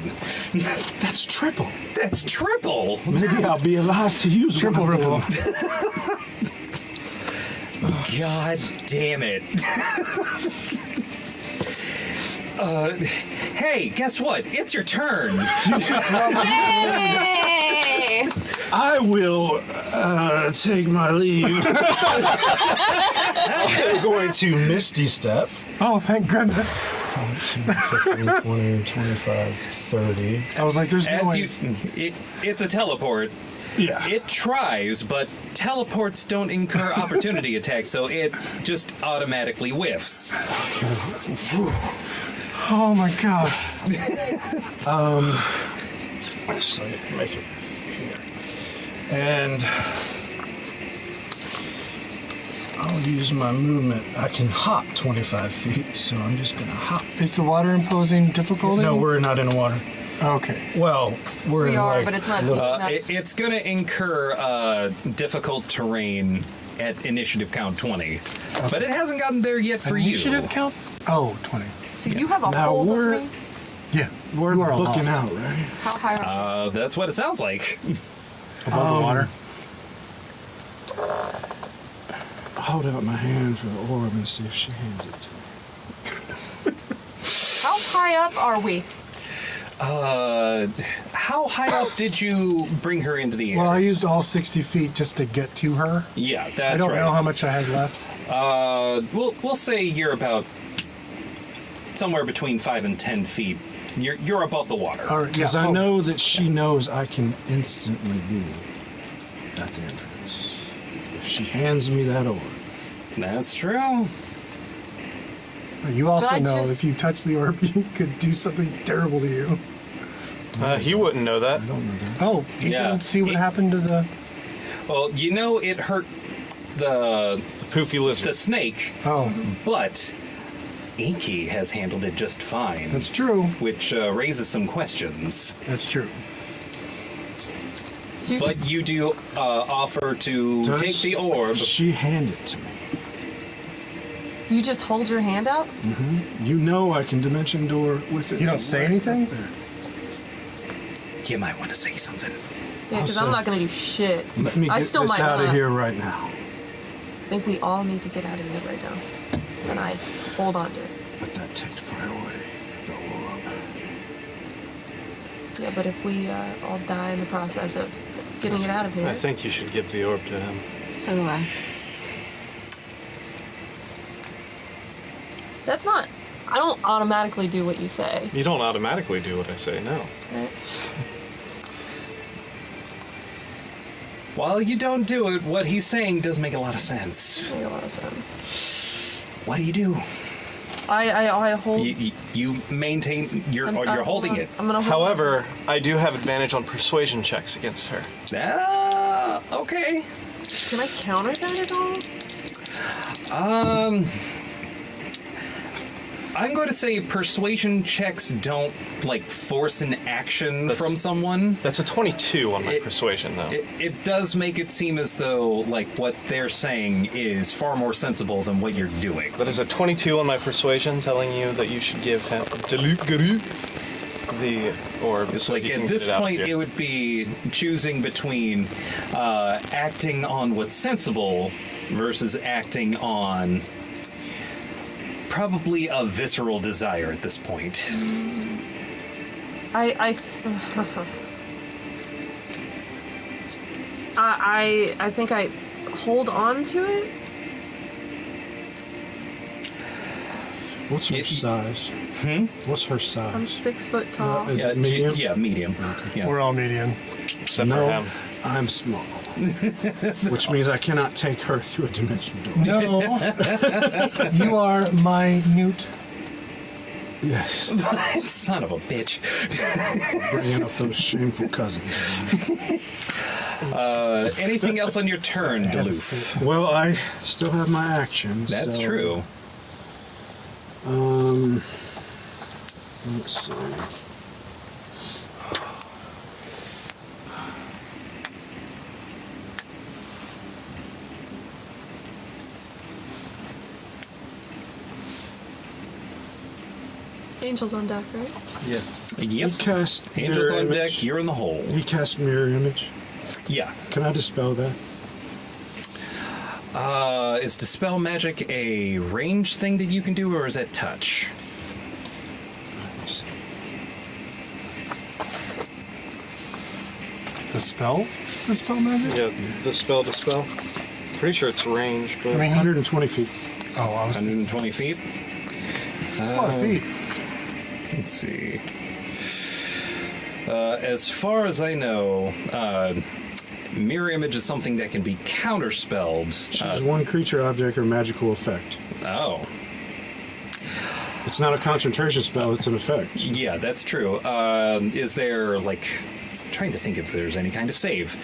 That's triple. That's triple. Maybe I'll be alive to use Triple one of ripple. them. God damn it. Hey, guess what? It's your turn. Hey! I will take my leave. I'm going to Misty Step. Oh, thank goodness. 15, 20, 25, 30. I was like, there's no way. It's a teleport. Yeah. It tries, but teleports don't incur opportunity attacks, so it just automatically whiffs. Oh my gosh. So I make it here. And I'll use my movement. I can hop 25 feet, so I'm just going to hop. Is the water imposing difficulty? No, we're not in the water. Okay. Well, we're We in are, like but it's not a little- deep enough. It's going to incur difficult terrain at initiative count 20. But it hasn't gotten there yet for Initiative you. count? Oh, 20. So you have a Now hold we're- of me? Yeah. We're You are booking aloft. out, right? How high are you? That's what it sounds like. Above the water. I'll hold out my hand for the orb and see if she hands it to me. How high up are we? How high up did you bring her into the air? Well, I used all 60 feet just to get to her. Yeah, that's I don't right. know how much I had left. We'll say you're about somewhere between 5 and 10 feet. You're above the water. Or, yeah, Because I oh, know that she knows I can instantly be at the entrance. If she hands me that orb. That's true. But you also But I know just- if you touch the orb, you could do something terrible to you. He wouldn't know that. I don't know that. Oh, you Yeah. didn't see what It- happened to the... Well, you know it hurt the Poofy lizard. the snake, Oh, but Inky has handled it just fine, that's true. which raises some questions. That's true. So you- But you do offer to Does take the orb. She hand it to me. you just hold your hand out? You know I can dimension door with it. You don't say right anything? up there. You might want to say something. Yeah, because I'll I'm say- not going to do shit. Let me I get still this might out of not. here right now. I think we all need to get out of here right now. And I hold on to it. But that takes priority. The orb. Yeah, but if we all die in the process of getting it out of here. I think you should give the orb to him. So do I. That's not. I don't automatically do what you say. You don't automatically do what I say, no. Right? While you don't do it, what he's saying does make a lot of sense. Makes a lot of sense. What do you do? I hold. You maintain. You're holding it. I'm gonna hold However, I do have advantage on persuasion checks against her. Okay. Can I counter that at all? I'm going to say persuasion checks don't, like, force an action That's- from someone. That's a 22 on my persuasion, though. It does make it seem as though, like, what they're saying is far more sensible than what you're doing. That is a 22 on my persuasion, telling you that you should give him the orb. It's so like, he can at this get out point, here. it would be choosing between acting on what's sensible versus acting on probably a visceral desire at this point. I think I hold on to it. What's her Y- size? What's her size? I'm 6 foot tall. Is it medium? Yeah, medium. Yeah. We're all medium. Except No, for him. I'm small. Which means I cannot take her through a dimension door. No, you are minute. Yes. Son of a bitch. Bringing up those shameful cousins. Anything else on your turn, Duluth? Well, I still have my actions. That's so, true. Let's see. Angel's on deck, right? Yes. Yep. He cast Angels mirror on image. deck, you're in the hole. He cast mirror image. Yeah. Can I dispel that? Is Dispel Magic a range thing that you can do, or is that touch? Let me see. The spell? The spell magic? Yeah, dispel. Pretty sure it's range, but I mean, 120 feet. oh, I was. 120 feet? That's a lot of feet. Let's see. As far as I know, mirror image is something that can be counterspelled. Choose one creature, object, or magical effect. Oh, It's not a concentration spell, it's an effect. yeah, that's true. Is there, like, trying to think if there's any kind of save,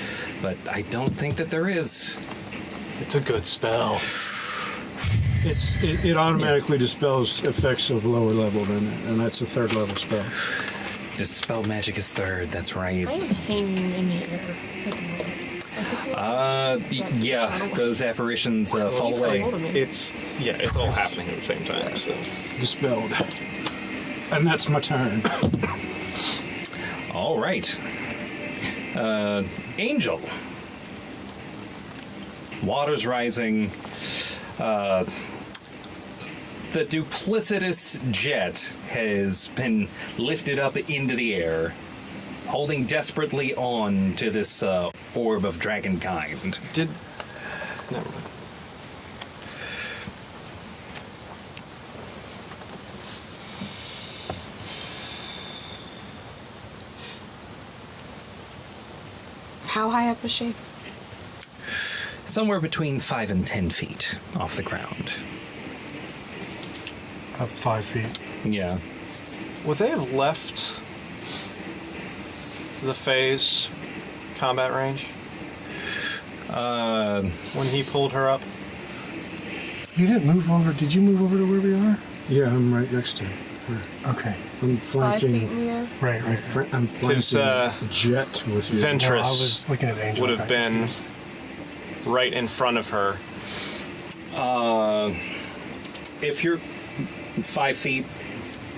but I don't think that there is. it's a good spell. It automatically dispels effects of lower level, then, and that's a third level spell. Dispel Magic is third, that's right. I am hanging in the air at the moment. Like, this is- Yeah, those apparitions fall He's so away. old to me. It's all happening at the same time. So Dispelled. And that's my turn. All right. Angel. Water's rising. The duplicitous jet has been lifted up into the air, holding desperately on to this orb of dragonkind. did. Never mind. How high up is she? Somewhere between 5 and 10 feet off the ground. Up 5 feet. Yeah. Would they have left the phase combat range when he pulled her up? You didn't move over. Did you move over to where we are? Yeah, I'm right next to her. Okay. I'm 5 feet in flanking. the air. Right, right. I'm His, flanking Jet with you. Vent- No, I Ventress was looking at Angel. would have got been confused. right in front of her. If you're 5 feet,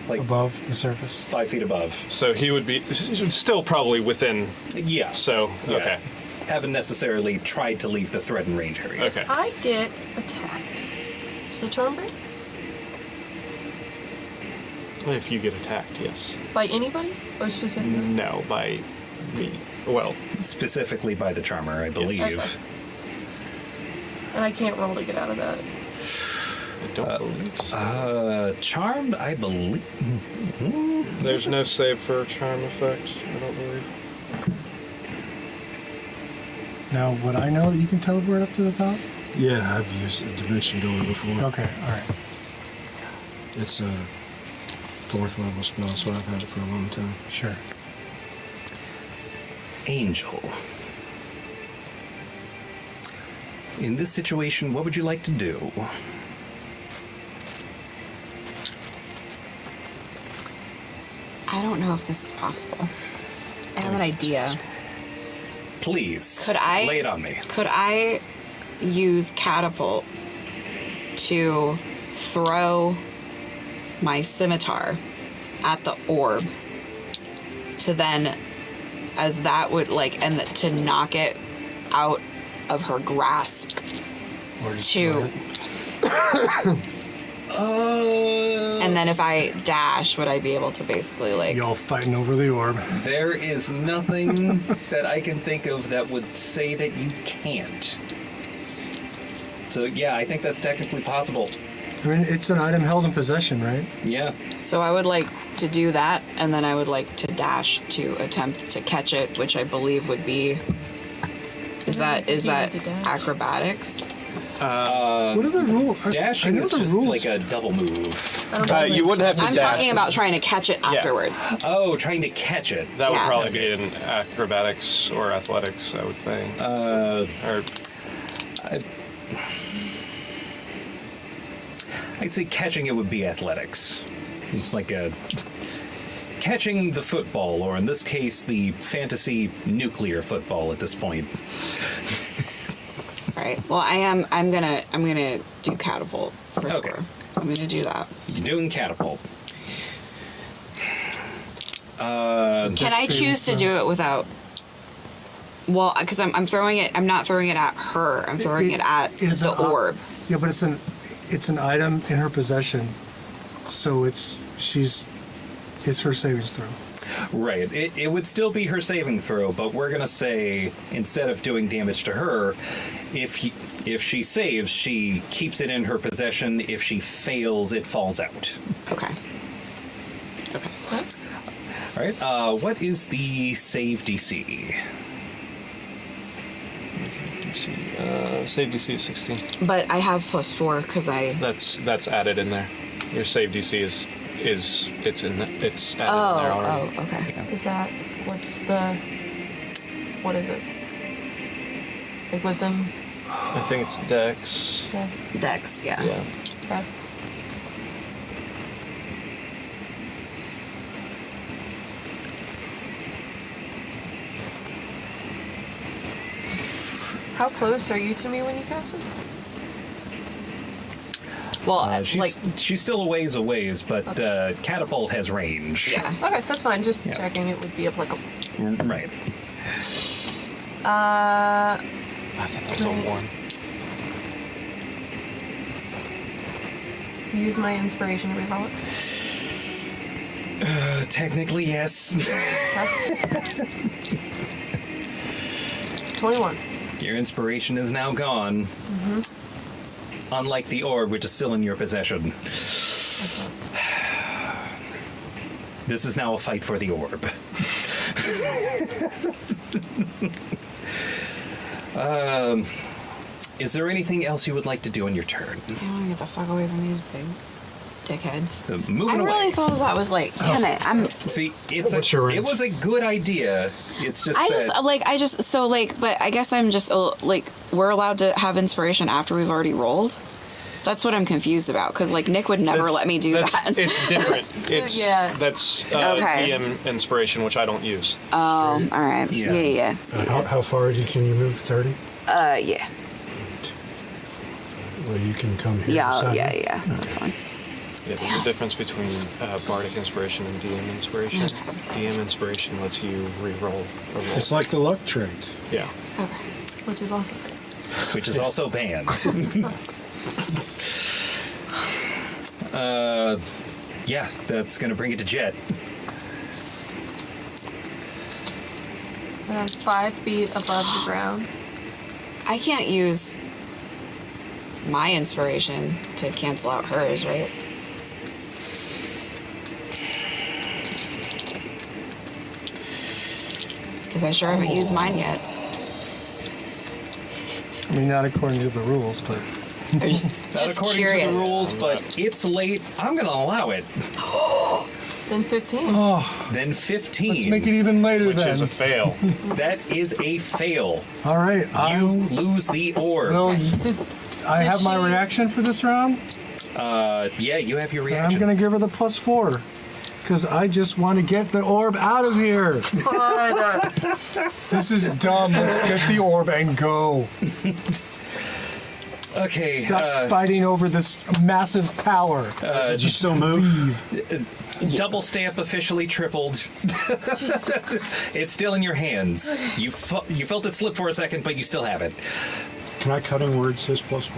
like above the surface. 5 feet above. So he would be still probably within. Yeah. So Yeah. okay, Haven't necessarily tried to leave the threat and range area. okay. I get attacked. Does the charm break? If you get attacked, yes. By anybody? Or specifically? No, by me. Well, Specifically by the charmer, I believe. Okay. And I can't roll to get out of that. I don't believe so. Charmed, I believe. There's no save for a charm effect, I don't believe. Now, would I know that you can teleport up to the top? Yeah, I've used a dimension door before. Okay, all right. It's a 4th level spell, so I've had it for a long time. Sure. Angel. In this situation, what would you like to do? I don't know if this is possible. I have an idea. Please. Could I lay it on me? Could I use catapult to throw my scimitar at the orb to then, as that would like, and to knock it out of her grasp Or just to. And then if I dash, would I be able to basically like? y'all fighting over the orb. There is nothing that I can think of that would say that you can't. So yeah, I think that's technically possible. I mean, it's an item held in possession, right? Yeah. So I would like to do that, and then I would like to dash to attempt to catch it, which I believe would be. Is that acrobatics? What are the rules? Dashing is just like a double move. You wouldn't have to I'm dash. talking about trying to catch it afterwards. Oh, trying to catch it. That would Yeah. probably be in acrobatics or athletics, I would think. Or I'd say catching it would be athletics. It's like a catching the football, or in this case, the fantasy nuclear football at this point. Right. Well, I'm gonna do catapult. For Okay. sure. I'm gonna do that. You're doing catapult. Can I choose to do it without? Well, because I'm throwing it. I'm not throwing it at her. I'm throwing it at It is the an orb. Yeah, but it's an item in her possession, so it's her savings throw. Right. It would still be her saving throw, but we're gonna say instead of doing damage to her, if she saves, she keeps it in her possession. If she fails, it falls out. Okay. Okay. All right. What is the save DC? save DC is 16. But I have +4 because I. That's added in there. Your save DC is added in there already. Oh. Okay. Is that what is it? Like wisdom? I think it's Dex. Yeah. Dex. Yeah. Yeah. Okay. How close are you to me when you cast this? Well, She's still a ways but catapult has range. yeah. Okay, that's fine. Just Yeah. checking it would be applicable. Right. I thought that was a 1. Use my inspiration to reroll it. Technically, yes. Okay. 21. Your inspiration is now gone. Mm-hmm. Unlike the orb, which is still in your possession. Excellent. This is now a fight for the orb. Is there anything else you would like to do on your turn? I want to get the fuck away from these big dickheads. Moving I away. really thought that was like, damn it. See, What's your range? it was a good idea. It's just but I guess I'm just like, we're allowed to have inspiration after we've already rolled. That's what I'm confused about, because like Nick would never let me do that. It's different. It's Yeah. That's Okay. DM inspiration, which I don't use. All right. Yeah. Yeah. How far can you move? 30? Yeah. Well, you can come here. Yeah. beside me. Yeah. That's fine. Yeah, the difference between bardic inspiration and DM inspiration. DM inspiration lets you re-roll a roll. It's like the luck trait. Yeah. Okay. Which is awesome. which is also banned. Yeah, that's gonna bring it to Jet. 5 feet above the ground. I can't use my inspiration to cancel out hers, right? Because I sure haven't used mine yet. I mean, not according to the rules, but I'm just, Not just according curious. to the rules, but it's late. I'm gonna allow it. Then 15. Then 15. let's make it even later Which then. is a fail. That is a fail. All right, You lose the orb. Well, Does, I Does have my she- reaction for this round, Yeah, you have your and I'm reaction. gonna give her the +4 Because I just want to get the orb out of here. This is dumb. Let's get the orb and go. Okay. Stop fighting over this massive power. Did you still move? Double stamp officially tripled. It's still in your hands. You felt it slip for a second, but you still have it. Can I cutting words his +4?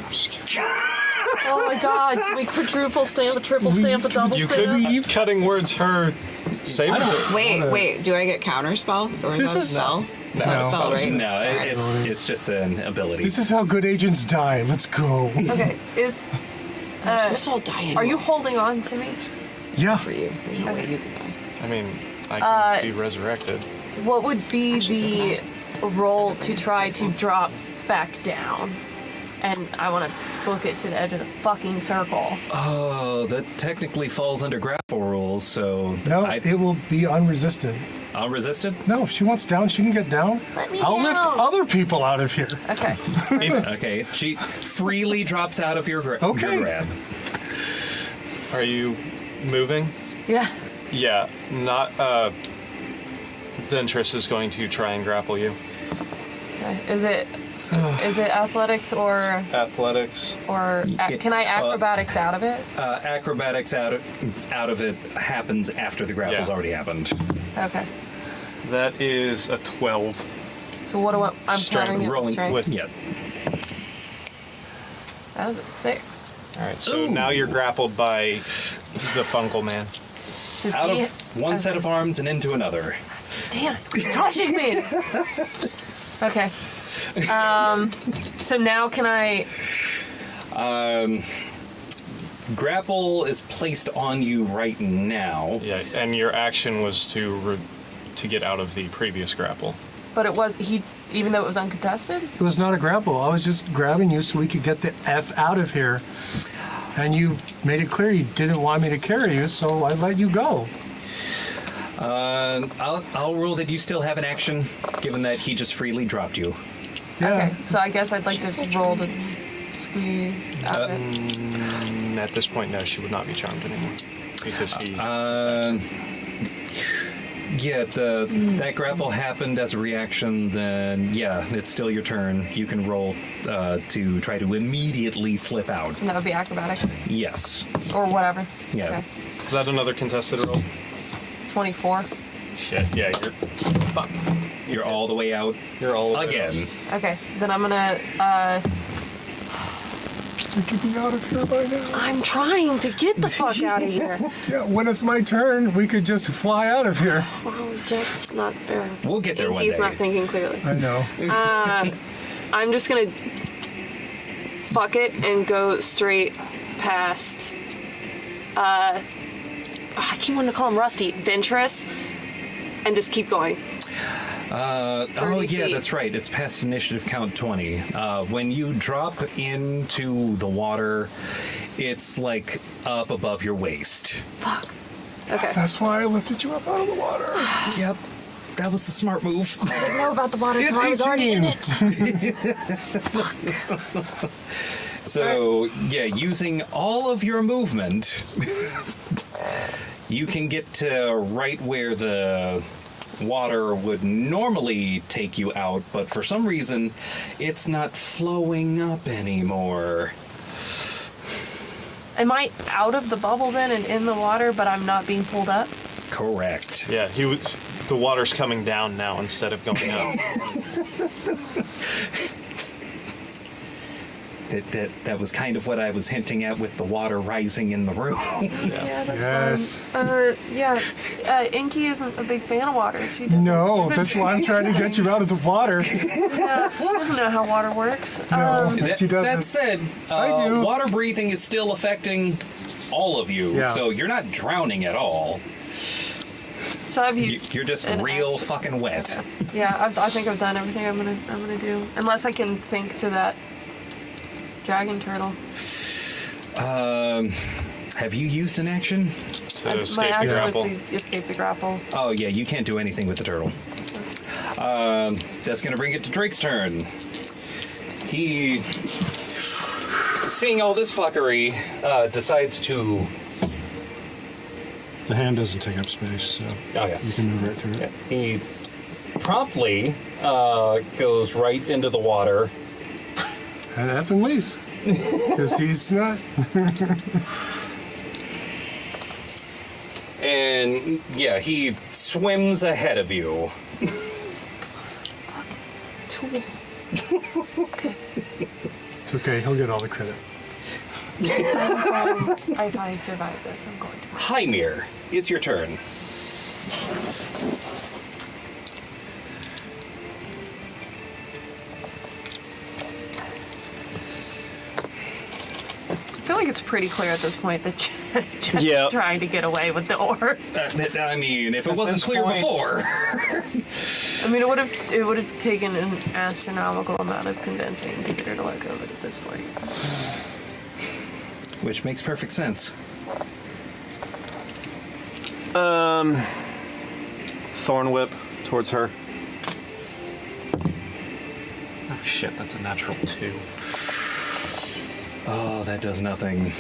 I'm just kidding. Oh my god, can we quadruple stamp, a triple stamp, a double You stamp? could leave cutting words her saving it. Wait, do I get counter spell? Or is that a spell? It's not a spell, right? No, it's just an ability. This is how good agents die. Let's go. Okay, Let's all die anyway. are you holding on to me? Yeah. For you. There's no way you can die. I mean, I can be resurrected. What would be the roll to try to drop back down? And I want to book it to the edge of the fucking circle. Oh, that technically falls under grapple rules, so... No, it will be unresisted. Unresisted? No, if she wants down, she can get down. Let me I'll down. lift other people out of here. Okay. Okay, she freely drops out of your grab. Are you moving? Yeah. Yeah, not. Ventress is going to try and grapple you. Okay. Is it athletics or Athletics. can I acrobatics out of it? Acrobatics out of it happens after the grapple's already happened. Okay. That is a 12. So what do I'm Strength, counting it with rolling strength? with- Yeah. That was a 6. All right, so now you're grappled by the fungal man. Does Out he- of one set of arms and into another. Damn it! Quit touching me. Okay. So now can I? Grapple is placed on you right now. Yeah, and your action was to get out of the previous grapple. But it was even though it was uncontested. It was not a grapple. I was just grabbing you so we could get the F out of here. And you made it clear you didn't want me to carry you, so I let you go. I'll rule that you still have an action, given that he just freely dropped you. Yeah. Okay. So I guess I'd like to roll to squeeze out of it. At this point, no, she would not be charmed anymore because he. Yeah, that grapple happened as a reaction, then yeah, it's still your turn. You can roll to try to immediately slip out. And that would be acrobatics Yes. or whatever. Yeah. Okay. Is that another contested roll? 24. Shit. Yeah, you're. Fuck. You're all the way out You're all again. Okay. Then I'm gonna. We could be out of here by now. I'm trying to get the fuck out of here. Yeah, when it's my turn, we could just fly out of here. Well, Jack's not. We'll get there one He's day. not thinking clearly. I know. I'm just gonna fuck it and go straight past. I keep wanting to call him Rusty, Ventress, and just keep going. Oh 30 yeah, feet. that's right. It's past initiative count 20. When you drop into the water, it's like up above your waist. Fuck. Okay. That's why I lifted you up out of the water. Yep, that was the smart move. I didn't know about the water until I was already in it. So yeah, using all of your movement, you can get to right where the water would normally take you out, but for some reason, it's not flowing up anymore. Am I out of the bubble then and in the water, but I'm not being pulled up? Correct. Yeah, he was. The water's coming down now instead of going up. That was kind of what I was hinting at with the water rising in the room. Yeah, that's Yes. fine. Inky isn't a big fan of water. She doesn't. No, that's why I'm trying to get you out of the water. Yeah, she doesn't know how water works. No, That, she doesn't. that said, I do. water breathing is still affecting all of you, Yeah. so you're not drowning at all. So I've used. You're just an real action. fucking wet. Yeah, I think I've done everything I'm gonna do, unless I can think to that dragon turtle. Have you used an action? To My escape the action grapple. was to escape the grapple. Oh yeah, you can't do anything with the turtle. That's gonna bring it to Drake's turn. He, seeing all this fuckery, decides to The hand doesn't take up space, so Oh, yeah. you can move right through it. He promptly goes right into the water. And Evan leaves. Because he's not. And yeah, he swims ahead of you. Tool. It's okay, he'll get all the credit. If I survive this, I'm going to. Haemir, it's your turn. I feel like it's pretty clear at this point that Jet's Yeah. trying to get away with the ore. I mean, if it wasn't this clear point- before. I mean, it would have taken an astronomical amount of convincing to get her to let go of it at this point. Which makes perfect sense. Thorn whip towards her. Oh shit, that's a natural 2. Oh, that does nothing.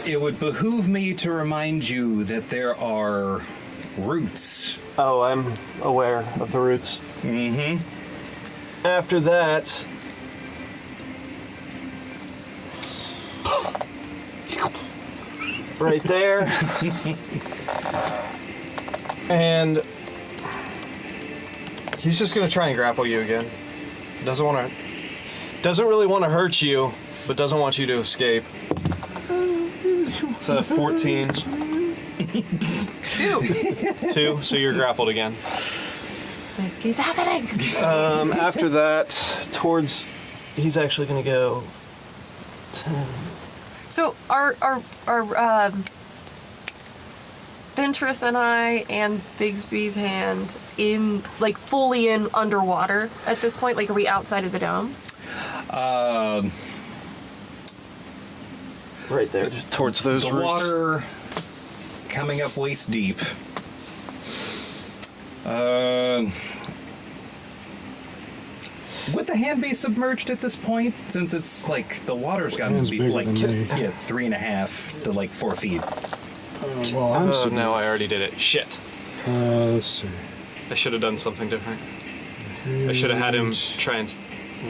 It would behoove me to remind you that there are roots. Oh, I'm aware of the roots. Mm-hmm. After that, right there, and he's just gonna try and grapple you again. Doesn't really want to hurt you, but doesn't want you to escape. It's a 14. 2, so you're grappled again. This keeps happening. After that, he's actually gonna go 10. So our Ventress and I and Bigsby's hand fully in underwater at this point. Like, are we outside of the dome? Right there, just towards those The roots. water coming up waist deep. Would the hand be submerged at this point? Since it's like the water's got to Hand's be bigger like than me. 3.5 to like 4 feet. Well, I'm Oh no, I already did it. Shit. Let's see. I should have done something different. I should have had him try and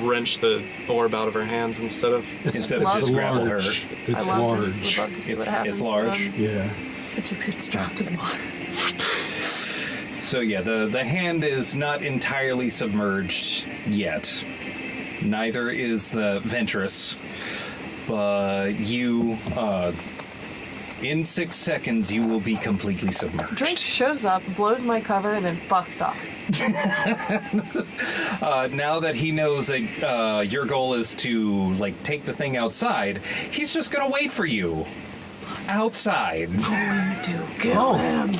wrench the orb out of her hands instead of. Instead of just grapple her. It's Would love to large. see what happens. It's large. To him. Yeah. It just gets dropped in the water. So yeah, the hand is not entirely submerged yet. Neither is the Ventress. But you, in 6 seconds, you will be completely submerged. Drake shows up, blows my cover, and then fucks off. Now that he knows that your goal is to take the thing outside, he's just gonna wait for you outside.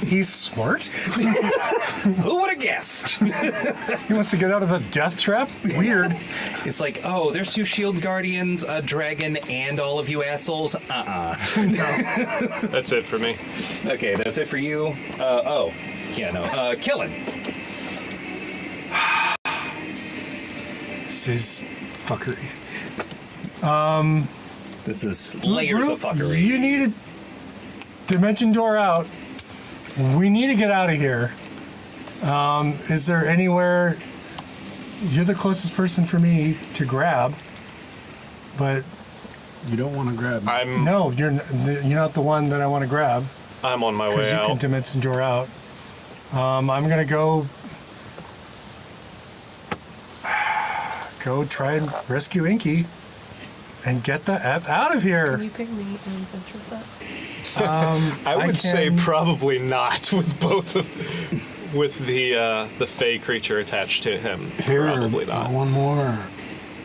He's smart? Who would have guessed? He wants to get out of the death trap? Weird. It's like, oh, there's 2 shield guardians, a dragon, and all of you assholes. That's it for me. Okay, that's it for you. Killing. This is fuckery. This is layers of fuckery. You need a dimension door out. We need to get out of here. Is there anywhere... You're the closest person for me to grab, but... You don't want to grab me. No, you're not the one that I want to grab. I'm on my Because way you can out. dimension door out. I'm gonna go try and rescue Inky and get the F out of here. Can you pick me and Ventress up? I would say can- probably not with both of, with the fey creature attached to him. Here, Probably not. one more.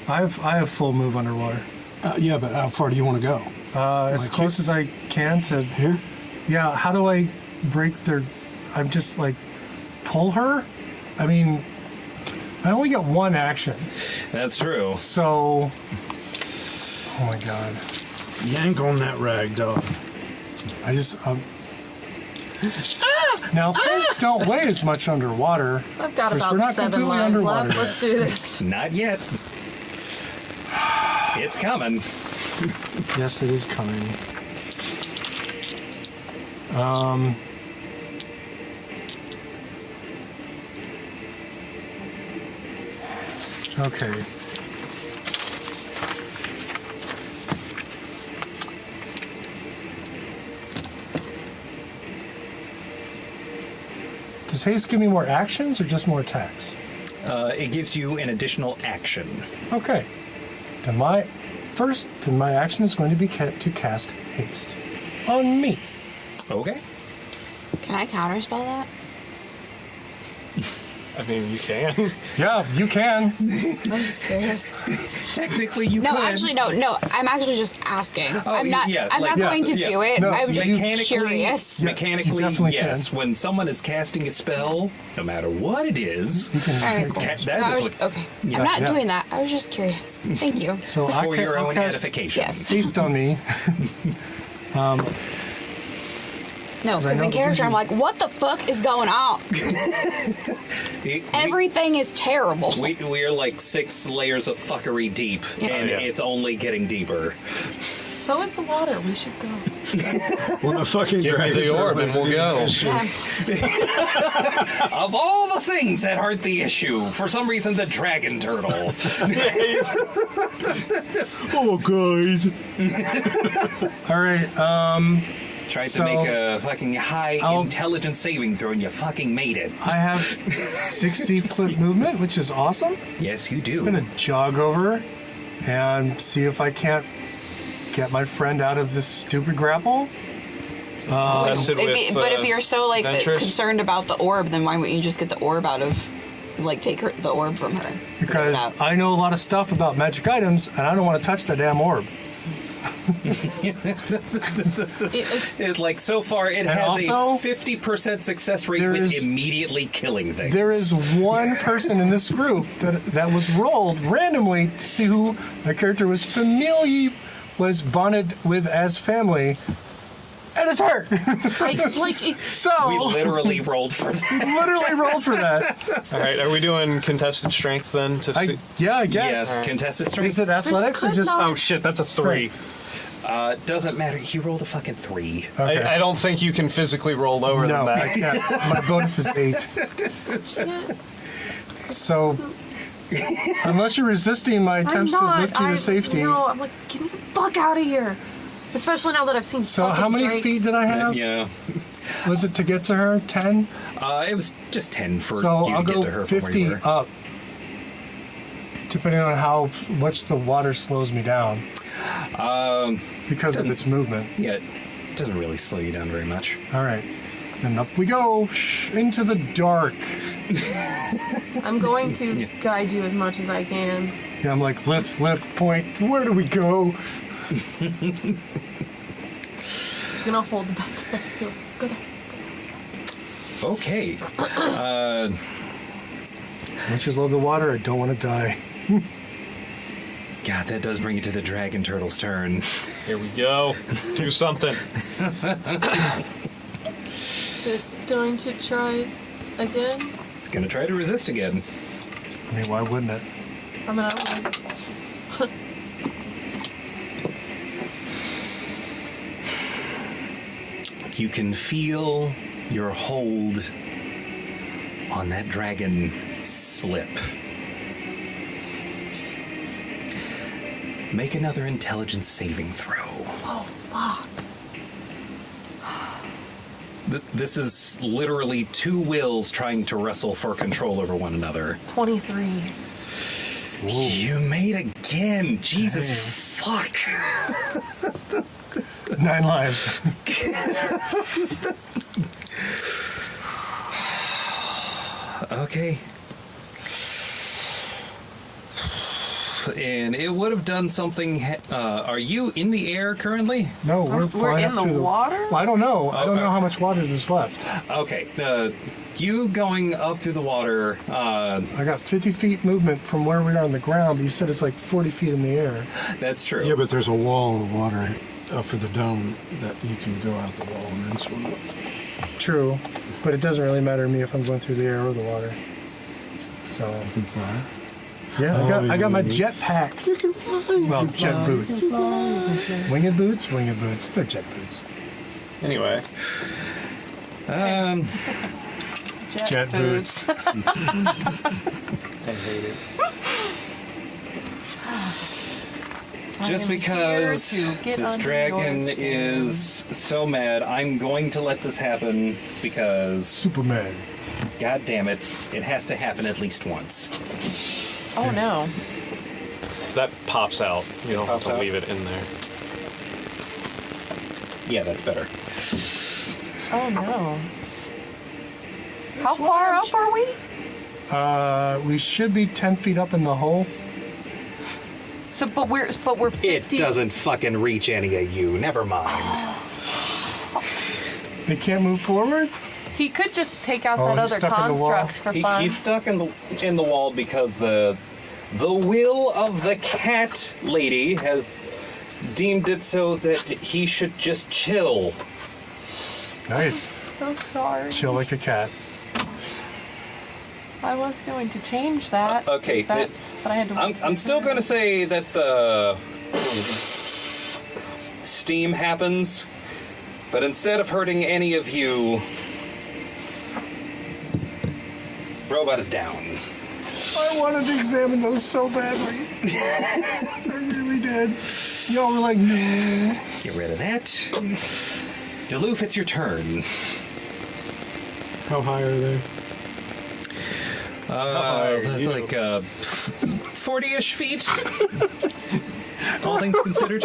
I have full move underwater. Yeah, but how far do you want to go? As Like close as I can to. Here? Yeah. How do I break their? I'm just pull her. I mean, I only get one action, That's true. so. Oh my god. Yank on that rag, dog. I just. Now things don't weigh as much underwater. I've got 'Cause we're about not 7 completely lives underwater left. yet. Let's do this. Not yet. It's coming. Yes, it is coming. Okay. Does haste give me more actions or just more attacks? It gives you an additional action. Okay. Then my action is going to be to cast haste on me. Okay. Can I counterspell that? I mean, you can. Yeah, you can. I'm just curious. Technically, you No, could. actually, no. I'm actually just asking. I'm not. yeah, I'm like- not going to yeah. do it. No, I'm just Mechanically, curious. mechanically, you definitely yes. can. When someone is casting a spell, no matter what it is, You can All right, cool. that is what. Okay. Yeah, I'm not yeah. doing that. I was just curious. Thank you. So For your I'll own cast edification. Yes. haste on me. No, I because know in the character, I'm vision. like, what the fuck is going on? Everything is terrible. We are like 6 layers of fuckery deep, and yeah. it's only getting deeper. So is the water. We should go. Well, the fucking Give me dragon the orb and turtle we'll go. Yeah. Of all the things that aren't the issue, for some reason, the dragon turtle. Oh, guys. All right. Tried So, to make a fucking high I'll- intelligence saving throw, and you fucking made it. I have 60-foot movement, which is awesome. Yes, you do. I'm gonna jog over and see if I can't get my friend out of this stupid grapple. Test it with, But if you're so like Ventress. concerned about the orb, then why wouldn't you just get the orb out of, like, take the orb from her? Because Get it out. I know a lot of stuff about magic items, and I don't want to touch the damn orb. It, like, so far, it And has also, a 50% success rate there with is- immediately killing things. There is one person in this group that was rolled randomly to see who my character was bonded with as family, and it's her. So We literally rolled for that. literally rolled for that. All right, are we doing contested strength then? To see? I guess. Yes, contested strength. Is it athletics or could just? not- Oh shit, that's a 3. Doesn't matter. He rolled a fucking 3. Okay. I don't think you can physically roll lower No, than I that. can't. My bonus is 8. So, unless you're resisting my attempts to lift you to safety. No, I'm like, get me the fuck out of here. Especially now that I've seen. So, fucking how many Drake. feet did I have? Yeah. Was it to get to her? 10? It was just 10 for So you I'll to go get to her from where 50 you were. up, depending on how much the water slows me down. Because of its movement. Yeah, it doesn't really slow you down very much. All right. And up we go into the dark. I'm going to guide you as much as I can. Yeah, I'm like, lift, point. Where do we go? Just gonna hold the back. Go there. Okay. As much as I love the water, I don't want to die. God, that does bring it to the dragon turtle's turn. Here we go. Do something. Is it going to try again? It's gonna try to resist again. I mean, why wouldn't it? I mean, I would. You can feel your hold on that dragon slip. Make another intelligence saving throw. Oh, fuck. This is literally 2 wills trying to wrestle for control over one another. 23. You made again. Jesus Dang. fuck. 9 lives. Okay. And it would have done something. Are you in the air currently? No, we're flying in up the through water? Well, I don't know. I don't Okay. know how much water there's left. Okay. You going up through the water. I got 50 feet movement from where we are on the ground, but you said it's like 40 feet in the air. That's true. Yeah, but there's a wall of water up for the dome that you can go out the wall and then swim up. True, but it doesn't really matter to me if I'm going through the air or the water. So, You can fly. yeah, I got my you- jet packs. You can fly. Well, jet boots. Winged boots? Winged boots. They're jet boots. Anyway. Jet boots. I hate it. Just because this dragon is so mad, I'm going to let this happen because, Superman. god damn it, it has to happen at least once. Oh no. That pops out. You don't have Pops to out? leave it in there. Yeah, that's better. Oh no. How far up are we? We should be 10 feet up in the hole. So, but we're 50. It doesn't fucking reach any of you. Never mind. They can't move forward? He could just take out Oh, that he's other stuck in the wall. construct for fun. He's stuck in the wall because the will of the cat lady has deemed it so that he should just chill. Nice. So sorry. Chill like a cat. I was going to change that. Okay, but I had to. I'm still going to say that the steam happens, but instead of hurting any of you, robot is down. I wanted to examine those so badly. I really did. Y'all were like, no. Get rid of that. Duluth, it's your turn. How high are they? That's like 40-ish feet. All things considered.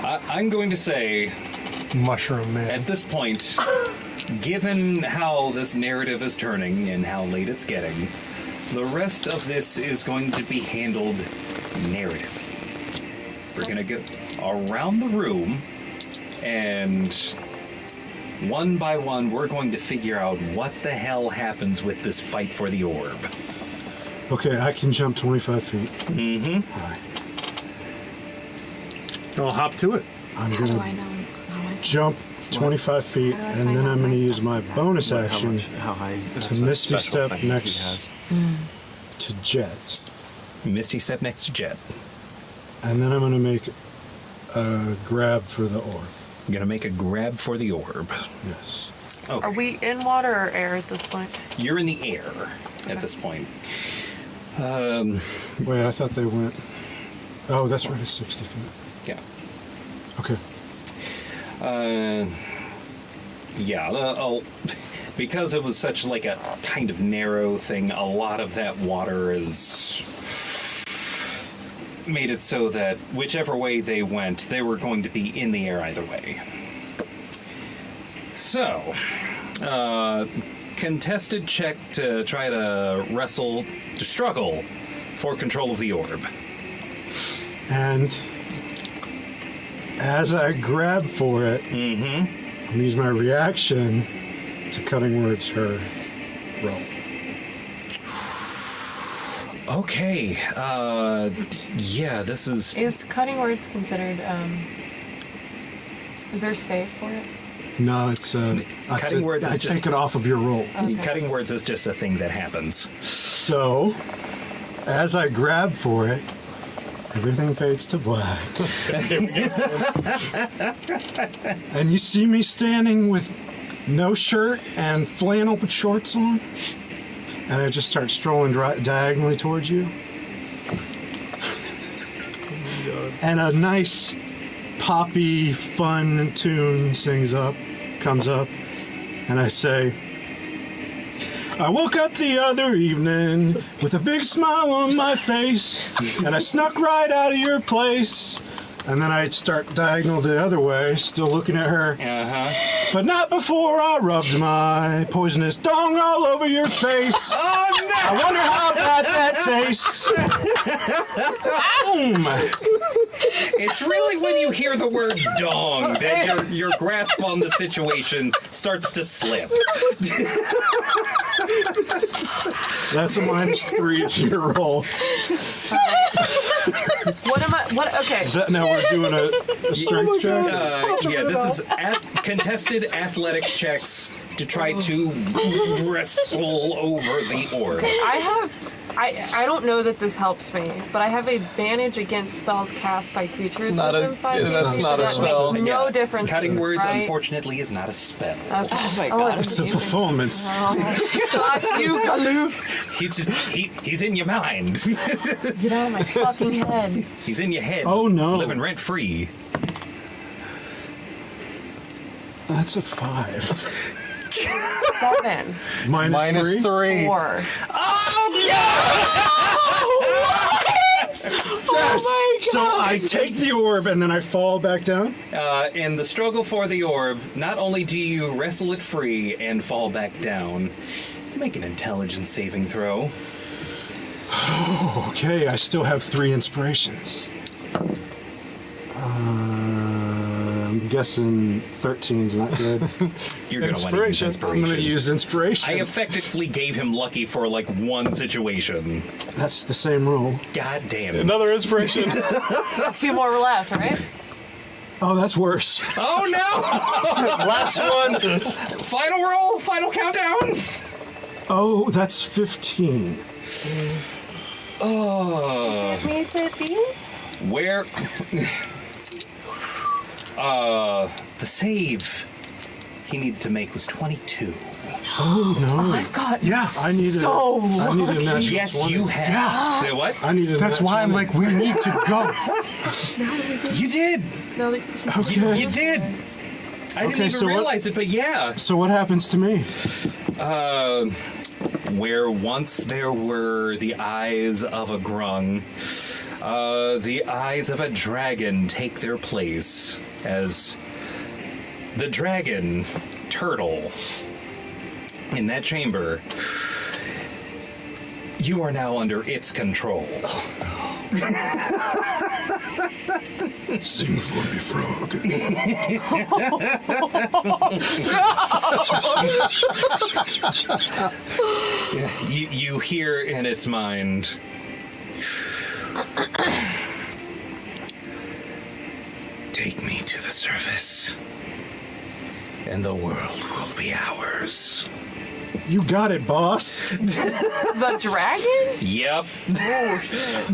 I'm going to say, Mushroom man. at this point, given how this narrative is turning and how late it's getting, the rest of this is going to be handled narratively. We're going to go around the room, and one by one, we're going to figure out what the hell happens with this fight for the orb. Okay, I can jump 25 feet. Mm-hmm. High. I'll hop to it. I'm How do I gonna know how I jump 25 feet, How do I and find then out I'm my gonna use stuff? my bonus How action much? How high? to Misty Step next to Jet. Misty step next to Jet. And then I'm gonna make a grab for the orb. I'm going to make a grab for the orb. Yes. Okay. Are we in water or air at this point? You're in the air at this point. Wait, I thought they went. Oh, that's right, it's 60 feet. Yeah. Okay. Because it was such like a kind of narrow thing, a lot of that water is made it so that whichever way they went, they were going to be in the air either way. So, contested check to try to struggle for control of the orb. And as I grab for it, I'm gonna use my reaction to Cutting Words her roll. Okay, yeah, this is... Is cutting words considered? Is there a save for it? No, it's Cutting words is I just- take it off of your roll. Okay. Cutting words is just a thing that happens. So, as I grab for it, everything fades to black. And you see me standing with no shirt and flannel shorts on, and I just start strolling diagonally towards you. And a nice poppy fun tune comes up, and I say, I woke up the other evening with a big smile on my face, and I snuck right out of your place. And then I start diagonal the other way, still looking at her. But not before I rubbed my poisonous dong all over your face. Oh no! I wonder how bad that tastes. Boom! It's really when you hear the word dong that your grasp on the situation starts to slip. That's a -3 to your roll. What am I? What? Okay. Is that now we're doing a strength check? Yeah, this is contested athletics checks to try to wrestle over the orb. I don't know that this helps me, but I have advantage against spells cast by creatures It's not within a- 5 that's feet, not a so that spell. makes no Yeah. difference. to Cutting me, words, right? unfortunately, is not a spell. Okay. Oh my God. It's a confusing. performance. Fuck you, Galoof. He's in your mind. Get out of my fucking head. He's in your head. Oh, no. Living rent free. That's a 5. 7. Minus 3. 4. Yes! So I take the orb and then I fall back down? In the struggle for the orb, not only do you wrestle it free and fall back down, make an intelligence saving throw. Okay, I still have 3 inspirations. I'm guessing 13's not good. You're going to want to use Inspiration. inspiration. I'm going to use inspiration. I effectively gave him lucky for like one situation. That's the same rule. God damn it. Another inspiration. 2 more left, right? Oh, that's worse. Oh no! Last one. Final roll, final countdown. Oh, that's 15. Oh. It means it beats. Where? The save he needed to make was 22. Oh, no. I've got I need so I need a natural Yes, 20. you have. Say what? I need a That's natural why I'm 20. like, we need to go. You did. No, he's Okay. You did. I didn't Okay, even so what- realize it, but yeah. So what happens to me? Where once there were the eyes of a grung, the eyes of a dragon take their place as the dragon turtle in that chamber. You are now under its control. Sing for me, frog. You hear in its mind, take me to the surface, and the world will be ours. You got it, boss. the dragon? Yep. Oh shit.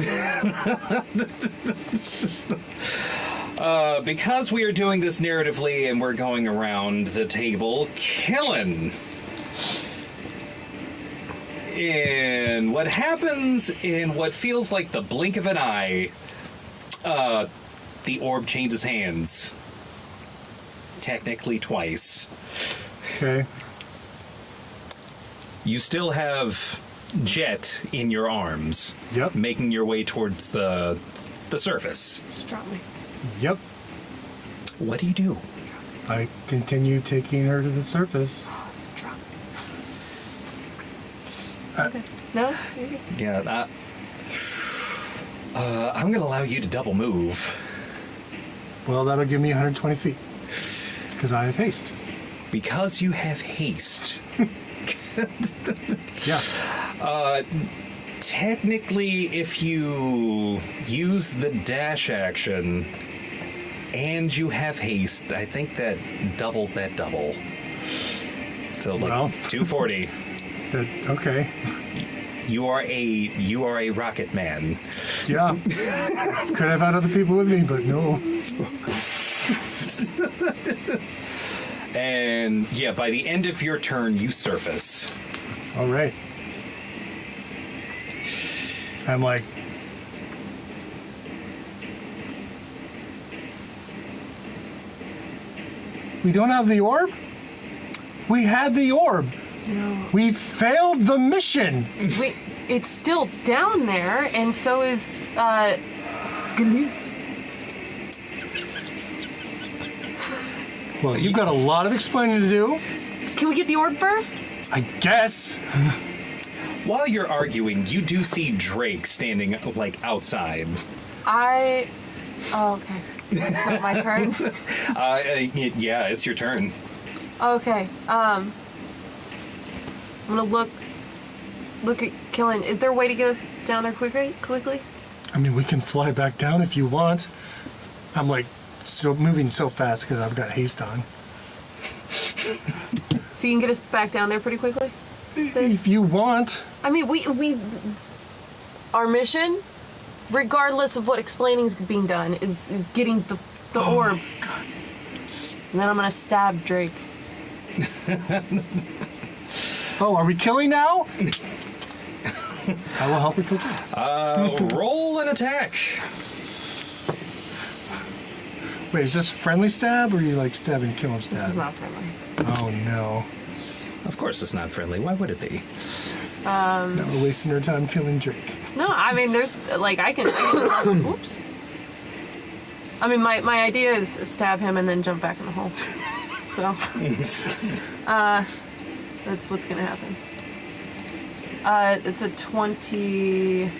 Because we are doing this narratively and we're going around the table, killing. And what happens in what feels like the blink of an eye, the orb changes hands. Technically twice. Okay. You still have Jet in your arms. Yep. Making your way towards the surface. Just drop me. Yep. What do you do? I continue taking her to the surface. Drop me. Okay. No? You're good. Yeah, I'm going to allow you to double move. Well, that'll give me 120 feet. Because I have haste. Because you have haste. Yeah. Technically, if you use the dash action and you have haste, I think that doubles that double. So like Well. 240. Okay. You are a rocket man. Yeah. Could have had other people with me, but no. And yeah, by the end of your turn, you surface. All right. I'm like, we don't have the orb? We had the orb. No. We failed the mission. Wait, it's still down there, and so is Galoof. Well, you've got a lot of explaining to do. Can we get the orb first? I guess. While you're arguing, you do see Drake standing like outside. Oh, okay. It's not my turn. Yeah, it's your turn. Okay. I'm gonna look at Killen. Is there a way to get us down there quickly? I mean, we can fly back down if you want. I'm like so moving so fast because I've got haste on. So you can get us back down there pretty quickly? If you want. I mean, we our mission, regardless of what explaining is being done, is getting the orb. God. And then I'm gonna stab Drake. Oh, are we killing now? I will help you kill Drake. Roll an attack. Wait, is this friendly stab or are you like stab and kill him stab? This is not friendly. Oh no. Of course it's not friendly. Why would it be? Now we're wasting our time killing Drake. No, I mean, there's, like, I can oops. I mean, my idea is stab him and then jump back in the hole. So, that's what's gonna happen. It's a 20...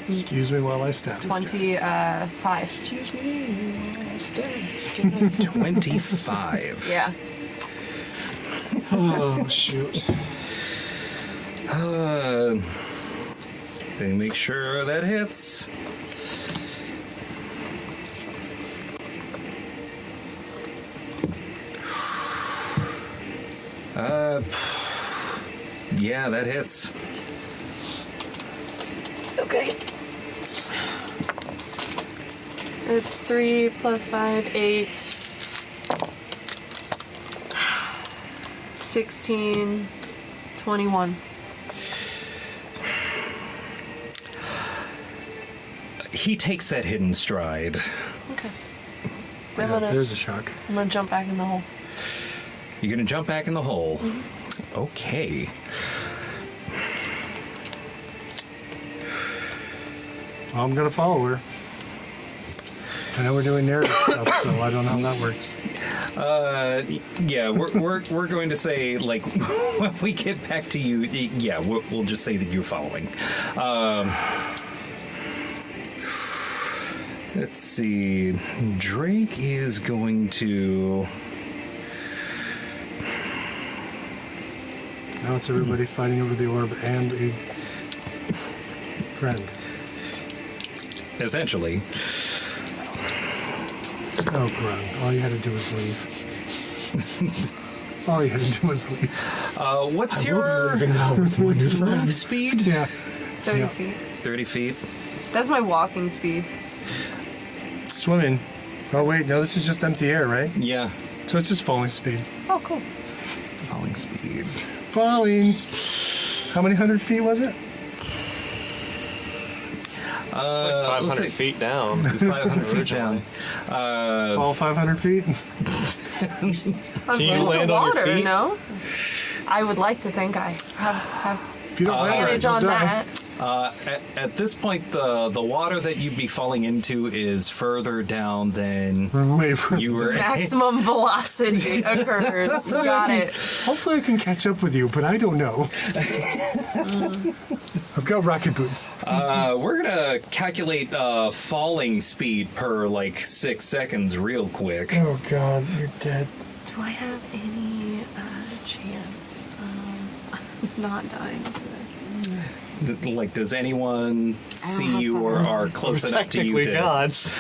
Excuse me while I stab this guy. 25. Excuse me. Stab. 25. Yeah. Oh, shoot. They make sure that hits. Yeah, that hits. Okay. It's 3 plus 5, 8. 16, 21. He takes that hidden stride. Okay. Yeah, I'm gonna there's a shock. jump back in the hole. You're gonna jump back in the hole. Okay. Well, I'm gonna follow her. I know we're doing narrative stuff, so I don't know how that works. Yeah, we're going to say, like, when we get back to you, yeah, we'll just say that you're following. Let's see. Drake is going to... Now it's everybody fighting over the orb and a friend. Essentially. Oh, Grung. All you had to do was leave. All you had to do was leave. What's I will be your leaving now with my new friend. move speed? Yeah. 30 Yeah. feet. 30 feet. That's my walking speed. Swimming. Oh, wait. No, this is just empty air, right? Yeah. So it's just falling speed. Oh, cool. Falling speed. Falling. How many hundred feet was it? Like 500 feet down. 500 feet down. Fall 500 feet? I'm you into land on your water, feet? no? I would like to think I have If you don't land right, advantage you'll on die. that. At this point, the water that you'd be falling into is further down than Wait for you were. Maximum velocity occurs. Got it. Hopefully I can catch up with you, but I don't know. I've got rocket boots. We're gonna calculate falling speed per like 6 seconds real quick. Oh god, you're dead. Do I have any chance of not dying today? Like, does anyone see you or are close enough to you Technically to? gods.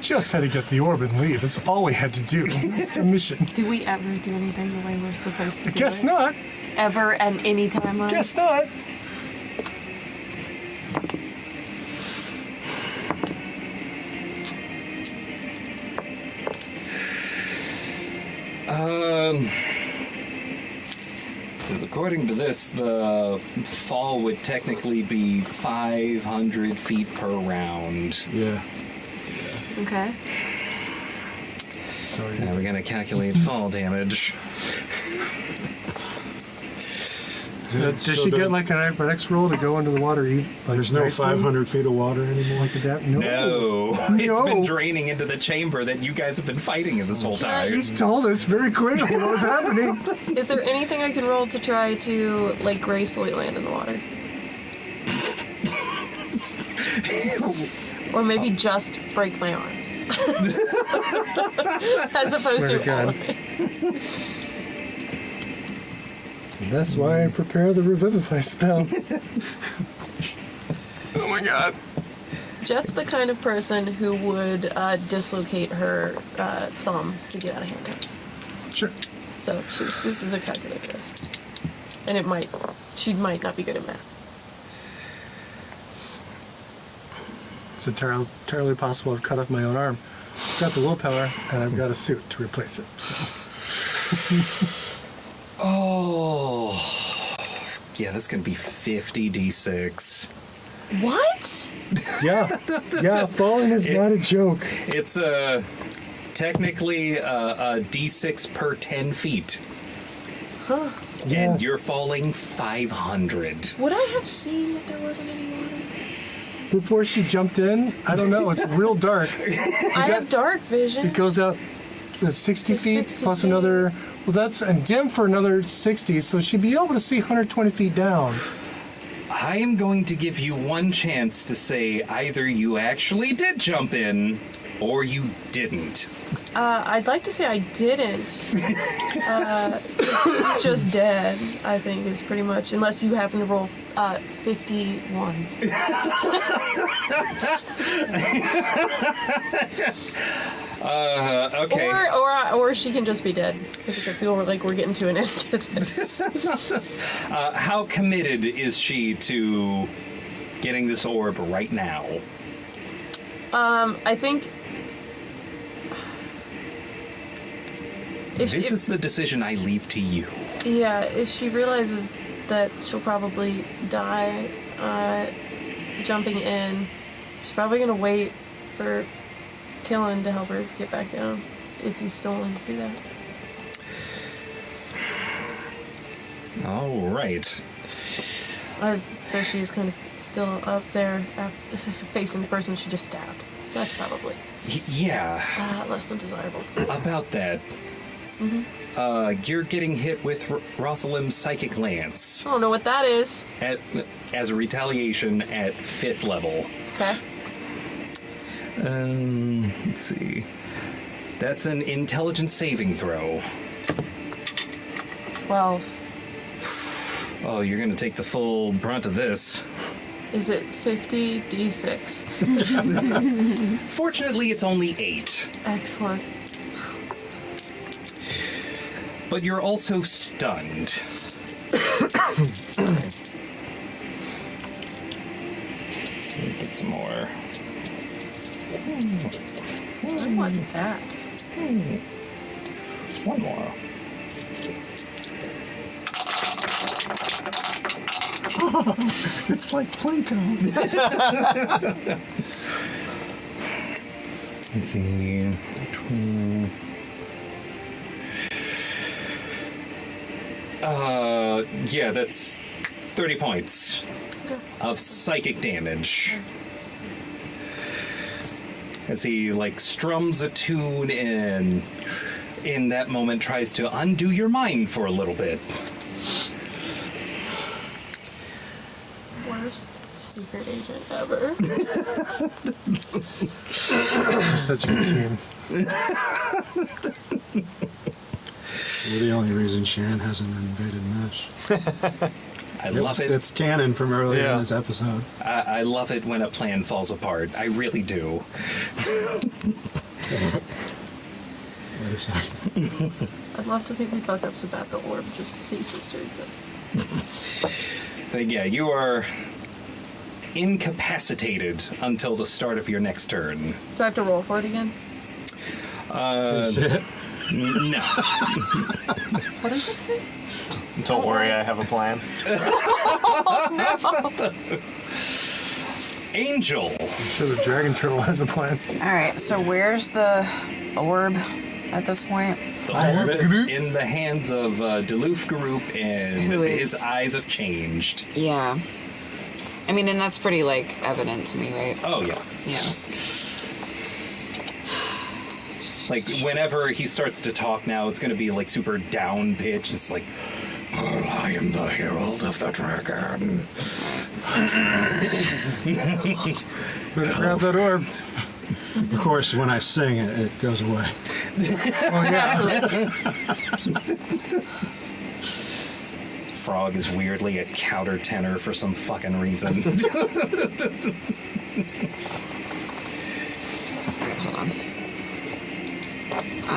Just had to get the orb and leave. That's all we had to do. It's the mission. Do we ever do anything the way we're supposed to do Guess it? not. Ever and any timeline? Guess not. Because according to this, the fall would technically be 500 feet per round. Yeah. Okay. Sorry. Now we're gonna calculate fall damage. Does So she the- get like an acrobatics roll to go into the water? Like There's no nicely? 500 feet of water anymore. Like that? No. No, it's No. been draining into the chamber that you guys have been fighting in this whole time. He's told us very clearly what was happening. Is there anything I can roll to try to, like, gracefully land in the water? Or maybe just break my arms. As opposed Swear to to all God. of it. And that's why I prepare the Revivify spell. Oh my god. Jet's the kind of person who would dislocate her thumb to get out of handcuffs. Sure. So this is a calculated risk. And she might not be good at math. It's entirely possible I've cut off my own arm. I've got the willpower, and I've got a suit to replace it. So. Oh. Yeah, that's going to be 50d6. What? Yeah, falling is not a joke. It's technically a d6 per 10 feet. Huh. Yeah. And you're falling 500. Would I have seen that there wasn't any water? Before she jumped in, I don't know, it's real dark. I have dark vision. It goes out at 60 To feet 60 plus feet. another, well, that's a dim for another 60, so she'd be able to see 120 feet down. I am going to give you one chance to say either you actually did jump in or you didn't. I'd like to say I didn't. She's just dead, I think, is pretty much, unless you happen to roll 51. Okay. Or she can just be dead. Because I feel like we're getting to an end to this. How committed is she to getting this orb right now? I think This is the decision I leave to you. Yeah, if she realizes that she'll probably die jumping in, she's probably gonna wait for Killen to help her get back down, if he's still willing to do that. All right. So she's kind of still up there facing the person she just stabbed. So that's probably Yeah, less than desirable. about that. You're getting hit with Rothalim's Psychic Lance I don't know what that is. as a retaliation at 5th level. Okay. Let's see. That's an intelligence saving throw. Well, Oh, you're going to take the full brunt of this. is it 50 d6? Fortunately, it's only 8. Excellent. But you're also stunned. Get some more. I want that. One more. It's like Plinko. Let's see. Yeah, that's 30 points of psychic damage. As he, like, strums a tune and in that moment tries to undo your mind for a little bit. Worst secret agent ever. We're such a good team. We're the only reason Sharon hasn't invaded Mesh. I love it. It's canon from earlier Yeah. in this episode. I love it when a plan falls apart. I really do. Wait a second. I'd love to think we fucked up so bad the orb just ceases to exist. But yeah, you are incapacitated until the start of your next turn. Do I have to roll for it again? Is it? No. What does it say? Don't worry, I have a plan. Angel. I'm sure the dragon turtle has a plan. Alright, so where's the orb at this point? The orb is in the hands of Duluth Group, and Who is- his eyes have changed. Yeah. I mean, and that's pretty, like, evident to me, right? Oh, yeah. Yeah. Like, whenever he starts to talk now, it's going to be, like, super down-pitched. It's like, I am the herald of the dragon. Better grab that orb. Of course, when I sing it, it goes away. Oh, yeah. Frog is weirdly a countertenor for some fucking reason.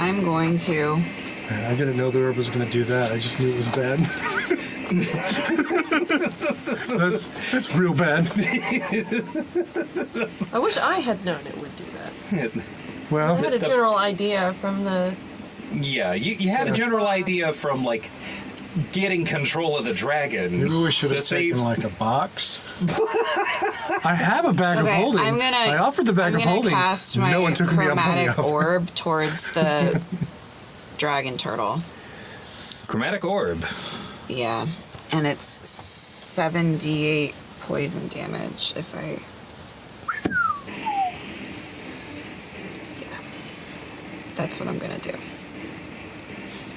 I'm going to. Man, I didn't know the herb was going to do that. I just knew it was bad. that's real bad. I wish I had known it would do that. I Well, had a general idea from the. Yeah, you had a general idea from, like, getting control of the dragon. Maybe we should have The taken saves- like a box. I have a bag of Okay, holding. I'm gonna. I offered the bag I'm of gonna holding. cast my No one took me up on the chromatic offer. orb towards the dragon turtle. Chromatic orb. Yeah, and it's 78 poison damage if I. Yeah, that's what I'm gonna do.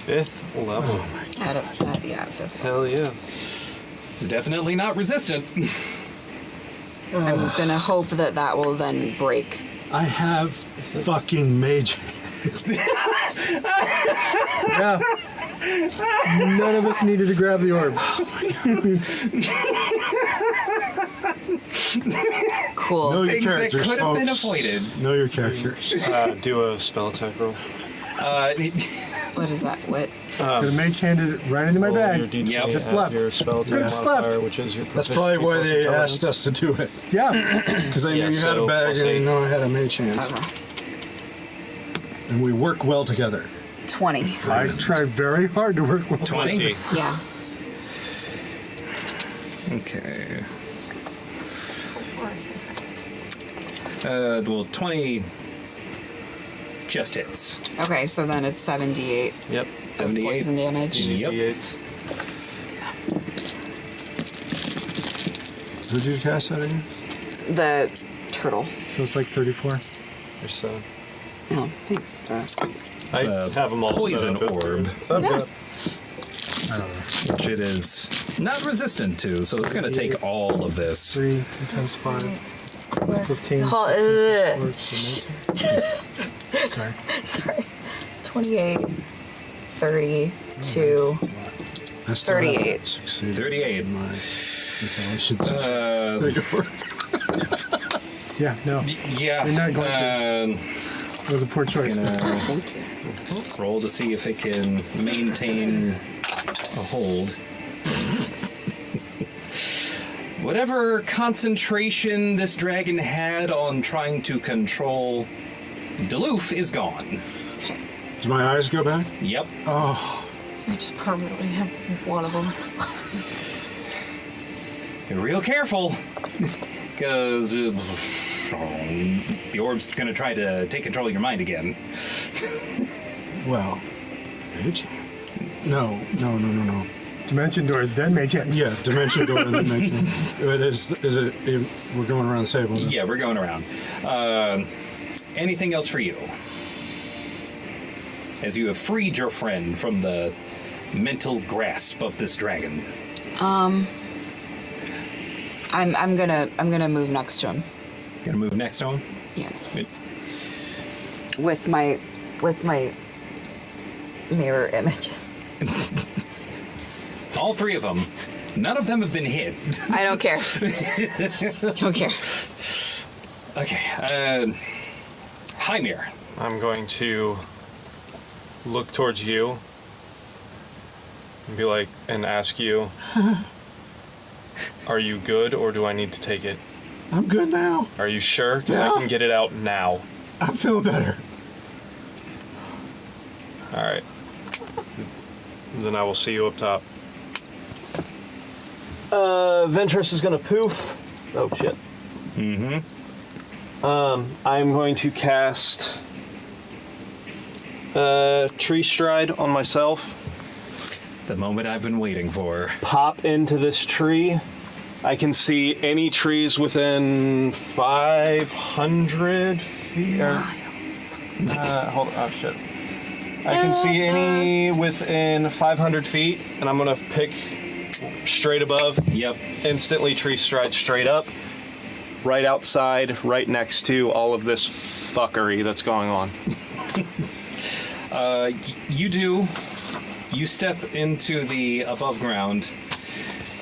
5th level. Yeah, fifth. Hell yeah. It's definitely not resistant. I'm gonna hope that that will then break. I have fucking mage hand. Yeah. None of us needed to grab the orb. Cool. Know your Things that characters, could have been folks. avoided. Know your characters. Do a spell attack roll. What is that? What? The mage handed it right into my Roll your bag. D20 Yep. Just at left. Your spell attack Just modifier, left. which is your That's proficiency probably why plus they intelligence. asked us to do it. Yeah. Because they Yeah, knew you had so a bag I'll and say- they know I had a mage hand. Okay. And we work well together. 20. I try very hard to work with 20. Yeah. Okay. Well, 20 just hits. Okay, so then it's 78 Yep. of 78. poison damage. Yep. D8s. Who'd you cast that again? The turtle. So it's like 34. There's 7. Oh, thanks. I have them all poison set up. orb, I don't know. which it is not resistant to, so it's going to take all of this. 3 times 5. 15. Sorry. Sorry. 28, 32. I still 38. haven't succeeded 38. in my intelligence. Yeah, no. Yeah. You're not going to. It was a poor choice. Gonna Thank you. roll to see if it can maintain a hold. Whatever concentration this dragon had on trying to control Duluth is gone. Do my eyes go back? Yep. You just permanently have one of them. Be real careful, because the orb's gonna try to take control of your mind again. Well, mage hand? No. Dimension door, then mage hand. Yeah, dimension door and dimension. We're going around the table. Yeah, we're going around. Anything else for you? As you have freed your friend from the mental grasp of this dragon. I'm gonna move next to him. Gonna move next to him? Yeah. Wait. With my mirror images. All three of them. None of them have been hit. I don't care. Don't care. Okay. Haemir. I'm going to look towards you and be like, and ask you, are you good or do I need to take it? I'm good now. Are you sure? Because Yeah. I can get it out now. I feel better. All right. Then I will see you up top. Ventress is going to poof. Oh, shit. Mm-hmm. I'm going to cast Tree Stride on myself. The moment I've been waiting for. Pop into this tree. I can see any trees within 500 feet. Hold on. Oh, shit. I can see any within 500 feet, and I'm going to pick straight above. Yep. Instantly tree stride straight up. Right outside, right next to all of this fuckery that's going on. You step into the above ground,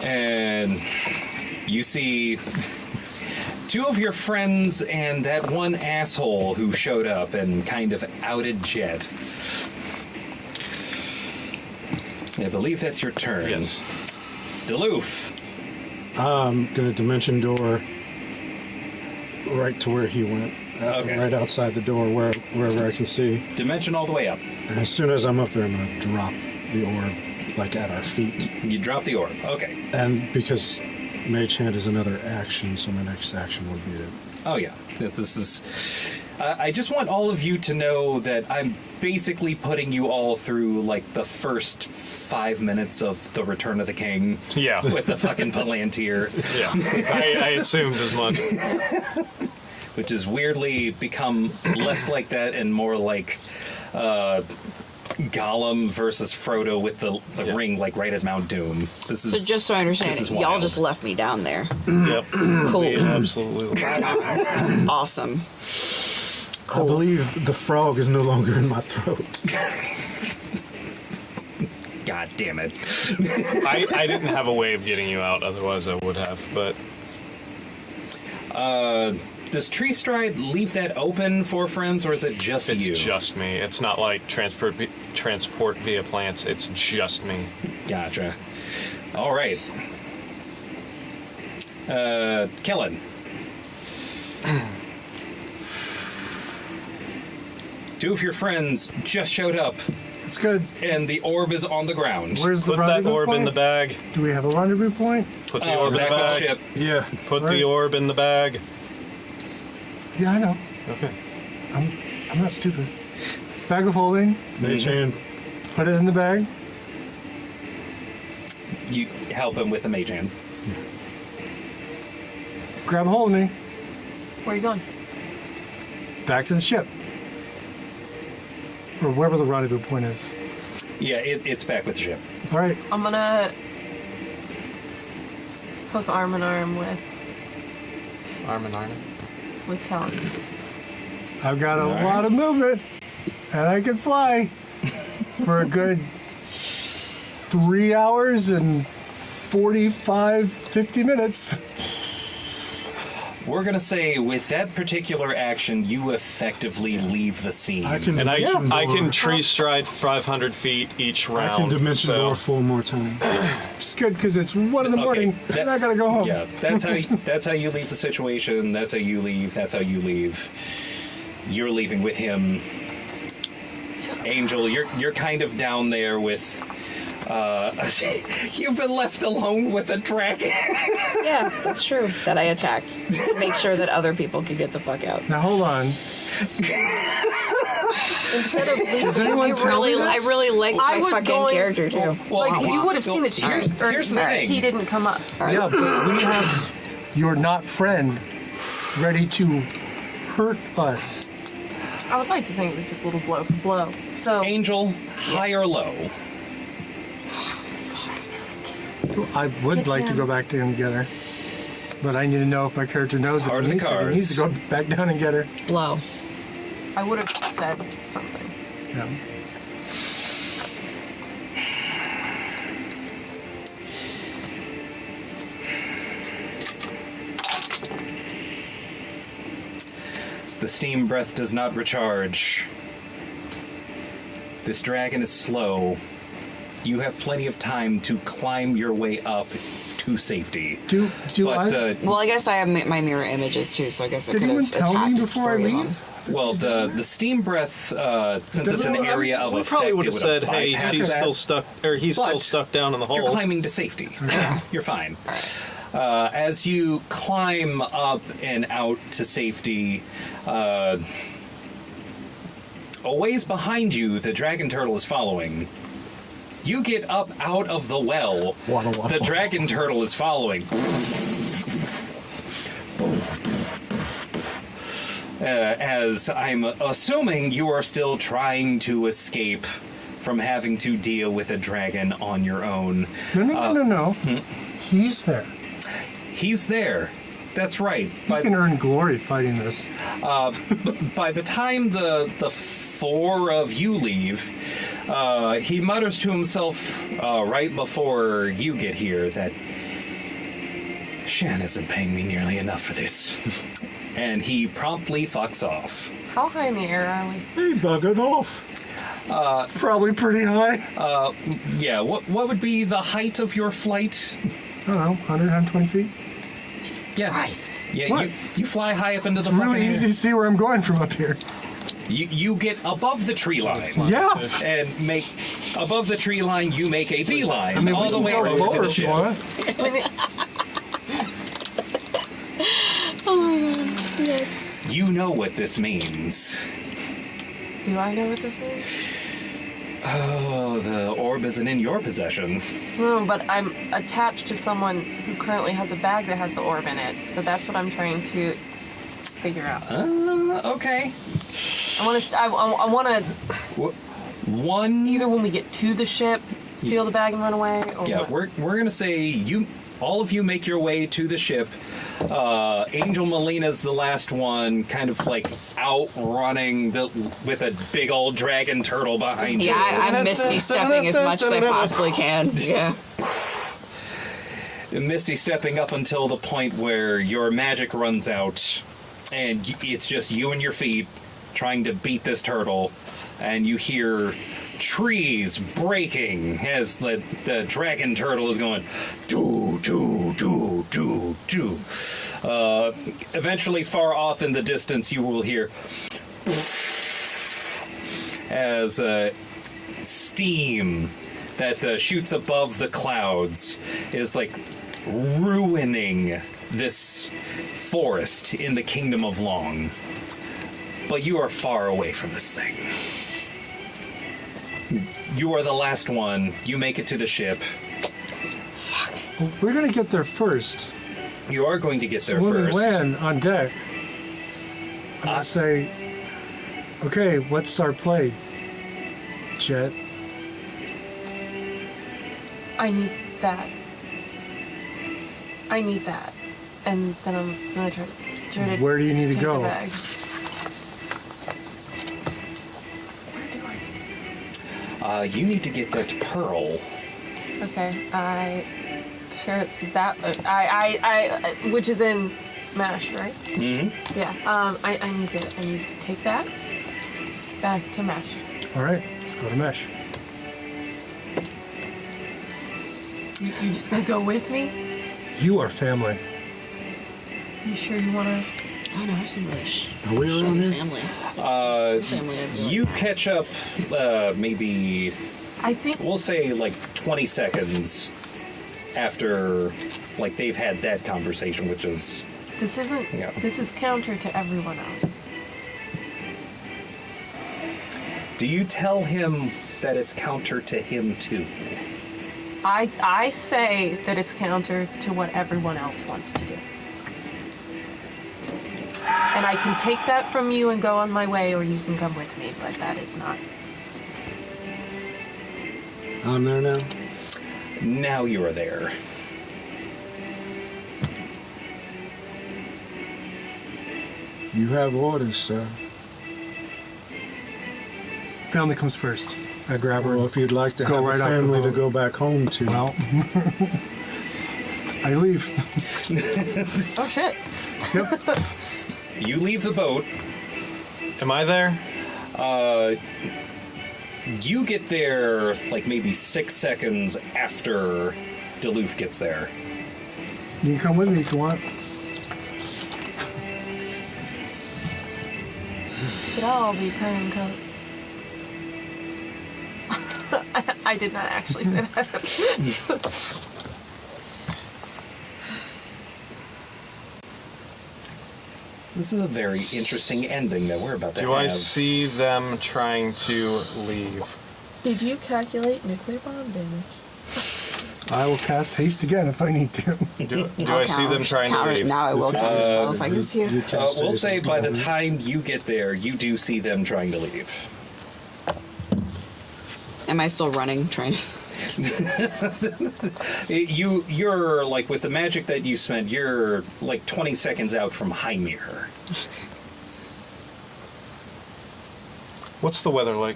and you see two of your friends and that one asshole who showed up and kind of outed Jet. I believe that's your turn. Yes. Deloof. I'm gonna dimension door right to where he went. Okay. Right outside the door, wherever I can see. Dimension all the way up. And as soon as I'm up there, I'm gonna drop the orb, like at our feet. You drop the orb. Okay. And because Mage Hand is another action, so my next action would be to... Oh, yeah. This is... I just want all of you to know that I'm basically putting you all through, like, the first 5 minutes of The Return of the King. Yeah. With the fucking Palantir. Yeah. I assumed as much. Which has weirdly become less like that and more like Gollum versus Frodo with the ring, like, right at Mount Doom. This is... So just so I understand, this is y'all wild. just left me down there. Yep. Cool. We absolutely. Awesome. I believe the frog is no longer in my throat. God damn it. I didn't have a way of getting you out, otherwise I would have, but... Does Tree Stride leave that open for friends, or is it just It's you? just me. It's not like transport via plants. It's just me. Gotcha. All right. Kellen. Two of your friends just showed up, It's good. and the orb is on the ground. Where's the Put that rendezvous orb point? in the bag. Do we have a rendezvous point? Put the orb in the back of the bag. ship. Yeah. Put Right. the orb in the bag. Yeah, I know. Okay. I'm not stupid. Bag of holding. Mage Hand. Put it in the bag. You help him with the mage hand. Grab a hold of me. Where are you going? Back to the ship. Or wherever the rendezvous point is. Yeah, it's back with the ship. All right. I'm gonna hook arm in arm with Arm in arm. Kellen. I've got a All right. lot of movement, and I can fly for a good 3 hours and 50 minutes. We're gonna say with that particular action, you effectively leave the scene. I can And dimension I door. can tree stride 500 feet each round. I can dimension so- door 4 more times. It's good because it's 1 in the Okay, morning, and I gotta go home. Yeah, that's how you leave the situation. That's how you leave. That's how you leave. You're leaving with him. Angel, you're kind of down there with. You've been left alone with a dragon. Yeah, that's true. That I attacked to make sure that other people could get the fuck out. Now hold on. Instead of leaving, Does anyone tell me I this? really liked I my was fucking going- character too. like you would have seen the cheers. Or, Here's the thing. He didn't come up. Yeah, but we have your not friend ready to hurt us. I would like to think it was just a little blow for blow. So Angel, high or low? I would like to go back to him and get her, but I need to know if my character knows it. Card of the If he needs to cards. go back down and get her. Low. I would have said something. Yeah. The steam breath does not recharge. This dragon is slow. You have plenty of time to climb your way up to safety. Do But I? Well, I guess I have my mirror images too, so I guess I Did could anyone have tell me attacked before I 3 of leave? them. well, the steam breath, since it's an area of We effect, probably would it have said, "Hey, bypass he's that. still stuck, or he's still But stuck down in the You're hole." climbing to safety. You're fine. As you climb up and out to safety, a ways behind you, the dragon turtle is following. You get up out of the well. Waddle, waddle. The dragon turtle is following. As I'm assuming you are still trying to escape from having to deal with a dragon on your own. No. He's there. He's there. That's right. He can earn glory fighting this. By the time the 4 of you leave, he mutters to himself right before you get here that Shan isn't paying me nearly enough for this. And he promptly fucks off. How high in the air are we? He buggered off. Probably pretty high. Yeah, what would be the height of your flight? I don't know, 100, 120 feet. Yeah. Christ. Yeah, What? you fly high up into the It's really fucking easy to see where I'm going from up here. You get above the tree line. Yeah. And make above the tree line, you make a beeline I mean, all we the can way go over to lower the if you ship. want. I mean, Oh my god. Yes. You know what this means. do I know what this means? Oh, the orb isn't in your possession. No, but I'm attached to someone who currently has a bag that has the orb in it. So that's what I'm trying to figure out. Okay. I want to. I want to One. either when we get to the ship, steal the bag and run away. Or Yeah, what? we're gonna say all of you make your way to the ship. Angel Molina's the last one, kind of like outrunning with a big old dragon turtle behind Yeah, you. I'm Misty stepping as much as I possibly can. Yeah. Misty stepping up until the point where your magic runs out, and it's just you and your feet trying to beat this turtle, and you hear trees breaking as the dragon turtle is going doo doo doo doo doo. Eventually, far off in the distance, you will hear as steam that shoots above the clouds is like ruining this forest in the Kingdom of Long. But you are far away from this thing. You are the last one. You make it to the ship. Well, we're gonna get there first. You are going to get there So when first. we land on deck, I'm gonna say, okay, what's our play, Jet? I need that. I need that, and then I'm gonna try to. Where do you need to take go? The bag. Where do I? You need to get that pearl. Okay, I share that. I which is in Mash, right? Mm-hmm. Yeah. I need to take that back to Mash. All right, let's go to Mesh. You just gonna go with me? You are family. You sure you wanna? I know, some really Are we around here? family. Some family I've got. You catch up maybe, I think we'll say like 20 seconds after like they've had that conversation, which is this isn't. Yeah. This is counter to everyone else. do you tell him that it's counter to him too? I say that it's counter to what everyone else wants to do. And I can take that from you and go on my way, or you can come with me, but that is not. I'm there now. Now you are there. You have orders, sir. Family comes first. I grab her. Well, if you'd like to Go have right a off the family to boat. go back home to. Well, I leave. Oh shit! You leave the boat. Am I there? You get there like maybe 6 seconds after Duluth gets there. You can come with me if you want. Could all be turncoats. I did not actually say that. This is a very interesting ending that we're about to Do have. I see them trying to leave? Did you calculate nuclear bomb damage? I will cast haste again if I need to. Do I see them trying to count it. leave? Now I will count as well if I can see You it. cast We'll haste say and by the go. time you get there, you do see them trying to leave. Am I still running, trying to... You're like with the magic that you spent, you're like 20 seconds out from Haemir. What's the weather like?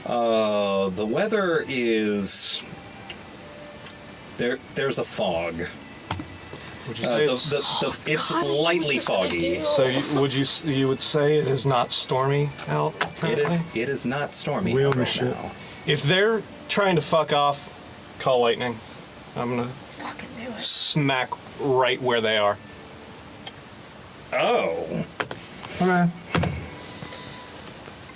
The weather is there's a fog. Would you say It's lightly foggy. so? You would say it is not stormy out? Currently? It is not stormy We out own right shit. now. If they're trying to fuck off, call lightning. I'm gonna Fucking knew it. smack right where they are. Oh. Okay.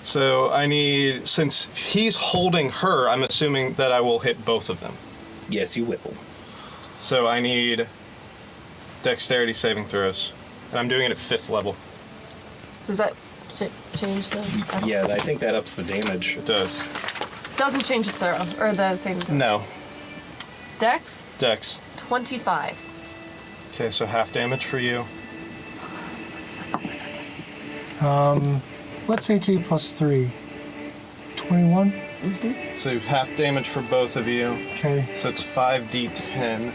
So I need, since he's holding her, I'm assuming that I will hit both of them. Yes, you will. So I need dexterity saving throws. And I'm doing it at 5th level. Does that change the? Yeah, I think that ups the damage. It does. Doesn't change the throw or the saving throw. No. Dex Dex. 25. Okay, so half damage for you. What's AT plus 3? 21? So half damage for both of you. Okay. So it's 5d10.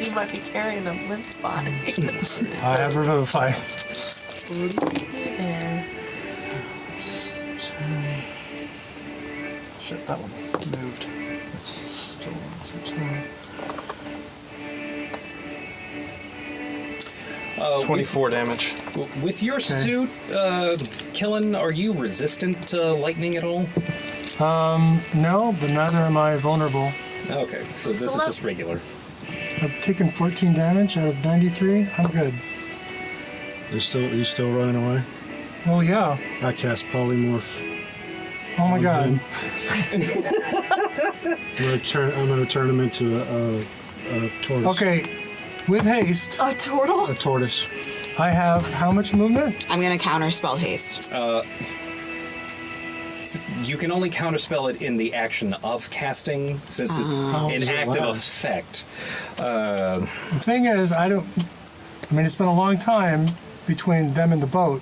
You might be carrying a limp body. I have Revivify. There. Shit, that one moved. It's still 24 damage. With your suit, Killen, are you resistant to lightning at all? No, but neither am I vulnerable. Okay, so this is just regular. I've taken 14 damage out of 93. I'm good. Are you still running away? Oh, yeah. I cast polymorph. Oh, my God. I'm gonna turn him into a tortoise. Okay. With haste, A turtle? A tortoise. I have how much movement? I'm gonna counterspell haste. You can only counterspell it in the action of casting, since it's How an does it active last? effect. The thing is, I mean, it's been a long time between them and the boat.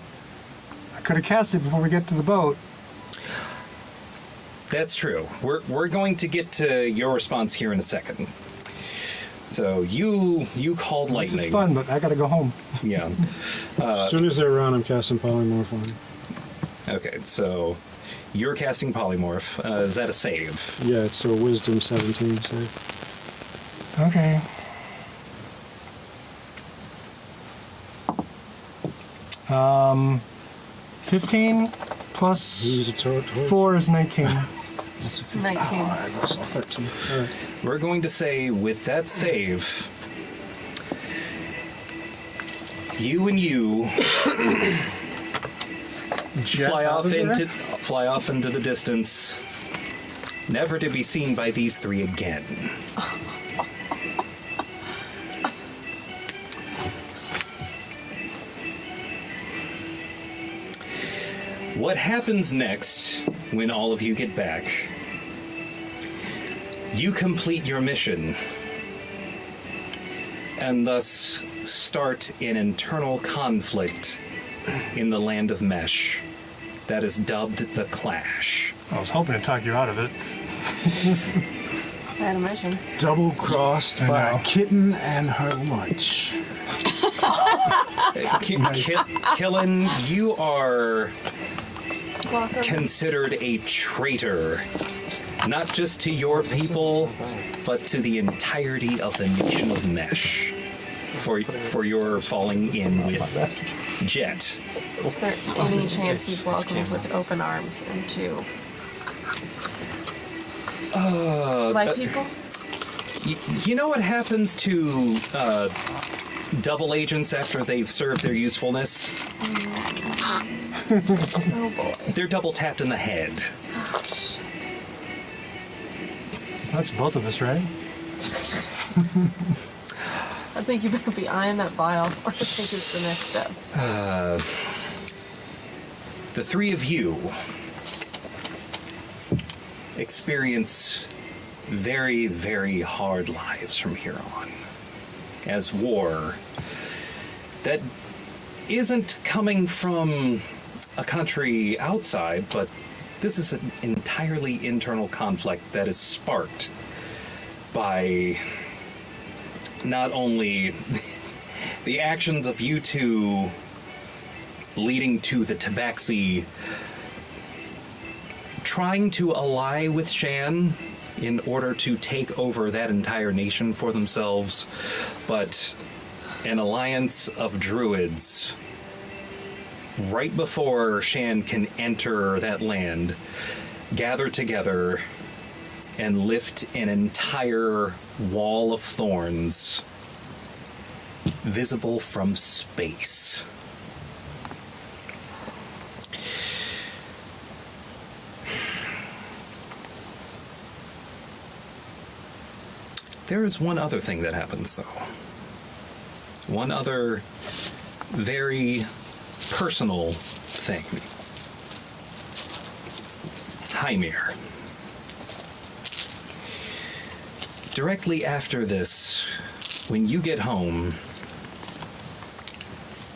I could have cast it before we get to the boat. That's true. We're going to get to your response here in a second. So you called lightning. This is fun, but I gotta go home. Yeah. As soon as they're around, I'm casting polymorph on him. Okay, so you're casting polymorph. Is that a save? Yeah, it's a wisdom 17 save. Okay. Um, 15 plus He's a tortoise. 4 is 19. That's a 15. 19. Oh, that's a 13. All right. We're going to say with that save, you and you Jet fly out off of there? into the distance, never to be seen by these three again. What happens next when all of you get back? You complete your mission and thus start an internal conflict in the land of Mesh that is dubbed the Clash. I was hoping to talk you out of it. I had a mission. Double crossed I by know. a kitten and her lunch. Killen, you are Welcome. considered a traitor, not just to your people, but to the entirety of the nation of Mesh, for your falling in with Jet. Is there any chance he's welcomed with open arms into my people? You know what happens to double agents after they've served their usefulness? Oh boy. They're double tapped in the head. That's both of us, right? I think you better be eyeing that vial. I think it's the next step. The three of you experience very, very hard lives from here on. As war that isn't coming from a country outside, but this is an entirely internal conflict that is sparked by not only the actions of you two leading to the Tabaxi trying to ally with Shan in order to take over that entire nation for themselves, but an alliance of druids, right before Shan can enter that land, gather together and lift an entire wall of thorns visible from space. There is one other thing that happens, though. One other very personal thing. Haemir. Directly after this, when you get home,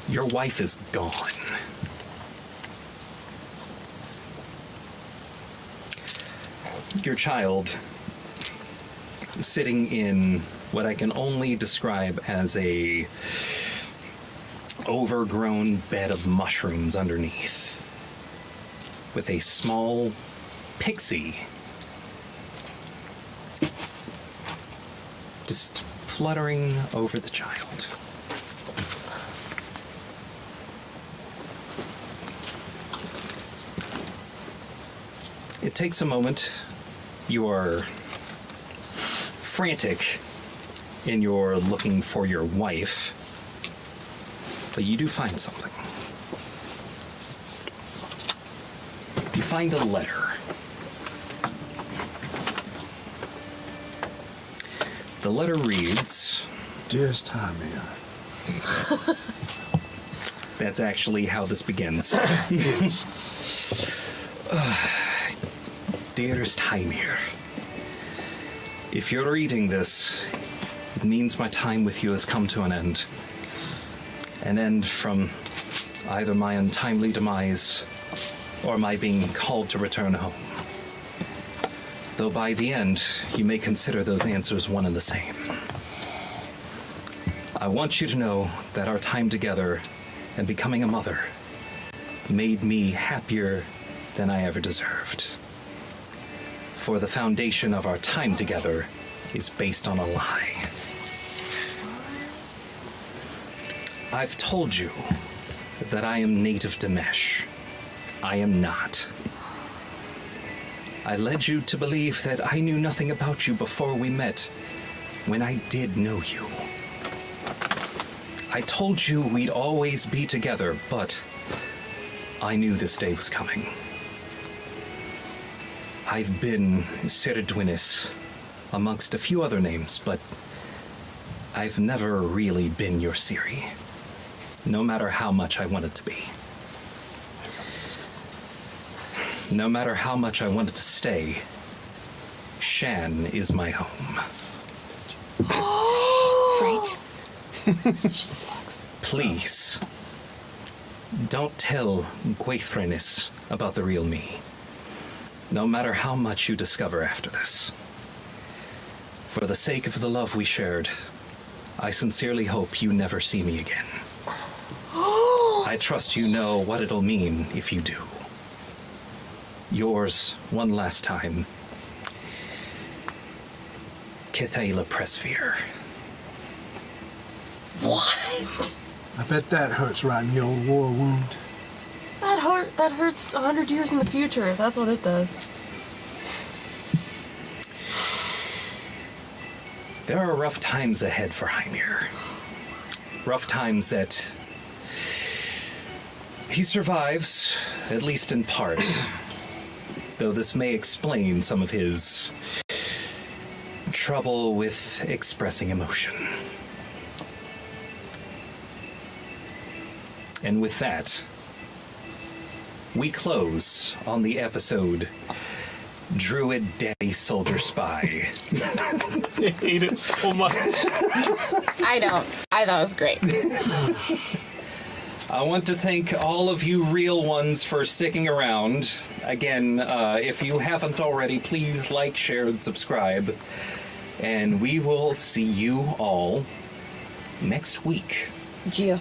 your wife is gone. Your child, sitting in what I can only describe as a overgrown bed of mushrooms underneath, with a small pixie just fluttering over the child. It takes a moment. You are frantic in your looking for your wife, but you do find something. You find a letter. The letter reads, Dearest Haemir. That's actually how this begins. Dearest Haemir, if you're reading this, it means my time with you has come to an end. An end from either my untimely demise or my being called to return home. Though by the end, you may consider those answers one and the same. I want you to know that our time together and becoming a mother made me happier than I ever deserved. For the foundation of our time together is based on a lie. I've told you that I am native to Mesh. I am not. I led you to believe that I knew nothing about you before we met, when I did know you. I told you we'd always be together, but I knew this day was coming. I've been Siridwinis amongst a few other names, but I've never really been your Siri, no matter how much I wanted to be. No matter how much I wanted to stay, Shan is my home. Right? She sucks. Please, don't tell Gwaithrenis about the real me, no matter how much you discover after this. For the sake of the love we shared, I sincerely hope you never see me again. I trust you know what it'll mean if you do. Yours, one last time, Kithaela Pressfear. What? I bet that hurts right in the old war wound. That hurts 100 years in the future. That's what it does. There are rough times ahead for Haemir. Rough times that he survives, at least in part. Though this may explain some of his trouble with expressing emotion. And with that, we close on the episode Druid Daddy Soldier Spy. I hate it so much. I don't. I thought it was great. I want to thank all of you real ones for sticking around. Again, if you haven't already, please like, share, and subscribe. And we will see you all next week. Gia.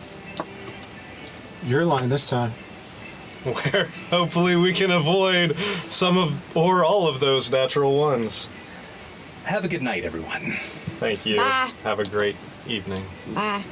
Your line this time. Where hopefully we can avoid some of or all of those natural ones. have a good night, everyone. Thank you. Bye. Have a great evening. Bye.